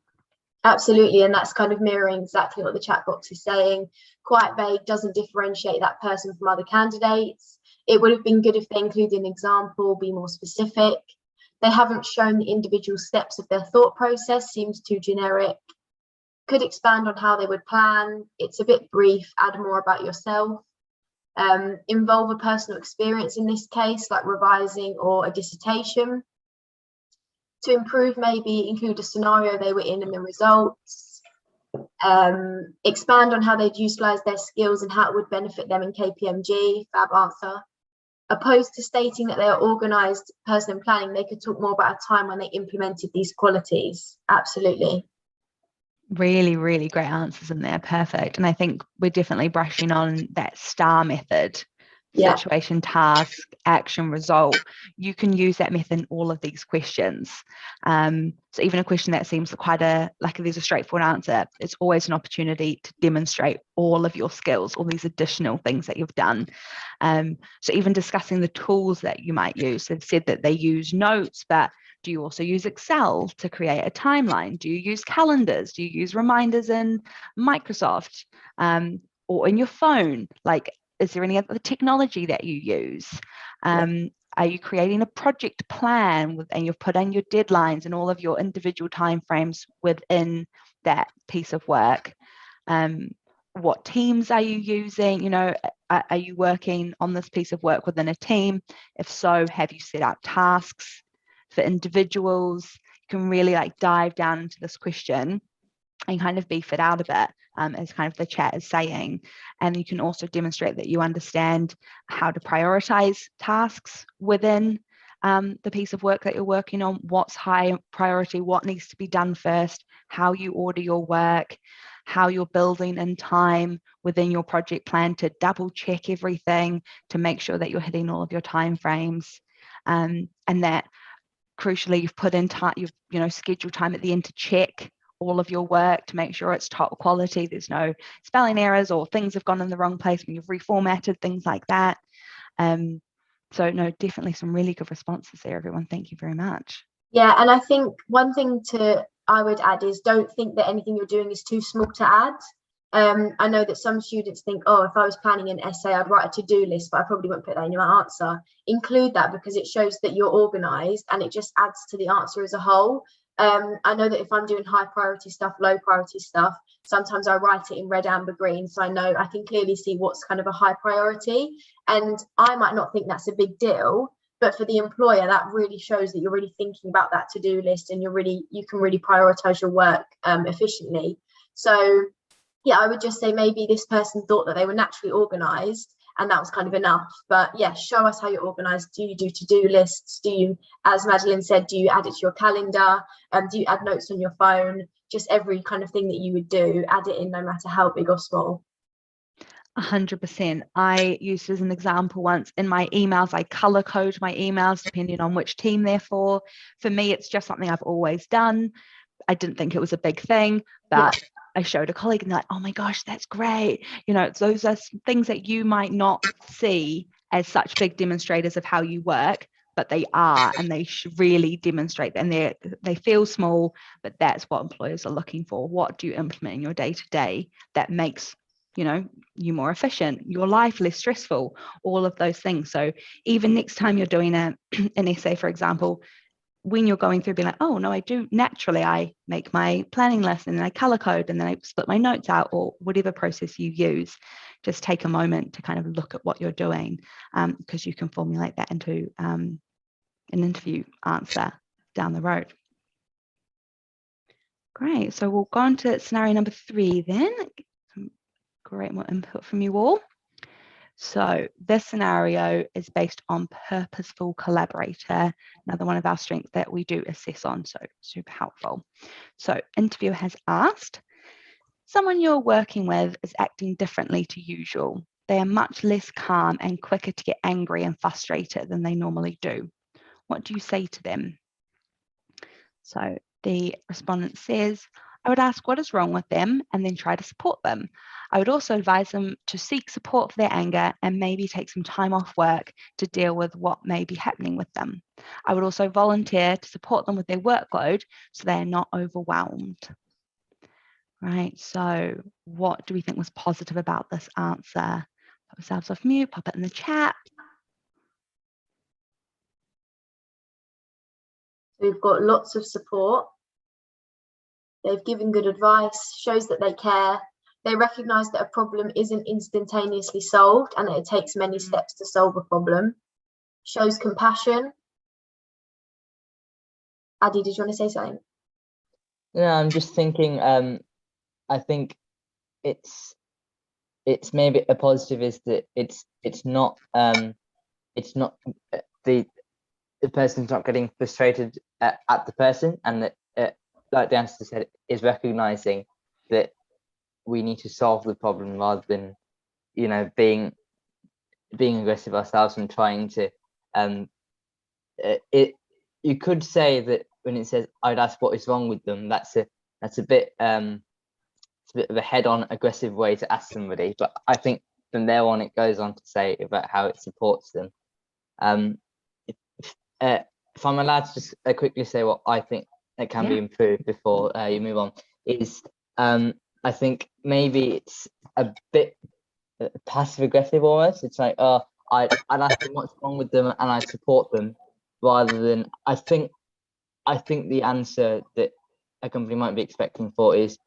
Absolutely, and that's kind of mirroring exactly what the chat box is saying. Quite vague, doesn't differentiate that person from other candidates. It would have been good if they included an example, be more specific. They haven't shown the individual steps of their thought process, seems too generic. Could expand on how they would plan. It's a bit brief, add more about yourself. Involve a personal experience in this case, like revising or a dissertation. To improve, maybe include a scenario they were in and the results. Expand on how they'd utilize their skills and how it would benefit them in KPMG, fab answer. Opposed to stating that they are organized person in planning, they could talk more about a time when they implemented these qualities. Absolutely. Really, really great answers in there. Perfect. And I think we're definitely brushing on that STAR method Yeah. situation, task, action, result. You can use that method in all of these questions. So even a question that seems quite like there's a straightforward answer, it's always an opportunity to demonstrate all of your skills, all these additional things that you've done. So even discussing the tools that you might use. They've said that they use notes, but do you also use Excel to create a timeline? Do you use calendars? Do you use reminders in Microsoft or in your phone? Like, is there any other technology that you use? Are you creating a project plan and you've put in your deadlines and all of your individual timeframes within that piece of work? What teams are you using? You know, are you working on this piece of work within a team? If so, have you set out tasks for individuals? You can really like dive down into this question and kind of beef it out a bit, as kind of the chat is saying. And you can also demonstrate that you understand how to prioritize tasks within the piece of work that you're working on, what's high priority, what needs to be done first, how you order your work, how you're building in time within your project plan to double check everything to make sure that you're hitting all of your time frames, and that crucially you've put in time, you've scheduled time at the end to check all of your work to make sure it's top quality, there's no spelling errors or things have gone in the wrong place when you've reformatted, things like that. So no, definitely some really good responses there, everyone. Thank you very much. Yeah, and I think one thing I would add is don't think that anything you're doing is too small to add. I know that some students think, oh, if I was planning an essay, I'd write a to-do list, but I probably won't put that in your answer. Include that because it shows that you're organised and it just adds to the answer as a whole. I know that if I'm doing high priority stuff, low priority stuff, sometimes I write it in red, amber, green. So I know I can clearly see what's kind of a high priority. And I might not think that's a big deal, but for the employer, that really shows that you're really thinking about that to-do list and you can really prioritize your work efficiently. So yeah, I would just say maybe this person thought that they were naturally organized and that was kind of enough. But yeah, show us how you're organized. Do you do to-do lists? Do you, as Madeline said, do you add it to your calendar? Do you add notes on your phone? Just every kind of thing that you would do, add it in no matter how big or small. 100%. I used as an example once in my emails, I color code my emails depending on which team they're for. For me, it's just something I've always done. I didn't think it was a big thing, but yeah. I showed a colleague and they're like, oh my gosh, that's great. Those are things that you might not see as such big demonstrators of how you work, but they are, and they should really demonstrate, and they feel small, but that's what employers are looking for. What do you implement in your day-to-day that makes you more efficient, your life less stressful, all of those things. So even next time you're doing an essay, for example, when you're going through being like, oh no, I do naturally, I make my planning list and then I color code and then I split my notes out, or whatever process you use, just take a moment to kind of look at what you're doing, because you can formulate that into an interview answer down the road. Great, so we'll go on to scenario number 3 then. Great, more input from you all. So this scenario is based on purposeful collaborator, another one of our strengths that we do assess on, so super helpful. So interviewer has asked, someone you're working with is acting differently to usual. They are much less calm and quicker to get angry and frustrated than they normally do. What do you say to them? So the respondent says, I would ask what is wrong with them and then try to support them. I would also advise them to seek support for their anger and maybe take some time off work to deal with what may be happening with them. I would also volunteer to support them with their workload so they are not overwhelmed. Right, so what do we think was positive about this answer? Pop ourselves off mute, pop it in the chat. We've got lots of support. They've given good advice, shows that they care. They recognise that a problem isn't instantaneously solved and that it takes many steps to solve a problem. Shows compassion. Addy, did you want to say something? No, I'm just thinking, I think it's maybe a positive is that it's not the person's not getting frustrated at the person, and that like the answer said, is recognizing that we need to solve the problem rather than being being aggressive ourselves and trying to you could say that when it says I'd ask what is wrong with them, that's a bit it's a bit of a head-on aggressive way to ask somebody, but I think from there on it goes on to say about how it supports them. If I'm allowed to just quickly say what I think that can be improved before you move on, is I think maybe it's a bit passive aggressive almost. It's like, oh, I'd ask them what's wrong with them and I'd support them, rather than I think the answer that a company might be expecting for is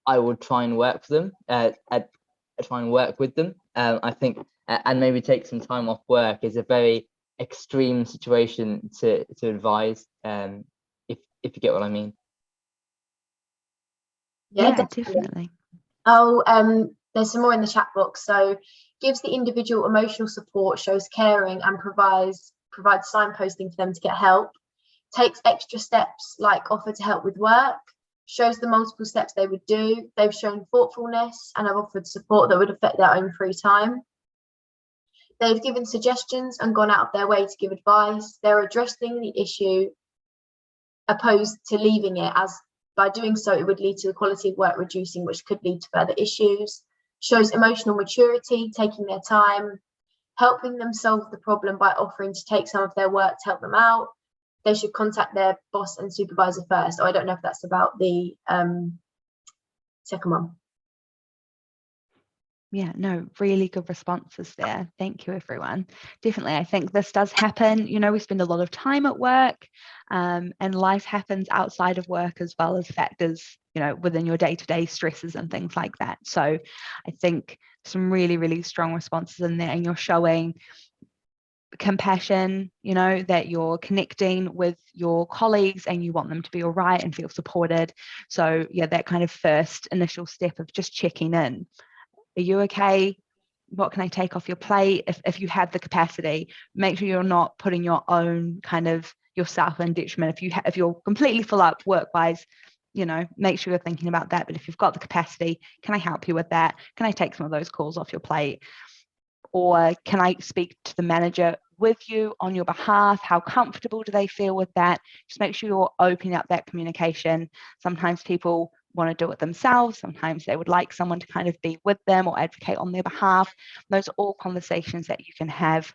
I would try and work for them, try and work with them. I think and maybe take some time off work is a very extreme situation to advise, if you get what I mean. Yeah, definitely. Oh, there's some more in the chat box. So gives the individual emotional support, shows caring, and provides signposting for them to get help. Takes extra steps like offer to help with work, shows the multiple steps they would do. They've shown thoughtfulness and have offered support that would affect their own free time. They've given suggestions and gone out of their way to give advice. They're addressing the issue opposed to leaving it, as by doing so it would lead to the quality of work reducing, which could lead to further issues. Shows emotional maturity, taking their time, helping them solve the problem by offering to take some of their work to help them out. They should contact their boss and supervisor first. Or I don't know if that's about the second one. Yeah, no, really good responses there. Thank you, everyone. Definitely, I think this does happen. You know, we spend a lot of time at work, and life happens outside of work as well as factors, you know, within your day-to-day stresses and things like that. So I think some really, really strong responses in there, and you're showing compassion, you know, that you're connecting with your colleagues and you want them to be all right and feel supported. So yeah, that kind of first initial step of just checking in. Are you okay? What can I take off your plate? If you have the capacity, make sure you're not putting your own kind of yourself in detriment. If you're completely full up work-wise, you know, make sure you're thinking about that. But if you've got the capacity, can I help you with that? Can I take some of those calls off your plate? Or can I speak to the manager with you on your behalf? How comfortable do they feel with that? Just make sure you're opening up that communication. Sometimes people want to do it themselves. Sometimes they would like someone to kind of be with them or advocate on their behalf. Those are all conversations that you can have.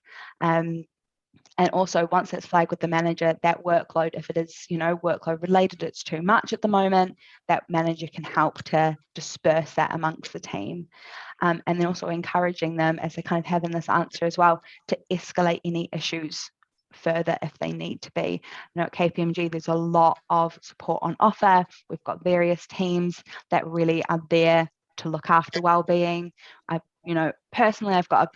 And also, once it's flagged with the manager, that workload, if it is, you know, workload related, it's too much at the moment, that manager can help to disperse that amongst the team. And then also encouraging them, as they kind of have in this answer as well, to escalate any issues further if they need to be. You know, at KPMG, there's a lot of support on offer. We've got various teams that really are there to look after well-being. You know, personally, I've got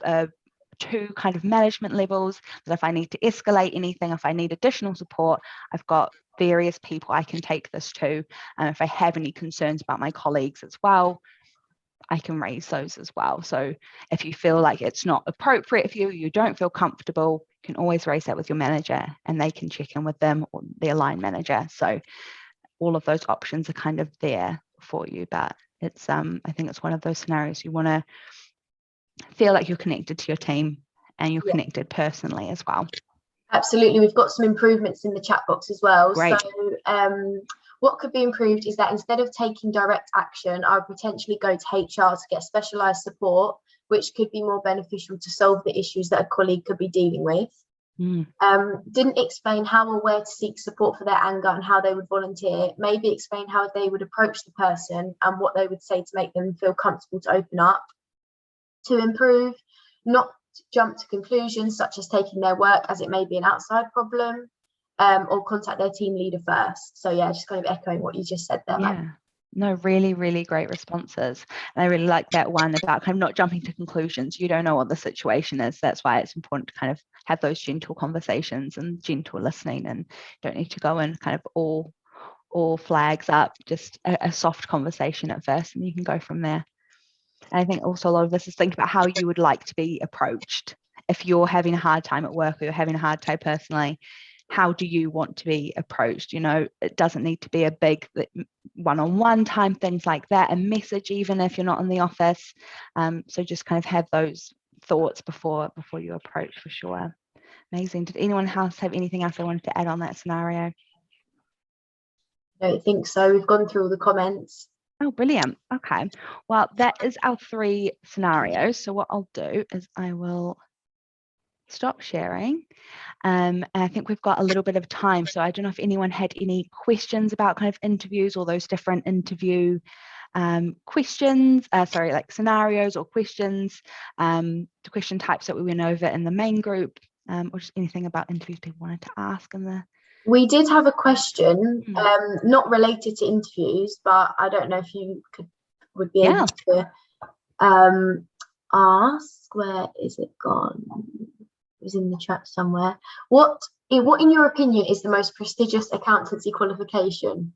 two kind of management levels, that if I need to escalate anything, if I need additional support, I've got various people I can take this to. And if I have any concerns about my colleagues as well, I can raise those as well. So if you feel like it's not appropriate for you, you don't feel comfortable, you can always raise that with your manager and they can check in with them or their line manager. So all of those options are kind of there for you, but it's I think it's one of those scenarios you want to feel like you're connected to your team and you're connected personally as well. Absolutely. We've got some improvements in the chat box as well. Great. So what could be improved is that instead of taking direct action, I would potentially go to HR to get specialised support, which could be more beneficial to solve the issues that a colleague could be dealing with. Didn't explain how or where to seek support for their anger and how they would volunteer. Maybe explain how they would approach the person and what they would say to make them feel comfortable to open up. To improve, not jump to conclusions such as taking their work as it may be an outside problem, or contact their team leader first. So yeah, just kind of echoing what you just said there. Yeah, no, really, really great responses. And I really like that one about kind of not jumping to conclusions. You don't know what the situation is. That's why it's important to kind of have those gentle conversations and gentle listening, and don't need to go in kind of all flags up, just a soft conversation at first, and you can go from there. And I think also a lot of this is thinking about how you would like to be approached. If you're having a hard time at work or you're having a hard time personally, how do you want to be approached? You know, it doesn't need to be a big one-on-one time, things like that, a message even if you're not in the office. So just kind of have those thoughts before you approach, for sure. Amazing. Did anyone else have anything else they wanted to add on that scenario? I don't think so. We've gone through all the comments. Oh, brilliant. Okay. Well, that is our 3 scenarios. So what I'll do is I will stop sharing. And I think we've got a little bit of time. So I don't know if anyone had any questions about kind of interviews or those different interview questions, like scenarios or questions, the question types that we went over in the main group, or just anything about interviews people wanted to ask in the. We did have a question, not related to interviews, but I don't know if you would be able to ask. Where is it gone? It was in the chat somewhere. What in your opinion is the most prestigious accountancy qualification?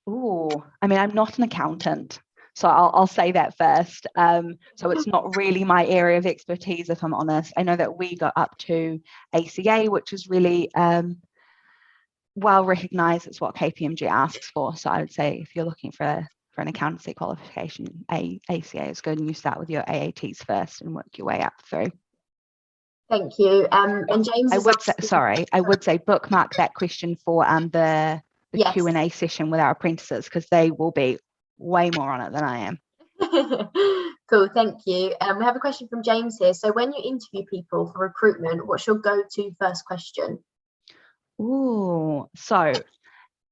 Oh, I mean, I'm not an accountant, so I'll say that first. So it's not really my area of expertise, if I'm honest. I know that we got up to ACA, which is really well recognized. It's what KPMG asks for. So I would say if you're looking for an accountancy qualification, ACA is good, and you start with your AATs first and work your way up through. Thank you. And James, I would say bookmark that question for the Q&A session with our apprentices, because they will be way more on it than I am. Cool, thank you. We have a question from James here. So when you interview people for recruitment, what's your go-to first question? Oh, so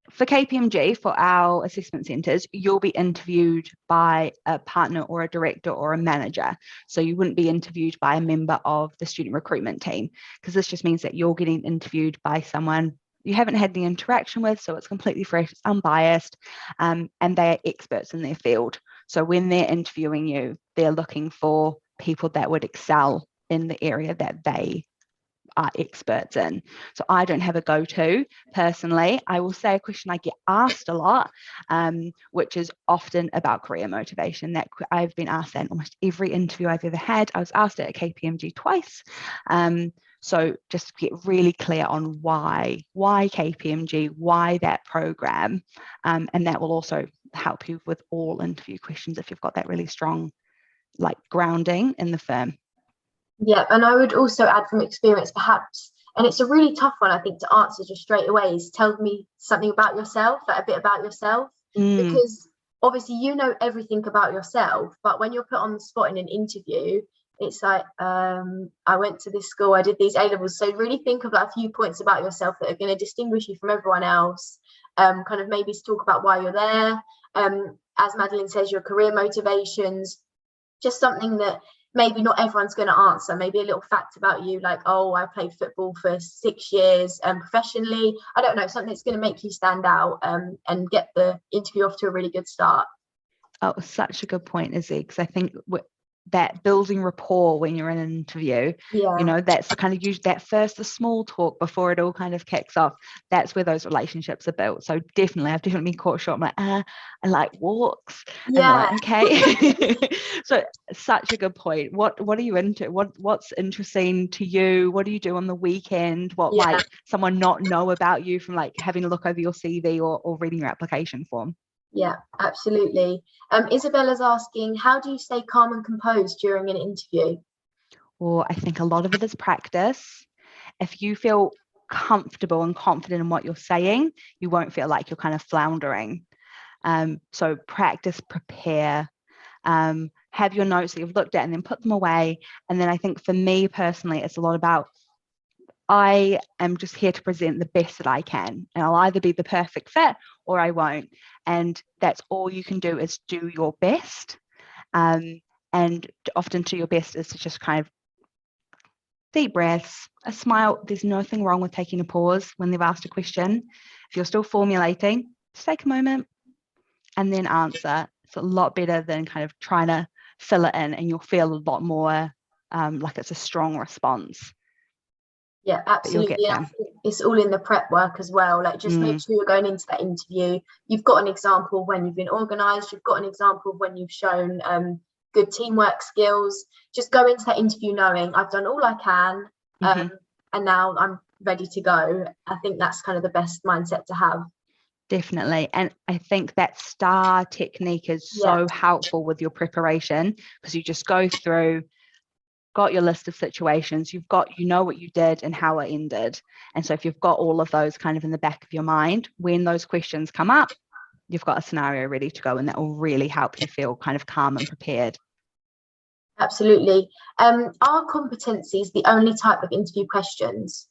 for KPMG, for our assessment centres, you'll be interviewed by a partner or a director or a manager. So you wouldn't be interviewed by a member of the student recruitment team, because this just means that you're getting interviewed by someone you haven't had the interaction with, so it's completely fresh, it's unbiased, and they're experts in their field. So when they're interviewing you, they're looking for people that would excel in the area that they are experts in. So I don't have a go-to personally. I will say a question I get asked a lot, which is often about career motivation. That I've been asked that in almost every interview I've ever had. I was asked it at KPMG twice. So just to get really clear on why KPMG, why that program, and that will also help you with all interview questions if you've got that really strong grounding in the firm. Yeah, and I would also add from experience, perhaps, and it's a really tough one, I think, to answer just straight away, is tell me something about yourself, a bit about yourself, because obviously you know everything about yourself, but when you're put on the spot in an interview, it's like, I went to this school, I did these A-levels, so really think of a few points about yourself that are going to distinguish you from everyone else, kind of maybe talk about why you're there, as Madeline says, your career motivations, just something that maybe not everyone's going to answer, maybe a little fact about you, like, oh, I played football for 6 years professionally. I don't know, something that's going to make you stand out and get the interview off to a really good start. Oh, such a good point, Izzy, because I think that building rapport when you're in an interview, you know, that's the kind of the small talk before it all kind of kicks off. That's where those relationships are built. So definitely, I've definitely been caught short. I'm like, I like walks. Yeah. And okay. So such a good point. What are you into? What's interesting to you? What do you do on the weekend? What might someone not know about you from having a look over your CV or reading your application form? Yeah, absolutely. Isabella's asking, how do you stay calm and composed during an interview? Well, I think a lot of it is practice. If you feel comfortable and confident in what you're saying, you won't feel like you're kind of floundering. So practice, prepare, have your notes that you've looked at and then put them away. And then I think for me personally, it's a lot about, I am just here to present the best that I can, and I'll either be the perfect fit or I won't. And that's all you can do, is do your best. And often do your best is to just kind of deep breaths, a smile. There's nothing wrong with taking a pause when they've asked a question. If you're still formulating, just take a moment and then answer. It's a lot better than kind of trying to fill it in, and you'll feel a lot more like it's a strong response. Yeah, absolutely. I think it's all in the prep work as well. Just make sure you're going into that interview, you've got an example of when you've been organised, you've got an example of when you've shown good teamwork skills. Just go into that interview knowing I've done all I can, and now I'm ready to go. I think that's kind of the best mindset to have. Definitely. And I think that STAR technique is so helpful with your preparation, because you just go through got your list of situations, you know what you did and how it ended. And so if you've got all of those kind of in the back of your mind, when those questions come up, you've got a scenario ready to go, and that will really help you feel kind of calm and prepared. Absolutely. Are competencies the only type of interview questions?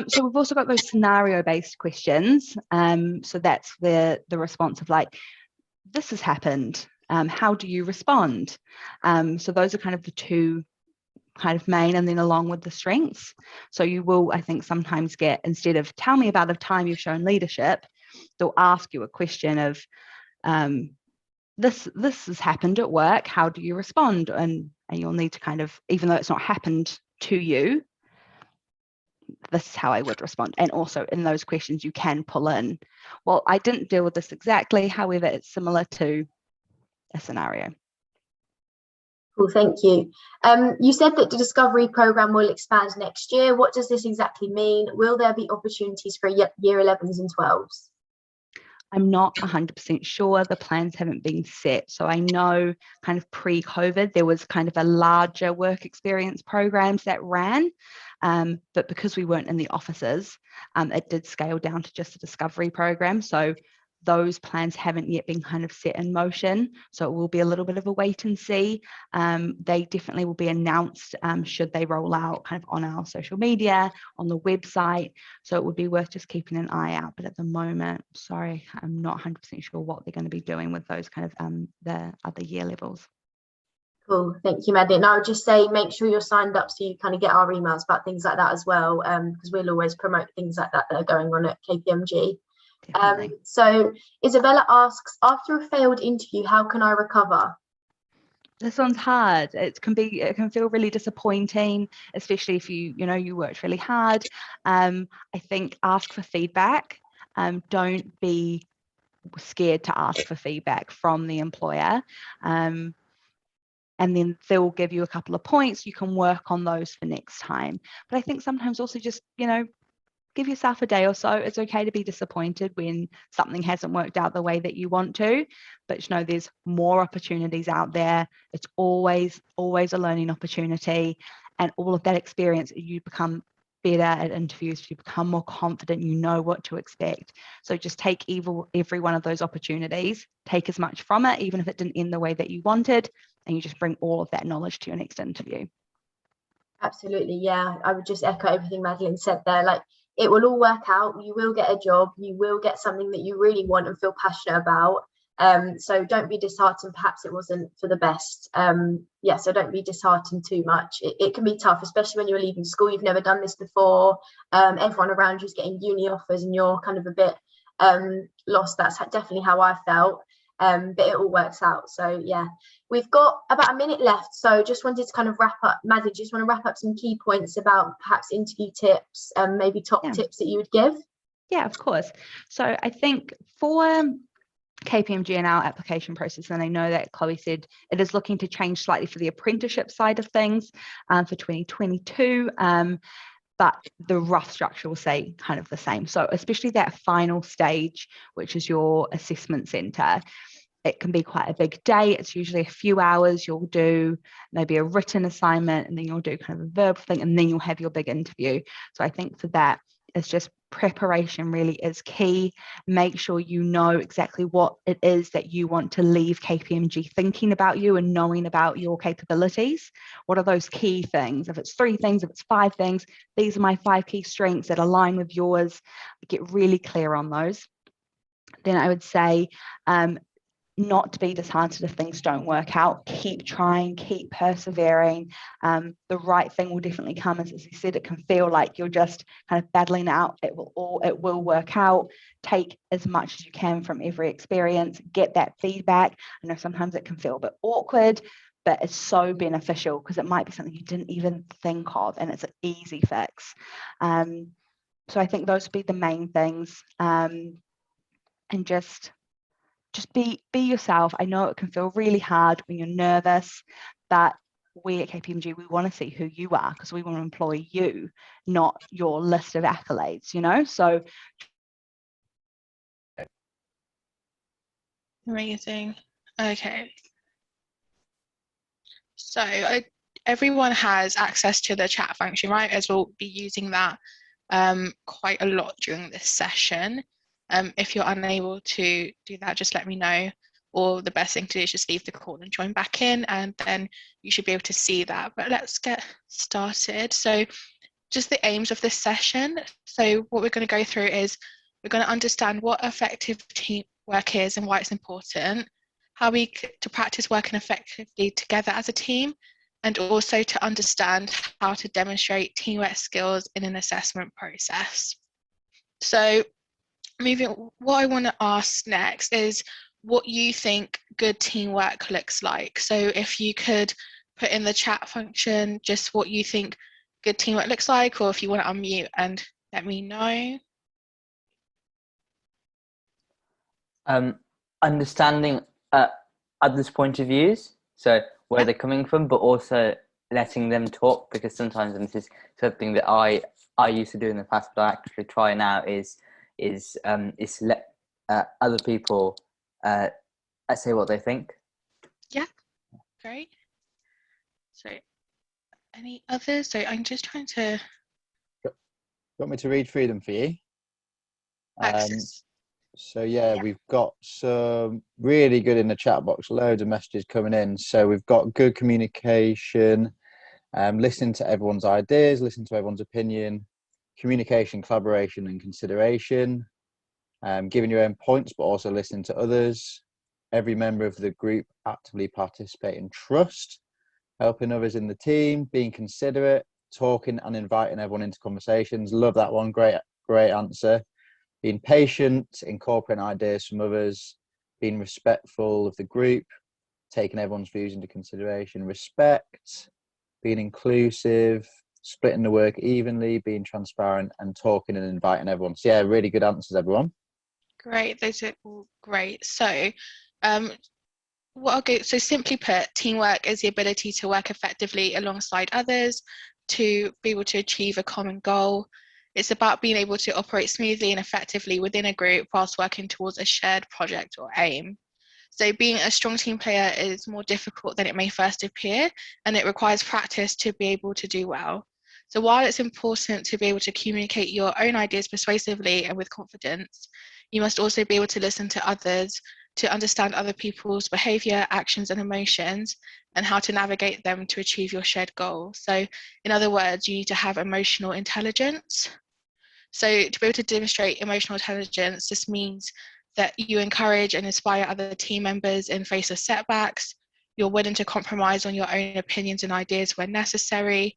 So we've also got those scenario-based questions. So that's the response of like, this has happened. How do you respond? So those are kind of the two kind of main, and then along with the strengths. So you will, I think, sometimes get, instead of tell me about a time you've shown leadership, they'll ask you a question of this has happened at work, how do you respond? And you'll need to kind of, even though it's not happened to you, this is how I would respond. And also in those questions you can pull in, well, I didn't deal with this exactly, however it's similar to a scenario. Cool, thank you. You said that the Discovery programme will expand next year. What does this exactly mean? Will there be opportunities for year 11s and 12s? I'm not 100% sure. The plans haven't been set. So I know kind of pre-COVID, there was kind of a larger work experience programs that ran, but because we weren't in the offices, it did scale down to just a Discovery program. So those plans haven't yet been kind of set in motion. So it will be a little bit of a wait and see. They definitely will be announced should they roll out kind of on our social media, on the website. So it would be worth just keeping an eye out. But at the moment, sorry, I'm not 100% sure what they're going to be doing with those kind of the other year levels. Cool, thank you, Maddie. And I would just say, make sure you're signed up so you kind of get our emails about things like that as well, because we'll always promote things like that are going on at KPMG. So Isabella asks, after a failed interview, how can I recover? This one's hard. It can feel really disappointing, especially if you worked really hard. I think ask for feedback. Don't be scared to ask for feedback from the employer. And then they'll give you a couple of points. You can work on those for next time. But I think sometimes also just, give yourself a day or so. It's okay to be disappointed when something hasn't worked out the way that you want to, but there's more opportunities out there. It's always a learning opportunity, and all of that experience, you become better at interviews, you become more confident, you know what to expect. So just take every one of those opportunities, take as much from it, even if it didn't end the way that you wanted, and you just bring all of that knowledge to your next interview. Absolutely, yeah. I would just echo everything Madeline said there. Like, it will all work out. You will get a job. You will get something that you really want and feel passionate about. So don't be disheartened. Perhaps it wasn't for the best. So don't be disheartened too much. It can be tough, especially when you're leaving school. You've never done this before. Everyone around you is getting uni offers and you're kind of a bit lost. That's definitely how I felt. But it all works out. So yeah, we've got about a minute left. So just wanted to kind of wrap up. Maddie, just want to wrap up some key points about perhaps interview tips, maybe top tips that you would give? Yeah, of course. So I think for KPMG and our application process, and I know that Chloe said it is looking to change slightly for the apprenticeship side of things for 2022. But the rough structure will stay kind of the same. So especially that final stage, which is your assessment centre, it can be quite a big day. It's usually a few hours. You'll do maybe a written assignment, and then you'll do kind of a verbal thing, and then you'll have your big interview. So I think for that, it's just preparation really is key. Make sure you know exactly what it is that you want to leave KPMG thinking about you and knowing about your capabilities. What are those key things? If it's 3 things, if it's 5 things, these are my 5 key strengths that align with yours. Get really clear on those. Then I would say not to be disheartened if things don't work out. Keep trying, keep persevering. The right thing will definitely come. As you said, it can feel like you're just kind of battling out. It will work out. Take as much as you can from every experience. Get that feedback. I know sometimes it can feel a bit awkward, but it's so beneficial because it might be something you didn't even think of, and it's an easy fix. So I think those would be the main things. And just be yourself. I know it can feel really hard when you're nervous, but we at KPMG, we want to see who you are because we want to employ you, not your list of accolades, So amazing. Okay. So everyone has access to the chat function, right? As we'll be using that quite a lot during this session. If you're unable to do that, just let me know. Or the best thing to do is just leave the call and join back in, and then you should be able to see that. But let's get started. So just the aims of this session. So what we're going to go through is we're going to understand what effective teamwork is and why it's important, how to practice working effectively together as a team, and also to understand how to demonstrate teamwork skills in an assessment process. So what I want to ask next is what you think good teamwork looks like. So if you could put in the chat function just what you think good teamwork looks like, or if you want to unmute and let me know. Understanding others' point of views, so where they're coming from, but also letting them talk, because sometimes, and this is something that I used to do in the past, but I actually try now, is let other people say what they think. Yeah, great. So any others? So I'm just trying to. You want me to read through them for you? So yeah, we've got some really good in the chat box, loads of messages coming in. So we've got good communication, listening to everyone's ideas, listening to everyone's opinion, communication, collaboration and consideration, giving your own points, but also listening to others. Every member of the group actively participate and trust, helping others in the team, being considerate, talking and inviting everyone into conversations. Love that one, great answer. Being patient, incorporating ideas from others, being respectful of the group, taking everyone's views into consideration, respect, being inclusive, splitting the work evenly, being transparent and talking and inviting everyone. So yeah, really good answers, everyone. Great, those are all great. So so simply put, teamwork is the ability to work effectively alongside others to be able to achieve a common goal. It's about being able to operate smoothly and effectively within a group whilst working towards a shared project or aim. So being a strong team player is more difficult than it may first appear, and it requires practice to be able to do well. So while it's important to be able to communicate your own ideas persuasively and with confidence, you must also be able to listen to others, to understand other people's behavior, actions, and emotions, and how to navigate them to achieve your shared goal. So in other words, you need to have emotional intelligence. So to be able to demonstrate emotional intelligence, this means that you encourage and inspire other team members in face of setbacks. You're willing to compromise on your own opinions and ideas when necessary,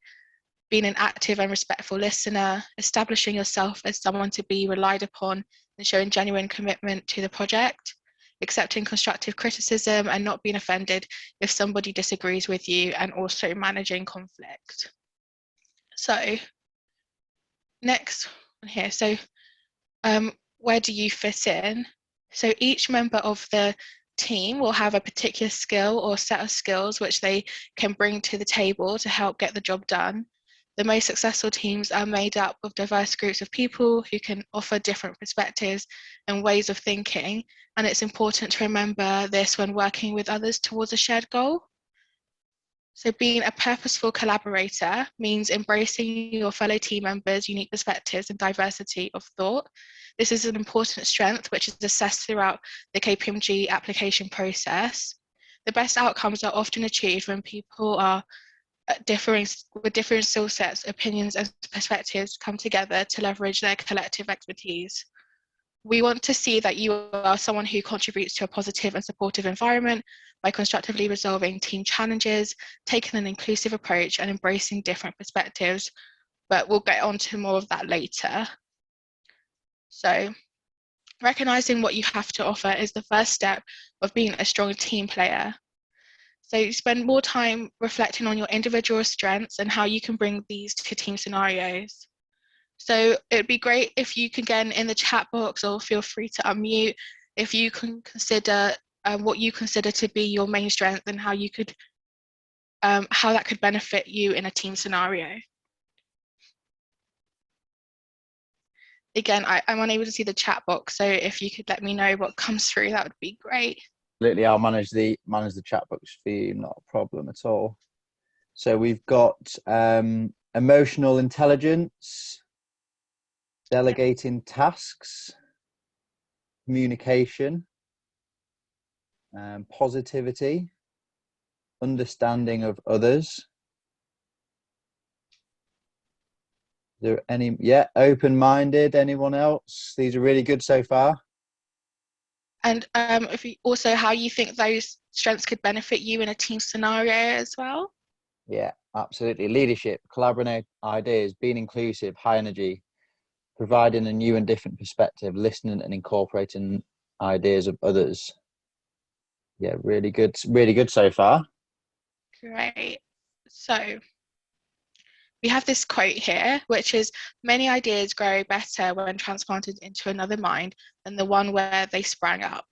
being an active and respectful listener, establishing yourself as someone to be relied upon and showing genuine commitment to the project, accepting constructive criticism and not being offended if somebody disagrees with you, and also managing conflict. So next one here. So where do you fit in? So each member of the team will have a particular skill or set of skills which they can bring to the table to help get the job done. The most successful teams are made up of diverse groups of people who can offer different perspectives and ways of thinking, and it's important to remember this when working with others towards a shared goal. So being a purposeful collaborator means embracing your fellow team members' unique perspectives and diversity of thought. This is an important strength which is assessed throughout the KPMG application process. The best outcomes are often achieved when people are with different skill sets, opinions and perspectives come together to leverage their collective expertise. We want to see that you are someone who contributes to a positive and supportive environment by constructively resolving team challenges, taking an inclusive approach and embracing different perspectives, but we'll get on to more of that later. So recognizing what you have to offer is the first step of being a strong team player. So you spend more time reflecting on your individual strengths and how you can bring these to team scenarios. So it'd be great if you can get in the chat box, or feel free to unmute if you can consider what you consider to be your main strength and how you could, how that could benefit you in a team scenario. Again, I'm unable to see the chat box, so if you could let me know what comes through, that would be great. Absolutely, I'll manage the chat box for you, not a problem at all. So we've got emotional intelligence, delegating tasks, communication, positivity, understanding of others. Is there any, yeah, open-minded, anyone else? These are really good so far. And if you, also how you think those strengths could benefit you in a team scenario as well. Yeah, absolutely. Leadership, collaborating ideas, being inclusive, high energy, providing a new and different perspective, listening and incorporating ideas of others. Yeah, really good so far. Great. So we have this quote here, which is, many ideas grow better when transplanted into another mind than the one where they sprang up.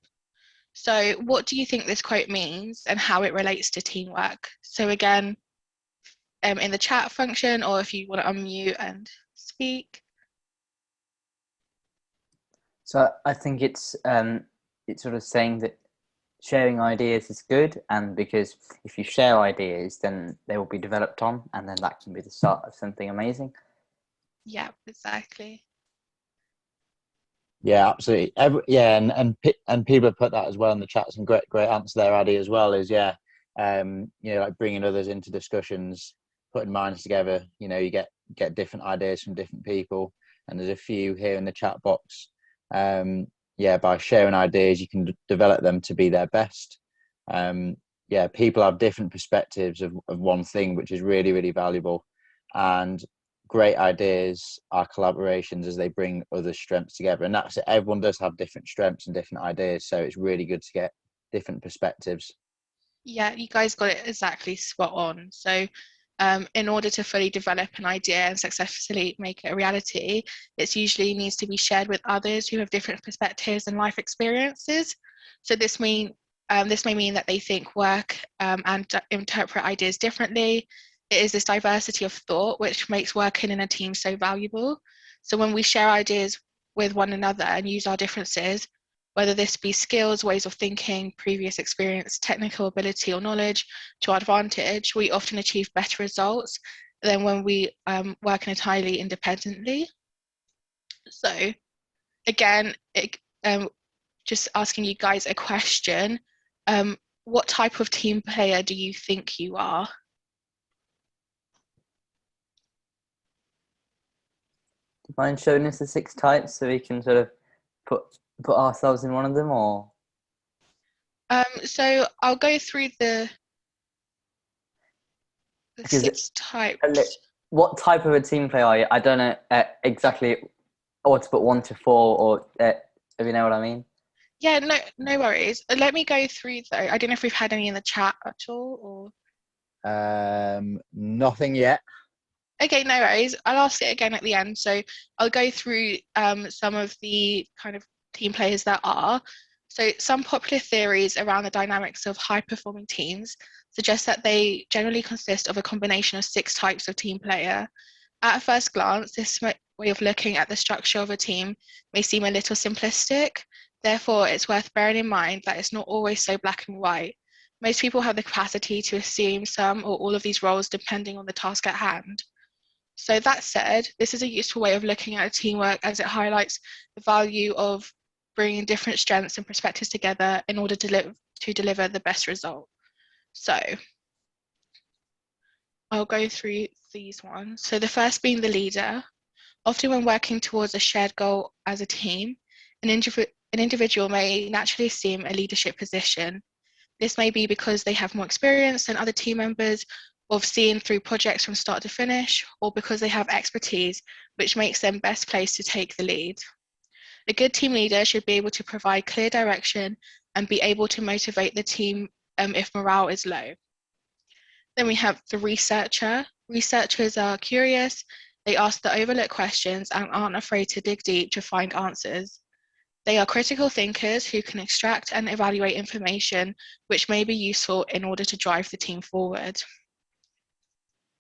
So what do you think this quote means and how it relates to teamwork? So again, in the chat function, or if you want to unmute and speak. So I think it's sort of saying that sharing ideas is good, and because if you share ideas, then they will be developed on, and then that can be the start of something amazing. Yeah, exactly. Yeah, absolutely. And people have put that as well in the chat. Some great answer there, Addy, as well. Is you know, like bringing others into discussions, putting minds together. You know, you get different ideas from different people, and there's a few here in the chat box. Yeah, by sharing ideas, you can develop them to be their best. Yeah, people have different perspectives of one thing, which is really, really valuable. And great ideas are collaborations as they bring other strengths together. And that's it. Everyone does have different strengths and different ideas. So it's really good to get different perspectives. Yeah, you guys got it exactly spot on. So in order to fully develop an idea and successfully make it a reality, it usually needs to be shared with others who have different perspectives and life experiences. So this may mean that they think, work, and interpret ideas differently. It is this diversity of thought which makes working in a team so valuable. So when we share ideas with one another and use our differences, whether this be skills, ways of thinking, previous experience, technical ability or knowledge, to our advantage, we often achieve better results than when we work entirely independently. So again, just asking you guys a question, what type of team player do you think you are? Do you mind showing us the 6 types so we can sort of put ourselves in one of them, or? So I'll go through the 6 types. What type of a team player are you? I don't know exactly what to put 1 to 4, or if you know what I mean. Yeah, no worries. Let me go through though. I don't know if we've had any in the chat at all, or Nothing yet. okay, no worries. I'll ask it again at the end. So I'll go through some of the kind of team players that are. So some popular theories around the dynamics of high-performing teams suggest that they generally consist of a combination of 6 types of team player. At first glance, this way of looking at the structure of a team may seem a little simplistic. Therefore, it's worth bearing in mind that it's not always so black and white. Most people have the capacity to assume some or all of these roles depending on the task at hand. So that said, this is a useful way of looking at teamwork as it highlights the value of bringing different strengths and perspectives together in order to deliver the best result. So I'll go through these ones. So the first being the leader. Often when working towards a shared goal as a team, an individual may naturally assume a leadership position. This may be because they have more experience than other team members, of seeing through projects from start to finish, or because they have expertise, which makes them best placed to take the lead. A good team leader should be able to provide clear direction and be able to motivate the team if morale is low. Then we have the researcher. Researchers are curious, they ask the overlooked questions and aren't afraid to dig deep to find answers. They are critical thinkers who can extract and evaluate information which may be useful in order to drive the team forward.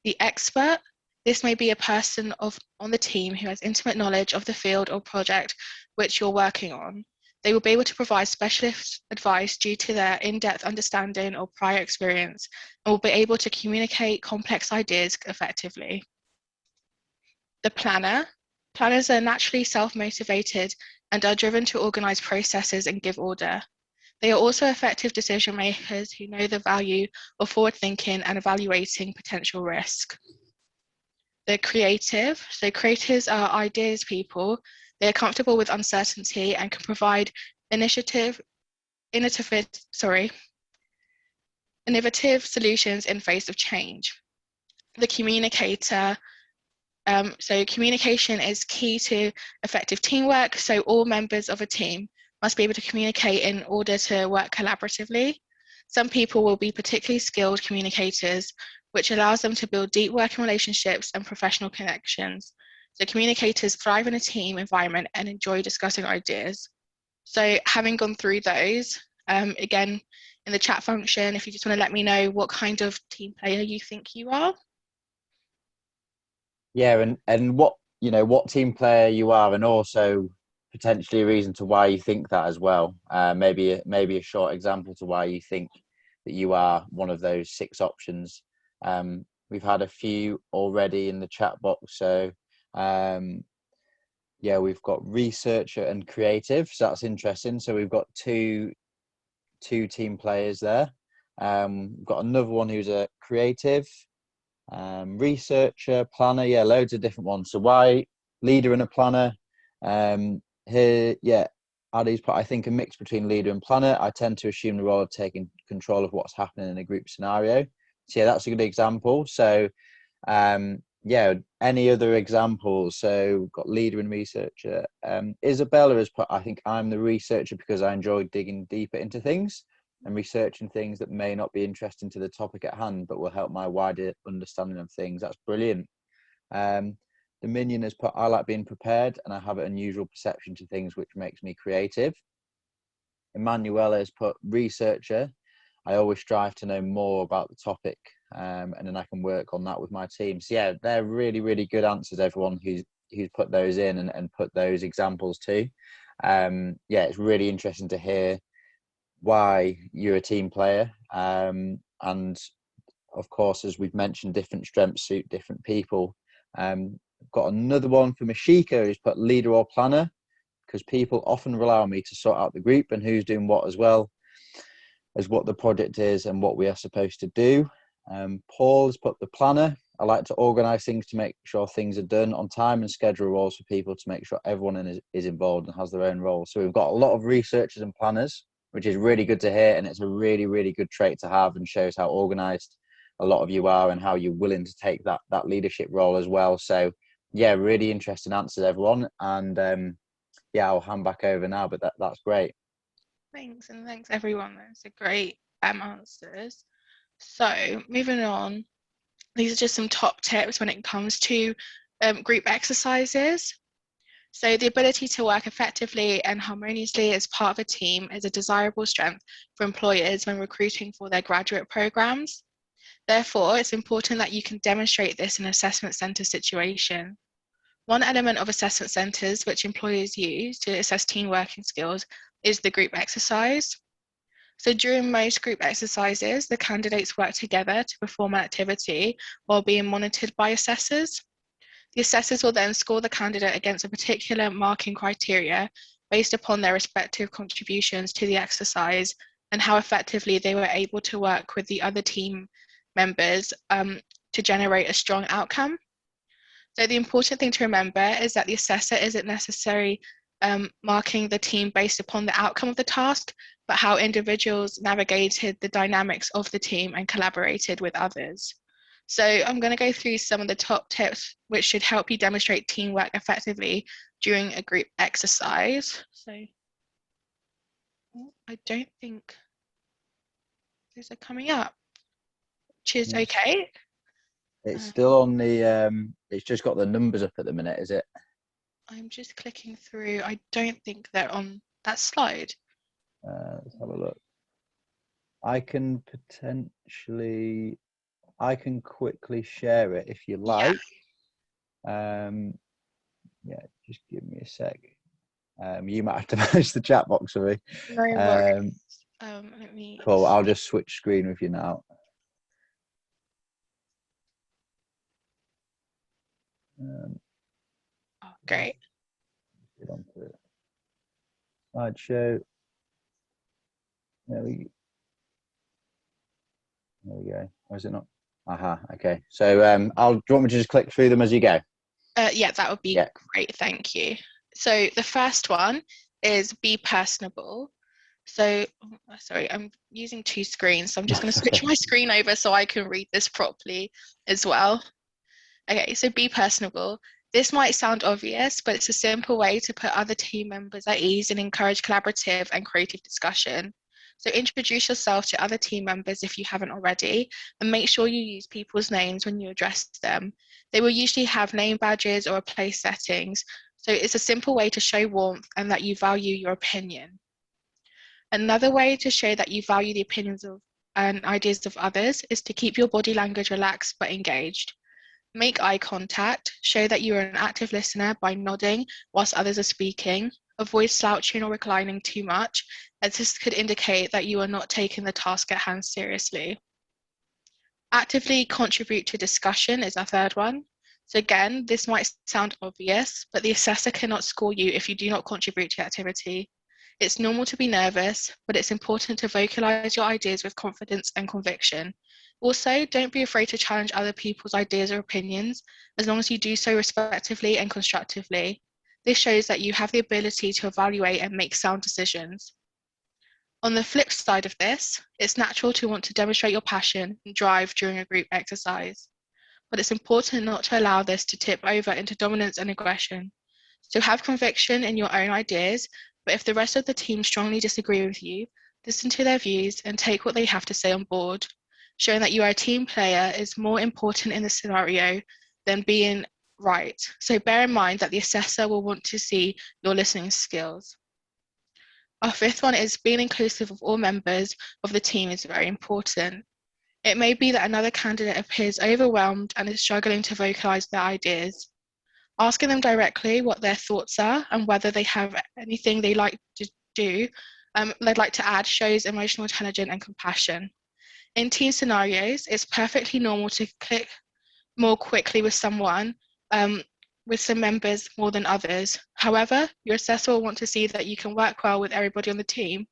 The expert. This may be a person on the team who has intimate knowledge of the field or project which you're working on. They will be able to provide specialist advice due to their in-depth understanding or prior experience, and will be able to communicate complex ideas effectively. The planner. Planners are naturally self-motivated and are driven to organize processes and give order. They are also effective decision makers who know the value of forward thinking and evaluating potential risk. The creative. So creators are ideas people. They are comfortable with uncertainty and can provide innovative solutions in face of change. The communicator. So communication is key to effective teamwork. So all members of a team must be able to communicate in order to work collaboratively. Some people will be particularly skilled communicators, which allows them to build deep working relationships and professional connections. So communicators thrive in a team environment and enjoy discussing ideas. So having gone through those, again, in the chat function, if you just want to let me know what kind of team player you think you are. Yeah, and what what team player you are, and also potentially a reason to why you think that as well. Maybe a short example to why you think that you are one of those 6 options. We've had a few already in the chat box, so yeah, we've got researcher and creative, so that's interesting. So we've got two team players there. We've got another one who's a creative, researcher, planner, yeah, loads of different ones. So why leader and a planner? Here, yeah, Addy's put, I think, a mix between leader and planner. I tend to assume the role of taking control of what's happening in a group scenario. So yeah, that's a good example. So yeah, any other examples? So we've got leader and researcher. Isabella has put, I think I'm the researcher because I enjoy digging deeper into things and researching things that may not be interesting to the topic at hand, but will help my wider understanding of things. That's brilliant. Dominion has put, I like being prepared and I have an unusual perception to things, which makes me creative. Emanuela has put, researcher. I always strive to know more about the topic, and then I can work on that with my team. So yeah, they're really, really good answers, everyone who's put those in and put those examples too. Yeah, it's really interesting to hear why you're a team player. And of course, as we've mentioned, different strengths suit different people. Got another one from Ashika who's put leader or planner, because people often rely on me to sort out the group and who's doing what, as well as what the project is and what we are supposed to do. Paul has put the planner. I like to organise things to make sure things are done on time and schedule roles for people to make sure everyone is involved and has their own role. So we've got a lot of researchers and planners, which is really good to hear, and it's a really, really good trait to have and shows how organised a lot of you are and how you're willing to take that leadership role as well. So yeah, really interesting answers, everyone. And yeah, I'll hand back over now, but that's great. Thanks, and thanks everyone. Those are great answers. So moving on, these are just some top tips when it comes to group exercises. So the ability to work effectively and harmoniously as part of a team is a desirable strength for employers when recruiting for their graduate programs. Therefore, it's important that you can demonstrate this in an assessment centre situation. One element of assessment centres which employers use to assess team working skills is the group exercise. So during most group exercises, the candidates work together to perform an activity while being monitored by assessors. The assessors will then score the candidate against a particular marking criteria based upon their respective contributions to the exercise and how effectively they were able to work with the other team members to generate a strong outcome. So the important thing to remember is that the assessor isn't necessarily marking the team based upon the outcome of the task, but how individuals navigated the dynamics of the team and collaborated with others. So I'm going to go through some of the top tips which should help you demonstrate teamwork effectively during a group exercise. So I don't think those are coming up, which is okay. It's still on the, it's just got the numbers up at the minute, is it? I'm just clicking through. I don't think they're on that slide. Let's have a look. I can quickly share it if you like. Yeah, just give me a sec. You might have to manage the chat box for me. No worries. Let me. Cool. I'll just switch screen with you now. Oh, great. Get onto it. Slideshow. There we go. Or is it not? Aha. Okay. So do you want me to just click through them as you go? Yeah, that would be great. Thank you. So the first one is be personable. So, sorry, I'm using two screens, so I'm just going to switch my screen over so I can read this properly as well. Okay, so be personable. This might sound obvious, but it's a simple way to put other team members at ease and encourage collaborative and creative discussion. So introduce yourself to other team members if you haven't already, and make sure you use people's names when you address them. They will usually have name badges or place settings, so it's a simple way to show warmth and that you value your opinion. Another way to show that you value the opinions of and ideas of others is to keep your body language relaxed but engaged. Make eye contact, show that you are an active listener by nodding whilst others are speaking. Avoid slouching or reclining too much, as this could indicate that you are not taking the task at hand seriously. Actively contribute to discussion is our third one. So again, this might sound obvious, but the assessor cannot score you if you do not contribute to the activity. It's normal to be nervous, but it's important to vocalize your ideas with confidence and conviction. Also, don't be afraid to challenge other people's ideas or opinions, as long as you do so respectfully and constructively. This shows that you have the ability to evaluate and make sound decisions. On the flip side of this, it's natural to want to demonstrate your passion and drive during a group exercise, but it's important not to allow this to tip over into dominance and aggression. So have conviction in your own ideas, but if the rest of the team strongly disagree with you, listen to their views and take what they have to say on board. Showing that you are a team player is more important in this scenario than being right. So bear in mind that the assessor will want to see your listening skills. Our fifth one is being inclusive of all members of the team is very important. It may be that another candidate appears overwhelmed and is struggling to vocalize their ideas. Asking them directly what their thoughts are and whether they have anything they like to do, they'd like to add, shows emotional intelligence and compassion. In team scenarios, it's perfectly normal to click more quickly with someone, with some members more than others. However, your assessor will want to see that you can work well with everybody on the team,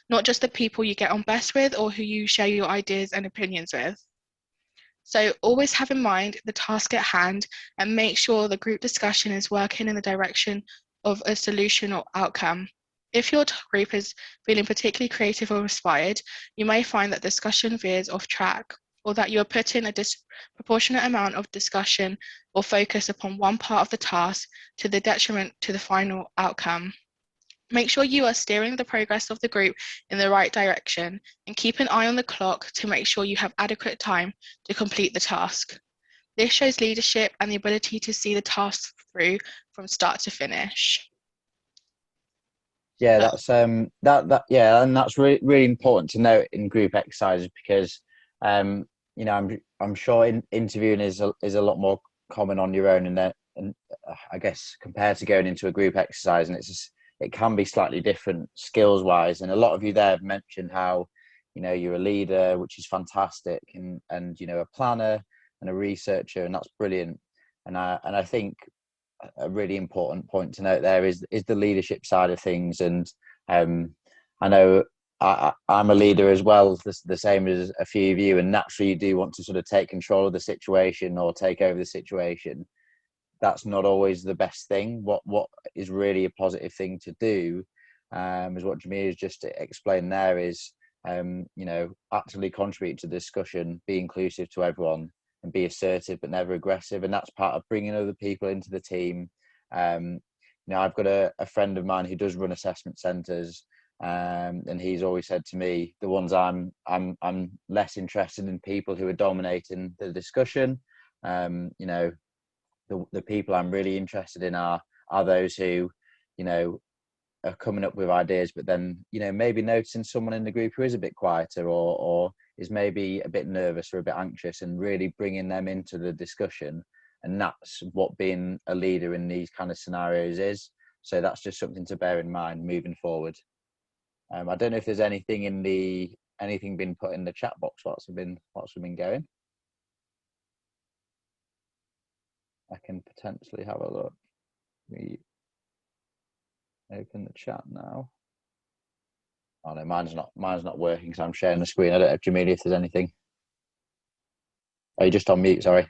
not just the people you get on best with or who you share your ideas and opinions with. So always have in mind the task at hand and make sure the group discussion is working in the direction of a solution or outcome. If your group is feeling particularly creative or inspired, you may find that discussion veers off track, or that you are putting a disproportionate amount of discussion or focus upon one part of the task to the detriment to the final outcome. Make sure you are steering the progress of the group in the right direction and keep an eye on the clock to make sure you have adequate time to complete the task. This shows leadership and the ability to see the task through from start to finish. Yeah, that's and that's really important to note in group exercises because I'm sure interviewing is a lot more common on your own and I guess compared to going into a group exercise, and it can be slightly different skills wise. And a lot of you there have mentioned how you're a leader, which is fantastic, and a planner and a researcher, and that's brilliant. And I think a really important point to note there is the leadership side of things. And I know I'm a leader as well, the same as a few of you, and naturally you do want to sort of take control of the situation or take over the situation. That's not always the best thing. What is really a positive thing to do, is what Jamir has just explained there, is actively contribute to the discussion, be inclusive to everyone, and be assertive but never aggressive. And that's part of bringing other people into the team. I've got a friend of mine who does run assessment centres, and he's always said to me, the ones I'm less interested in people who are dominating the discussion. The people I'm really interested in are those who, are coming up with ideas, but then, maybe noticing someone in the group who is a bit quieter or is maybe a bit nervous or a bit anxious, and really bringing them into the discussion. And that's what being a leader in these kind of scenarios is. So that's just something to bear in mind moving forward. I don't know if there's anything been put in the chat box whilst we've been going. I can potentially have a look. We open the chat now. Oh no, mine's not working, so I'm sharing the screen. I don't know, Jamelia, if there's anything. Oh, you're just on mute, sorry.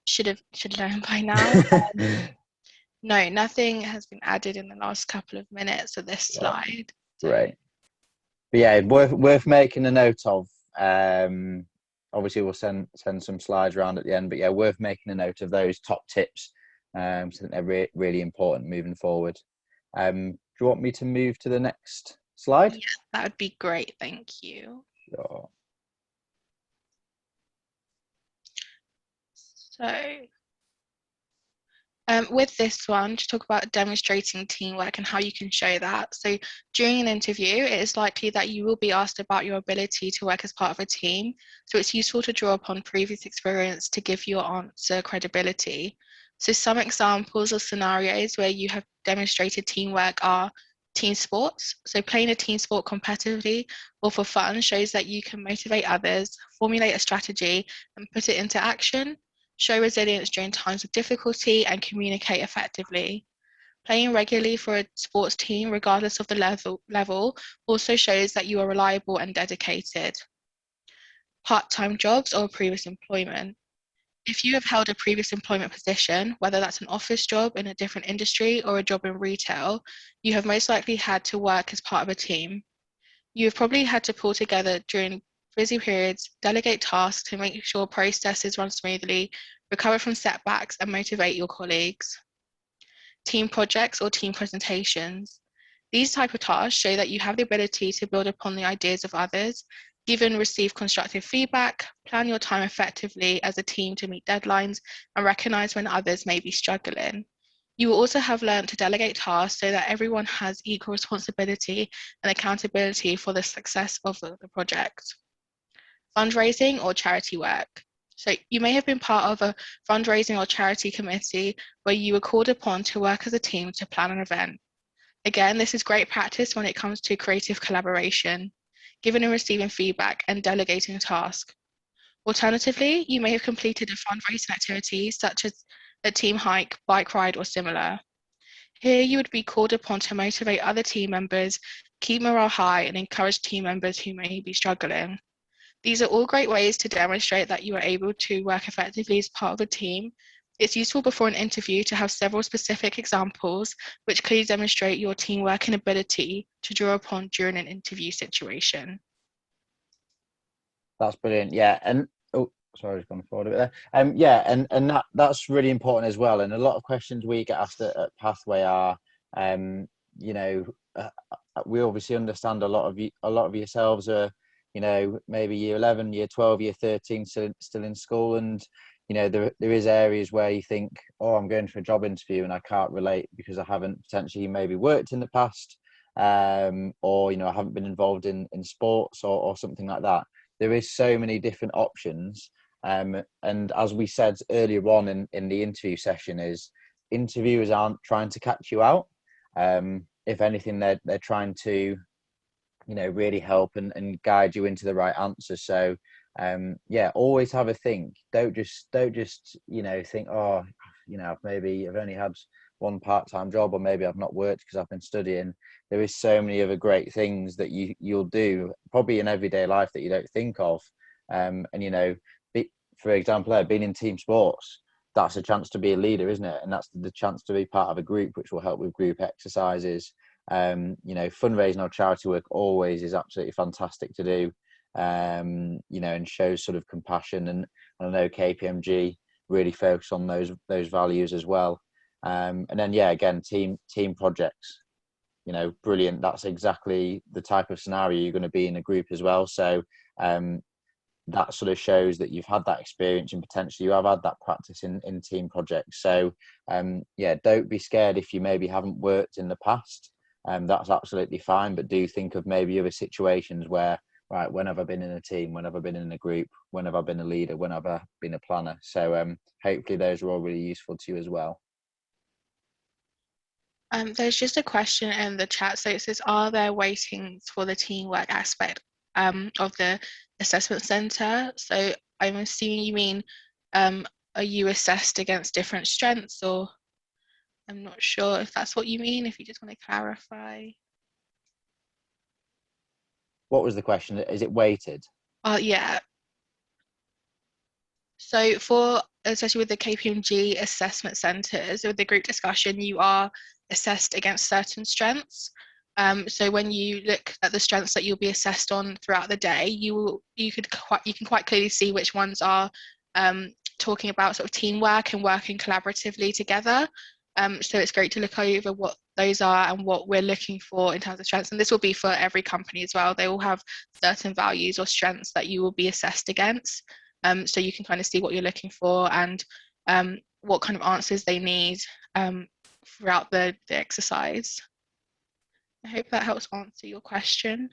Should learn by now. No, nothing has been added in the last couple of minutes of this slide. Great. But yeah, worth making a note of. Obviously, we'll send some slides around at the end, but yeah, worth making a note of those top tips. So I think they're really important moving forward. Do you want me to move to the next slide? Yeah, that would be great. Thank you. Sure. So, with this one, to talk about demonstrating teamwork and how you can show that. So during an interview, it is likely that you will be asked about your ability to work as part of a team. So it's useful to draw upon previous experience to give your answer credibility. So some examples of scenarios where you have demonstrated teamwork are team sports. So playing a team sport competitively or for fun shows that you can motivate others, formulate a strategy, and put it into action. Show resilience during times of difficulty, and communicate effectively. Playing regularly for a sports team, regardless of the level, also shows that you are reliable and dedicated. Part-time jobs or previous employment. If you have held a previous employment position, whether that's an office job in a different industry or a job in retail, you have most likely had to work as part of a team. You have probably had to pull together during busy periods, delegate tasks to make sure processes run smoothly, recover from setbacks, and motivate your colleagues. Team projects or team presentations. These type of tasks show that you have the ability to build upon the ideas of others, give and receive constructive feedback, plan your time effectively as a team to meet deadlines, and recognize when others may be struggling. You will also have learned to delegate tasks so that everyone has equal responsibility and accountability for the success of the project. Fundraising or charity work. So you may have been part of a fundraising or charity committee where you were called upon to work as a team to plan an event. Again, this is great practice when it comes to creative collaboration, giving and receiving feedback, and delegating a task. Alternatively, you may have completed a fundraising activity such as a team hike, bike ride, or similar. Here you would be called upon to motivate other team members, keep morale high, and encourage team members who may be struggling. These are all great ways to demonstrate that you are able to work effectively as part of a team. It's useful before an interview to have several specific examples which clearly demonstrate your teamwork and ability to draw upon during an interview situation. That's brilliant. Yeah, and oh, sorry, I was going forward a bit there. Yeah, and that's really important as well. And a lot of questions we get asked at Pathway are, you know, we obviously understand a lot of yourselves are, you know, maybe year 11, year 12, year 13, still in school, and you know there is areas where you think, oh, I'm going for a job interview and I can't relate because I haven't potentially maybe worked in the past, or you know I haven't been involved in sports or something like that. There is so many different options, and as we said earlier on in the interview session, is interviewers aren't trying to catch you out. If anything, they're trying to, you know, really help and guide you into the right answer. So yeah, always have a think. Don't just you know think, oh, you know, I've only had one part-time job, or maybe I've not worked because I've been studying. There is so many other great things that you'll do probably in everyday life that you don't think of. And you know, for example, being in team sports, that's a chance to be a leader, isn't it? And that's the chance to be part of a group, which will help with group exercises. You know, fundraising or charity work always is absolutely fantastic to do. You know, and shows sort of compassion, and I know KPMG really focus on those values as well. And then yeah, again, team projects, you know, brilliant. That's exactly the type of scenario you're going to be in a group as well. So that sort of shows that you've had that experience and potentially you have had that practice in team projects. So yeah, don't be scared if you maybe haven't worked in the past. That's absolutely fine, but do think of maybe other situations where, right, when have I been in a team, when have I been in a group, when have I been a leader, when have I been a planner? So hopefully those are all really useful to you as well. There's just a question in the chat. So it says, are there weightings for the teamwork aspect of the assessment centre? So I'm assuming you mean, are you assessed against different strengths, or I'm not sure if that's what you mean, if you just want to clarify. What was the question? Is it weighted? Yeah. So for, especially with the KPMG assessment centres, with the group discussion, you are assessed against certain strengths. So when you look at the strengths that you'll be assessed on throughout the day, you can quite clearly see which ones are talking about sort of teamwork and working collaboratively together. So it's great to look over what those are and what we're looking for in terms of strengths. And this will be for every company as well. They all have certain values or strengths that you will be assessed against. So you can kind of see what you're looking for and what kind of answers they need throughout the exercise. I hope that helps answer your question.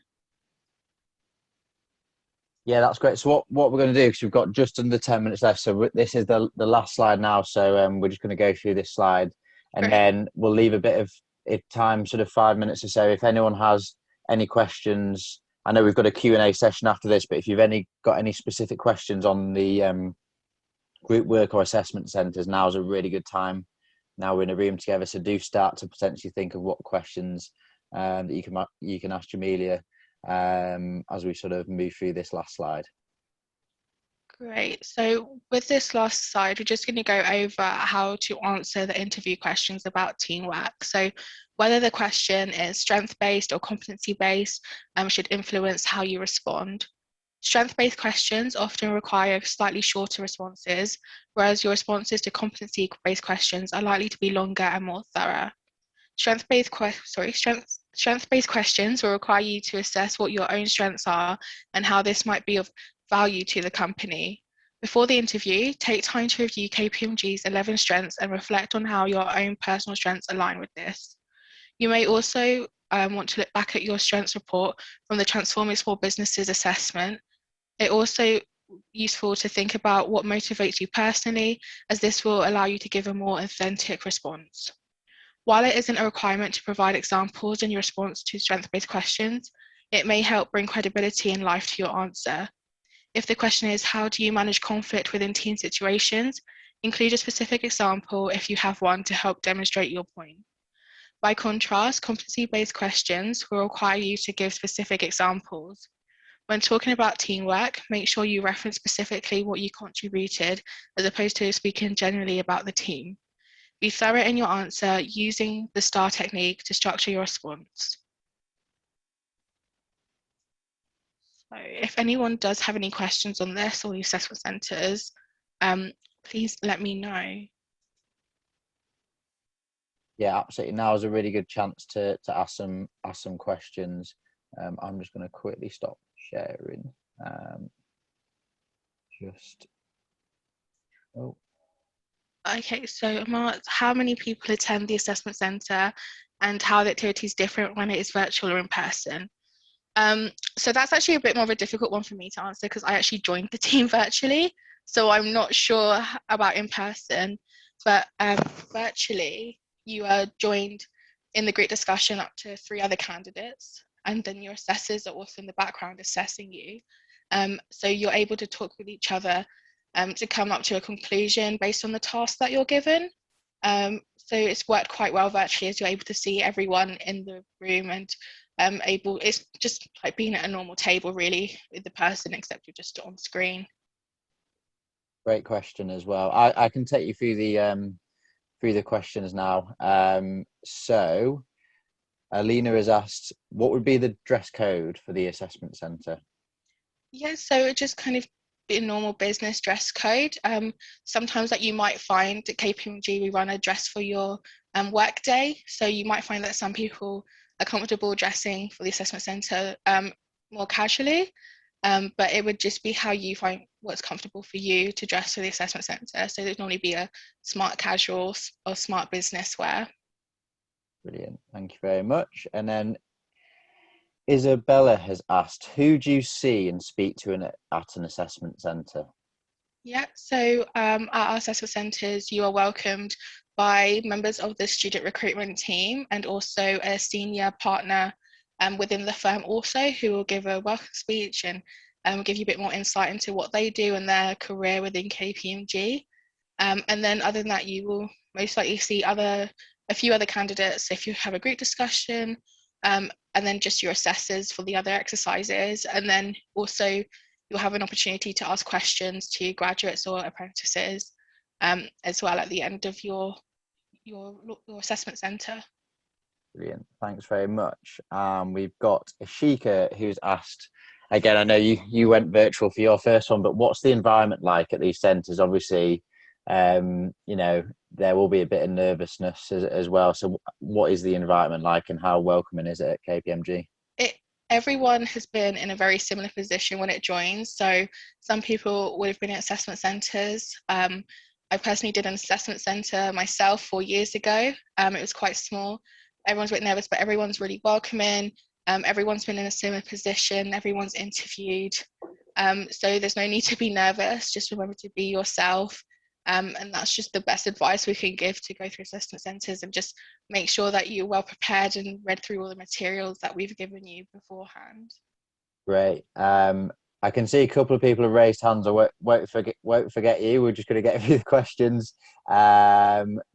Yeah, that's great. So what we're going to do, because we've got just under 10 minutes left, so this is the last slide now, so we're just going to go through this slide, and then we'll leave a bit of time, sort of 5 minutes or so, if anyone has any questions. I know we've got a Q&A session after this, but if you've got any specific questions on the group work or assessment centres, now's a really good time. Now we're in a room together, so do start to potentially think of what questions that you can ask Jamelia as we sort of move through this last slide. Great. So with this last slide, we're just going to go over how to answer the interview questions about teamwork. So whether the question is strength-based or competency-based should influence how you respond. Strength-based questions often require slightly shorter responses, whereas your responses to competency-based questions are likely to be longer and more thorough. Strength-based questions will require you to assess what your own strengths are and how this might be of value to the company. Before the interview, take time to review KPMG's 11 strengths and reflect on how your own personal strengths align with this. You may also want to look back at your strengths report from the Transforming Small Businesses assessment. It's also useful to think about what motivates you personally, as this will allow you to give a more authentic response. While it isn't a requirement to provide examples in your response to strength-based questions, it may help bring credibility and life to your answer. If the question is, how do you manage conflict within team situations? Include a specific example if you have one to help demonstrate your point. By contrast, competency-based questions will require you to give specific examples. When talking about teamwork, make sure you reference specifically what you contributed as opposed to speaking generally about the team. Be thorough in your answer, using the STAR technique to structure your response. So if anyone does have any questions on this or the assessment centres, please let me know. Yeah, absolutely. Now is a really good chance to ask some questions. I'm just going to quickly stop sharing. Okay, so Mark, how many people attend the assessment centre and how the activity is different when it is virtual or in person? So that's actually a bit more of a difficult one for me to answer because I actually joined the team virtually, so I'm not sure about in person, but virtually you are joined in the group discussion up to 3 other candidates, and then your assessors are also in the background assessing you. So you're able to talk with each other to come up to a conclusion based on the task that you're given. So it's worked quite well virtually, as you're able to see everyone in the room and it's just like being at a normal table really with the person, except you're just on screen. Great question as well. I can take you through the questions now. So Alina has asked, what would be the dress code for the assessment centre? Yeah, so it just kind of be a normal business dress code. Sometimes that you might find at KPMG, we run a dress for your work day. So you might find that some people are comfortable dressing for the assessment centre more casually, but it would just be how you find what's comfortable for you to dress for the assessment centre. So there'd normally be a smart casual or smart business wear. Brilliant, thank you very much. And then Isabella has asked, who do you see and speak to at an assessment centre? Yeah, so at our assessment centres, you are welcomed by members of the student recruitment team and also a senior partner within the firm also, who will give a welcome speech and give you a bit more insight into what they do and their career within KPMG. And then other than that, you will most likely see a few other candidates if you have a group discussion, and then just your assessors for the other exercises. And then also you'll have an opportunity to ask questions to graduates or apprentices as well at the end of your assessment centre. Brilliant, thanks very much. We've got Ashika who's asked, again, I know you went virtual for your first one, but what's the environment like at these centres? Obviously, you know, there will be a bit of nervousness as well. So what is the environment like and how welcoming is it at KPMG? Everyone has been in a very similar position when it joins. So some people would have been in assessment centres. I personally did an assessment centre myself 4 years ago. It was quite small. Everyone's a bit nervous, but everyone's really welcoming. Everyone's been in a similar position. Everyone's interviewed. So there's no need to be nervous. Just remember to be yourself. And that's just the best advice we can give to go through assessment centres, and just make sure that you're well prepared and read through all the materials that we've given you beforehand. Great. I can see a couple of people have raised hands. I won't forget you. We're just going to get a few questions.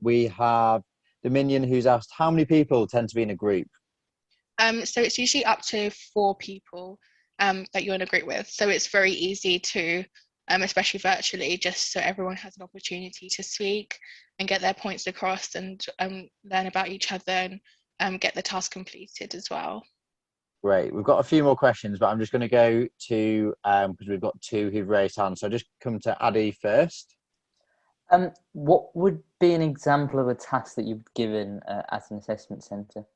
We have Dominion who's asked, how many people tend to be in a group? So it's usually up to 4 people that you're in a group with. So it's very easy to, especially virtually, just so everyone has an opportunity to speak and get their points across and learn about each other and get the task completed as well. Great. We've got a few more questions, but I'm just going to go to, because we've got 2 who've raised hands. So I'll just come to Addy first. What would be an example of a task that you've given at an assessment centre?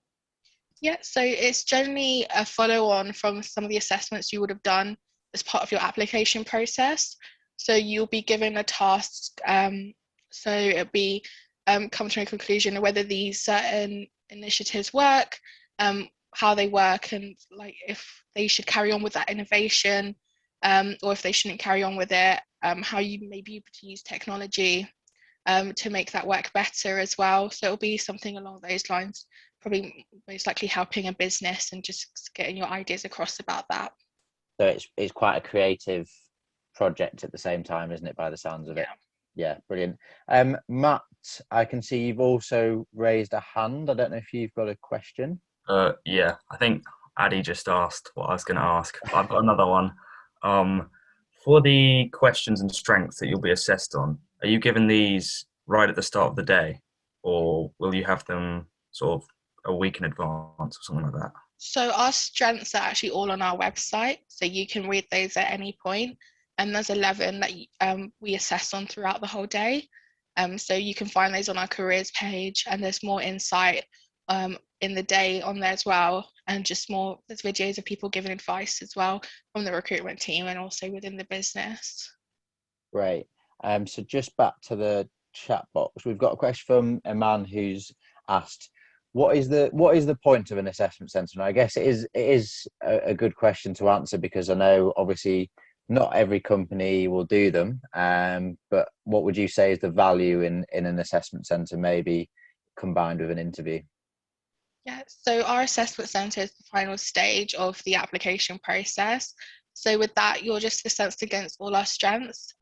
Yeah, so it's generally a follow-on from some of the assessments you would have done as part of your application process. So you'll be given a task, so it'll be come to a conclusion of whether these certain initiatives work, how they work, and like if they should carry on with that innovation, or if they shouldn't carry on with it, how you may be able to use technology to make that work better as well. So it'll be something along those lines, probably most likely helping a business and just getting your ideas across about that. So it's quite a creative project at the same time, isn't it, by the sounds of it? Yeah, brilliant. Matt, I can see you've also raised a hand. I don't know if you've got a question. Yeah, I think Addy just asked what I was going to ask, but I've got another one. For the questions and strengths that you'll be assessed on, are you given these right at the start of the day, or will you have them sort of a week in advance or something like that? So our strengths are actually all on our website, so you can read those at any point. And there's 11 that we assess on throughout the whole day. So you can find those on our careers page, and there's more insight in the day on there as well, and just more, there's videos of people giving advice as well from the recruitment team and also within the business. Great. So just back to the chat box, we've got a question from a man who's asked, what is the point of an assessment centre? And I guess it is a good question to answer, because I know obviously not every company will do them, but what would you say is the value in an assessment centre, maybe combined with an interview? Yeah, so our assessment centre is the final stage of the application process. So with that, you're just assessed against all our strengths.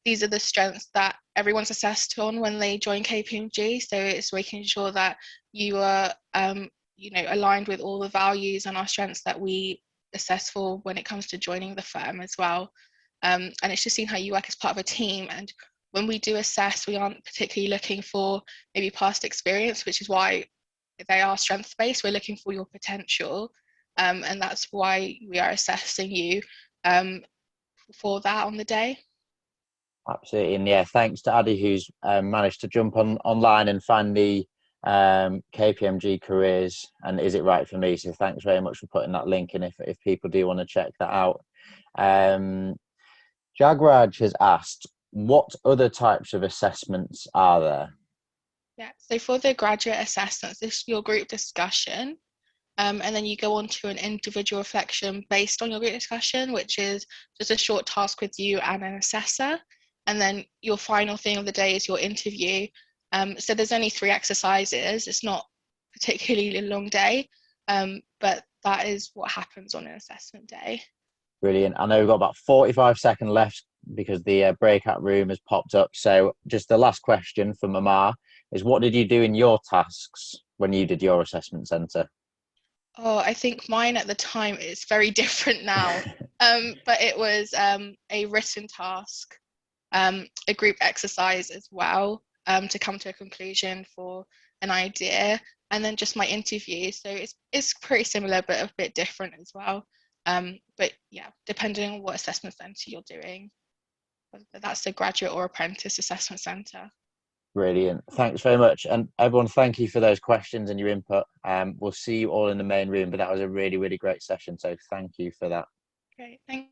These are the strengths that everyone's assessed on when they join KPMG. So it's making sure that you are, aligned with all the values and our strengths that we assess for when it comes to joining the firm as well. And it's just seeing how you work as part of a team. And when we do assess, we aren't particularly looking for maybe past experience, which is why they are strengths-based. We're looking for your potential. And that's why we are assessing you for that on the day. Absolutely. And yeah, thanks to Addy, who's managed to jump online and find the KPMG careers and Is It Right For Me? So thanks very much for putting that link in if people do want to check that out. Jagraj has asked, what other types of assessments are there? Yeah, so for the graduate assessments, this is your group discussion. And then you go on to an individual reflection based on your group discussion, which is just a short task with you and an assessor. And then your final thing of the day is your interview, So there's only 3 exercises. It's not particularly a long day, but that is what happens on an assessment day. Brilliant. I know we've got about 45 seconds left because the breakout room has popped up. So just the last question for Mama is, what did you do in your tasks when you did your assessment centre? Oh, I think mine at the time is very different now, but it was a written task, a group exercise as well, to come to a conclusion for an idea, and then just my interview. So it's pretty similar, but a bit different as well. But yeah, depending on what assessment centre you're doing, whether that's a graduate or apprentice assessment centre. Brilliant. Thanks very much. And everyone, thank you for those questions and your input. We'll see you all in the main room, but that was a really, really great session. So thank you for that. Great, thank you.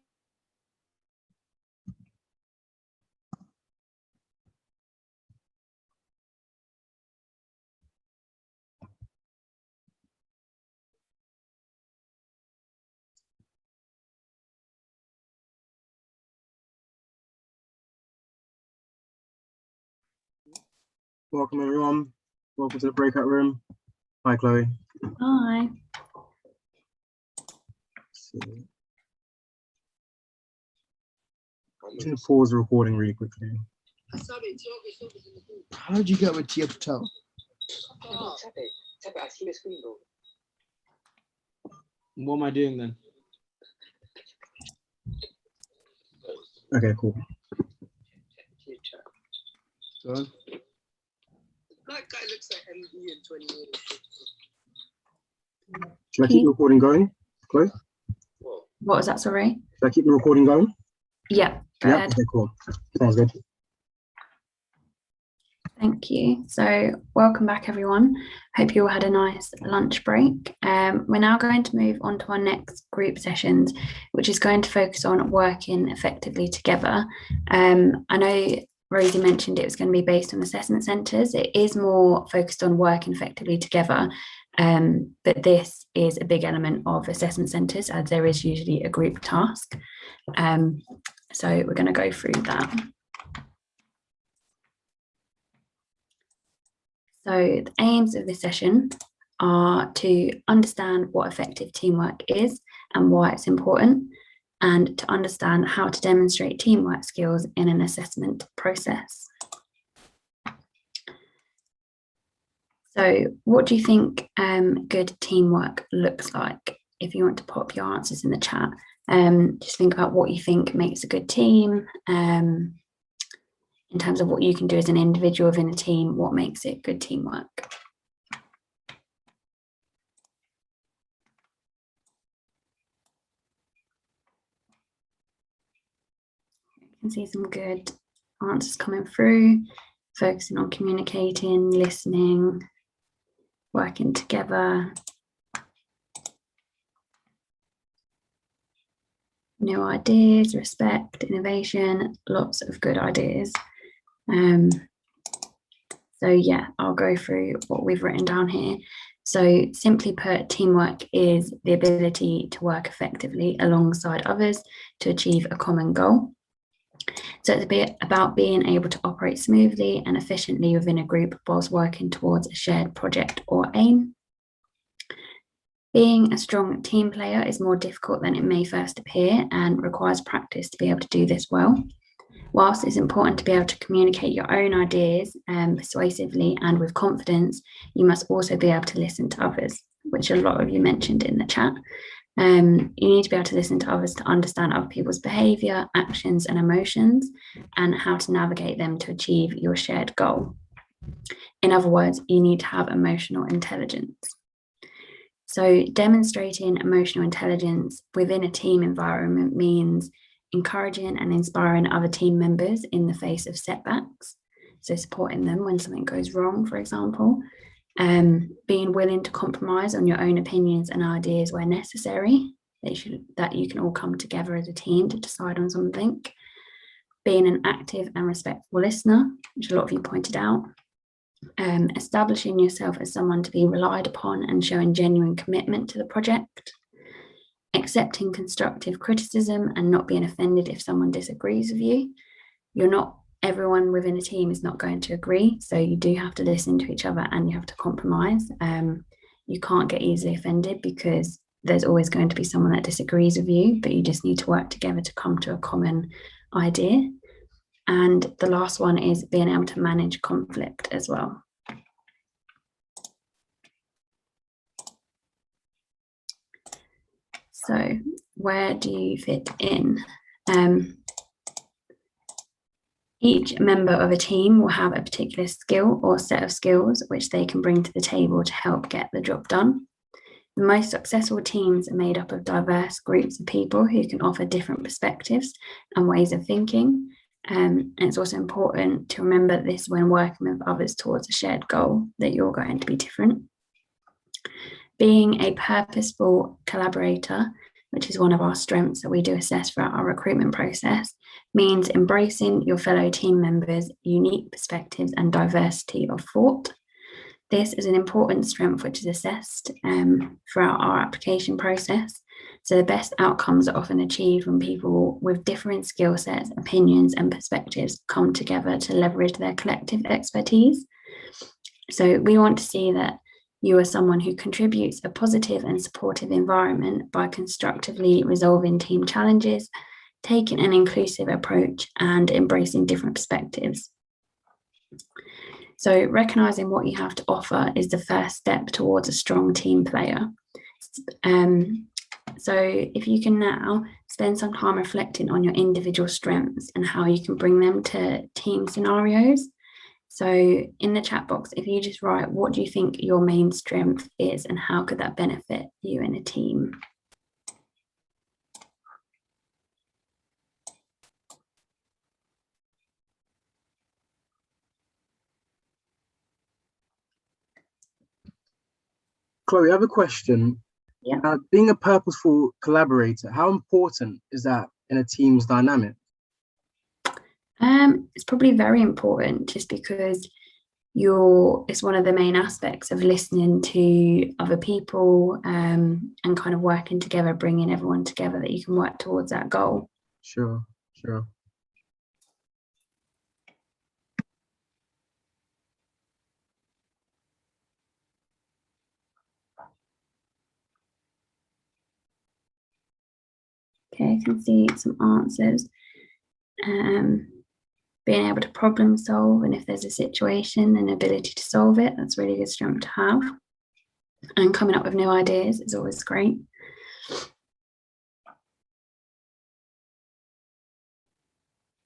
Welcome everyone. Welcome to the breakout room. Hi, Chloe. Hi. I'm just going to pause the recording really quickly. How did you get with Tia Patel? What am I doing then? Okay, cool. Go on. That guy looks like MD in 20 minutes. Should I keep the recording going, Chloe? What was that, sorry? Should I keep the recording going? Yeah, go ahead. Okay, cool. Sounds good. Thank you. So welcome back, everyone. Hope you all had a nice lunch break. We're now going to move on to our next group sessions, which is going to focus on working effectively together. I know Rosie mentioned it was going to be based on assessment centres. It is more focused on working effectively together, but this is a big element of assessment centres, as there is usually a group task. So we're going to go through that. So the aims of this session are to understand what effective teamwork is and why it's important, and to understand how to demonstrate teamwork skills in an assessment process. So what do you think good teamwork looks like? If you want to pop your answers in the chat, just think about what you think makes a good team, in terms of what you can do as an individual within a team, what makes it good teamwork. You can see some good answers coming through, focusing on communicating, listening, working together, new ideas, respect, innovation, lots of good ideas. So yeah, I'll go through what we've written down here. So simply put, teamwork is the ability to work effectively alongside others to achieve a common goal. So it's a bit about being able to operate smoothly and efficiently within a group whilst working towards a shared project or aim. Being a strong team player is more difficult than it may first appear and requires practice to be able to do this well. Whilst it's important to be able to communicate your own ideas persuasively and with confidence, you must also be able to listen to others, which a lot of you mentioned in the chat. You need to be able to listen to others to understand other people's behaviour, actions and emotions, and how to navigate them to achieve your shared goal. In other words, you need to have emotional intelligence. So demonstrating emotional intelligence within a team environment means encouraging and inspiring other team members in the face of setbacks. So supporting them when something goes wrong, for example, being willing to compromise on your own opinions and ideas where necessary, that you can all come together as a team to decide on something, being an active and respectful listener, which a lot of you pointed out, establishing yourself as someone to be relied upon and showing genuine commitment to the project, accepting constructive criticism and not being offended if someone disagrees with you. You're not everyone within a team is not going to agree, so you do have to listen to each other and you have to compromise. You can't get easily offended because there's always going to be someone that disagrees with you, but you just need to work together to come to a common idea. And the last one is being able to manage conflict as well. So where do you fit in? Each member of a team will have a particular skill or set of skills which they can bring to the table to help get the job done. The most successful teams are made up of diverse groups of people who can offer different perspectives and ways of thinking. And it's also important to remember this when working with others towards a shared goal, that you're going to be different. Being a purposeful collaborator, which is one of our strengths that we do assess throughout our recruitment process, means embracing your fellow team members' unique perspectives and diversity of thought. This is an important strength which is assessed throughout our application process. So the best outcomes are often achieved when people with different skill sets, opinions, and perspectives come together to leverage their collective expertise. So we want to see that you are someone who contributes a positive and supportive environment by constructively resolving team challenges, taking an inclusive approach, and embracing different perspectives. So recognizing what you have to offer is the first step towards a strong team player. So if you can now spend some time reflecting on your individual strengths and how you can bring them to team scenarios. So in the chat box, if you just write, what do you think your main strength is and how could that benefit you in a team? Chloe, I have a question. Yeah. Being a purposeful collaborator, how important is that in a team's dynamic? It's probably very important just because it's one of the main aspects of listening to other people and kind of working together, bringing everyone together that you can work towards that goal. Sure. Okay, I can see some answers. Being able to problem solve, and if there's a situation, an ability to solve it, that's really good strength to have. And coming up with new ideas is always great.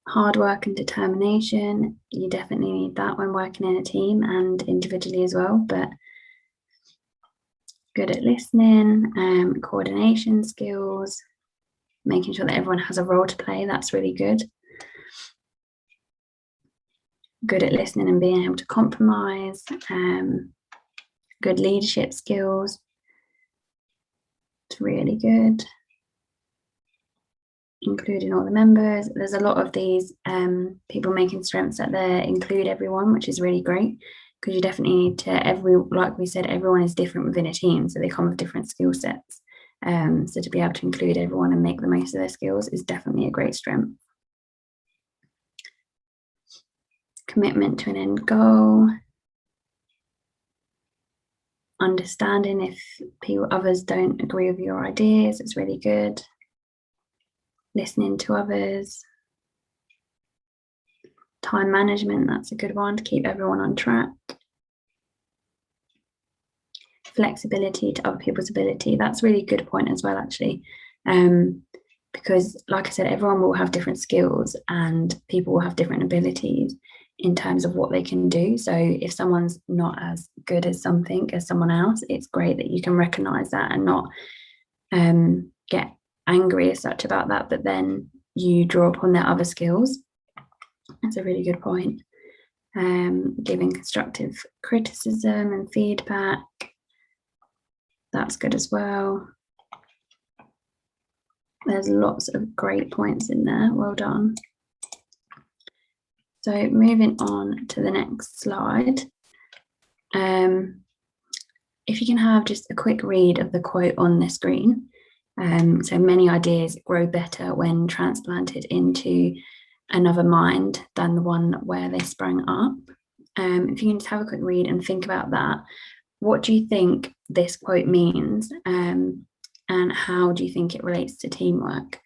Hard work and determination, you definitely need that when working in a team and individually as well, but good at listening, coordination skills, making sure that everyone has a role to play, that's really good. Good at listening and being able to compromise, good leadership skills, it's really good. Including all the members, there's a lot of these people making strengths that they include everyone, which is really great, because you definitely need to, like we said, everyone is different within a team, so they come with different skill sets. So to be able to include everyone and make the most of their skills is definitely a great strength. Commitment to an end goal. Understanding if others don't agree with your ideas, it's really good. Listening to others. Time management, that's a good one to keep everyone on track. Flexibility to other people's ability, that's a really good point as well, actually. Because like I said, everyone will have different skills and people will have different abilities in terms of what they can do. So if someone's not as good as something as someone else, it's great that you can recognize that and not get angry as such about that, but then you draw upon their other skills. That's a really good point. Giving constructive criticism and feedback, that's good as well. There's lots of great points in there, well done. So moving on to the next slide. If you can have just a quick read of the quote on the screen. So many ideas grow better when transplanted into another mind than the one where they sprang up. If you can just have a quick read and think about that, what do you think this quote means, and how do you think it relates to teamwork?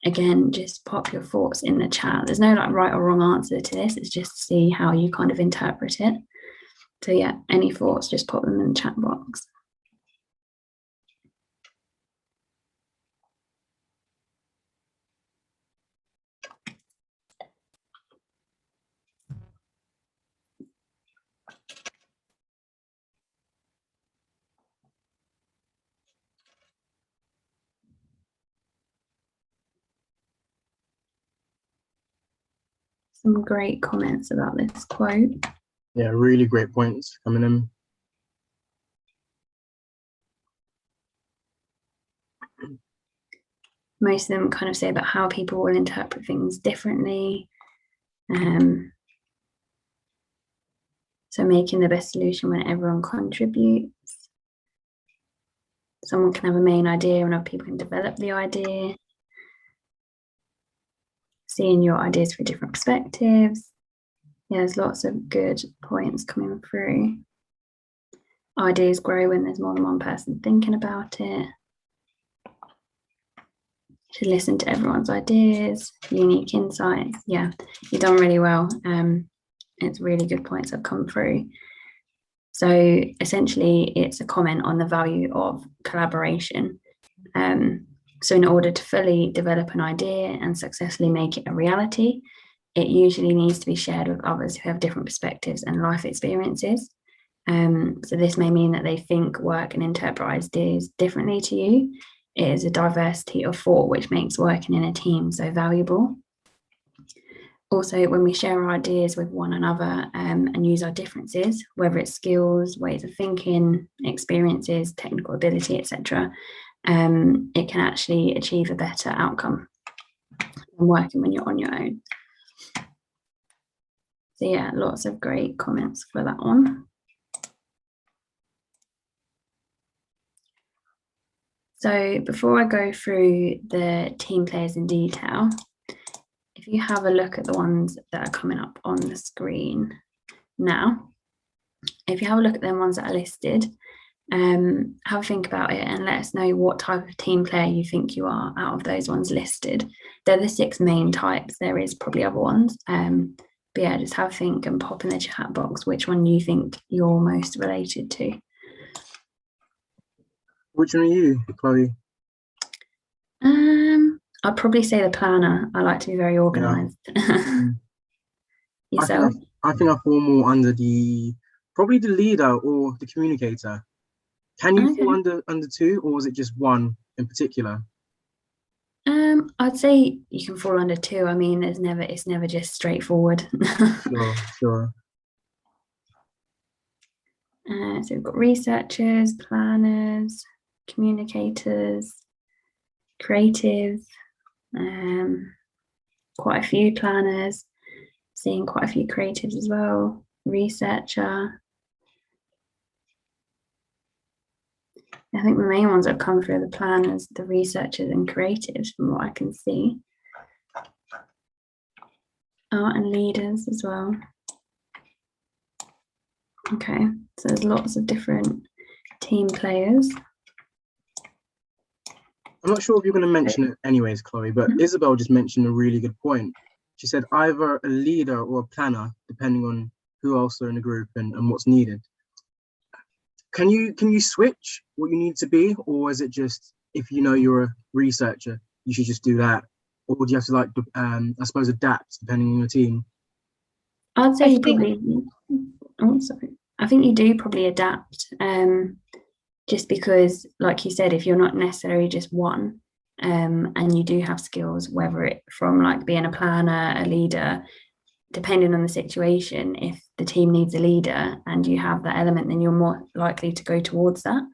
Again, just pop your thoughts in the chat. There's no like right or wrong answer to this. It's just to see how you kind of interpret it. So yeah, any thoughts, just pop them in the chat box. Some great comments about this quote. Yeah, really great points coming in. Most of them kind of say about how people will interpret things differently. So making the best solution when everyone contributes. Someone can have a main idea and other people can develop the idea. Seeing your ideas through different perspectives. Yeah, there's lots of good points coming through. Ideas grow when there's more than one person thinking about it. Should listen to everyone's ideas, unique insights. Yeah, you've done really well. It's really good points that come through. So essentially, it's a comment on the value of collaboration. So in order to fully develop an idea and successfully make it a reality, it usually needs to be shared with others who have different perspectives and life experiences. So this may mean that they think, work, and interpret ideas differently to you. It is a diversity of thought which makes working in a team so valuable. Also, when we share our ideas with one another and use our differences, whether it's skills, ways of thinking, experiences, technical ability, etc., it can actually achieve a better outcome than working when you're on your own. So yeah, lots of great comments for that one. So before I go through the team players in detail, if you have a look at the ones that are coming up on the screen now, if you have a look at the ones that are listed, have a think about it and let us know what type of team player you think you are out of those ones listed. They're the 6 main types. There is probably other ones. But yeah, just have a think and pop in the chat box which one you think you're most related to. Which one are you, Chloe? I'd probably say the planner. I like to be very organised. Yeah. Yourself? I think I fall more under probably the leader or the communicator. Can you fall under 2, or is it just one in particular? I'd say you can fall under 2. I mean, it's never just straightforward. Sure. So we've got researchers, planners, communicators, creative, quite a few planners, seeing quite a few creatives as well, researcher. I think the main ones that come through are the planners, the researchers and creatives from what I can see. Art and leaders as well. Okay, so there's lots of different team players. I'm not sure if you're going to mention it anyways, Chloe, but Isabel just mentioned a really good point. She said either a leader or a planner, depending on who else are in the group and what's needed. Can you switch what you need to be, or is it just if you know you're a researcher, you should just do that, or do you have to like I suppose adapt depending on your team? I'd say you probably. Oh, sorry. I think you do probably adapt, just because, like you said, if you're not necessarily just one, and you do have skills, whether it from like being a planner, a leader. Depending on the situation, if the team needs a leader and you have that element, then you're more likely to go towards that.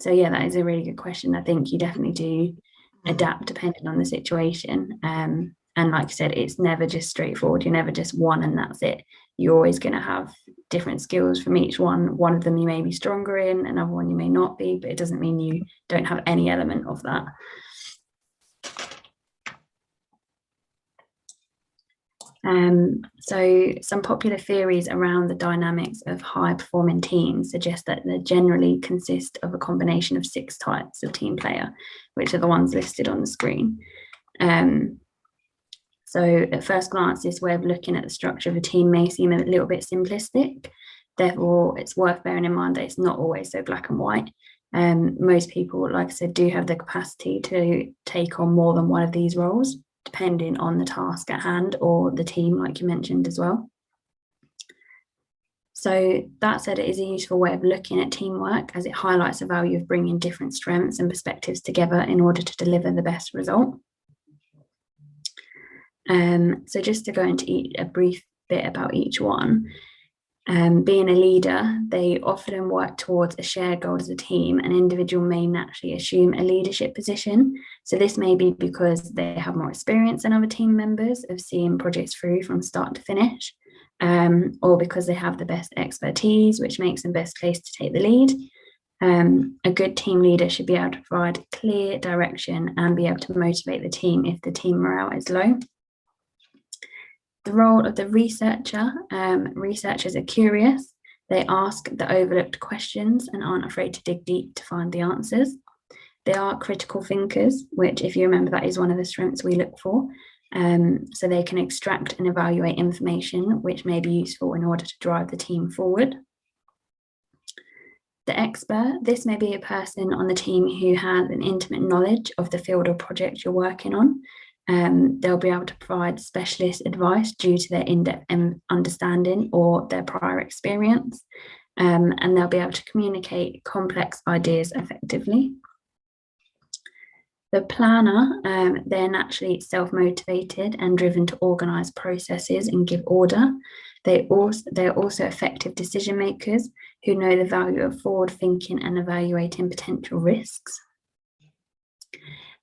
So yeah, that is a really good question. I think you definitely do adapt depending on the situation. And like you said, it's never just straightforward. You're never just one and that's it. You're always going to have different skills from each one. One of them you may be stronger in, another one you may not be, but it doesn't mean you don't have any element of that. So some popular theories around the dynamics of high performing teams suggest that they generally consist of a combination of 6 types of team player, which are the ones listed on the screen. So at first glance, this way of looking at the structure of a team may seem a little bit simplistic. Therefore, it's worth bearing in mind that it's not always so black and white. Most people, like I said, do have the capacity to take on more than one of these roles, depending on the task at hand or the team, like you mentioned as well. So that said, it is a useful way of looking at teamwork, as it highlights the value of bringing different strengths and perspectives together in order to deliver the best result. So just to go into a brief bit about each one. Being a leader, they often work towards a shared goal as a team. An individual may naturally assume a leadership position. So this may be because they have more experience than other team members of seeing projects through from start to finish, or because they have the best expertise, which makes them best placed to take the lead. A good team leader should be able to provide clear direction and be able to motivate the team if the team morale is low. The role of the researcher. Researchers are curious. They ask the overlooked questions and aren't afraid to dig deep to find the answers. They are critical thinkers, which, if you remember, that is one of the strengths we look for. So they can extract and evaluate information, which may be useful in order to drive the team forward. The expert. This may be a person on the team who has an intimate knowledge of the field or project you're working on. They'll be able to provide specialist advice due to their in-depth understanding or their prior experience, and they'll be able to communicate complex ideas effectively. The planner, they're naturally self-motivated and driven to organise processes and give order. They're also effective decision makers who know the value of forward thinking and evaluating potential risks.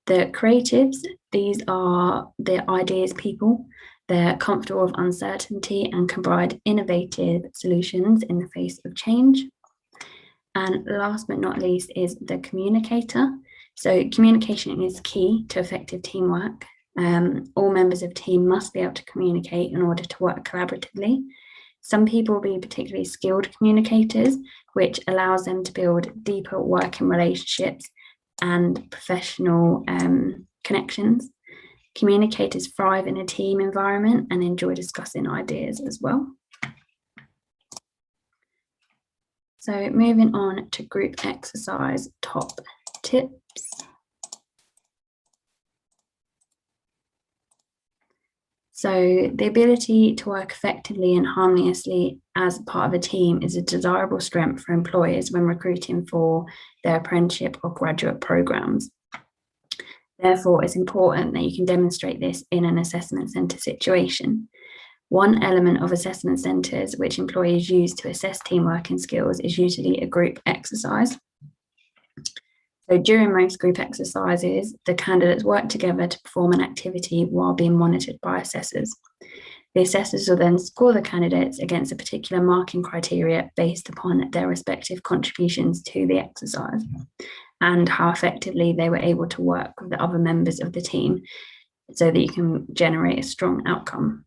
The creatives, these are the ideas people. They're comfortable with uncertainty and can provide innovative solutions in the face of change. And last but not least is the communicator. So communication is key to effective teamwork. All members of the team must be able to communicate in order to work collaboratively. Some people will be particularly skilled communicators, which allows them to build deeper working relationships and professional connections. Communicators thrive in a team environment and enjoy discussing ideas as well. So moving on to group exercise top tips. So the ability to work effectively and harmoniously as part of a team is a desirable strength for employers when recruiting for their apprenticeship or graduate programs. Therefore, it's important that you can demonstrate this in an assessment centre situation. One element of assessment centres which employers use to assess teamwork and skills is usually a group exercise. So during most group exercises, the candidates work together to perform an activity while being monitored by assessors. The assessors will then score the candidates against a particular marking criteria based upon their respective contributions to the exercise and how effectively they were able to work with the other members of the team so that you can generate a strong outcome.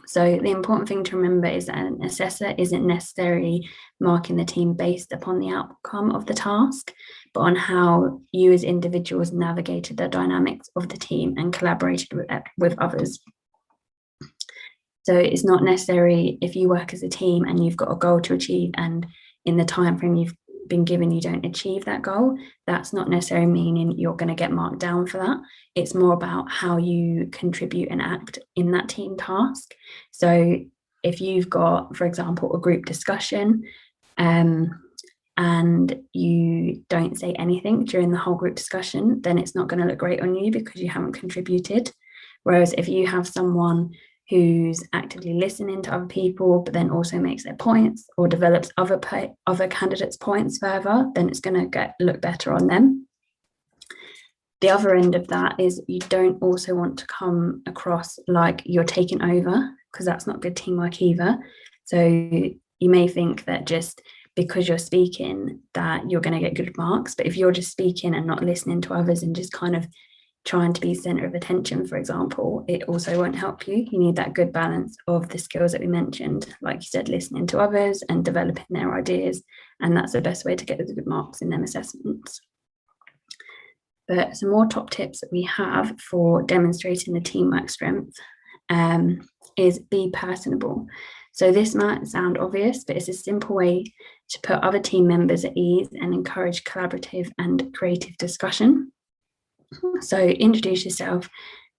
So the important thing to remember is that an assessor isn't necessarily marking the team based upon the outcome of the task, but on how you as individuals navigated the dynamics of the team and collaborated with others. So it's not necessary if you work as a team and you've got a goal to achieve and in the time frame you've been given you don't achieve that goal, that's not necessarily meaning you're going to get marked down for that. It's more about how you contribute and act in that team task. So if you've got, for example, a group discussion and you don't say anything during the whole group discussion, then it's not going to look great on you because you haven't contributed. Whereas if you have someone who's actively listening to other people, but then also makes their points or develops other candidates' points further, then it's going to look better on them. The other end of that is you don't also want to come across like you're taking over, because that's not good teamwork either. So you may think that just because you're speaking that you're going to get good marks, but if you're just speaking and not listening to others and just kind of trying to be center of attention, for example, it also won't help you. You need that good balance of the skills that we mentioned, like you said, listening to others and developing their ideas, and that's the best way to get the good marks in them assessments. But some more top tips that we have for demonstrating the teamwork strength is be personable. So this might sound obvious, but it's a simple way to put other team members at ease and encourage collaborative and creative discussion. So introduce yourself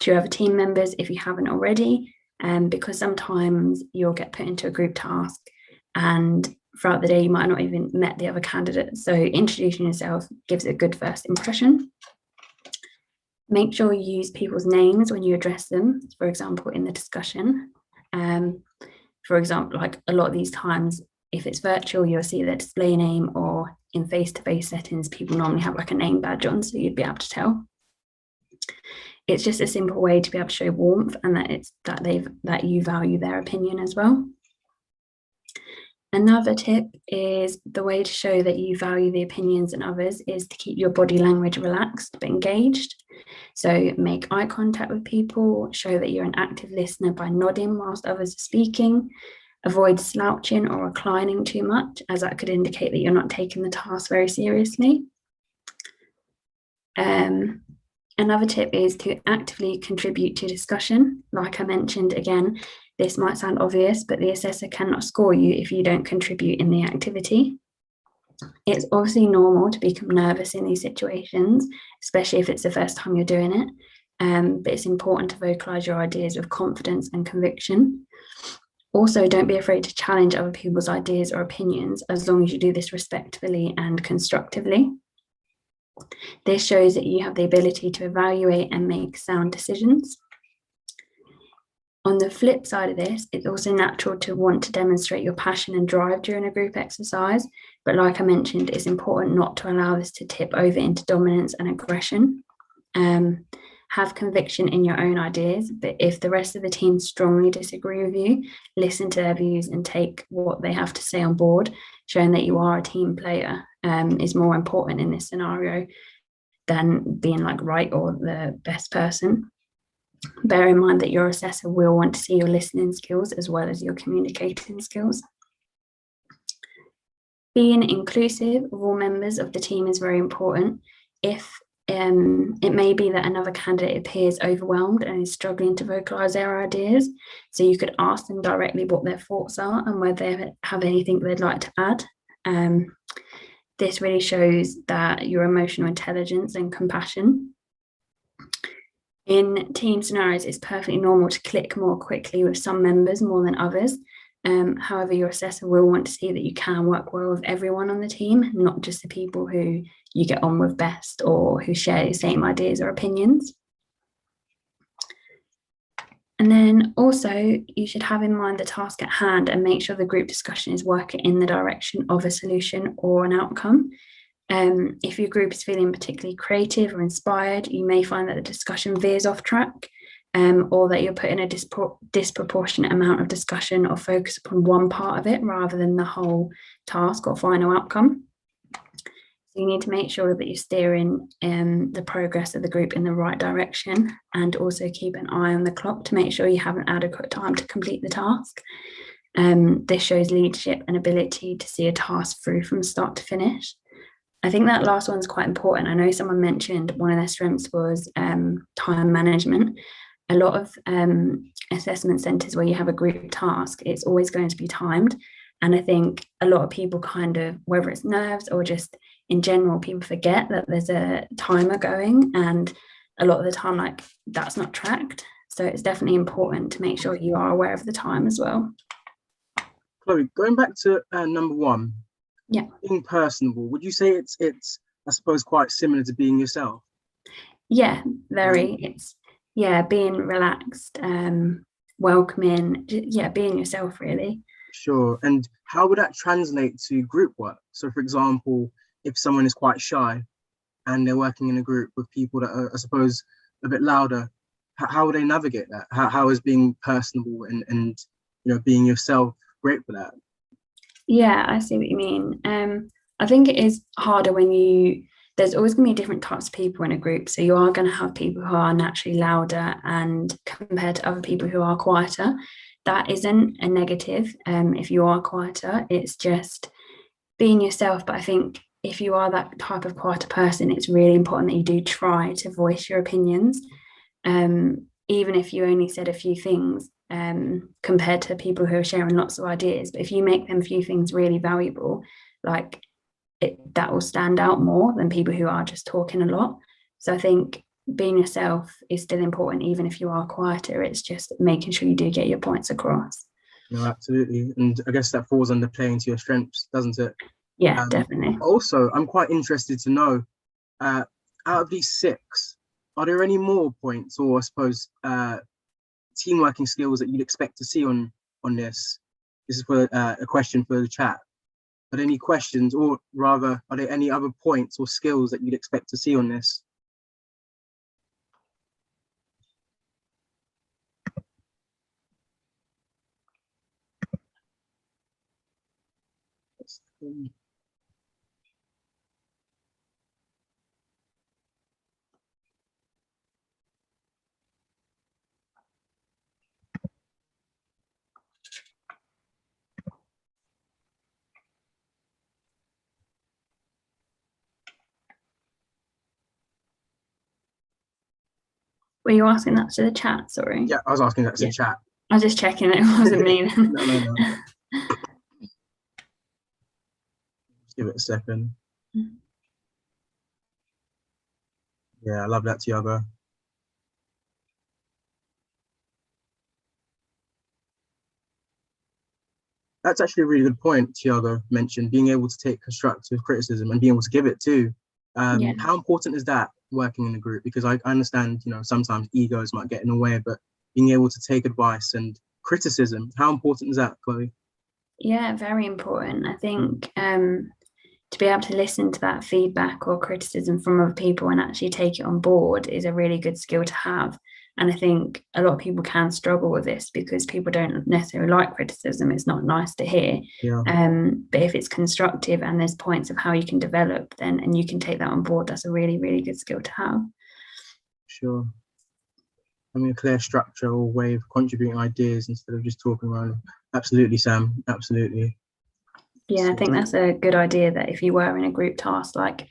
to your other team members if you haven't already, because sometimes you'll get put into a group task and throughout the day you might not even met the other candidates. So introducing yourself gives a good first impression. Make sure you use people's names when you address them, for example, in the discussion. For example, like a lot of these times, if it's virtual, you'll see their display name, or in face-to-face settings, people normally have like a name badge on, so you'd be able to tell. It's just a simple way to be able to show warmth and that you value their opinion as well. Another tip is the way to show that you value the opinions in others is to keep your body language relaxed but engaged. So make eye contact with people, show that you're an active listener by nodding whilst others are speaking. Avoid slouching or reclining too much, as that could indicate that you're not taking the task very seriously. Another tip is to actively contribute to discussion. Like I mentioned, again, this might sound obvious, but the assessor cannot score you if you don't contribute in the activity. It's obviously normal to become nervous in these situations, especially if it's the first time you're doing it, but it's important to vocalize your ideas with confidence and conviction. Also, don't be afraid to challenge other people's ideas or opinions, as long as you do this respectfully and constructively. This shows that you have the ability to evaluate and make sound decisions. On the flip side of this, it's also natural to want to demonstrate your passion and drive during a group exercise, but like I mentioned, it's important not to allow this to tip over into dominance and aggression. Have conviction in your own ideas, but if the rest of the team strongly disagree with you, listen to their views and take what they have to say on board. Showing that you are a team player is more important in this scenario than being like right or the best person. Bear in mind that your assessor will want to see your listening skills as well as your communicating skills. Being inclusive of all members of the team is very important. If it may be that another candidate appears overwhelmed and is struggling to vocalize their ideas, so you could ask them directly what their thoughts are and whether they have anything they'd like to add. This really shows that your emotional intelligence and compassion. In team scenarios, it's perfectly normal to click more quickly with some members more than others. However, your assessor will want to see that you can work well with everyone on the team, not just the people who you get on with best or who share the same ideas or opinions. And then also, you should have in mind the task at hand and make sure the group discussion is working in the direction of a solution or an outcome. If your group is feeling particularly creative or inspired, you may find that the discussion veers off track, or that you're putting a disproportionate amount of discussion or focus upon one part of it rather than the whole task or final outcome. So you need to make sure that you're steering the progress of the group in the right direction, and also keep an eye on the clock to make sure you have an adequate time to complete the task. This shows leadership and ability to see a task through from start to finish. I think that last one's quite important. I know someone mentioned one of their strengths was time management. A lot of assessment centres where you have a group task, it's always going to be timed. And I think a lot of people kind of, whether it's nerves or just in general, people forget that there's a timer going, and a lot of the time, like, that's not tracked. So it's definitely important to make sure you are aware of the time as well. Chloe, going back to number one, yeah, being personable, would you say it's I suppose quite similar to being yourself? Yeah, very. It's being relaxed, welcoming, being yourself, really. Sure. And how would that translate to group work? So for example, if someone is quite shy and they're working in a group with people that are, I suppose, a bit louder, how would they navigate that? How is being personable and being yourself great for that? Yeah, I see what you mean. I think it is harder when you there's always going to be different types of people in a group. So you are going to have people who are naturally louder and compared to other people who are quieter. That isn't a negative. If you are quieter, it's just being yourself. But I think if you are that type of quieter person, it's really important that you do try to voice your opinions. Even if you only said a few things, compared to people who are sharing lots of ideas. But if you make them few things really valuable, like that will stand out more than people who are just talking a lot. So I think being yourself is still important, even if you are quieter. It's just making sure you do get your points across. No, absolutely. And I guess that falls under playing to your strengths, doesn't it? Yeah, definitely. Also, I'm quite interested to know, out of these 6, are there any more points, or I suppose team working skills that you'd expect to see on this? This is for a question for the chat. Are there any questions, or rather, are there any other points or skills that you'd expect to see on this? Were you asking that to the chat? Sorry. Yeah, I was asking that to the chat. I was just checking that it wasn't me. No. Just give it a second. Yeah, I love that, Tiago. That's actually a really good point Tiago mentioned, being able to take constructive criticism and being able to give it too. How important is that working in a group? Because I understand, sometimes egos might get in the way, but being able to take advice and criticism, how important is that, Chloe? Yeah, very important. I think to be able to listen to that feedback or criticism from other people and actually take it on board is a really good skill to have. And I think a lot of people can struggle with this because people don't necessarily like criticism. It's not nice to hear. Yeah. But if it's constructive and there's points of how you can develop, then and you can take that on board, that's a really, really good skill to have. Sure. I mean, a clear structure or way of contributing ideas instead of just talking around. Absolutely, Sam. Absolutely. Yeah, I think that's a good idea, that if you were in a group task, like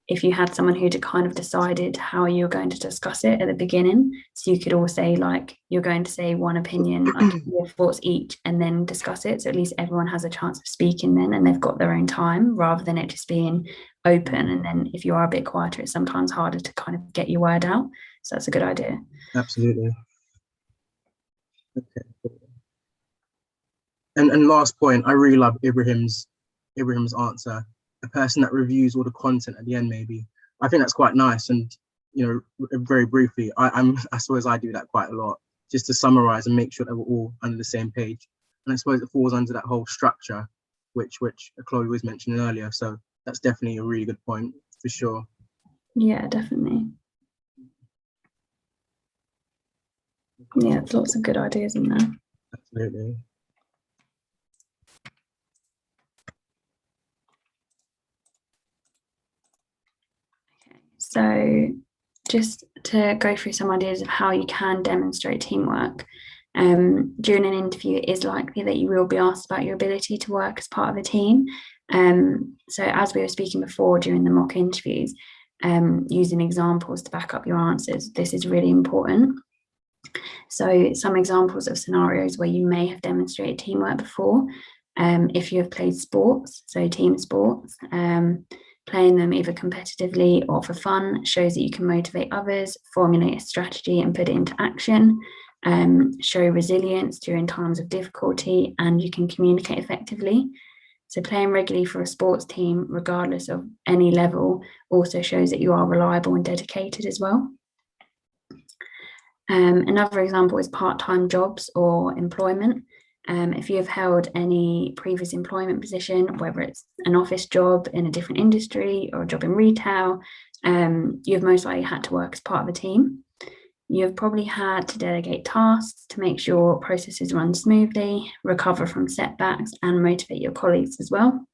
if you had someone who'd kind of decided how you're going to discuss it at the beginning, so you could all say, like, you're going to say one opinion, like your thoughts each, and then discuss it. So at least everyone has a chance of speaking then, and they've got their own time, rather than it just being open. And then if you are a bit quieter, it's sometimes harder to kind of get your word out. So that's a good idea. Absolutely. Okay. And last point, I really love Ibrahim's answer. A person that reviews all the content at the end, maybe. I think that's quite nice. And very briefly, I suppose I do that quite a lot, just to summarize and make sure that we're all under the same page. And I suppose it falls under that whole structure, which Chloe was mentioning earlier. So that's definitely a really good point for sure. Yeah, definitely. Yeah, there's lots of good ideas in there. Absolutely. So just to go through some ideas of how you can demonstrate teamwork. During an interview, it is likely that you will be asked about your ability to work as part of a team. So as we were speaking before during the mock interviews, using examples to back up your answers, this is really important. So some examples of scenarios where you may have demonstrated teamwork before, if you have played sports, so team sports, playing them either competitively or for fun shows that you can motivate others, formulate a strategy and put it into action, show resilience during times of difficulty, and you can communicate effectively. So playing regularly for a sports team, regardless of any level, also shows that you are reliable and dedicated as well. Another example is part-time jobs or employment. If you have held any previous employment position, whether it's an office job in a different industry or a job in retail, you've most likely had to work as part of a team. You've probably had to delegate tasks to make sure processes run smoothly, recover from setbacks, and motivate your colleagues as well.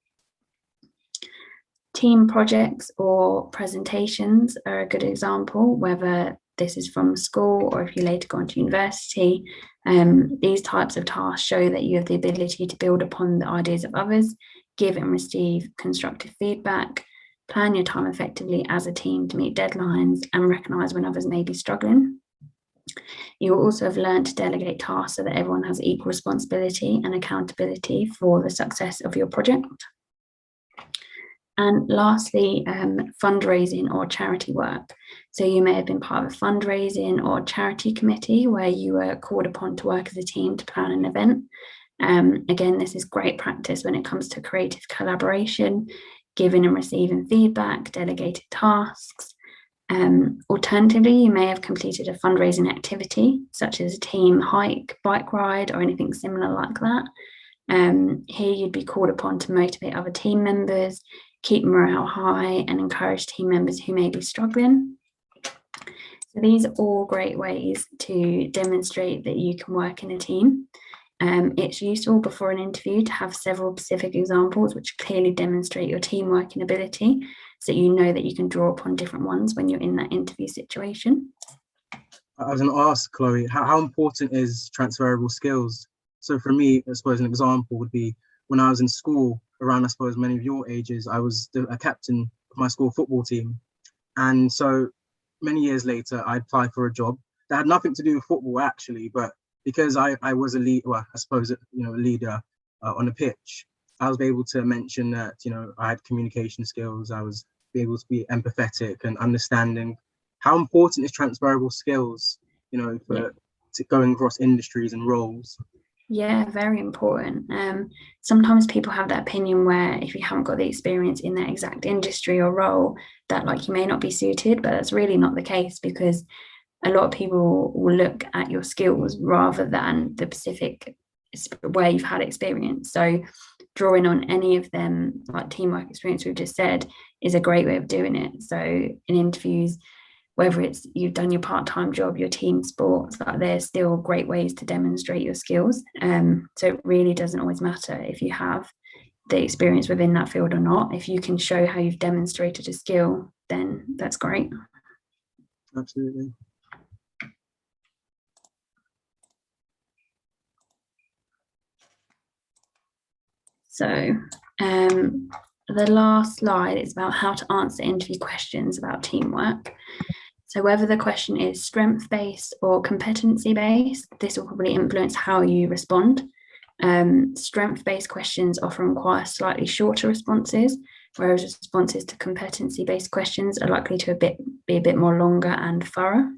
Team projects or presentations are a good example, whether this is from school or if you later go on to university. These types of tasks show that you have the ability to build upon the ideas of others, give and receive constructive feedback, plan your time effectively as a team to meet deadlines, and recognise when others may be struggling. You will also have learned to delegate tasks so that everyone has equal responsibility and accountability for the success of your project. And lastly, fundraising or charity work. So you may have been part of a fundraising or charity committee where you were called upon to work as a team to plan an event. Again, this is great practice when it comes to creative collaboration, giving and receiving feedback, delegated tasks. Alternatively, you may have completed a fundraising activity, such as a team hike, bike ride, or anything similar like that. Here you'd be called upon to motivate other team members, keep morale high, and encourage team members who may be struggling. So these are all great ways to demonstrate that you can work in a team. It's useful before an interview to have several specific examples which clearly demonstrate your team working ability, so you know that you can draw upon different ones when you're in that interview situation. I was going to ask, Chloe, how important is transferable skills? So for me, I suppose an example would be when I was in school, around, I suppose, many of your ages, I was a captain of my school football team. And so many years later, I applied for a job that had nothing to do with football, actually, but because I was a lead, well, I suppose, a leader on the pitch, I was able to mention that, I had communication skills, I was able to be empathetic and understanding. How important is transferable skills, for going across industries and roles? Yeah, very important. Sometimes people have that opinion where if you haven't got the experience in that exact industry or role, that you may not be suited, but that's really not the case, because a lot of people will look at your skills rather than the specific where you've had experience. So drawing on any of them, like teamwork experience we've just said, is a great way of doing it. So in interviews, whether it's you've done your part-time job, your team sports, there's still great ways to demonstrate your skills. So it really doesn't always matter if you have the experience within that field or not. If you can show how you've demonstrated a skill, then that's great. Absolutely. So the last slide is about how to answer interview questions about teamwork. So whether the question is strength-based or competency-based, this will probably influence how you respond. Strength-based questions often require slightly shorter responses, whereas responses to competency-based questions are likely to be a bit more longer and thorough.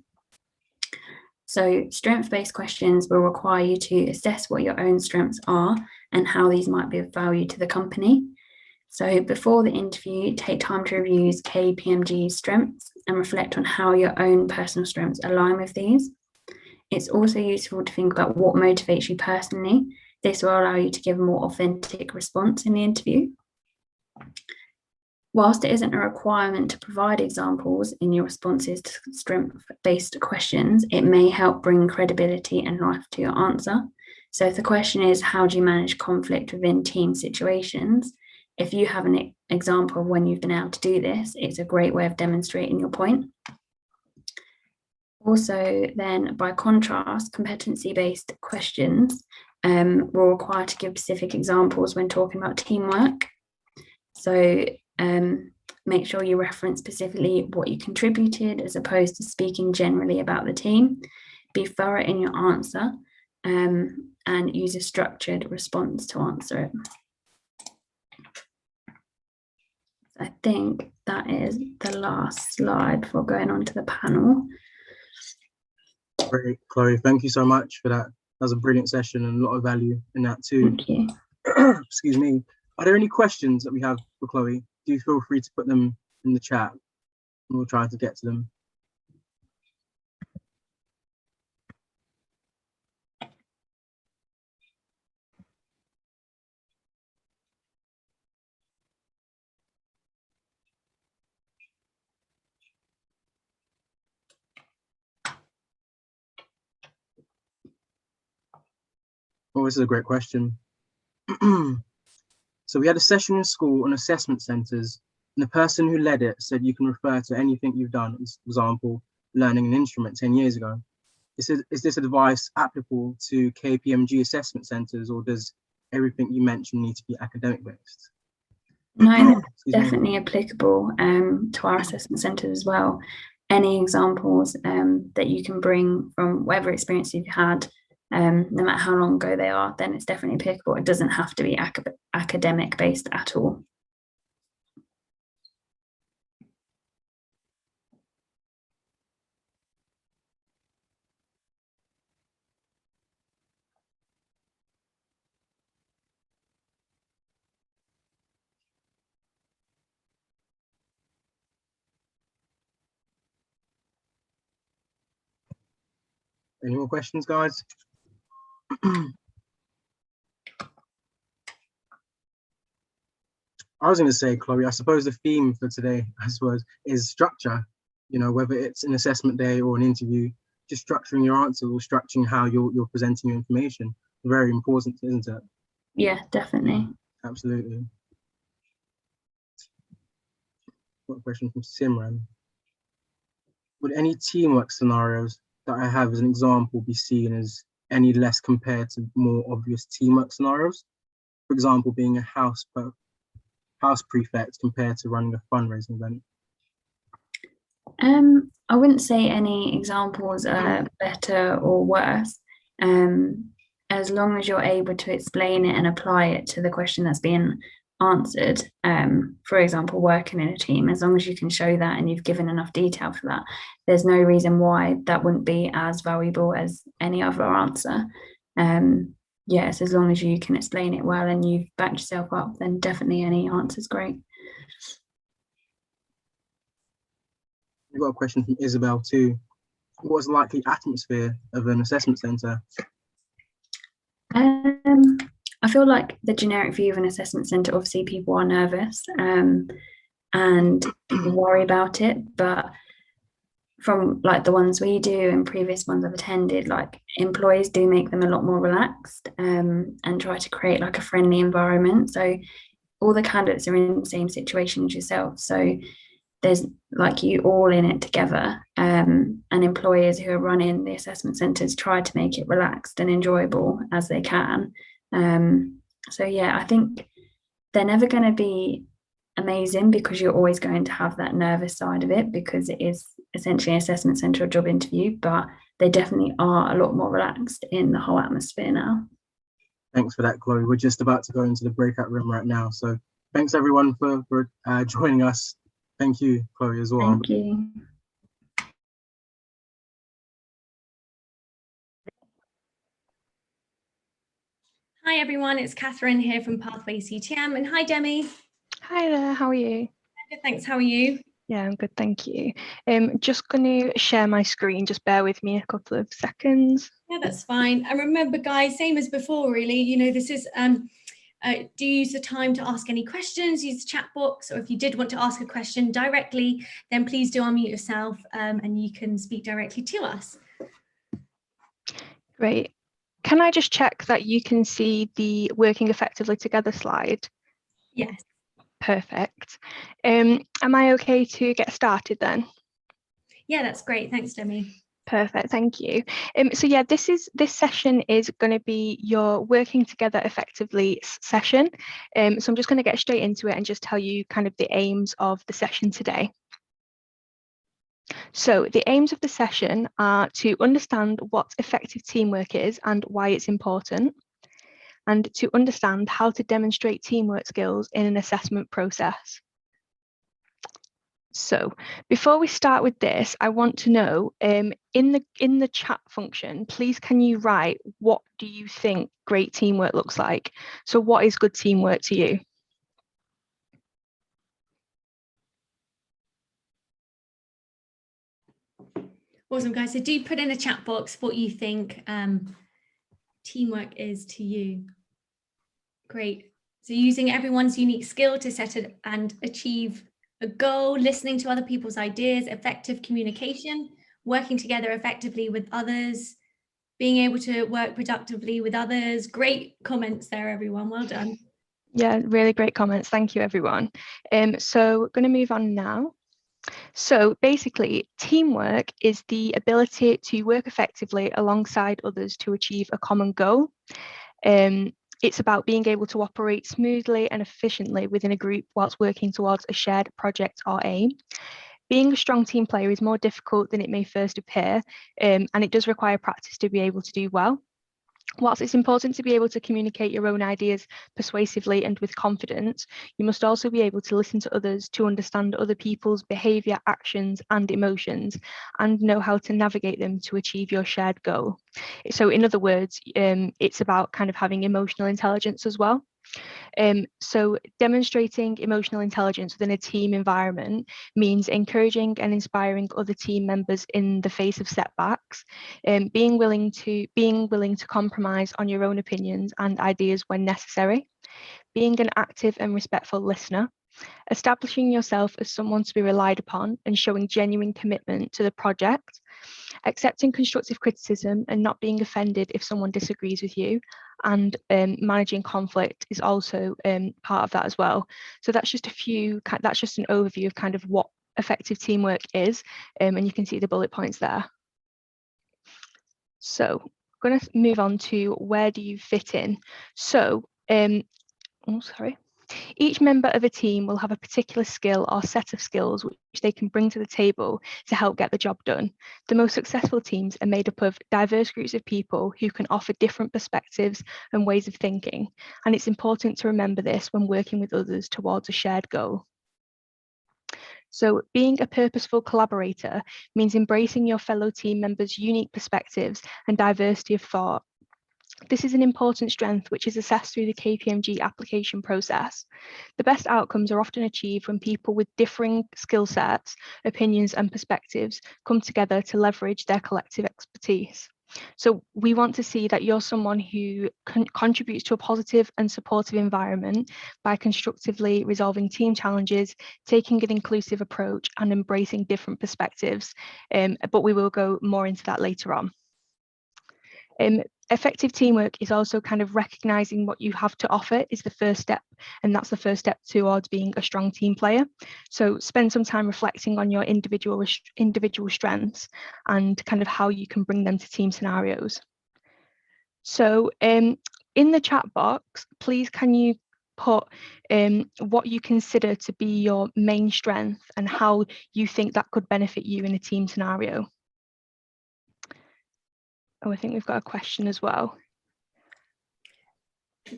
So strength-based questions will require you to assess what your own strengths are and how these might be of value to the company. So before the interview, take time to review KPMG's strengths and reflect on how your own personal strengths align with these. It's also useful to think about what motivates you personally. This will allow you to give a more authentic response in the interview. Whilst it isn't a requirement to provide examples in your responses to strength-based questions, it may help bring credibility and life to your answer. So if the question is, how do you manage conflict within team situations? If you have an example of when you've been able to do this, it's a great way of demonstrating your point. Also, then, by contrast, competency-based questions will require to give specific examples when talking about teamwork. So make sure you reference specifically what you contributed as opposed to speaking generally about the team. Be thorough in your answer and use a structured response to answer it. I think that is the last slide before going on to the panel. Great, Chloe, thank you so much for that. That was a brilliant session and a lot of value in that too. Thank you. Excuse me. Are there any questions that we have for Chloe? Do feel free to put them in the chat. We'll try to get to them. Oh, this is a great question. So we had a session in school on assessment centres And the person who led it said you can refer to anything you've done, for example, learning an instrument 10 years ago. Is this advice applicable to KPMG assessment centres, or does everything you mentioned need to be academic based? No, that's definitely applicable to our assessment centres as well. Any examples that you can bring from whatever experience you've had, no matter how long ago they are, then it's definitely applicable. It doesn't have to be academic based at all. Any more questions, guys? I was going to say, Chloe, I suppose the theme for today, is structure. You know, whether it's an assessment day or an interview, just structuring your answer or structuring how you're presenting your information. Very important, isn't it? Yeah, definitely. Absolutely. What question from Simran? Would any teamwork scenarios that I have as an example be seen as any less compared to more obvious teamwork scenarios? For example, being a house prefect compared to running a fundraising event. I wouldn't say any examples are better or worse, as long as you're able to explain it and apply it to the question that's being answered. For example, working in a team, as long as you can show that and you've given enough detail for that, there's no reason why that wouldn't be as valuable as any other answer. Yes, as long as you can explain it well and you've backed yourself up, then definitely any answer is great. We've got a question from Isabel too. What's the likely atmosphere of an assessment centre? I feel like the generic view of an assessment centre, obviously people are nervous and people worry about it, but from like the ones we do and previous ones I've attended, like employees do make them a lot more relaxed and try to create like a friendly environment. So all the candidates are in the same situation as yourself. So there's like you all in it together, and employers who are running the assessment centres try to make it relaxed and enjoyable as they can. So yeah, I think they're never going to be amazing because you're always going to have that nervous side of it because it is essentially an assessment centre or job interview, but they definitely are a lot more relaxed in the whole atmosphere now. Thanks for that, Chloe. We're just about to go into the breakout room right now. So thanks everyone for joining us. Thank you, Chloe, as well. Thank you. Hi everyone, it's Catherine here from Pathway CTM, and hi Demi. Hi there, how are you? Good, thanks, how are you? Yeah, I'm good, thank you. Just going to share my screen, just bear with me a couple of seconds. Yeah, that's fine. And remember guys, same as before really, you know, this is, do use the time to ask any questions, use the chat box, or if you did want to ask a question directly, then please do unmute yourself and you can speak directly to us. Great. Can I just check that you can see the working effectively together slide? Yes. Perfect. Am I okay to get started then? Yeah, that's great. Thanks, Demi. Perfect, thank you. So yeah, this session is going to be your working together effectively session. So I'm just going to get straight into it and just tell you kind of the aims of the session today. So the aims of the session are to understand what effective teamwork is and why it's important, and to understand how to demonstrate teamwork skills in an assessment process. So before we start with this, I want to know, in the chat function, please can you write, what do you think great teamwork looks like? So what is good teamwork to you? Awesome, guys. So do put in a chat box what you think teamwork is to you. Great. So using everyone's unique skill to set it and achieve a goal, listening to other people's ideas, effective communication, working together effectively with others, being able to work productively with others. Great comments there, everyone. Well done. Yeah, really great comments. Thank you, everyone. So going to move on now. So basically, teamwork is the ability to work effectively alongside others to achieve a common goal. It's about being able to operate smoothly and efficiently within a group whilst working towards a shared project or aim. Being a strong team player is more difficult than it may first appear, and it does require practice to be able to do well. Whilst it's important to be able to communicate your own ideas persuasively and with confidence, you must also be able to listen to others to understand other people's behaviour, actions and emotions, and know how to navigate them to achieve your shared goal. So in other words, it's about kind of having emotional intelligence as well. So demonstrating emotional intelligence within a team environment means encouraging and inspiring other team members in the face of setbacks, being willing to compromise on your own opinions and ideas when necessary, being an active and respectful listener, establishing yourself as someone to be relied upon and showing genuine commitment to the project, accepting constructive criticism and not being offended if someone disagrees with you, and managing conflict is also part of that as well. So that's just that's just an overview of kind of what effective teamwork is, and you can see the bullet points there. So I'm going to move on to where do you fit in. So each member of a team will have a particular skill or set of skills which they can bring to the table to help get the job done. The most successful teams are made up of diverse groups of people who can offer different perspectives and ways of thinking, and it's important to remember this when working with others towards a shared goal. So being a purposeful collaborator means embracing your fellow team members' unique perspectives and diversity of thought. This is an important strength which is assessed through the KPMG application process. The best outcomes are often achieved when people with differing skill sets, opinions and perspectives come together to leverage their collective expertise. So we want to see that you're someone who contributes to a positive and supportive environment by constructively resolving team challenges, taking an inclusive approach and embracing different perspectives. But we will go more into that later on. Effective teamwork is also kind of recognizing what you have to offer is the first step, and that's the first step towards being a strong team player. So spend some time reflecting on your individual strengths and kind of how you can bring them to team scenarios. So in the chat box, please can you put what you consider to be your main strength and how you think that could benefit you in a team scenario. Oh, I think we've got a question as well.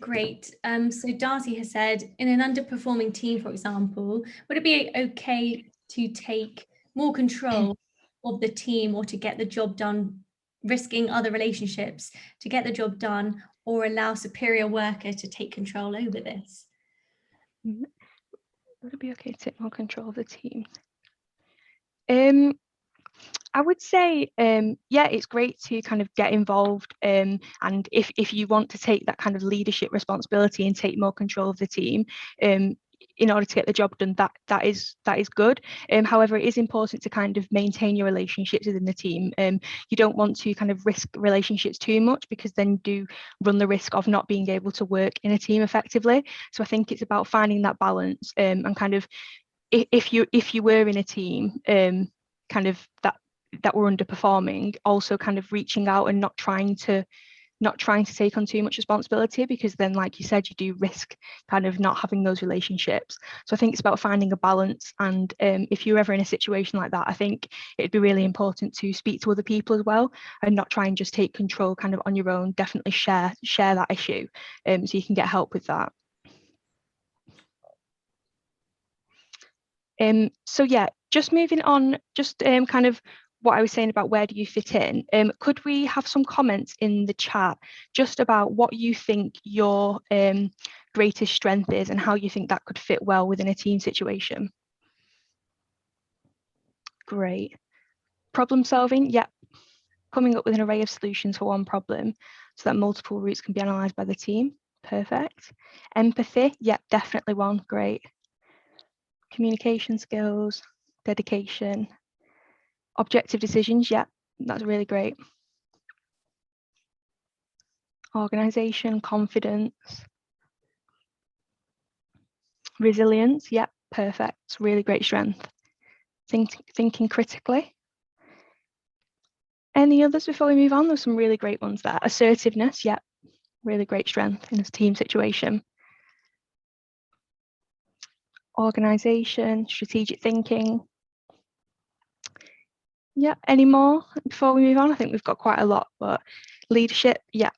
Great. So Darcy has said, in an underperforming team, for example, would it be okay to take more control of the team or to get the job done, risking other relationships to get the job done, or allow superior worker to take control over this? Would it be okay to take more control of the team? I would say, yeah, it's great to kind of get involved, and if you want to take that kind of leadership responsibility and take more control of the team, in order to get the job done, that is good. However, it is important to kind of maintain your relationships within the team. You don't want to kind of risk relationships too much, because then you do run the risk of not being able to work in a team effectively. So I think it's about finding that balance, and kind of if you were in a team kind of that were underperforming, also kind of reaching out and not trying to take on too much responsibility, because then, like you said, you do risk kind of not having those relationships. So I think it's about finding a balance, and if you're ever in a situation like that, I think it'd be really important to speak to other people as well and not try and just take control kind of on your own. Definitely share that issue, so you can get help with that. So yeah, just moving on, just kind of what I was saying about where do you fit in, could we have some comments in the chat just about what you think your greatest strength is and how you think that could fit well within a team situation? Great. Problem solving, yep. Coming up with an array of solutions for one problem so that multiple routes can be analysed by the team. Perfect. Empathy, yep, definitely one. Great. Communication skills, dedication. Objective decisions, yeah, that's really great. Organisation, confidence. Resilience, yep, perfect. Really great strength. Thinking critically. Any others before we move on? There's some really great ones there. Assertiveness, yep, really great strength in a team situation. Organisation, strategic thinking. Yeah, any more before we move on? I think we've got quite a lot, but leadership, yeah,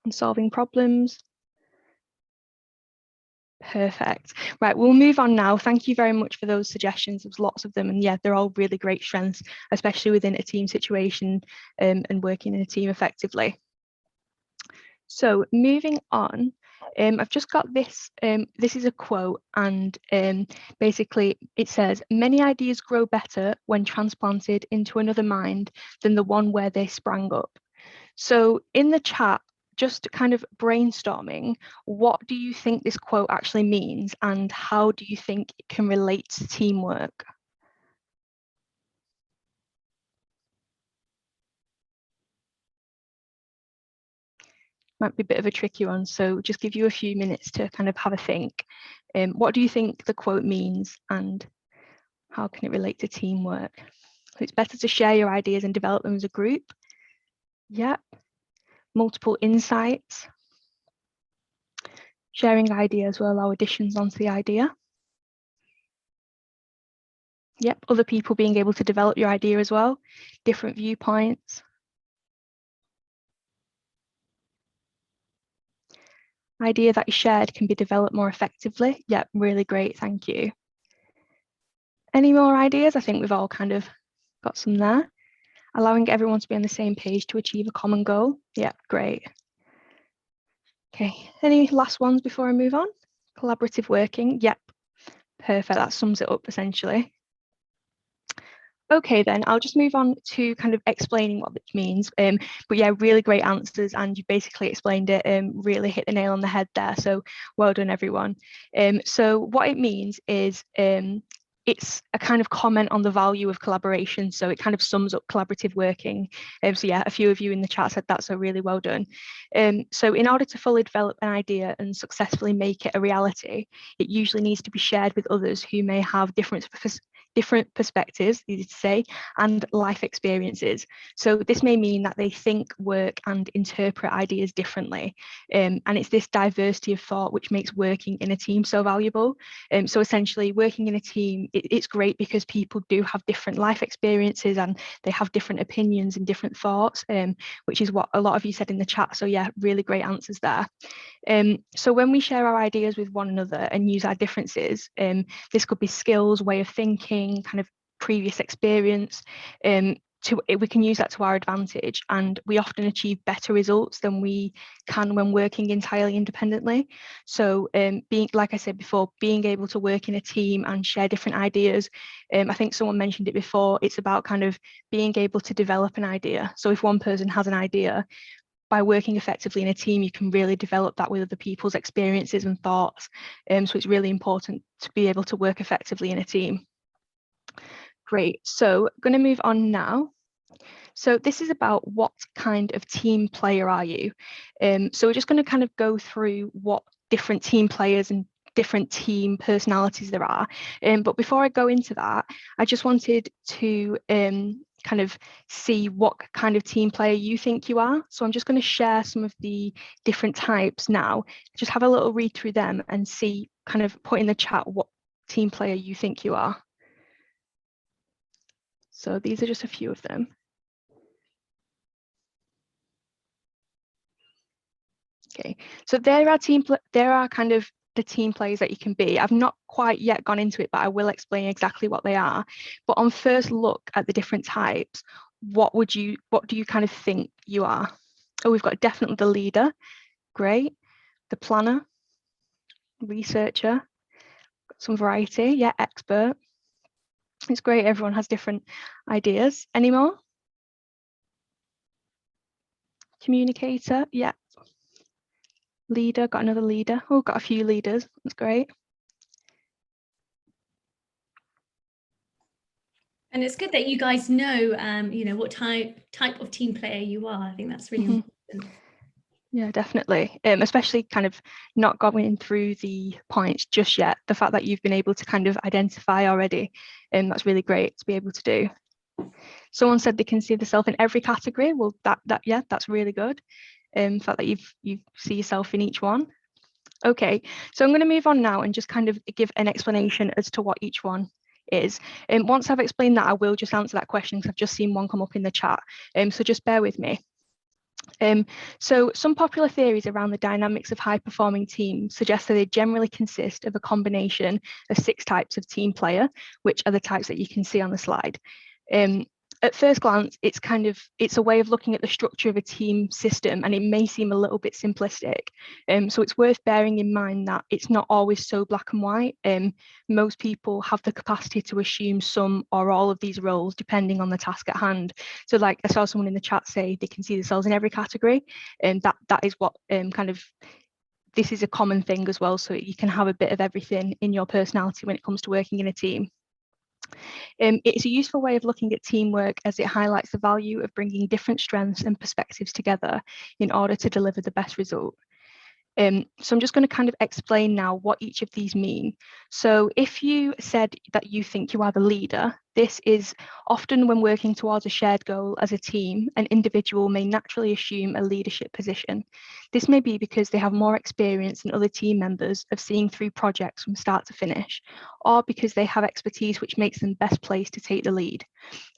and solving problems. Perfect. Right, we'll move on now. Thank you very much for those suggestions. There's lots of them, and yeah, they're all really great strengths, especially within a team situation and working in a team effectively. So moving on, I've just got this. This is a quote, and basically it says, "Many ideas grow better when transplanted into another mind than the one where they sprang up." So in the chat, just kind of brainstorming, what do you think this quote actually means, and how do you think it can relate to teamwork? Might be a bit of a tricky one, so just give you a few minutes to kind of have a think. What do you think the quote means, and how can it relate to teamwork? So it's better to share your ideas and develop them as a group. Yep. Multiple insights. Sharing ideas will allow additions onto the idea. Yep, other people being able to develop your idea as well. Different viewpoints. Idea that is shared can be developed more effectively. Yep, really great, thank you. Any more ideas? I think we've all kind of got some there. Allowing everyone to be on the same page to achieve a common goal. Yep, great. Okay, any last ones before I move on? Collaborative working, yep, perfect, that sums it up essentially. Okay, then I'll just move on to kind of explaining what this means. But yeah, really great answers, and you basically explained it, really hit the nail on the head there. So well done, everyone. So what it means is it's a kind of comment on the value of collaboration. So it kind of sums up collaborative working. So yeah, a few of you in the chat said that, so really well done. So in order to fully develop an idea and successfully make it a reality, it usually needs to be shared with others who may have different perspectives, easy to say, and life experiences. So this may mean that they think, work, and interpret ideas differently. And it's this diversity of thought which makes working in a team so valuable. So essentially, working in a team, it's great because people do have different life experiences and they have different opinions and different thoughts, which is what a lot of you said in the chat. So yeah, really great answers there. So when we share our ideas with one another and use our differences, this could be skills, way of thinking, kind of previous experience, we can use that to our advantage, and we often achieve better results than we can when working entirely independently. So being, like I said before, being able to work in a team and share different ideas, I think someone mentioned it before, it's about kind of being able to develop an idea. So if one person has an idea, by working effectively in a team, you can really develop that with other people's experiences and thoughts. So it's really important to be able to work effectively in a team. Great, so I'm going to move on now. So this is about what kind of team player are you? So we're just going to kind of go through what different team players and different team personalities there are. But before I go into that, I just wanted to kind of see what kind of team player you think you are. So I'm just going to share some of the different types now. Just have a little read through them and see, kind of put in the chat what team player you think you are. So these are just a few of them. Okay, so there are kind of the team players that you can be. I've not quite yet gone into it, but I will explain exactly what they are. But on first look at the different types, what do you kind of think you are? Oh, we've got definitely the leader, great. The planner, researcher, got some variety, yeah, expert. It's great, everyone has different ideas. Any more? Communicator, yeah. Leader, got another leader. Oh, got a few leaders, that's great. And it's good that you guys know, you know, what type of team player you are. I think that's really important. Yeah, definitely. Especially kind of not going through the points just yet. The fact that you've been able to kind of identify already, that's really great to be able to do. Someone said they can see themselves in every category. Well, yeah, that's really good. The fact that you see yourself in each one. Okay, so I'm going to move on now and just kind of give an explanation as to what each one is. Once I've explained that, I will just answer that question because I've just seen one come up in the chat. So just bear with me. So some popular theories around the dynamics of high-performing teams suggest that they generally consist of a combination of 6 types of team player, which are the types that you can see on the slide. At first glance, it's a way of looking at the structure of a team system, and it may seem a little bit simplistic. So it's worth bearing in mind that it's not always so black and white. Most people have the capacity to assume some or all of these roles depending on the task at hand. So like I saw someone in the chat say they can see themselves in every category, and that is what this is a common thing as well. So you can have a bit of everything in your personality when it comes to working in a team. It's a useful way of looking at teamwork as it highlights the value of bringing different strengths and perspectives together in order to deliver the best result. So I'm just going to kind of explain now what each of these mean. So if you said that you think you are the leader, this is often when working towards a shared goal as a team, an individual may naturally assume a leadership position. This may be because they have more experience than other team members of seeing through projects from start to finish, or because they have expertise which makes them best placed to take the lead.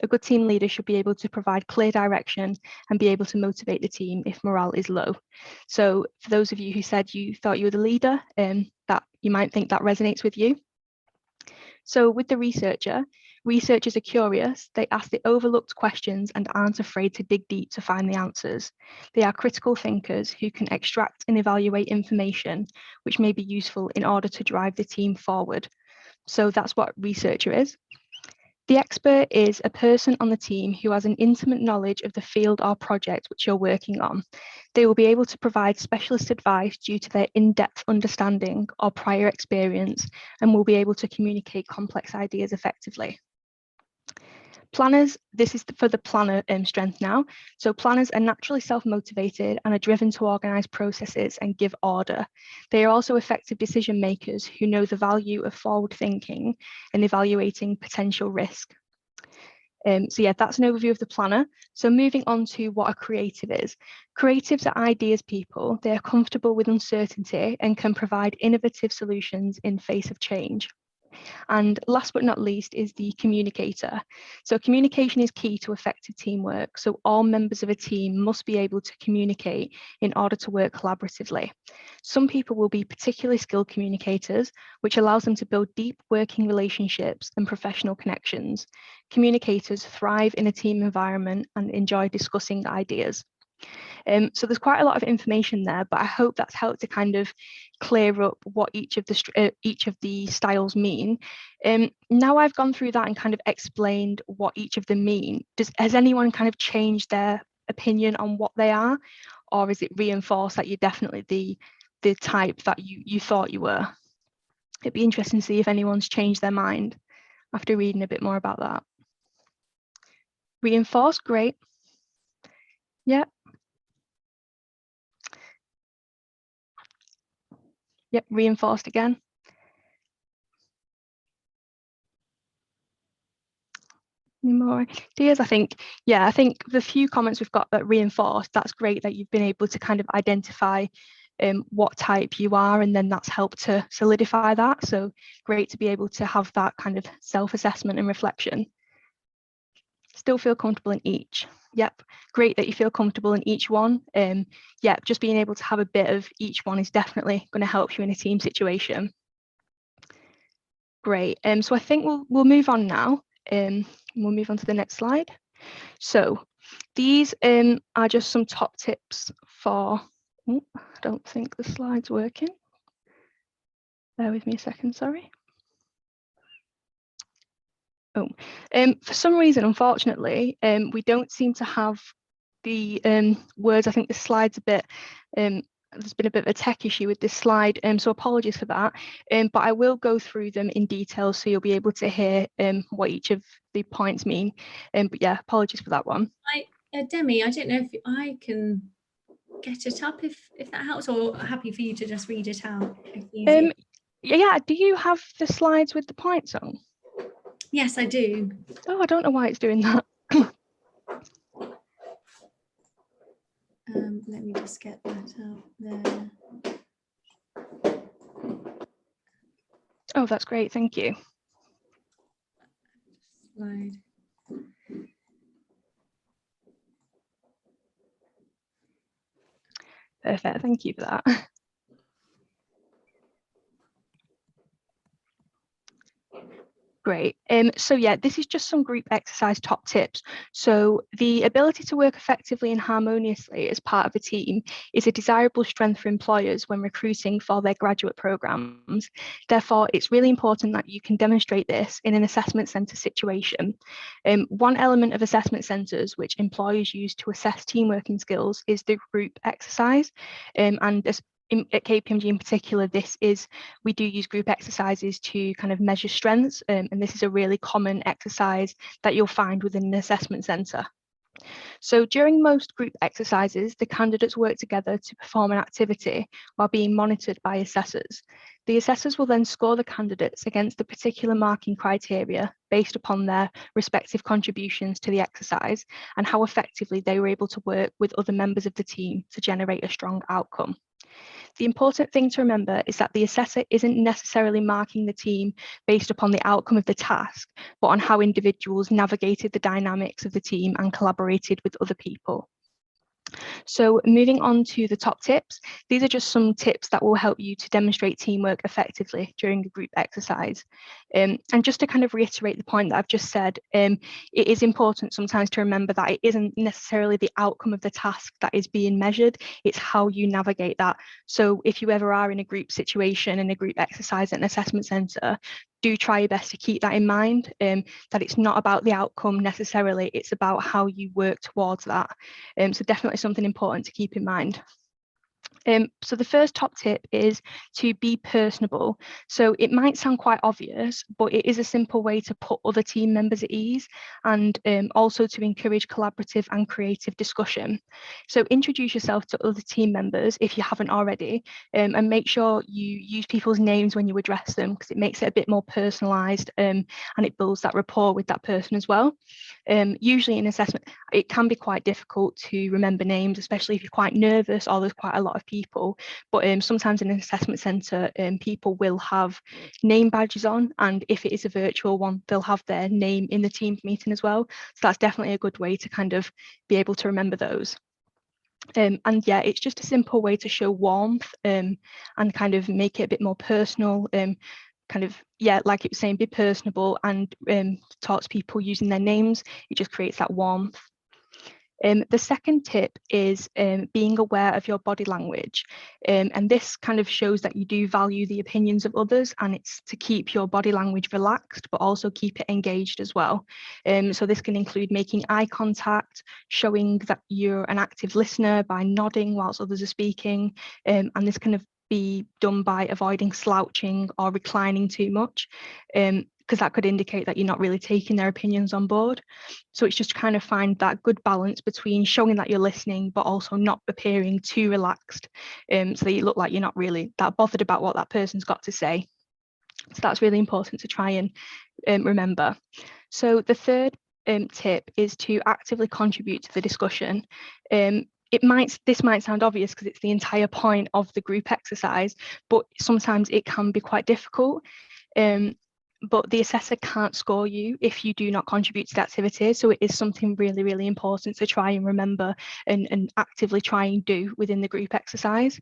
A good team leader should be able to provide clear direction and be able to motivate the team if morale is low. So for those of you who said you thought you were the leader, that you might think that resonates with you. So with the researchers are curious, they ask the overlooked questions and aren't afraid to dig deep to find the answers. They are critical thinkers who can extract and evaluate information which may be useful in order to drive the team forward. So that's what researcher is. The expert is a person on the team who has an intimate knowledge of the field or project which you're working on. They will be able to provide specialist advice due to their in-depth understanding or prior experience, and will be able to communicate complex ideas effectively. Planners, this is for the planner strength now. So planners are naturally self-motivated and are driven to organise processes and give order. They are also effective decision makers who know the value of forward thinking and evaluating potential risk. So yeah, that's an overview of the planner. So moving on to what a creative is. Creatives are ideas people. They are comfortable with uncertainty and can provide innovative solutions in face of change. And last but not least is the communicator. So communication is key to effective teamwork. So all members of a team must be able to communicate in order to work collaboratively. Some people will be particularly skilled communicators, which allows them to build deep working relationships and professional connections. Communicators thrive in a team environment and enjoy discussing ideas. So there's quite a lot of information there, but I hope that's helped to kind of clear up what each of the styles mean. Now I've gone through that and kind of explained what each of them mean. Has anyone kind of changed their opinion on what they are, or is it reinforced that you're definitely the type that you thought you were? It'd be interesting to see if anyone's changed their mind after reading a bit more about that. Reinforced, great. Yeah. Yep, reinforced again. Any more ideas? I think the few comments we've got that reinforced, that's great that you've been able to kind of identify what type you are, and then that's helped to solidify that. So great to be able to have that kind of self-assessment and reflection. Still feel comfortable in each. Yep, great that you feel comfortable in each one. Yep, just being able to have a bit of each one is definitely going to help you in a team situation. Great. So I think we'll move on now. We'll move on to the next slide. So these are just some top tips for. Oh, I don't think the slide's working. Bear with me a second. Sorry. Oh, for some reason, unfortunately, we don't seem to have the words. I think the slide's a bit. There's been a bit of a tech issue with this slide, so apologies for that. But I will go through them in detail, so you'll be able to hear what each of the points mean. But yeah, apologies for that one. Demi, I don't know if I can. get it up if that helps, or happy for you to just read it out? Yeah, do you have the slides with the points on? Yes, I do. Oh, I don't know why it's doing that. Let me just get that out there. Oh, that's great, thank you. Slide. Perfect, thank you for that. Great. So yeah, this is just some group exercise top tips. So the ability to work effectively and harmoniously as part of a team is a desirable strength for employers when recruiting for their graduate programs. Therefore, it's really important that you can demonstrate this in an assessment centre situation. One element of assessment centres which employers use to assess team working skills is the group exercise. At KPMG in particular, we do use group exercises to kind of measure strengths, and this is a really common exercise that you'll find within an assessment centre. So during most group exercises, the candidates work together to perform an activity while being monitored by assessors. The assessors will then score the candidates against the particular marking criteria based upon their respective contributions to the exercise and how effectively they were able to work with other members of the team to generate a strong outcome. The important thing to remember is that the assessor isn't necessarily marking the team based upon the outcome of the task, but on how individuals navigated the dynamics of the team and collaborated with other people. So moving on to the top tips, these are just some tips that will help you to demonstrate teamwork effectively during a group exercise. And just to kind of reiterate the point that I've just said, it is important sometimes to remember that it isn't necessarily the outcome of the task that is being measured, it's how you navigate that. So if you ever are in a group situation, in a group exercise at an assessment centre, do try your best to keep that in mind, that it's not about the outcome necessarily, it's about how you work towards that. So definitely something important to keep in mind. So the first top tip is to be personable. So it might sound quite obvious, but it is a simple way to put other team members at ease and also to encourage collaborative and creative discussion. So introduce yourself to other team members if you haven't already, and make sure you use people's names when you address them, because it makes it a bit more personalised and it builds that rapport with that person as well. Usually in assessment, it can be quite difficult to remember names, especially if you're quite nervous or there's quite a lot of people, but sometimes in an assessment centre, people will have name badges on, and if it is a virtual one, they'll have their name in the Teams meeting as well. So that's definitely a good way to kind of be able to remember those. And yeah, it's just a simple way to show warmth and kind of make it a bit more personal. Kind of, yeah, like it was saying, be personable and talk to people using their names. It just creates that warmth. The second tip is being aware of your body language, and this kind of shows that you do value the opinions of others, and it's to keep your body language relaxed but also keep it engaged as well. So this can include making eye contact, showing that you're an active listener by nodding whilst others are speaking, and this can be done by avoiding slouching or reclining too much, because that could indicate that you're not really taking their opinions on board. So it's just kind of find that good balance between showing that you're listening but also not appearing too relaxed, so that you look like you're not really that bothered about what that person's got to say. So that's really important to try and remember. So the third tip is to actively contribute to the discussion. This might sound obvious because it's the entire point of the group exercise, but sometimes it can be quite difficult. But the assessor can't score you if you do not contribute to the activity. So it is something really, really important to try and remember and actively try and do within the group exercise.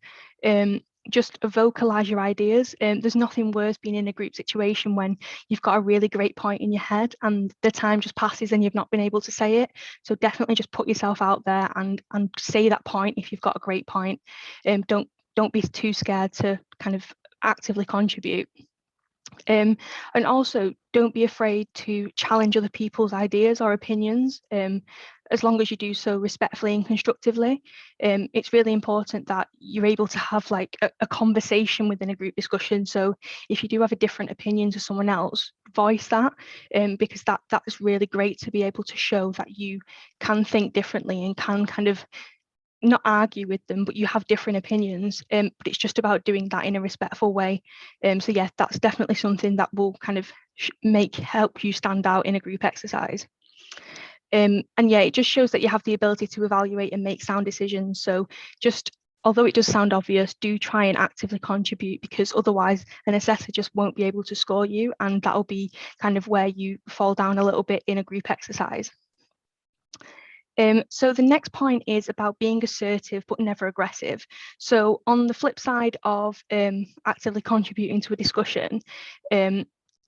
Just vocalize your ideas. There's nothing worse being in a group situation when you've got a really great point in your head and the time just passes and you've not been able to say it. So definitely just put yourself out there and say that point if you've got a great point. Don't be too scared to kind of actively contribute. And also don't be afraid to challenge other people's ideas or opinions, as long as you do so respectfully and constructively. It's really important that you're able to have like a conversation within a group discussion. So if you do have a different opinion to someone else, voice that, because that is really great to be able to show that you can think differently and can kind of not argue with them, but you have different opinions, but it's just about doing that in a respectful way. So yeah, that's definitely something that will kind of help you stand out in a group exercise. And yeah, it just shows that you have the ability to evaluate and make sound decisions. So just, although it does sound obvious, do try and actively contribute, because otherwise an assessor just won't be able to score you, and that'll be kind of where you fall down a little bit in a group exercise. So the next point is about being assertive but never aggressive. So on the flip side of actively contributing to a discussion,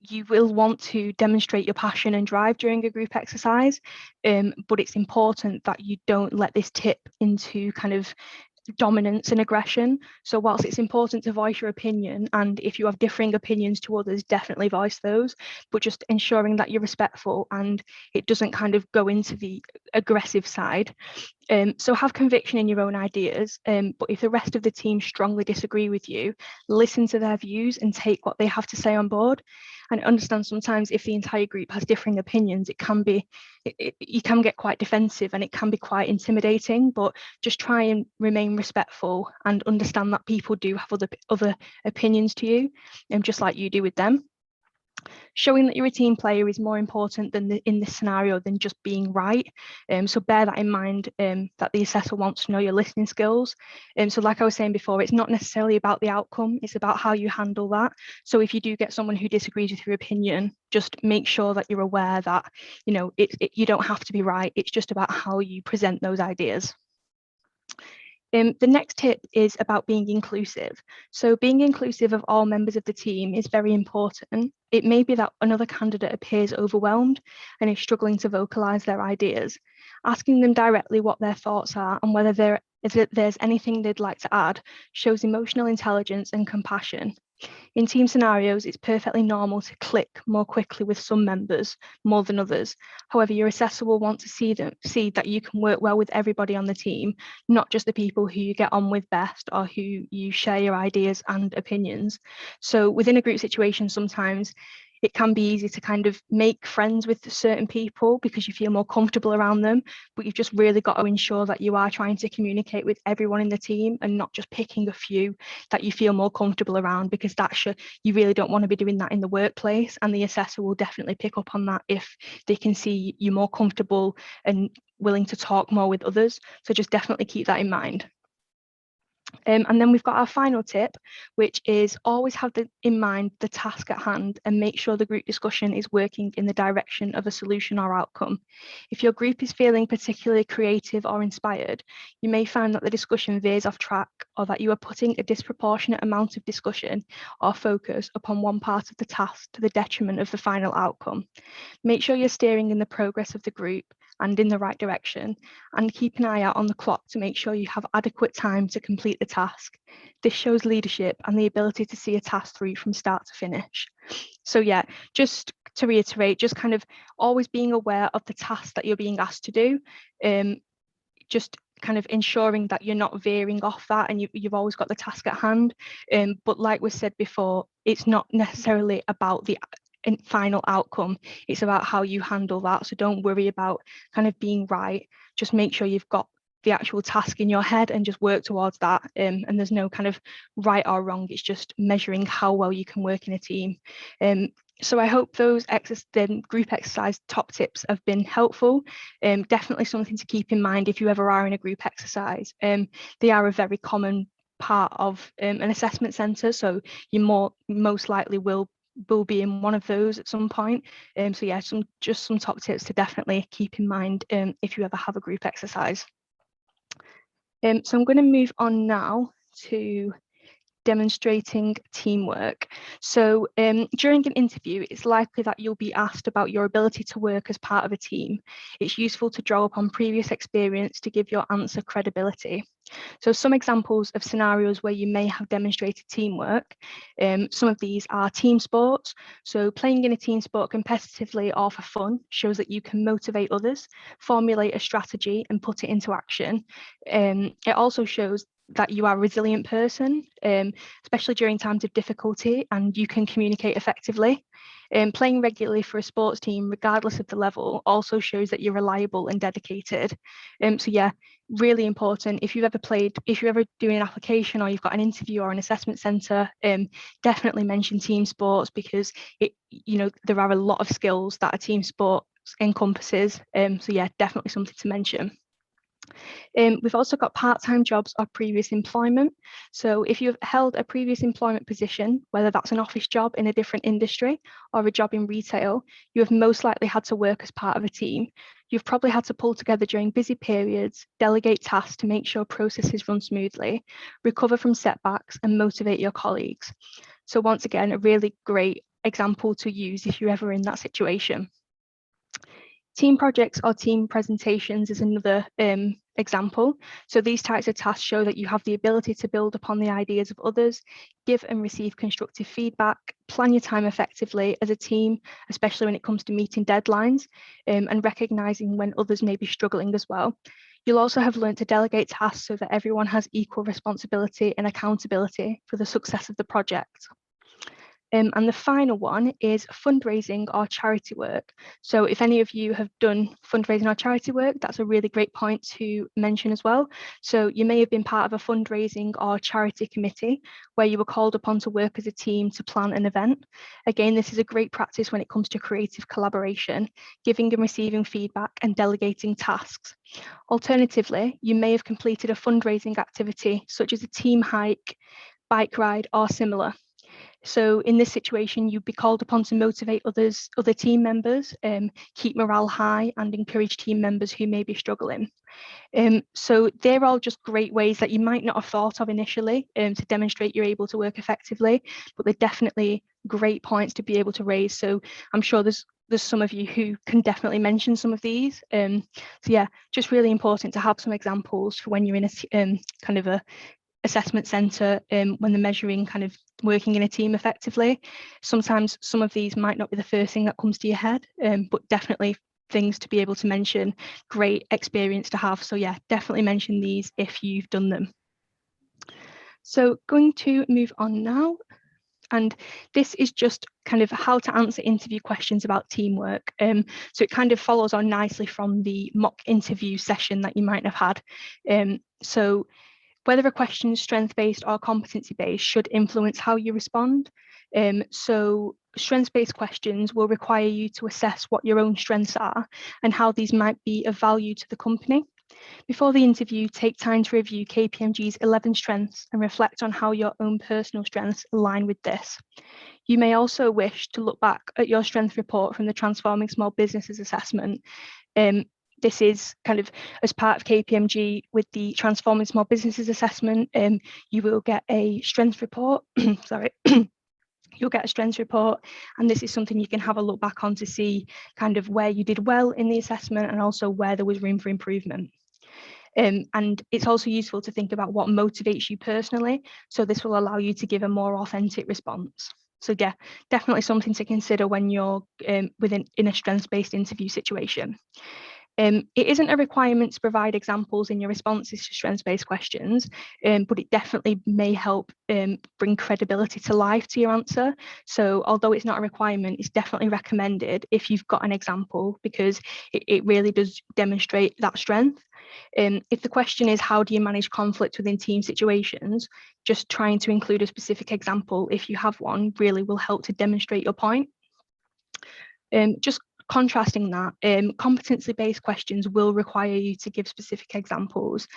you will want to demonstrate your passion and drive during a group exercise, but it's important that you don't let this tip into kind of dominance and aggression. So whilst it's important to voice your opinion, and if you have differing opinions to others, definitely voice those, but just ensuring that you're respectful and it doesn't kind of go into the aggressive side. So have conviction in your own ideas, but if the rest of the team strongly disagree with you, listen to their views and take what they have to say on board. And understand sometimes if the entire group has differing opinions, it can be, you can get quite defensive and it can be quite intimidating, but just try and remain respectful and understand that people do have other opinions to you, just like you do with them. Showing that you're a team player is more important than in this scenario than just being right. So bear that in mind, that the assessor wants to know your listening skills. So like I was saying before, it's not necessarily about the outcome, it's about how you handle that. So if you do get someone who disagrees with your opinion, just make sure that you're aware that, you know, you don't have to be right, it's just about how you present those ideas. The next tip is about being inclusive. So being inclusive of all members of the team is very important. It may be that another candidate appears overwhelmed and is struggling to vocalise their ideas. Asking them directly what their thoughts are and whether there's anything they'd like to add shows emotional intelligence and compassion. In team scenarios, it's perfectly normal to click more quickly with some members more than others. However, your assessor will want to see that you can work well with everybody on the team, not just the people who you get on with best or who you share your ideas and opinions. So within a group situation, sometimes it can be easy to kind of make friends with certain people because you feel more comfortable around them, but you've just really got to ensure that you are trying to communicate with everyone in the team and not just picking a few that you feel more comfortable around, because you really don't want to be doing that in the workplace, and the assessor will definitely pick up on that if they can see you more comfortable and willing to talk more with others. So just definitely keep that in mind. And then we've got our final tip, which is always have in mind the task at hand and make sure the group discussion is working in the direction of a solution or outcome. If your group is feeling particularly creative or inspired, you may find that the discussion veers off track, or that you are putting a disproportionate amount of discussion or focus upon one part of the task to the detriment of the final outcome. Make sure you're steering in the progress of the group and in the right direction, and keep an eye out on the clock to make sure you have adequate time to complete the task. This shows leadership and the ability to see a task through from start to finish. So yeah, just to reiterate, just kind of always being aware of the task that you're being asked to do, just kind of ensuring that you're not veering off that and you've always got the task at hand. But like we said before, it's not necessarily about the final outcome, it's about how you handle that. So don't worry about kind of being right, just make sure you've got the actual task in your head and just work towards that. And there's no kind of right or wrong, it's just measuring how well you can work in a team. So I hope those group exercise top tips have been helpful. Definitely something to keep in mind if you ever are in a group exercise. They are a very common part of an assessment centre, so you most likely will be in one of those at some point. So yeah, some top tips to definitely keep in mind if you ever have a group exercise. So I'm going to move on now to demonstrating teamwork. So during an interview, it's likely that you'll be asked about your ability to work as part of a team. It's useful to draw upon previous experience to give your answer credibility. So some examples of scenarios where you may have demonstrated teamwork. Some of these are team sports. So playing in a team sport competitively or for fun shows that you can motivate others, formulate a strategy and put it into action. It also shows that you are a resilient person, especially during times of difficulty, and you can communicate effectively. Playing regularly for a sports team, regardless of the level, also shows that you're reliable and dedicated. So yeah, really important. If you're ever doing an application or you've got an interview or an assessment centre, definitely mention team sports, because there are a lot of skills that a team sport encompasses. So yeah, definitely something to mention. We've also got part-time jobs or previous employment. So if you've held a previous employment position, whether that's an office job in a different industry or a job in retail, you have most likely had to work as part of a team. You've probably had to pull together during busy periods, delegate tasks to make sure processes run smoothly, recover from setbacks, and motivate your colleagues. So once again, a really great example to use if you're ever in that situation. Team projects or team presentations is another example. So these types of tasks show that you have the ability to build upon the ideas of others, give and receive constructive feedback, plan your time effectively as a team, especially when it comes to meeting deadlines, and recognizing when others may be struggling as well. You'll also have learned to delegate tasks so that everyone has equal responsibility and accountability for the success of the project. And the final one is fundraising or charity work. So if any of you have done fundraising or charity work, that's a really great point to mention as well. So you may have been part of a fundraising or charity committee where you were called upon to work as a team to plan an event. Again, this is a great practice when it comes to creative collaboration, giving and receiving feedback and delegating tasks. Alternatively, you may have completed a fundraising activity such as a team hike, bike ride, or similar. So in this situation, you'd be called upon to motivate other team members, keep morale high, and encourage team members who may be struggling. So they're all just great ways that you might not have thought of initially to demonstrate you're able to work effectively, but they're definitely great points to be able to raise. So I'm sure there's some of you who can definitely mention some of these. So yeah, just really important to have some examples for when you're in a kind of a assessment centre when they're measuring kind of working in a team effectively. Sometimes some of these might not be the first thing that comes to your head, but definitely things to be able to mention, great experience to have. So yeah, definitely mention these if you've done them. So going to move on now. And this is just kind of how to answer interview questions about teamwork. So it kind of follows on nicely from the mock interview session that you might have had. So whether a question is strength-based or competency-based should influence how you respond. So strengths-based questions will require you to assess what your own strengths are and how these might be of value to the company. Before the interview, take time to review KPMG's 11 strengths and reflect on how your own personal strengths align with this. You may also wish to look back at your strength report from the Transforming Small Businesses assessment. This is kind of as part of KPMG with the Transforming Small Businesses assessment. You will get a strengths report. Sorry. You'll get a strengths report, and this is something you can have a look back on to see kind of where you did well in the assessment and also where there was room for improvement. And it's also useful to think about what motivates you personally. So this will allow you to give a more authentic response. So yeah, definitely something to consider when you're in a strengths-based interview situation. It isn't a requirement to provide examples in your responses to strengths-based questions, but it definitely may help bring credibility to life to your answer. So although it's not a requirement, it's definitely recommended if you've got an example, because it really does demonstrate that strength. If the question is, how do you manage conflict within team situations, just trying to include a specific example, if you have one, really will help to demonstrate your point. Just contrasting that, competency-based questions will require you to give specific examples.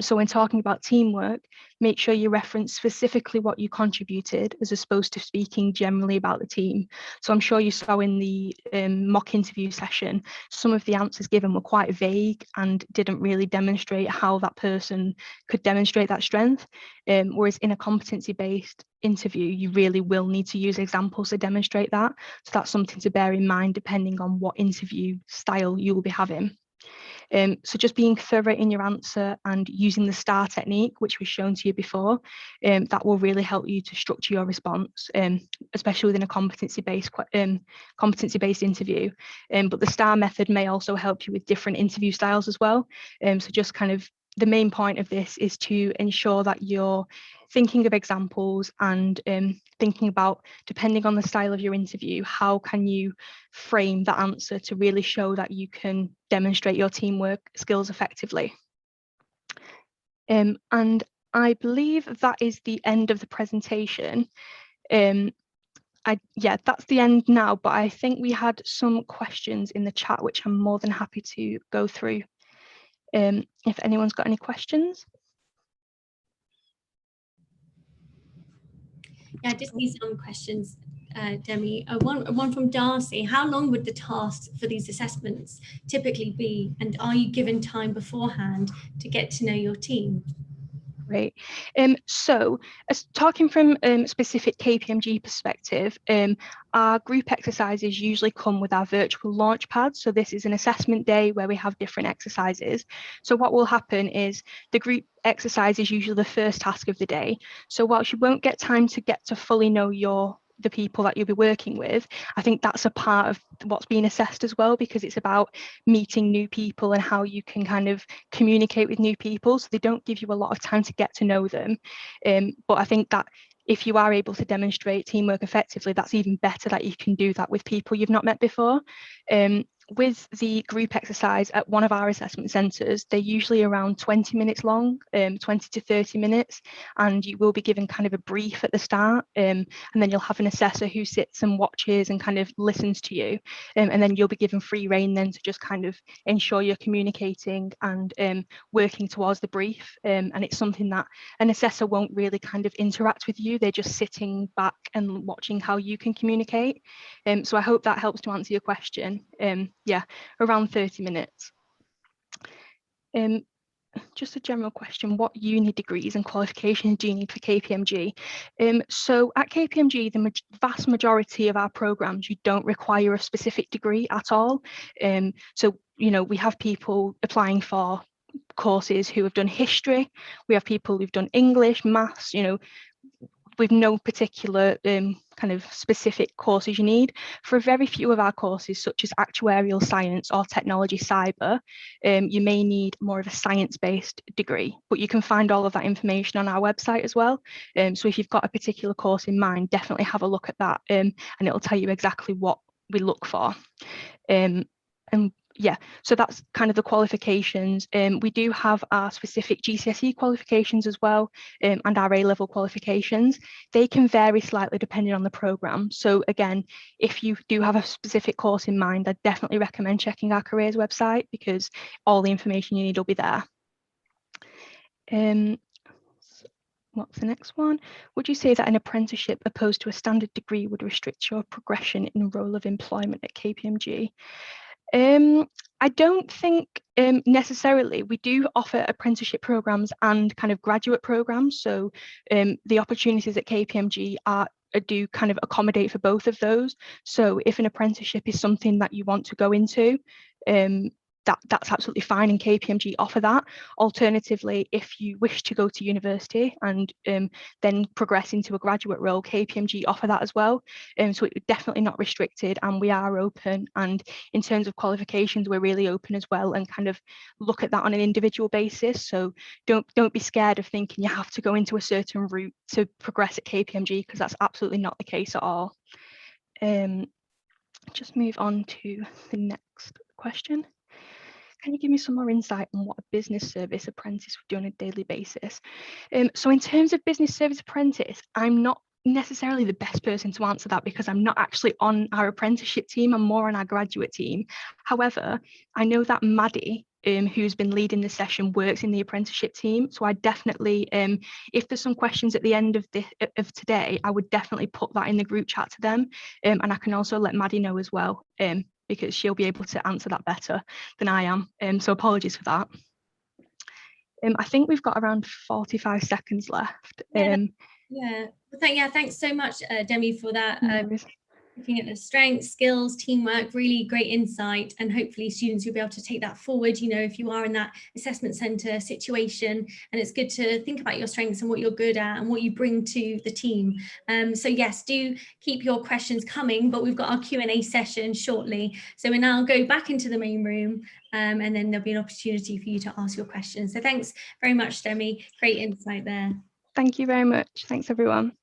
So when talking about teamwork, make sure you reference specifically what you contributed as opposed to speaking generally about the team. So I'm sure you saw in the mock interview session, some of the answers given were quite vague and didn't really demonstrate how that person could demonstrate that strength. Whereas in a competency-based interview, you really will need to use examples to demonstrate that. So that's something to bear in mind depending on what interview style you will be having. So just being thorough in your answer and using the STAR technique, which was shown to you before, that will really help you to structure your response, especially within a competency-based interview. But the STAR method may also help you with different interview styles as well. So just kind of the main point of this is to ensure that you're thinking of examples and thinking about, depending on the style of your interview, how can you frame the answer to really show that you can demonstrate your teamwork skills effectively. And I believe that is the end of the presentation. Yeah, that's the end now, but I think we had some questions in the chat, which I'm more than happy to go through. If anyone's got any questions. Yeah, I just need some questions, Demi. One from Darcy. How long would the tasks for these assessments typically be? And are you given time beforehand to get to know your team? Great. So talking from specific KPMG perspective, our group exercises usually come with our virtual launch pad. So this is an assessment day where we have different exercises. So what will happen is the group exercise is usually the first task of the day. So whilst you won't get time to get to fully know the people that you'll be working with, I think that's a part of what's being assessed as well, because it's about meeting new people and how you can kind of communicate with new people. So they don't give you a lot of time to get to know them. But I think that if you are able to demonstrate teamwork effectively, that's even better that you can do that with people you've not met before. With the group exercise at one of our assessment centres, they're usually around 20 minutes long, 20 to 30 minutes, and you will be given kind of a brief at the start, and then you'll have an assessor who sits and watches and kind of listens to you, and then you'll be given free rein then to just kind of ensure you're communicating and working towards the brief, and it's something that an assessor won't really kind of interact with you. They're just sitting back and watching how you can communicate. So I hope that helps to answer your question. Yeah, around 30 minutes. Just a general question, what uni degrees and qualifications do you need for KPMG? So at KPMG, the vast majority of our programs, you don't require a specific degree at all. So, you know, we have people applying for courses who have done history, we have people who've done English, maths, you know, with no particular kind of specific courses you need. For a very few of our courses, such as actuarial science or technology cyber, you may need more of a science-based degree, but you can find all of that information on our website as well. So if you've got a particular course in mind, definitely have a look at that, and it'll tell you exactly what we look for. And yeah, so that's kind of the qualifications. We do have our specific GCSE qualifications as well, and our A-level qualifications. They can vary slightly depending on the programme. So again, if you do have a specific course in mind, I definitely recommend checking our careers website, because all the information you need will be there. What's the next one? Would you say that an apprenticeship opposed to a standard degree would restrict your progression in role of employment at KPMG? I don't think necessarily. We do offer apprenticeship programs and kind of graduate programs. So the opportunities at KPMG do kind of accommodate for both of those. So if an apprenticeship is something that you want to go into, that's absolutely fine, and KPMG offer that. Alternatively, if you wish to go to university and then progress into a graduate role, KPMG offer that as well. So it's definitely not restricted, and we are open. And in terms of qualifications, we're really open as well, and kind of look at that on an individual basis. So don't be scared of thinking you have to go into a certain route to progress at KPMG, because that's absolutely not the case at all. Just move on to the next question. Can you give me some more insight on what a business service apprentice would do on a daily basis? So in terms of business service apprentice, I'm not necessarily the best person to answer that, because I'm not actually on our apprenticeship team, I'm more on our graduate team. However, I know that Maddie, who's been leading the session, works in the apprenticeship team. So I definitely, if there's some questions at the end of today, I would definitely put that in the group chat to them. And I can also let Maddie know as well, because she'll be able to answer that better than I am. So apologies for that. I think we've got around 45 seconds left. Thanks so much, Demi, for that. Looking at the strengths, skills, teamwork, really great insight, and hopefully students will be able to take that forward, you know, if you are in that assessment centre situation. And it's good to think about your strengths and what you're good at and what you bring to the team. So yes, do keep your questions coming, but we've got our Q&A session shortly. So we'll now go back into the main room, and then there'll be an opportunity for you to ask your questions. So thanks very much, Demi. Great insight there. Thank you very much. Thanks, everyone.